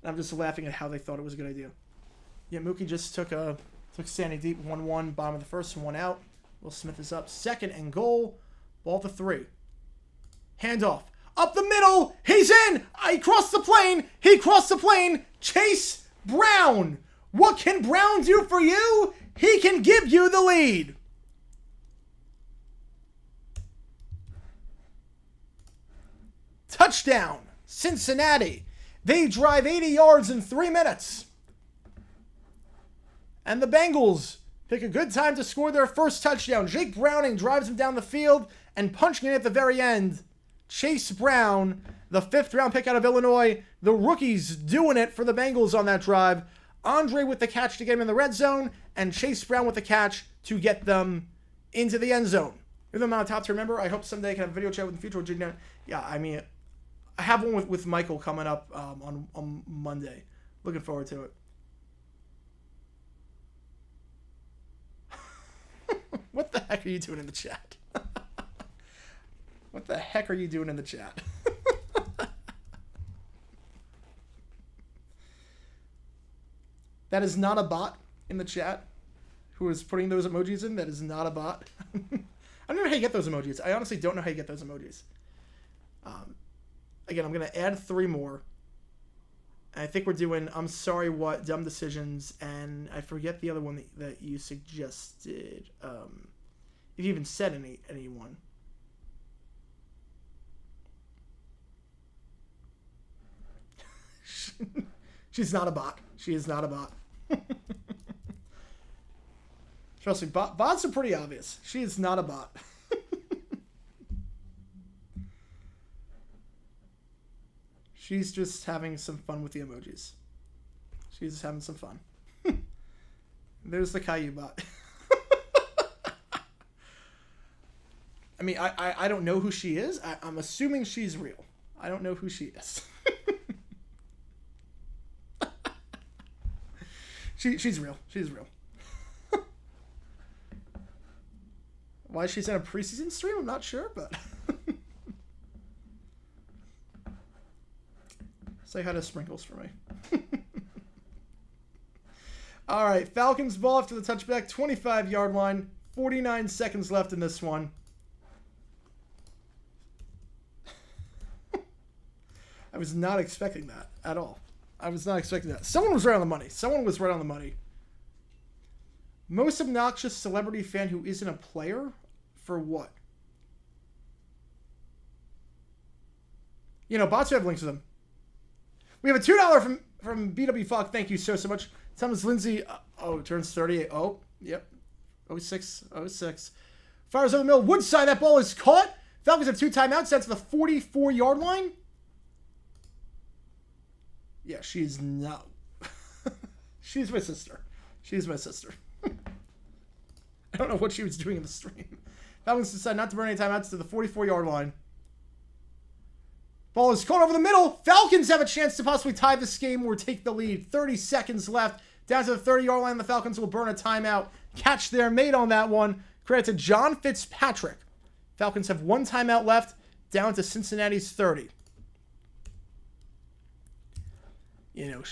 And I'm just laughing at how they thought it was a good idea. Yeah, Mookie just took Sandy deep, 1-1, bottom of the first, and 1 out. Will Smith is up. Second and goal. Ball to 3. Handoff. Up the middle. He's in. He crossed the plane. He crossed the plane. Chase Brown. What can Brown do for you? He can give you the lead. Touchdown. Cincinnati. They drive 80 yards in 3 minutes. And the Bengals pick a good time to score their first touchdown. Jake Browning drives him down the field and punching it at the very end. Chase Brown, the 5th round pick out of Illinois. The rookies doing it for the Bengals on that drive. Andre with the catch to get him in the red zone, and Chase Brown with the catch to get them into the end zone. Even though I'm not a top tier member, I hope someday I can have a video chat with the future. Yeah, I mean, I have one with Michael coming up on Monday. Looking forward to it. What the heck are you doing in the chat? What the heck are you doing in the chat? That is not a bot in the chat who is putting those emojis in. That is not a bot. I don't know how you get those emojis. I honestly don't know how you get those emojis. Again, I'm going to add 3 more. I think we're doing I'm sorry what, dumb decisions, and I forget the other one that you suggested. If you even said anyone. She's not a bot. She is not a bot. Trust me, bots are pretty obvious. She is not a bot. She's just having some fun with the emojis. She's just having some fun. There's the Caillou bot. I mean, I don't know who she is. I'm assuming she's real. I don't know who she is. She's real. She's real. Why she's in a preseason stream, I'm not sure, but... Say hi to Sprinkles for me. All right, Falcons ball after the touchback, 25-yard line, 49 seconds left in this one. I was not expecting that at all. I was not expecting that. Someone was right on the money. Someone was right on the money. Most obnoxious celebrity fan who isn't a player? For what? You know, bots have links to them. We have a $2 from BW Falk. Thank you so much. Thomas Lindsay, turns 38. Oh, yep. 06. Fires over the middle. Woodside, that ball is caught. Falcons have 2 timeouts. That's the 44-yard line. Yeah, she's not. She's my sister. She's my sister. I don't know what she was doing in the stream. Falcons decide not to burn any timeouts to the 44-yard line. Ball is caught over the middle. Falcons have a chance to possibly tie this game or take the lead. 30 seconds left. Down to the 30-yard line. The Falcons will burn a timeout. Catch there made on that one. Credit to John Fitzpatrick. Falcons have 1 timeout left. Down to Cincinnati's 30. You know,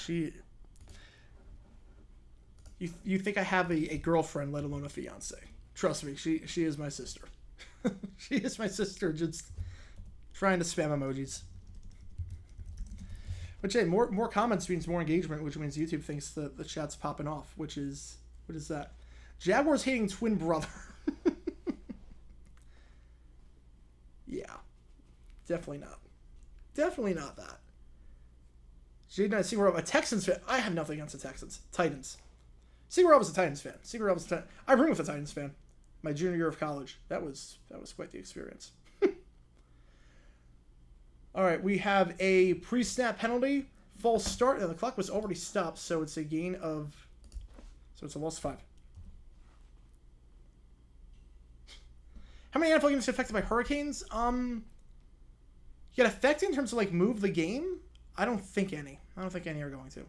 You think I have a girlfriend, let alone a fiance. Trust me, she is my sister. She is my sister, just trying to spam emojis. But hey, more comments means more engagement, which means YouTube thinks that the chat's popping off, what is that? Jaguars hating twin brother. Yeah. Definitely not. Definitely not that. Jaden, I see we're a Texans fan. I have nothing against the Texans. Titans. Seagull was a Titans fan. I roomed with a Titans fan my junior year of college. That was quite the experience. All right, we have a pre-snap penalty, false start, and the clock was already stopped, so it's a gain of, so it's a loss of 5. How many NFL games are affected by hurricanes? Get affected in terms of like move the game? I don't think any. I don't think any are going to.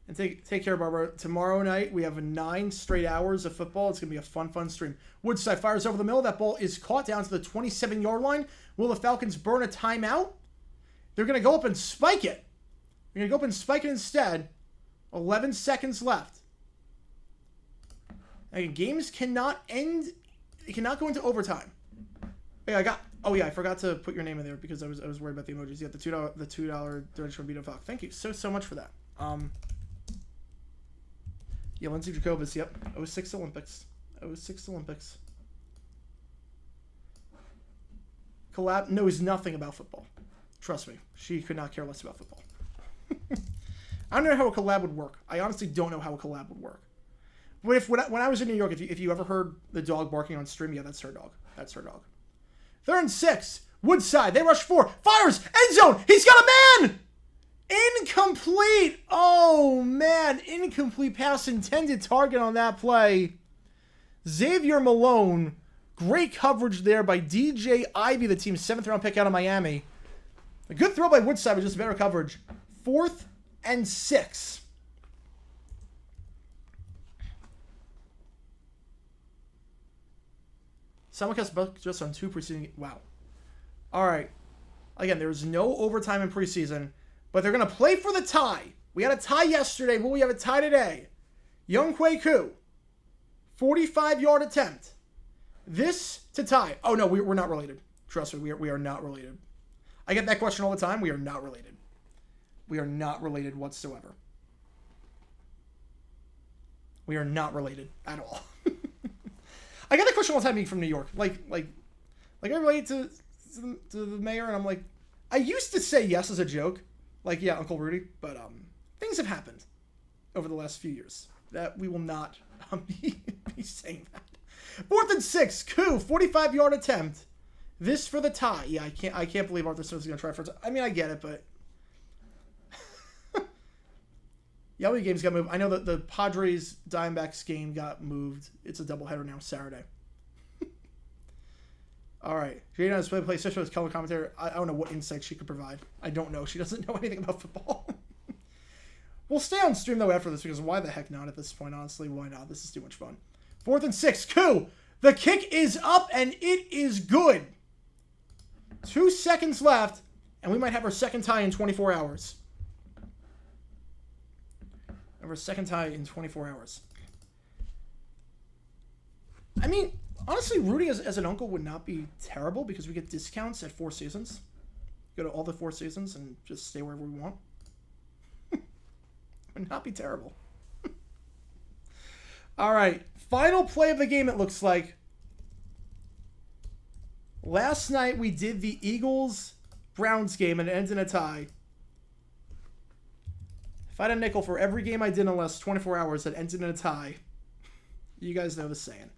And take care, Barbara. Tomorrow night, we have 9 straight hours of football. It's going to be a fun stream. Woodside fires over the middle. That ball is caught down to the 27-yard line. Will the Falcons burn a timeout? They're going to go up and spike it. They're going to go up and spike it instead. 11 seconds left. Again, games cannot end. It cannot go into overtime. Hey, I forgot to put your name in there because I was worried about the emojis. You got the $2 donation from Beto Falk. Thank you so much for that. Yeah, Lindsay Jacobus, yep. 06 Olympics. 06 Olympics. Collab knows nothing about football. Trust me. She could not care less about football. I don't know how a collab would work. I honestly don't know how a collab would work. But when I was in New York, if you ever heard the dog barking on stream, yeah, that's her dog. That's her dog. 3rd and 6. Woodside. They rush 4. Fires. End zone. He's got a man! Incomplete! Oh, man. Incomplete pass intended target on that play. Xavier Malone. Great coverage there by DJ Ivy, the team's 7th round pick out of Miami. A good throw by Woodside, but just better coverage. 4th and 6. Simulcast just on 2 preseason. Wow. All right. Again, there was no overtime in preseason. But they're going to play for the tie. We had a tie yesterday. Will we have a tie today? Young Kweku. 45-yard attempt. This to tie. Oh, no, we're not related. Trust me, we are not related. I get that question all the time. We are not related. We are not related whatsoever. We are not related at all. I get that question all the time being from New York. Like I relate to the mayor, and I'm like, I used to say yes as a joke. Like, yeah, Uncle Rudy. But things have happened over the last few years that we will not be saying that. 4th and 6. Koo, 45-yard attempt. This for the tie. Yeah, I can't believe Arthur Smith is going to try for it. I mean, I get it, but yeah, how many games got moved? I know that the Padres Diamondbacks game got moved. It's a doubleheader now, Saturday. All right. Jada has played PlayStation with color commentator. I don't know what insight she could provide. I don't know. She doesn't know anything about football. We'll stay on stream, though, after this, because why the heck not at this point, honestly? Why not? This is too much fun. 4th and 6. Koo! The kick is up, and it is good. 2 seconds left, and we might have our second tie in 24 hours. Our second tie in 24 hours. I mean, honestly, Rudy as an uncle would not be terrible because we get discounts at 4 Seasons. Go to all the 4 Seasons and just stay wherever we want. Would not be terrible. All right. Final play of the game, it looks like. Last night we did the Eagles-Browns game and it ended in a tie. If I had a nickel for every game I did in the last 24 hours that ended in a tie, you guys know the saying.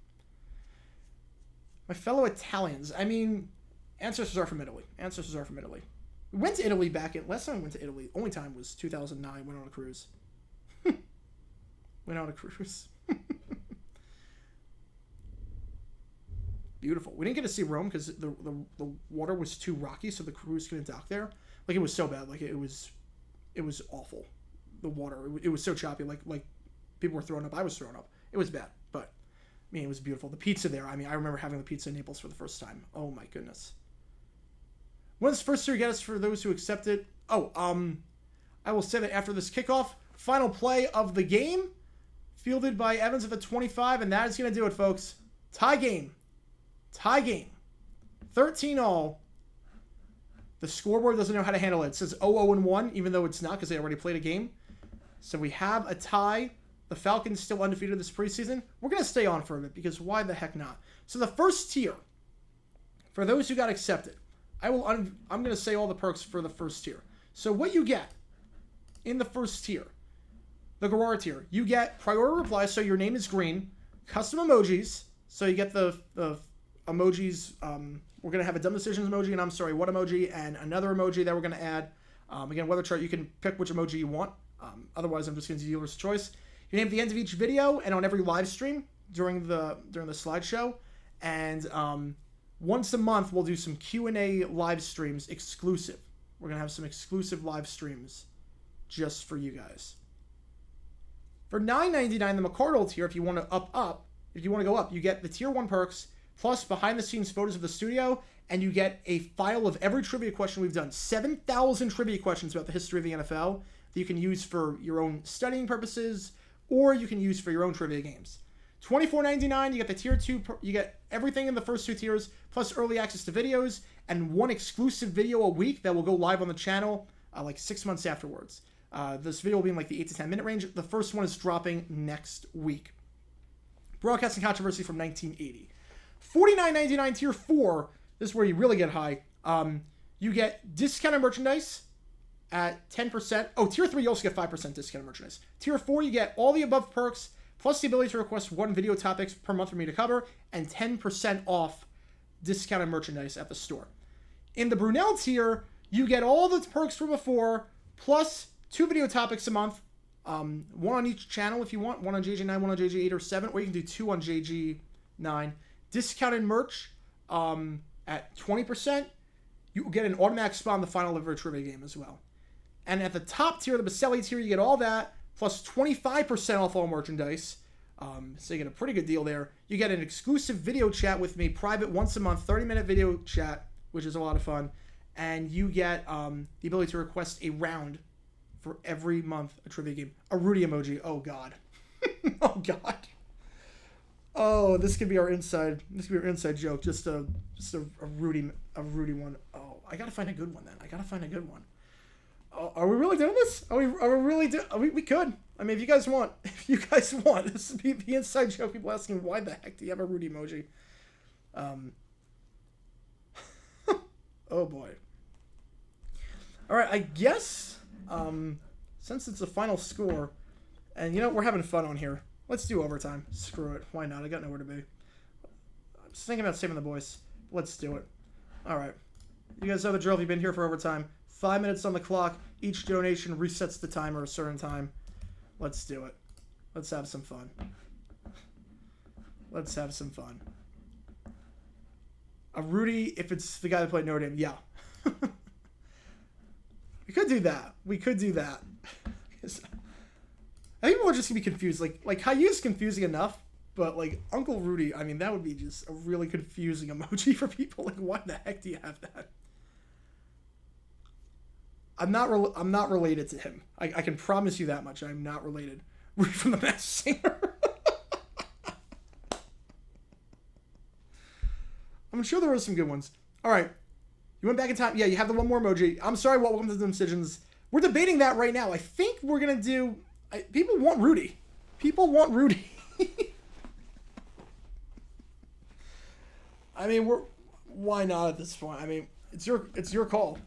My fellow Italians. I mean, ancestors are from Italy. Ancestors are from Italy. We went to Italy last time we went to Italy, only time was 2009, went on a cruise. Went on a cruise. Beautiful. We didn't get to see Rome because the water was too rocky, so the cruise couldn't dock there. Like, it was so bad. Like, it was awful. The water. It was so choppy. Like people were throwing up. I was throwing up. It was bad, but I mean, it was beautiful. The pizza there. I mean, I remember having the pizza in Naples for the first time. Oh my goodness. When's first tier get us for those who accept it? Oh, I will say that after this kickoff, final play of the game, fielded by Evans at the 25, and that is going to do it, folks. Tie game. Tie game. 13-all. The scoreboard doesn't know how to handle it. It says 0-0-1, even though it's not because they already played a game. So we have a tie. The Falcons still undefeated this preseason. We're going to stay on for a bit because why the heck not? So the first tier, for those who got accepted, I'm going to say all the perks for the first tier. So what you get in the first tier, the Garara tier, you get priority replies, so your name is green, custom emojis, so you get the emojis. We're going to have a dumb decisions emoji, and I'm sorry, what emoji, and another emoji that we're going to add. Again, weather chart, you can pick which emoji you want. Otherwise, I'm just going to do dealer's choice. Your name at the end of each video and on every live stream during the slideshow. And once a month, we'll do some Q&A live streams exclusive. We're going to have some exclusive live streams just for you guys. For $9.99, the McCardle tier, if you want to go up, you get the tier 1 perks, plus behind-the-scenes photos of the studio, and you get a file of every trivia question we've done. 7,000 trivia questions about the history of the NFL that you can use for your own studying purposes, or you can use for your own trivia games. $24.99, you get the tier 2, you get everything in the first 2 tiers, plus early access to videos, and 1 exclusive video a week that will go live on the channel like 6 months afterwards. This video will be in like the 8 to 10 minute range. The first one is dropping next week. Broadcasting controversy from 1980. $49.99 tier 4, this is where you really get high. You get discounted merchandise at 10%. Oh, tier 3, you also get 5% discounted merchandise. Tier 4, you get all the above perks, plus the ability to request 1 video topics per month for me to cover, and 10% off discounted merchandise at the store. In the Brunel tier, you get all the perks from before, plus 2 video topics a month, 1 on each channel if you want, 1 on JG9, 1 on JG8 or 7, or you can do 2 on JG9. Discounted merch at 20%. You will get an automatic spot in the final of a trivia game as well. And at the top tier, the Baselli tier, you get all that, plus 25% off all merchandise. So you get a pretty good deal there. You get an exclusive video chat with me, private once a month, 30-minute video chat, which is a lot of fun. And you get the ability to request a round for every month, a trivia game. A Rudy emoji. Oh, God. Oh, God. Oh, this could be our inside. This could be our inside joke. Just a Rudy one. Oh, I gotta find a good one then. I gotta find a good one. Oh, are we really doing this? Are we really doing? We could. I mean, if you guys want, this would be the inside joke. People asking, why the heck do you have a Rudy emoji? Oh boy. All right, I guess since it's the final score, and you know we're having fun on here. Let's do overtime. Screw it. Why not? I got nowhere to be. I'm just thinking about saving the boys. Let's do it. All right. You guys know the drill. If you've been here for overtime, 5 minutes on the clock. Each donation resets the timer a certain time. Let's do it. Let's have some fun. Let's have some fun. A Rudy, if it's the guy that played Notre Dame, yeah. We could do that. We could do that. I think people are just gonna be confused. Like Caillou's confusing enough, but like Uncle Rudy, I mean, that would be just a really confusing emoji for people. Like, why the heck do you have that? I'm not related to him. I can promise you that much. I'm not related. Rudy from the Masked Singer. I'm sure there were some good ones. All right, you went back in time. Yeah, you have the one more emoji. I'm sorry. Welcome to the decisions. We're debating that right now. I think we're gonna do. People want Rudy. People want Rudy. I mean, why not at this point? I mean, it's your call.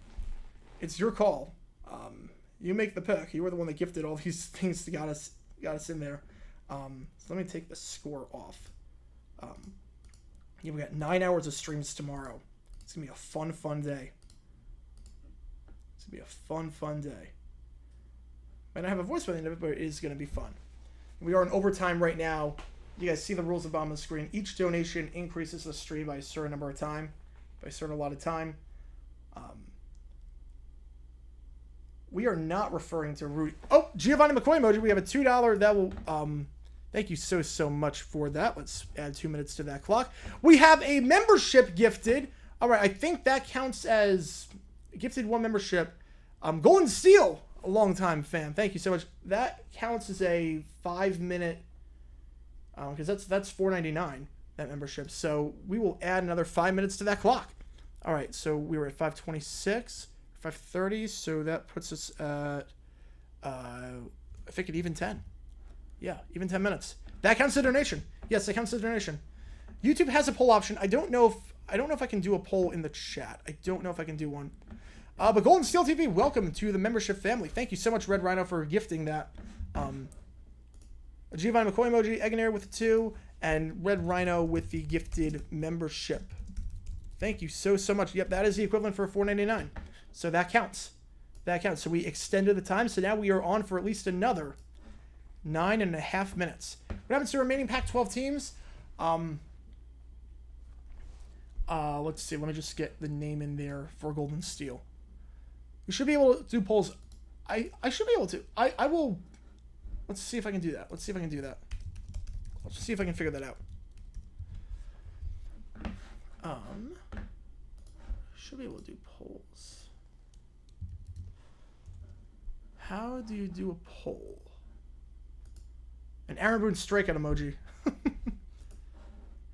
It's your call. You make the pick. You were the one that gifted all these things to got us in there. So let me take the score off. Yeah, we got 9 hours of streams tomorrow. It's gonna be a fun day. It's gonna be a fun day. Might not have a voice by the end of it, but it is gonna be fun. We are in overtime right now. You guys see the rules at the bottom of the screen. Each donation increases the stream by a certain number of time, by a certain lot of time. We are not referring to Rudy. Oh, Giovanni McCoy emoji. We have a $2 that will. Thank you so much for that. Let's add 2 minutes to that clock. We have a membership gifted. All right, I think that counts as gifted one membership. Golden Steel, a long-time fan. Thank you so much. That counts as a 5-minute, because that's $4.99, that membership. So we will add another 5 minutes to that clock. All right, so we were at 5:26, 5:30, so that puts us at, I think, an even 10. Yeah, even 10 minutes. That counts as a donation. Yes, that counts as a donation. YouTube has a poll option. I don't know if I can do a poll in the chat. I don't know if I can do one. But Golden Steel TV, welcome to the membership family. Thank you so much, Red Rhino, for gifting that. Giovanni McCoy emoji, Eggenair with the 2, and Red Rhino with the gifted membership. Thank you so much. Yep, that is the equivalent for $4.99. So that counts. That counts. So we extended the time. So now we are on for at least another 9.5 minutes. What happens to the remaining Pac-12 teams? Let's see. Let me just get the name in there for Golden Steel. We should be able to do polls. I should be able to. I will. Let's see if I can do that. Let's see if I can do that. Let's see if I can figure that out. Should be able to do polls. How do you do a poll? An Aaron Boone strikeout emoji.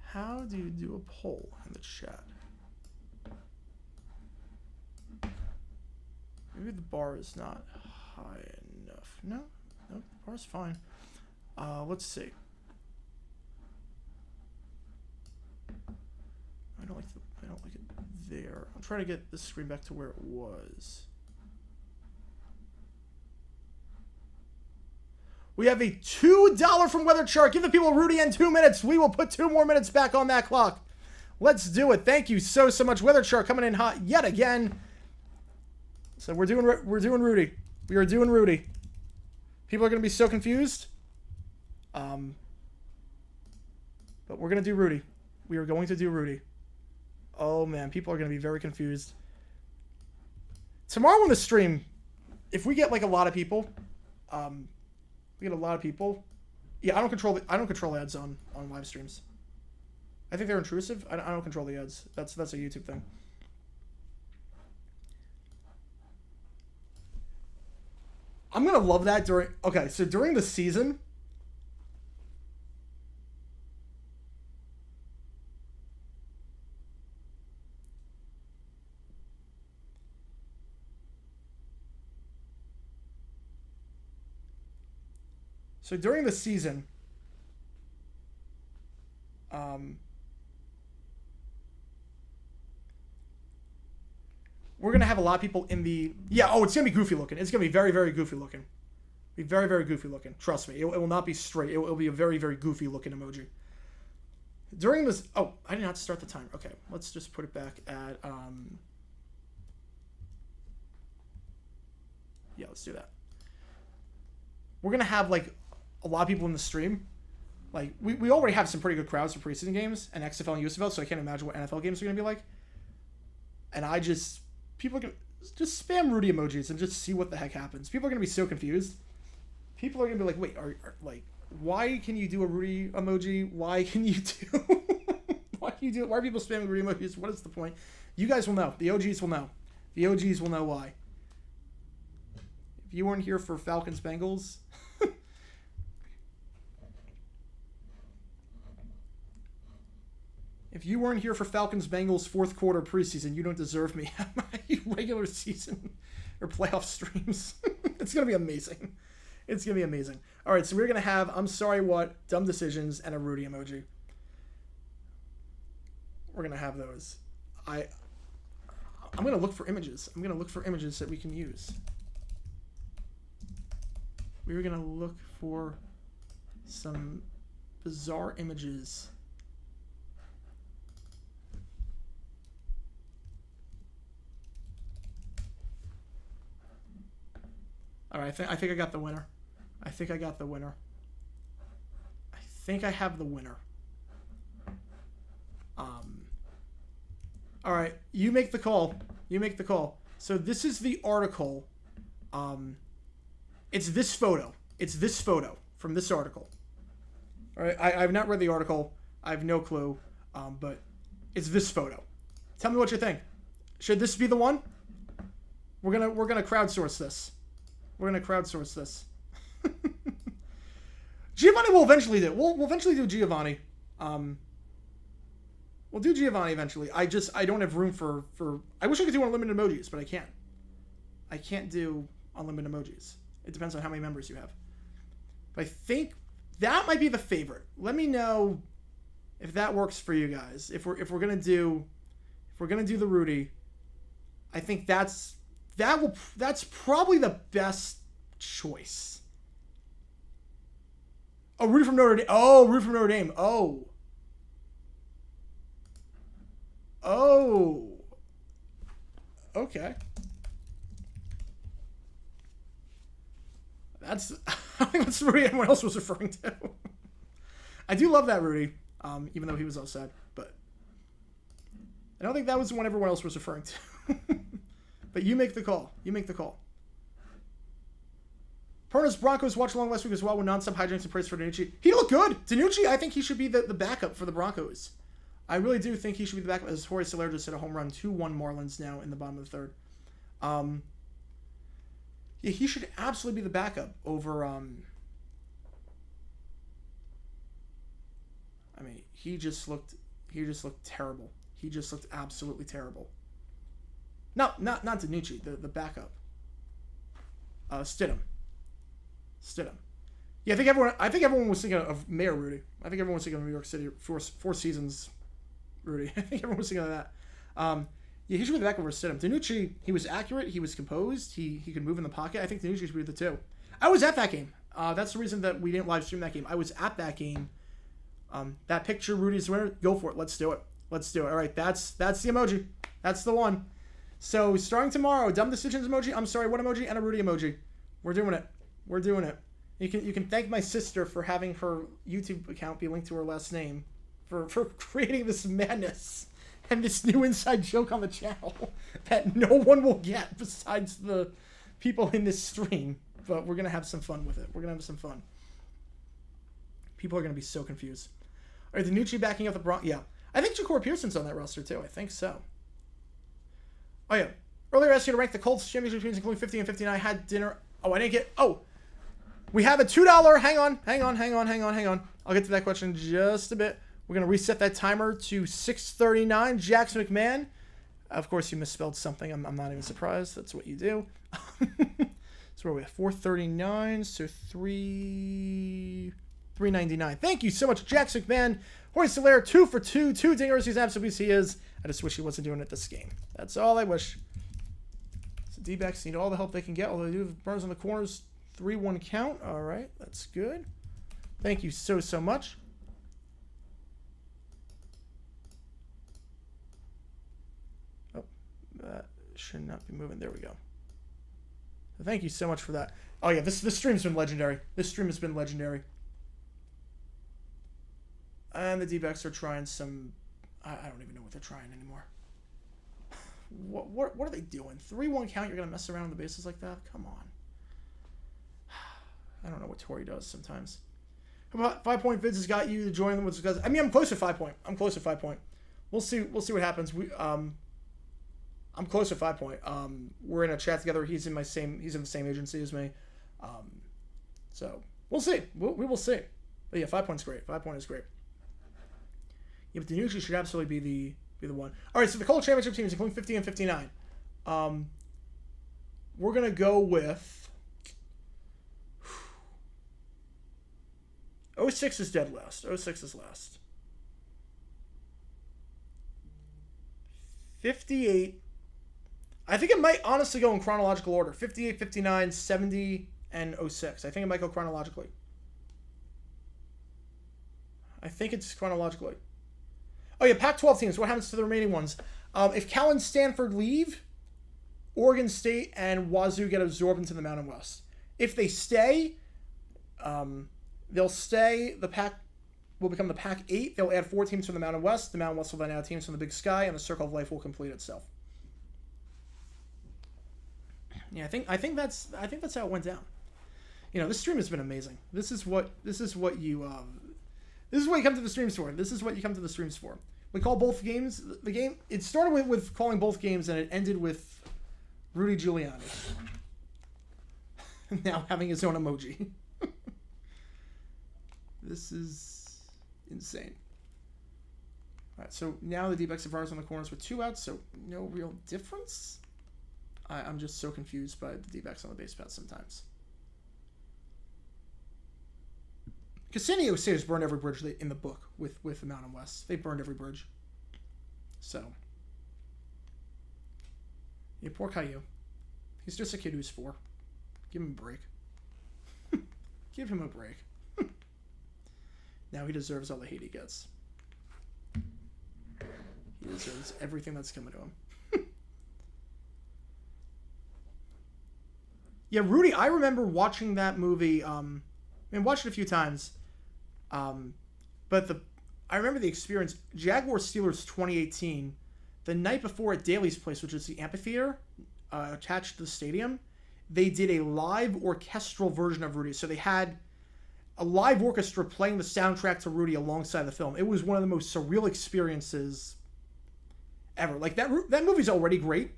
How do you do a poll in the chat? Maybe the bar is not high enough. No, the bar's fine. Let's see. I don't like it there. I'm trying to get the screen back to where it was. We have a $2 from Weather Chart. Give the people Rudy and 2 minutes. We will put 2 more minutes back on that clock. Let's do it. Thank you so much. Weather Chart coming in hot yet again. So we're doing Rudy. We are doing Rudy. People are going to be so confused. But we're going to do Rudy. We are going to do Rudy. Oh man, people are going to be very confused. Tomorrow on the stream, if we get like a lot of people, we get a lot of people. Yeah, I don't control ads on live streams. I think they're intrusive. I don't control the ads. That's a YouTube thing. I'm gonna love that during. Okay, so during the season. So during the season, we're going to have a lot of people in the... Yeah, oh, it's going to be goofy looking. It's going to be very, very goofy looking. Be very, very goofy looking. Trust me. It will not be straight. It will be a very, very goofy looking emoji. During this... Oh, I did not start the timer. Okay, let's just put it back at... Yeah, let's do that. We're going to have, like, a lot of people in the stream. Like, we already have some pretty good crowds for preseason games and XFL and USFL, so I can't imagine what NFL games are going to be like. And people are going to just spam Rudy emojis and just see what the heck happens. People are going to be so confused. People are going to be like, wait, like, why can you do a Rudy emoji? Why can you do... Why are people spamming Rudy emojis? What is the point? You guys will know. The OGs will know. The OGs will know why. If you weren't here for Falcons Bengals... If you weren't here for Falcons Bengals fourth quarter preseason, you don't deserve me at my regular season or playoff streams. It's going to be amazing. It's going to be amazing. All right, so we're going to have I'm sorry what, dumb decisions, and a Rudy emoji. We're going to have those. I'm gonna look for images. I'm gonna look for images that we can use. We were gonna look for some bizarre images. All right, I think I got the winner. I think I got the winner. I think I have the winner. All right, you make the call. You make the call. So this is the article. It's this photo. It's this photo from this article. All right, I've not read the article. I have no clue, but it's this photo. Tell me what you think. Should this be the one? We're gonna crowdsource this. We're gonna crowdsource this. Giovanni will eventually do. We'll eventually do Giovanni. We'll do Giovanni eventually. I don't have room for. I wish I could do unlimited emojis, but I can't. I can't do unlimited emojis. It depends on how many members you have. But I think that might be the favorite. Let me know if that works for you guys. If we're gonna do the Rudy, I think that's probably the best choice. Oh, Rudy from Notre Dame. Oh, Rudy from Notre Dame. Oh. Okay. I think that's the Rudy everyone else was referring to. I do love that Rudy, even though he was upset, but I don't think that was the one everyone else was referring to. But you make the call. You make the call. Perna's Broncos watched along last week as well with nonstop hijinks and praise for DiNucci. He looked good. DiNucci, I think he should be the backup for the Broncos. I really do think he should be the backup, as Jorge Soler just hit a home run, 2-1 Marlins now in the bottom of the third. Yeah, he should absolutely be the backup over, I mean, he just looked terrible. He just looked absolutely terrible. No, not DiNucci, the backup. Stidham. Yeah, I think everyone was thinking of Mayor Rudy. I think everyone was thinking of New York City Four Seasons Rudy. I think everyone was thinking of that. Yeah, he should be the backup over Stidham. DiNucci, he was accurate. He was composed. He could move in the pocket. I think DiNucci should be the two. I was at that game. That's the reason that we didn't live stream that game. I was at that game. That picture, Rudy's winner. Go for it. Let's do it. All right, that's the emoji. That's the one. So starting tomorrow, dumb decisions emoji. I'm sorry, what emoji? And a Rudy emoji. We're doing it. You can thank my sister for having her YouTube account be linked to her last name, for creating this madness and this new inside joke on the channel that no one will get besides the people in this stream. But we're gonna have some fun with it. People are gonna be so confused. All right, DiNucci backing up the Broncos. Yeah, I think Ja'Cory Pearson's on that roster too. I think so. Oh yeah. Earlier I asked you to rank the Colts championship teams, including 50 and 59. I had dinner. Oh, I didn't get. Oh. We have a $2. Hang on. I'll get to that question in just a bit. We're going to reset that timer to 6:39. Jackson McMahon. Of course, you misspelled something. I'm not even surprised. That's what you do. So we're at 4:39. So 3.99. Thank you so much, Jackson McMahon. Jorge Soler, 2 for 2. 2 dingers. He's absolutely he is. I just wish he wasn't doing it this game. That's all I wish. So D-backs need all the help they can get. Although they do have Burns on the corners. 3-1 count. All right, that's good. Thank you so much. Oh, that should not be moving. There we go. Thank you so much for that. Oh yeah, this stream's been legendary. And the D-backs are trying some. I don't even know what they're trying anymore. What are they doing? 3-1 count. You're gonna mess around on the bases like that? Come on. I don't know what Tori does sometimes. How about 5 Point Vids has got you to join them with guys? I mean, I'm close to 5 Point. We'll see what happens. I'm close to 5 Point. We're in a chat together. He's in the same agency as me. So we'll see. We will see. But yeah, 5 Point's great. 5 Point is great. Yeah, but DiNucci should absolutely be the one. All right, so the Colts championship teams, including 50 and 59. We're gonna go with. 06 is dead last. 06 is last. 58. I think it might honestly go in chronological order. 58, 59, 70, and 06. I think it might go chronologically. I think it's chronologically. Oh, yeah, Pac-12 teams. What happens to the remaining ones? If Cal and Stanford leave, Oregon State and Wazoo get absorbed into the Mountain West. If they stay, they'll stay. The Pac will become the Pac-8. They'll add 4 teams from the Mountain West. The Mountain West will then add teams from the Big Sky, and the Circle of Life will complete itself. Yeah, I think that's how it went down. You know, this stream has been amazing. This is what you come to the streams for. This is what you come to the streams for. We call both games the game. It started with calling both games, and it ended with Rudy Giuliani now having his own emoji. This is insane. All right, so now the D-backs have runners on the corners with 2 outs, so no real difference. I'm just so confused by the D-backs on the base paths sometimes. Because San Diego State has burned every bridge in the book with the Mountain West. They burned every bridge. So, yeah, poor Caillou. He's just a kid who's 4. Give him a break. Give him a break. Now he deserves all the hate he gets. He deserves everything that's coming to him. Yeah, Rudy, I remember watching that movie. I watched it a few times. But I remember the experience. Jaguars Steelers 2018, the night before at Daly's place, which is the amphitheater attached to the stadium, they did a live orchestral version of Rudy. So they had a live orchestra playing the soundtrack to Rudy alongside the film. It was one of the most surreal experiences ever. Like, that movie's already great.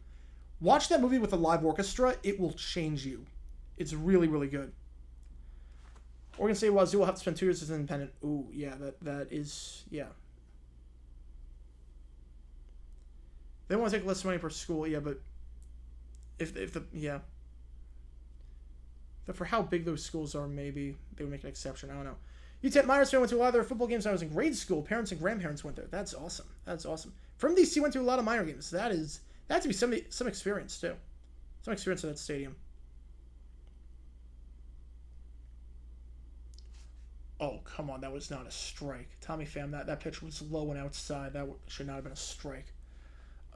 Watch that movie with a live orchestra. It will change you. It's really, really good. Oregon State Wazoo will have to spend 2 years as an independent. Ooh, yeah, that is, yeah. They want to take less money per school, yeah, but but for how big those schools are, maybe they would make an exception. I don't know. UTEP Miners went to a lot of their football games when I was in grade school. Parents and grandparents went there. That's awesome. That's awesome. From DC went to a lot of minor games. That had to be some experience too. Some experience at that stadium. Oh, come on. That was not a strike. Tommy Pham, that pitch was low and outside. That should not have been a strike.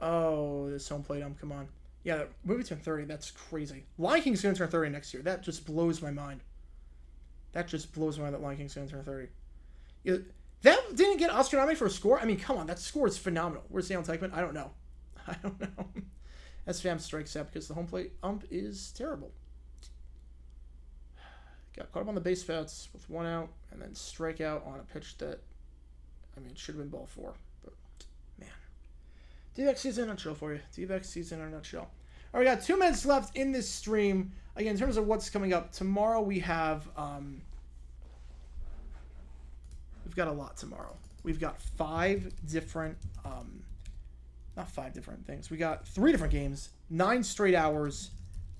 Oh, this home plate come on. Yeah, that movie turned 30. That's crazy. Lion King's going to turn 30 next year. That just blows my mind. That just blows my mind that Lion King's going to turn 30. Yeah, that didn't get Oscar nominated for a score? I mean, come on. That score is phenomenal. Where's Daniel Teichman? I don't know. As Pham strikes out because the home plate ump is terrible. Got caught up on the base paths with 1 out and then strike out on a pitch that, I mean, it should have been ball 4. But, man. D-back season in a nutshell for you. D-back season in a nutshell. All right, we got 2 minutes left in this stream. Again, in terms of what's coming up, tomorrow we have, we've got a lot tomorrow. We've got 5 different, not 5 different things. We got 3 different games, 9 straight hours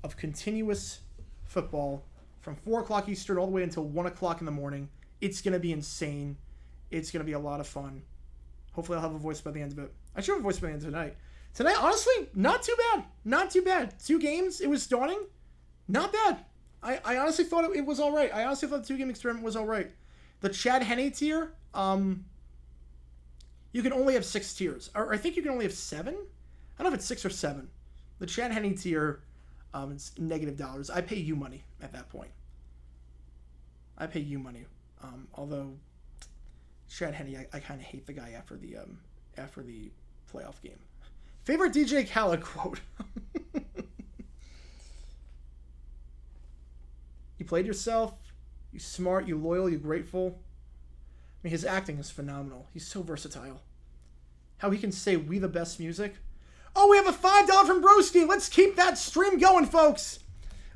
of continuous football from 4 o'clock Eastern all the way until 1 o'clock in the morning. It's going to be insane. It's going to be a lot of fun. Hopefully I'll have a voice by the end of it. I should have a voice by the end of tonight. Tonight, honestly, not too bad. Not too bad. 2 games, it was starting. Not bad. I honestly thought it was all right. I honestly thought the 2-game experiment was all right. The Chad Henne tier, you can only have 6 tiers. Or I think you can only have 7. I don't know if it's 6 or 7. The Chad Henne tier, it's $-. I pay you money at that point. I pay you money. Although Chad Henne, I kind of hate the guy after the playoff game. Favorite DJ Khaled quote. You played yourself. You smart. You loyal. You grateful. I mean, his acting is phenomenal. He's so versatile. How he can say "we the best music." Oh, we have a $5 from Broski. Let's keep that stream going, folks.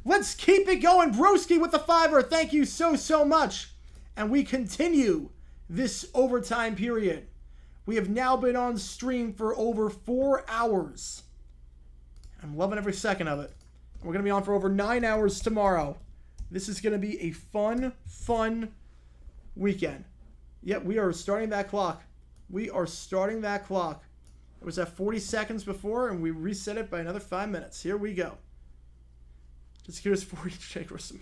Let's keep it going. Broski with the $5. Thank you so much. And we continue this overtime period. We have now been on stream for over 4 hours. I'm loving every second of it. We're going to be on for over 9 hours tomorrow. This is going to be a fun weekend. Yep, we are starting that clock. We are starting that clock. It was at 40 seconds before, and we reset it by another 5 minutes. Here we go. Just here's 40 Jagrism.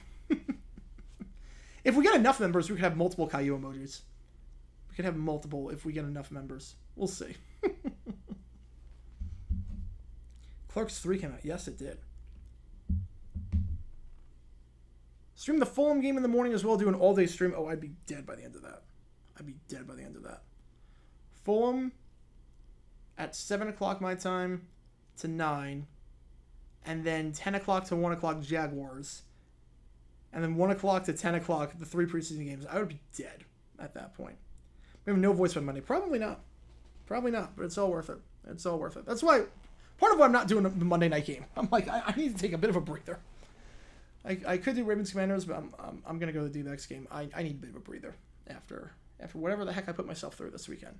If we get enough members, we could have multiple Caillou emojis. We could have multiple if we get enough members. We'll see. Clerks 3 came out. Yes, it did. Stream the Fulham game in the morning as well. Do an all-day stream. Oh, I'd be dead by the end of that. I'd be dead by the end of that. Fulham at 7 o'clock my time to 9. And then 10 o'clock to 1 o'clock Jaguars. And then 1 o'clock to 10 o'clock the 3 preseason games. I would be dead at that point. We have no voice by Monday. Probably not. Probably not. But it's all worth it. It's all worth it. That's why, part of why I'm not doing the Monday night game. I'm like, I need to take a bit of a breather. I could do Ravens Commanders, but I'm going to go to the D-backs game. I need a bit of a breather after whatever the heck I put myself through this weekend.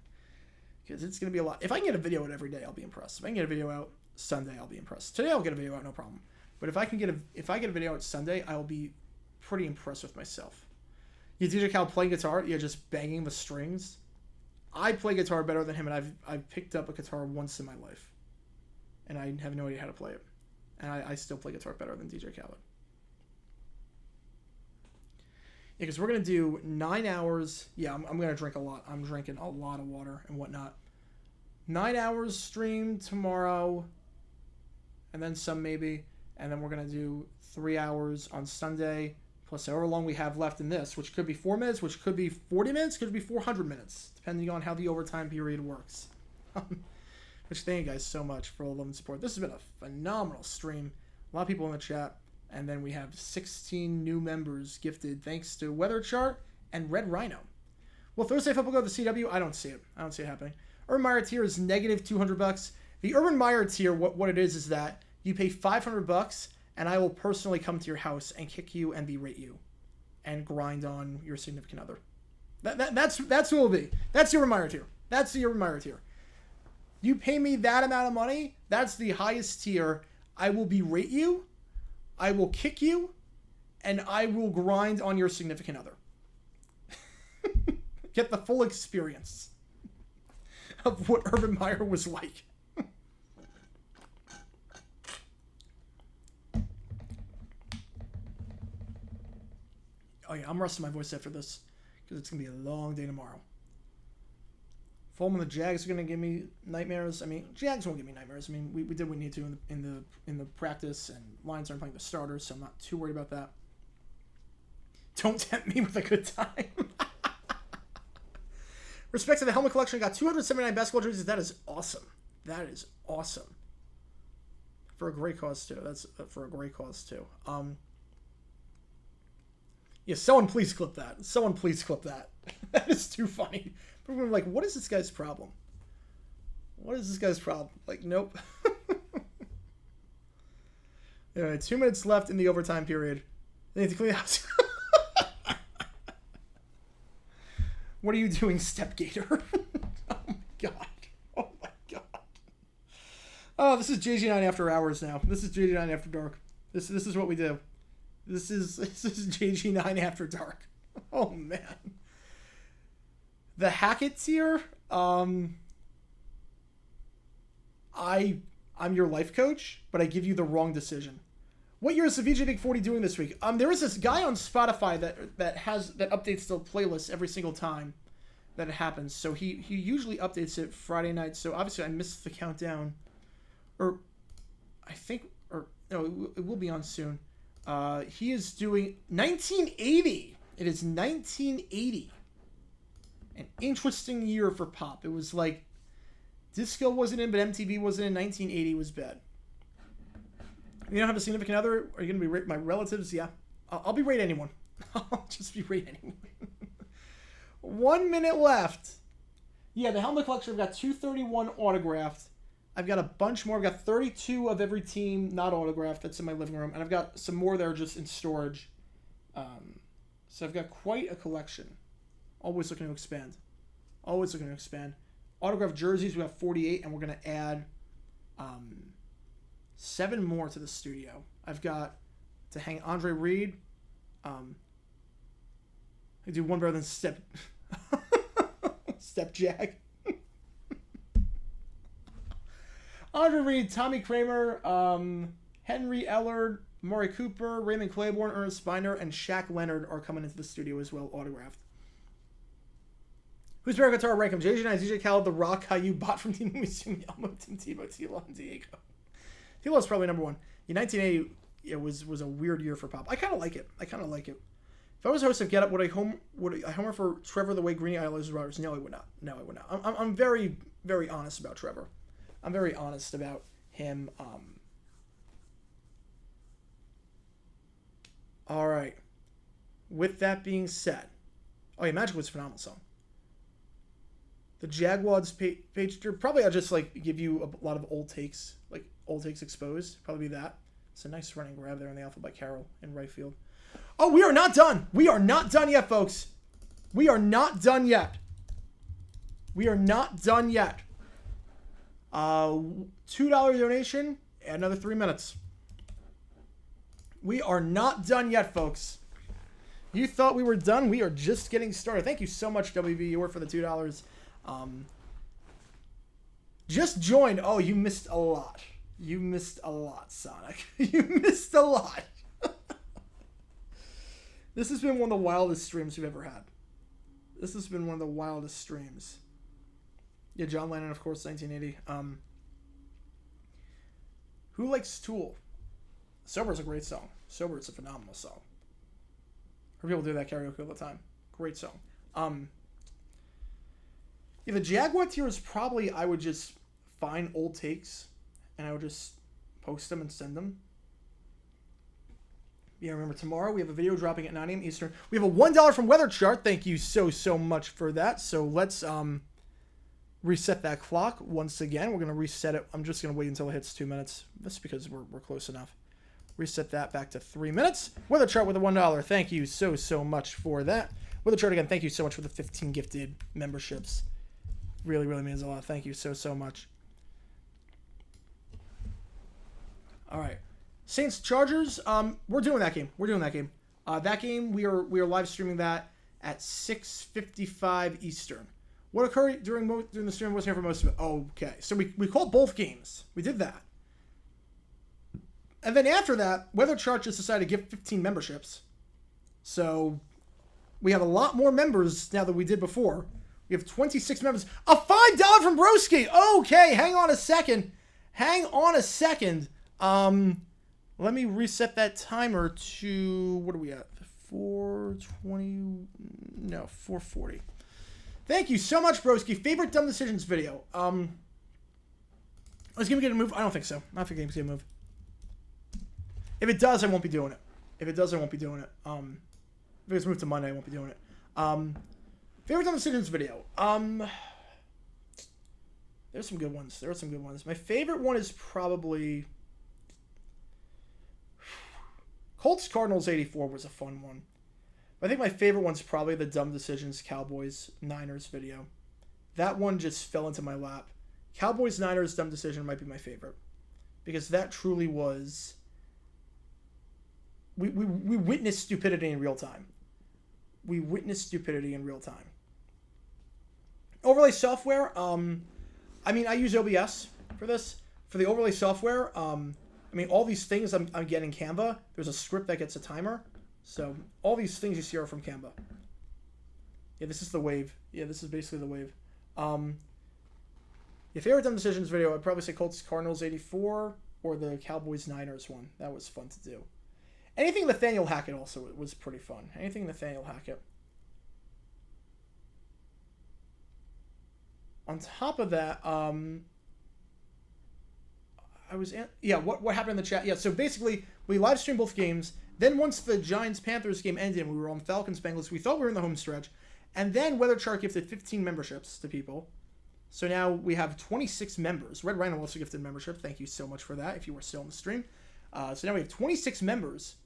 Because it's going to be a lot. If I can get a video out every day, I'll be impressed. If I can get a video out Sunday, I'll be impressed. Today I'll get a video out, no problem. But if I get a video out Sunday, I will be pretty impressed with myself. You DJ Cal playing guitar, just banging the strings. I play guitar better than him, and I've picked up a guitar once in my life. And I have no idea how to play it. And I still play guitar better than DJ Khaled. Yeah, because we're going to do 9 hours. Yeah, I'm going to drink a lot. I'm drinking a lot of water and whatnot. 9 hours stream tomorrow. And then some maybe. And then we're going to do 3 hours on Sunday. Plus however long we have left in this. Which could be 4 minutes. Which could be 40 minutes. Could be 400 minutes. Depending on how the overtime period works. Which thank you guys so much for all the love and support. This has been a phenomenal stream. A lot of people in the chat. And then we have 16 new members gifted thanks to Weather Chart and Red Rhino. Will Thursday football go to the CW? I don't see it. I don't see it happening. Urban Meyer tier is negative $200. The Urban Meyer tier, what it is that you pay $500 and I will personally come to your house and kick you and berate you and grind on your significant other. That's who it will be. That's the Urban Meyer tier. That's the Urban Meyer tier. You pay me that amount of money, that's the highest tier. I will berate you. I will kick you, and I will grind on your significant other. Get the full experience of what Urban Meyer was like. Oh yeah, I'm resting my voice after this, because it's going to be a long day tomorrow. Fulham and the Jags are going to give me nightmares. I mean, Jags won't give me nightmares. I mean, we did what we need to in the practice, and Lions aren't playing the starters, so I'm not too worried about that. Don't tempt me with a good time. Respect to the helmet collection, I got 279 basketball jerseys. That is awesome. That is awesome. For a great cause too. That's for a great cause too. Yeah, someone please clip that. Someone please clip that. That is too funny. People are like, what is this guy's problem? What is this guy's problem? Like, nope. All right, 2 minutes left in the overtime period. They need to clean house. What are you doing, Stepgator? Oh my god. Oh my god. Oh, this is JG9 After Hours now. This is JG9 After Dark. This is what we do. This is JG9 After Dark. Oh man. The Hackett tier, I'm your life coach, but I give you the wrong decision. What year is the VJ Big 40 doing this week? There is this guy on Spotify that updates the playlist every single time that it happens. So he usually updates it Friday night. So obviously I missed the countdown, or I think, or no, it will be on soon. He is doing 1980. It is 1980. An interesting year for pop. It was like disco wasn't in, but MTV wasn't in. 1980 was bad. You don't have a significant other? Are you going to be my relatives? Yeah. I'll be rate anyone. I'll just be rate anyone. 1 minute left. Yeah, the helmet collection, I've got 231 autographed. I've got a bunch more. I've got 32 of every team not autographed. That's in my living room. And I've got some more that are just in storage. So I've got quite a collection. Always looking to expand. Always looking to expand. Autographed jerseys, we have 48, and we're going to add 7 more to the studio. I've got to hang Andre Reed. I do one better than Step Jag. Andre Reed, Tommy Kramer, Henry Ellard, Maury Cooper, Raymond Claiborne, Ernest Spiner, and Shaq Leonard are coming into the studio as well, autographed. Who's better guitar rank him? JJ Knight, DJ Khaled, The Rock, Caillou, Bot from Team Misumi, Elmo, Tim Tebow, Tilo, and Diego. Tilo's probably number one. In 1980, it was a weird year for pop. I kind of like it. If I was host of Get Up, would I homer for Trevor the way Greeny idolizes Rodgers? No, I would not. I'm very, very honest about Trevor. I'm very honest about him. All right. With that being said, oh yeah, Magic was a phenomenal song. The Jaguars page, probably I'll just like give you a lot of old takes, like old takes exposed. Probably be that. It's a nice running grab there in the outfield by Carroll in right field. Oh, we are not done. We are not done yet, folks. We are not done yet. $2 donation, another 3 minutes. We are not done yet, folks. You thought we were done? We are just getting started. Thank you so much, WV, for the $2. Just joined. Oh, you missed a lot. You missed a lot, Sonic. You missed a lot. This has been one of the wildest streams we've ever had. Yeah, John Lennon, of course, 1980. Who likes Tool? Sober's a great song. Sober, it's a phenomenal song. Or people do that karaoke all the time. Great song. Yeah, the Jaguar tier is probably, I would just find old takes and I would just post them and send them. Yeah, remember tomorrow we have a video dropping at 9 a.m. Eastern. We have a $1 from Weather Chart. Thank you so much for that. So let's reset that clock once again. We're going to reset it. I'm just going to wait until it hits 2 minutes. That's because we're close enough. Reset that back to 3 minutes. Weather Chart with a $1. Thank you so much for that. Weather Chart again, thank you so much for the 15 gifted memberships. Really means a lot. Thank you so much. All right. Saints Chargers. We're doing that game. That game we are live streaming that at 6:55 Eastern. What occurred during the stream? I wasn't here for most of it. Okay, so we called both games. We did that, and then after that, Weather Chart just decided to give 15 memberships. So we have a lot more members now than we did before. We have 26 members. A $5 from Broski. Okay, hang on a second. Let me reset that timer to, what are we at? 420, no, 440. Thank you so much, Broski. Favorite Dumb Decisions video. Is Game get a move? I don't think so. I don't think Game's gonna move. If it does, I won't be doing it. If it's moved to Monday, I won't be doing it. Favorite Dumb Decisions video. There's some good ones. My favorite one is probably Colts Cardinals 84 was a fun one. I think my favorite one's probably the Dumb Decisions Cowboys Niners video. That one just fell into my lap. Cowboys Niners Dumb Decision might be my favorite because that truly was. We witnessed stupidity in real time. Overlay software. I use OBS for this. For the overlay software, all these things I'm getting Canva. There's a script that gets a timer. So all these things you see are from Canva. Yeah, this is the wave. Yeah, this is basically the wave. Your favorite Dumb Decisions video, I'd probably say Colts Cardinals 84 or the Cowboys Niners one. That was fun to do. Anything Nathaniel Hackett also was pretty fun. On top of that, what happened in the chat? Yeah, so basically, we live streamed both games. Then once the Giants-Panthers game ended, we were on Falcons-Bengals. We thought we were in the home stretch. And then Weather Chart gifted 15 memberships to people. So now we have 26 members. Red Rhino also gifted membership. Thank you so much for that, if you were still on the stream. So now we have 26 members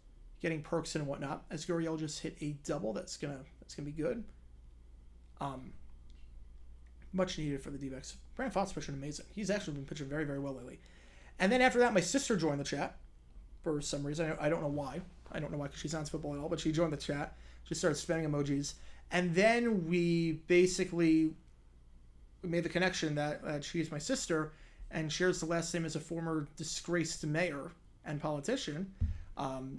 getting perks and whatnot. As Guriel just hit a double. That's gonna be good. Much needed for the D-backs. Brandon Fox pitching amazing. He's actually been pitching very, very well lately. And then after that, my sister joined the chat for some reason. I don't know why. Because she's not into football at all. But she joined the chat. She started spamming emojis. And then we basically made the connection that she's my sister. and shares the last name as a former disgraced mayor and politician.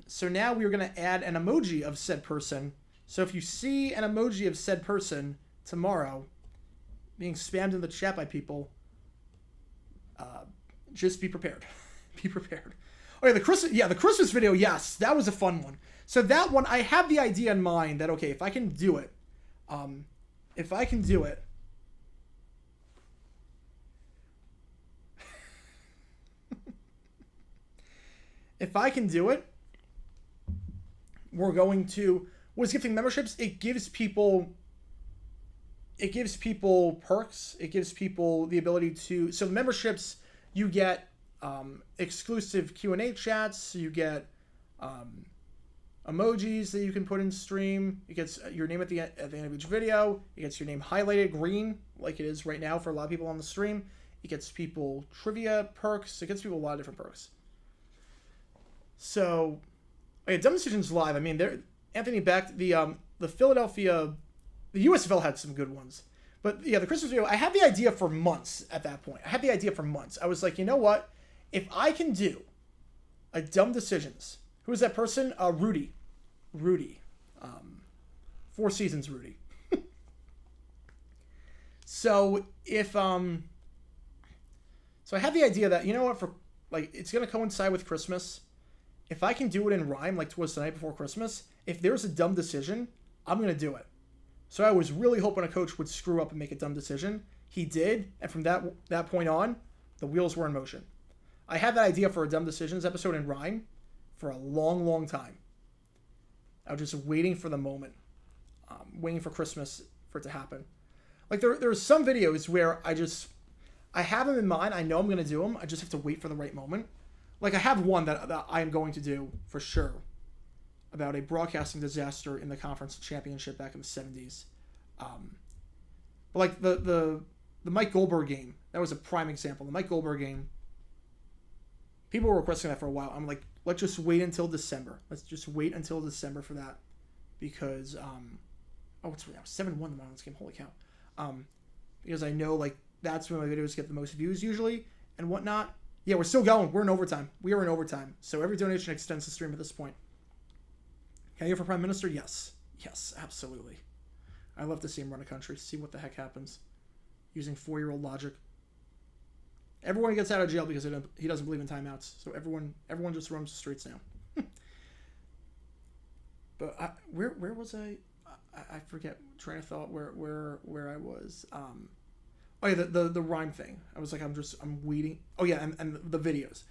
So now we're going to add an emoji of said person. So if you see an emoji of said person tomorrow being spammed in the chat by people, just be prepared. Be prepared. Oh yeah, the Christmas video, yes, that was a fun one. So that one, I have the idea in mind that, okay, if I can do it, if I can do it, we're going to, what is gifting memberships? It gives people perks. It gives people the ability to, so memberships, you get exclusive Q&A chats, you get emojis that you can put in stream. It gets your name at the end of each video. It gets your name highlighted green like it is right now for a lot of people on the stream. It gets people trivia perks. It gets people a lot of different perks. So, okay, Dumb Decisions Live. I mean, Anthony Beck, the Philadelphia, the USFL had some good ones. But yeah, the Christmas video, I had the idea for months at that point. I was like, you know what? If I can do a Dumb Decisions, who is that person? Rudy. 4 Seasons Rudy. So so I had the idea that, you know what, for like, it's going to coincide with Christmas. If I can do it in rhyme, like towards the night before Christmas, if there's a dumb decision, I'm going to do it. So I was really hoping a coach would screw up and make a dumb decision. He did, and from that point on, the wheels were in motion. I had that idea for a Dumb Decisions episode in rhyme for a long, long time. I was just waiting for the moment, waiting for Christmas for it to happen. Like there are some videos where I have them in mind. I know I'm going to do them. I just have to wait for the right moment. Like I have one that I am going to do for sure about a broadcasting disaster in the conference championship back in the 70s. But like the Mike Goldberg game, that was a prime example. The Mike Goldberg game, people were requesting that for a while. I'm like, let's just wait until December. Let's just wait until December for that. Because, it's 7-1 the Marlins game. Holy cow. Because I know, like, that's when my videos get the most views usually and whatnot. Yeah, we're still going. We're in overtime. We are in overtime. So every donation extends the stream at this point. Can I go for Prime Minister? Yes. Yes, absolutely. I love to see him run a country. See what the heck happens. Using 4-year-old logic. Everyone gets out of jail because he doesn't believe in timeouts. So everyone just roams the streets now. But where was I? I forget. Train of thought. Where I was. Oh yeah, the rhyme thing. I was like, I'm waiting. Oh yeah, and the videos,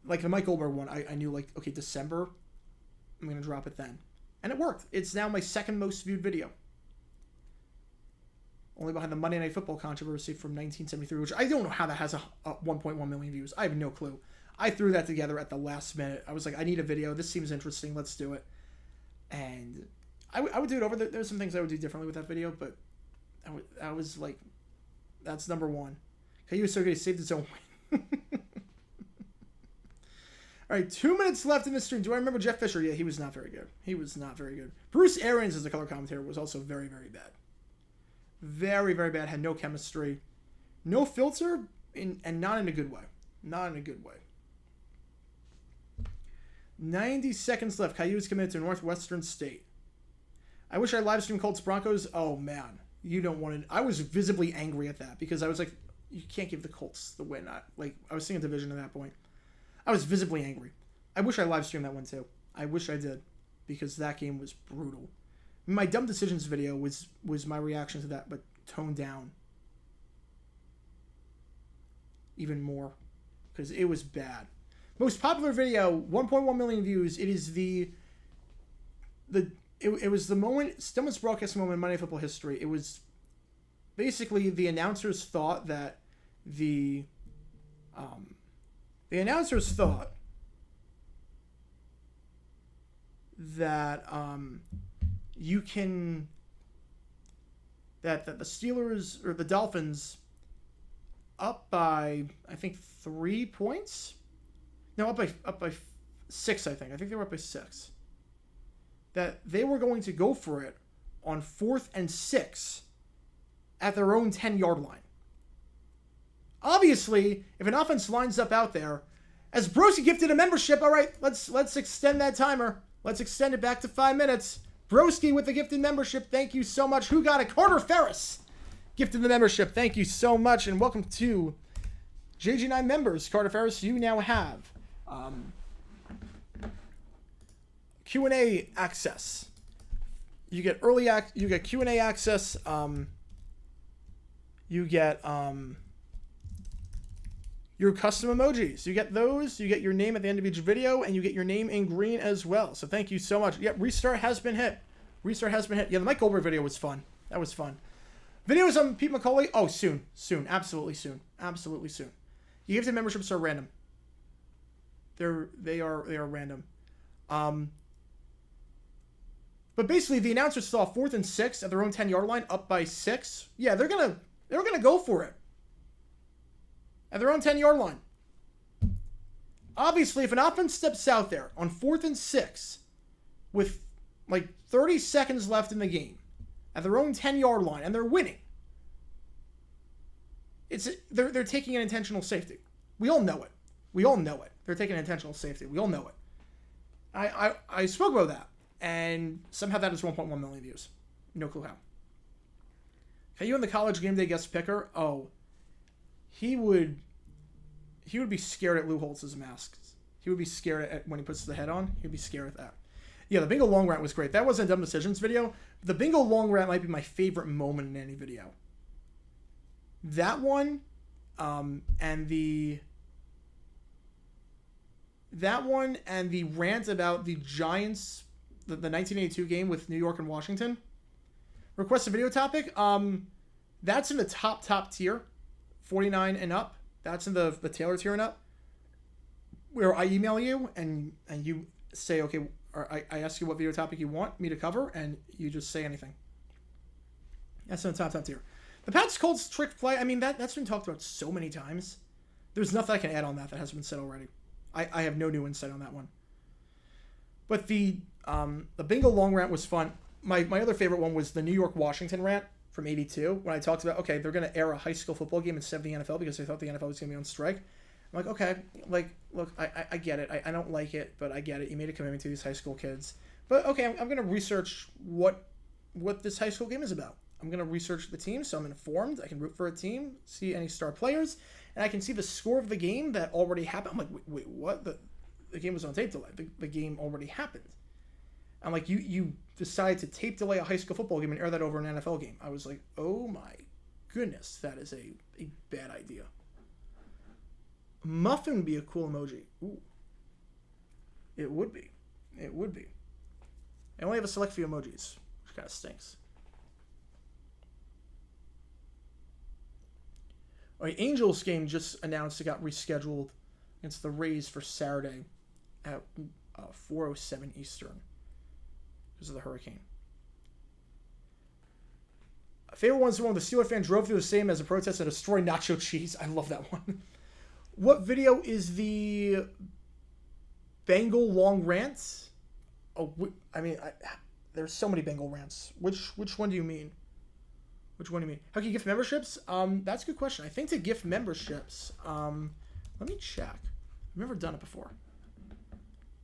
like the Mike Goldberg one. I knew like, okay, December, I'm gonna drop it then, and it worked. It's now my second most viewed video. Only behind the Monday Night Football controversy from 1973, which I don't know how that has a 1.1 million views. I have no clue. I threw that together at the last minute. I was like, I need a video. This seems interesting. Let's do it. And I would do it over. There's some things I would do differently with that video, but I was like, that's number one. Caillou Sergey saved his own win. All right, 2 minutes left in the stream. Do I remember Jeff Fisher? Yeah, he was not very good. Bruce Arians as the color commentator was also very, very bad. Very, very bad. Had no chemistry. No filter, and not in a good way. 90 seconds left. Caillou's committed to Northwestern State. I wish I live streamed Colts Broncos. Oh, man. You don't want to. I was visibly angry at that because I was like, you can't give the Colts the win. I was seeing a division at that point. I was visibly angry. I wish I live streamed that one too. I wish I did because that game was brutal. My Dumb Decisions video was my reaction to that, but toned down even more because it was bad. Most popular video, 1.1 million views. It is it was the moment, dumbest broadcasting moment in Monday Night Football history. It was basically the announcers thought that the announcers thought that you can that the Steelers or the Dolphins up by I think 3 points. No, up by 6. I think they were up by 6. That they were going to go for it on 4th and 6 at their own 10-yard line. Obviously, if an offense lines up out there, as Broski gifted a membership, all right, let's extend that timer. Let's extend it back to 5 minutes. Broski with the gifted membership. Thank you so much. Who got it? Carter Ferris gifted the membership. Thank you so much, and welcome to JG9 members. Carter Ferris, you now have Q&A access. You get you get Q&A access. You get your custom emojis. You get those. You get your name at the end of each video, and you get your name in green as well. So thank you so much. Yep, restart has been hit. Restart has been hit. Yeah, the Mike Goldberg video was fun. That was fun. Videos on Pete McCauley. Oh, soon. Soon. Absolutely soon. Absolutely soon. You gifted memberships are random. They are random. But basically, the announcers saw 4th and 6 at their own 10-yard line, up by 6. Yeah, they're gonna go for it at their own 10-yard line. Obviously, if an offense steps out there on 4th and 6 with like 30 seconds left in the game at their own 10-yard line and they're winning, they're taking an intentional safety. We all know it. We all know it. They're taking an intentional safety. We all know it. I spoke about that. And somehow that is 1.1 million views. No clue how. Are you in the college game day guest picker? Oh, he would be scared at Lou Holtz's masks. He would be scared at when he puts the head on. He'd be scared at that. Yeah, the bingo long rant was great. That wasn't a dumb decisions video. The bingo long rant might be my favorite moment in any video. That one, and the rant about the Giants. The 1982 game with New York and Washington. Request a video topic. That's in the top tier, 49 and up. That's in the Taylor tier and up. Where I email you and you say, okay, or I ask you what video topic you want me to cover, and you just say anything. That's in the top tier. The Pats Colts trick play. I mean that's been talked about so many times. There's nothing I can add on that hasn't been said already. I have no new insight on that one. But the bingo long rant was fun. My other favorite one was the New York Washington rant from '82 when I talked about, okay, they're going to air a high school football game instead of the NFL because they thought the NFL was going to be on strike. I'm like, okay, like, look, I get it. I don't like it, but I get it. You made a commitment to these high school kids. But okay, I'm going to research what this high school game is about. I'm going to research the team so I'm informed. I can root for a team, see any star players, and I can see the score of the game that already happened. I'm like, wait, what? The game was on tape delay. The game already happened. I'm like, you decided to tape delay a high school football game and air that over an NFL game. I was like, oh my goodness, that is a bad idea. Muffin would be a cool emoji. Ooh. It would be. It would be. I only have a select few emojis, which kind of stinks. All right, Angels game just announced it got rescheduled against the Rays for Saturday at 4:07 Eastern because of the hurricane. Favorite one's the one the Steeler fan drove through the stadium as a protest and destroyed nacho cheese. I love that one. What video is the Bengal long rant? Oh, there's so many Bengal rants. Which one do you mean? Which one do you mean? How can you gift memberships? That's a good question. I think to gift memberships, let me check. I've never done it before.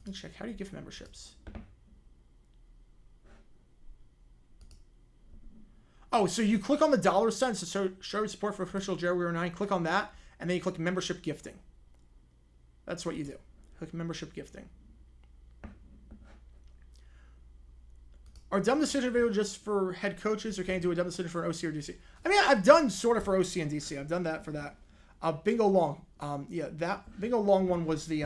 Let me check. How do you gift memberships? Oh, so you click on the $sign to show support for official Jerry 9. Click on that, and then you click membership gifting. That's what you do. Click membership gifting. Are dumb decision video just for head coaches, or can you do a dumb decision for an OC or DC? I mean, I've done sort of for OC and DC. I've done that for that. Bingo long. That Bingo long one was the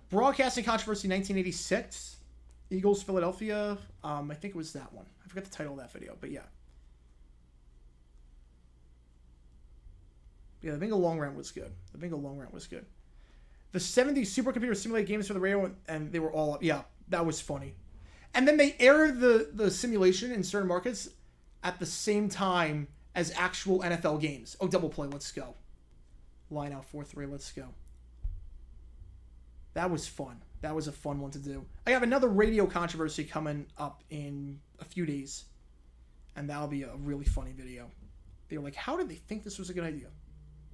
broadcasting controversy 1986. Eagles, Philadelphia. I think it was that one. I forget the title of that video, but yeah. Yeah, the Bingo long rant was good. The Bingo long rant was good. The 70s supercomputer simulated games for the radio, and they were all up. Yeah, that was funny. And then they aired the simulation in certain markets at the same time as actual NFL games. Oh, double play, let's go. Line out 4-3, let's go. That was fun. That was a fun one to do. I have another radio controversy coming up in a few days. And that'll be a really funny video. They were like, how did they think this was a good idea?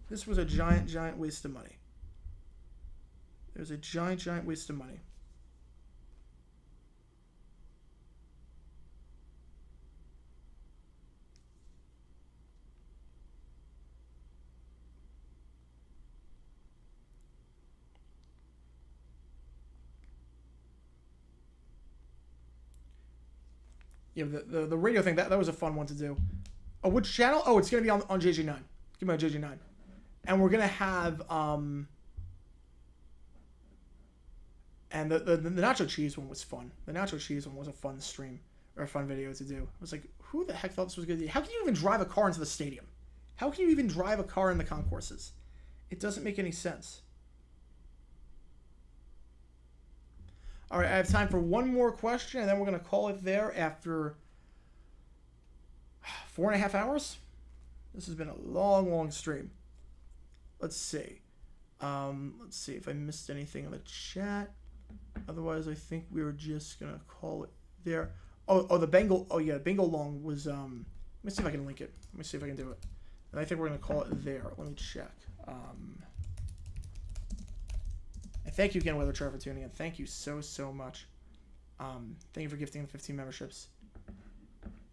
This was a giant, giant waste of money. It was a giant, giant waste of money. Yeah, the radio thing, that was a fun one to do. Oh, which channel? Oh, it's going to be on JG9. Give me a JG9. And we're going to have, and the nacho cheese one was fun. The nacho cheese one was a fun stream, or a fun video to do. I was like, who the heck thought this was good? How can you even drive a car into the stadium? How can you even drive a car in the concourses? It doesn't make any sense. All right, I have time for one more question, and then we're going to call it there after 4.5 hours. This has been a long, long stream. Let's see. Let's see if I missed anything in the chat. Otherwise, I think we were just going to call it there. Oh, the Bengal. Oh, yeah, Bengal long was... Let me see if I can link it. Let me see if I can do it. And I think we're going to call it there. Let me check. And thank you again, Weather Trevor, for tuning in. Thank you so, so much. Thank you for gifting the 15 memberships.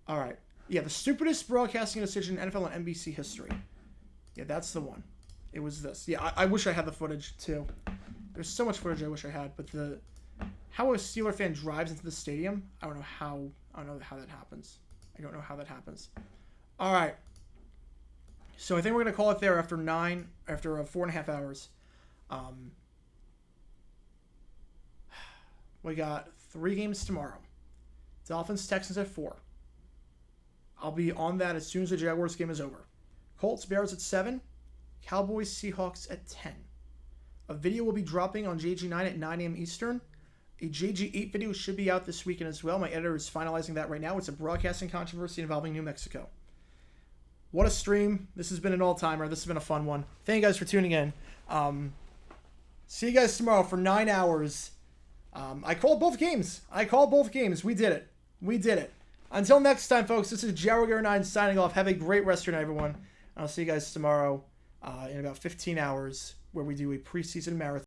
All right. Yeah, the stupidest broadcasting decision in NFL and NBC history. Yeah, that's the one. It was this. Yeah, I wish I had the footage, too. There's so much footage I wish I had, but how a Steeler fan drives into the stadium, I don't know how that happens. I don't know how that happens. All right. So I think we're going to call it there after 4.5 hours. We got 3 games tomorrow. Dolphins, Texans at 4. I'll be on that as soon as the Jaguars game is over. Colts, Bears at 7. Cowboys, Seahawks at 10. A video will be dropping on JG9 at 9 a.m. Eastern. A JG8 video should be out this weekend as well. My editor is finalizing that right now. It's a broadcasting controversy involving New Mexico. What a stream. This has been an all-timer. This has been a fun one. Thank you guys for tuning in. See you guys tomorrow for 9 hours. I called both games. We did it. Until next time, folks, this is Jaguar9 signing off. Have a great rest of your night, everyone. I'll see you guys tomorrow in about 15 hours where we do a preseason marathon.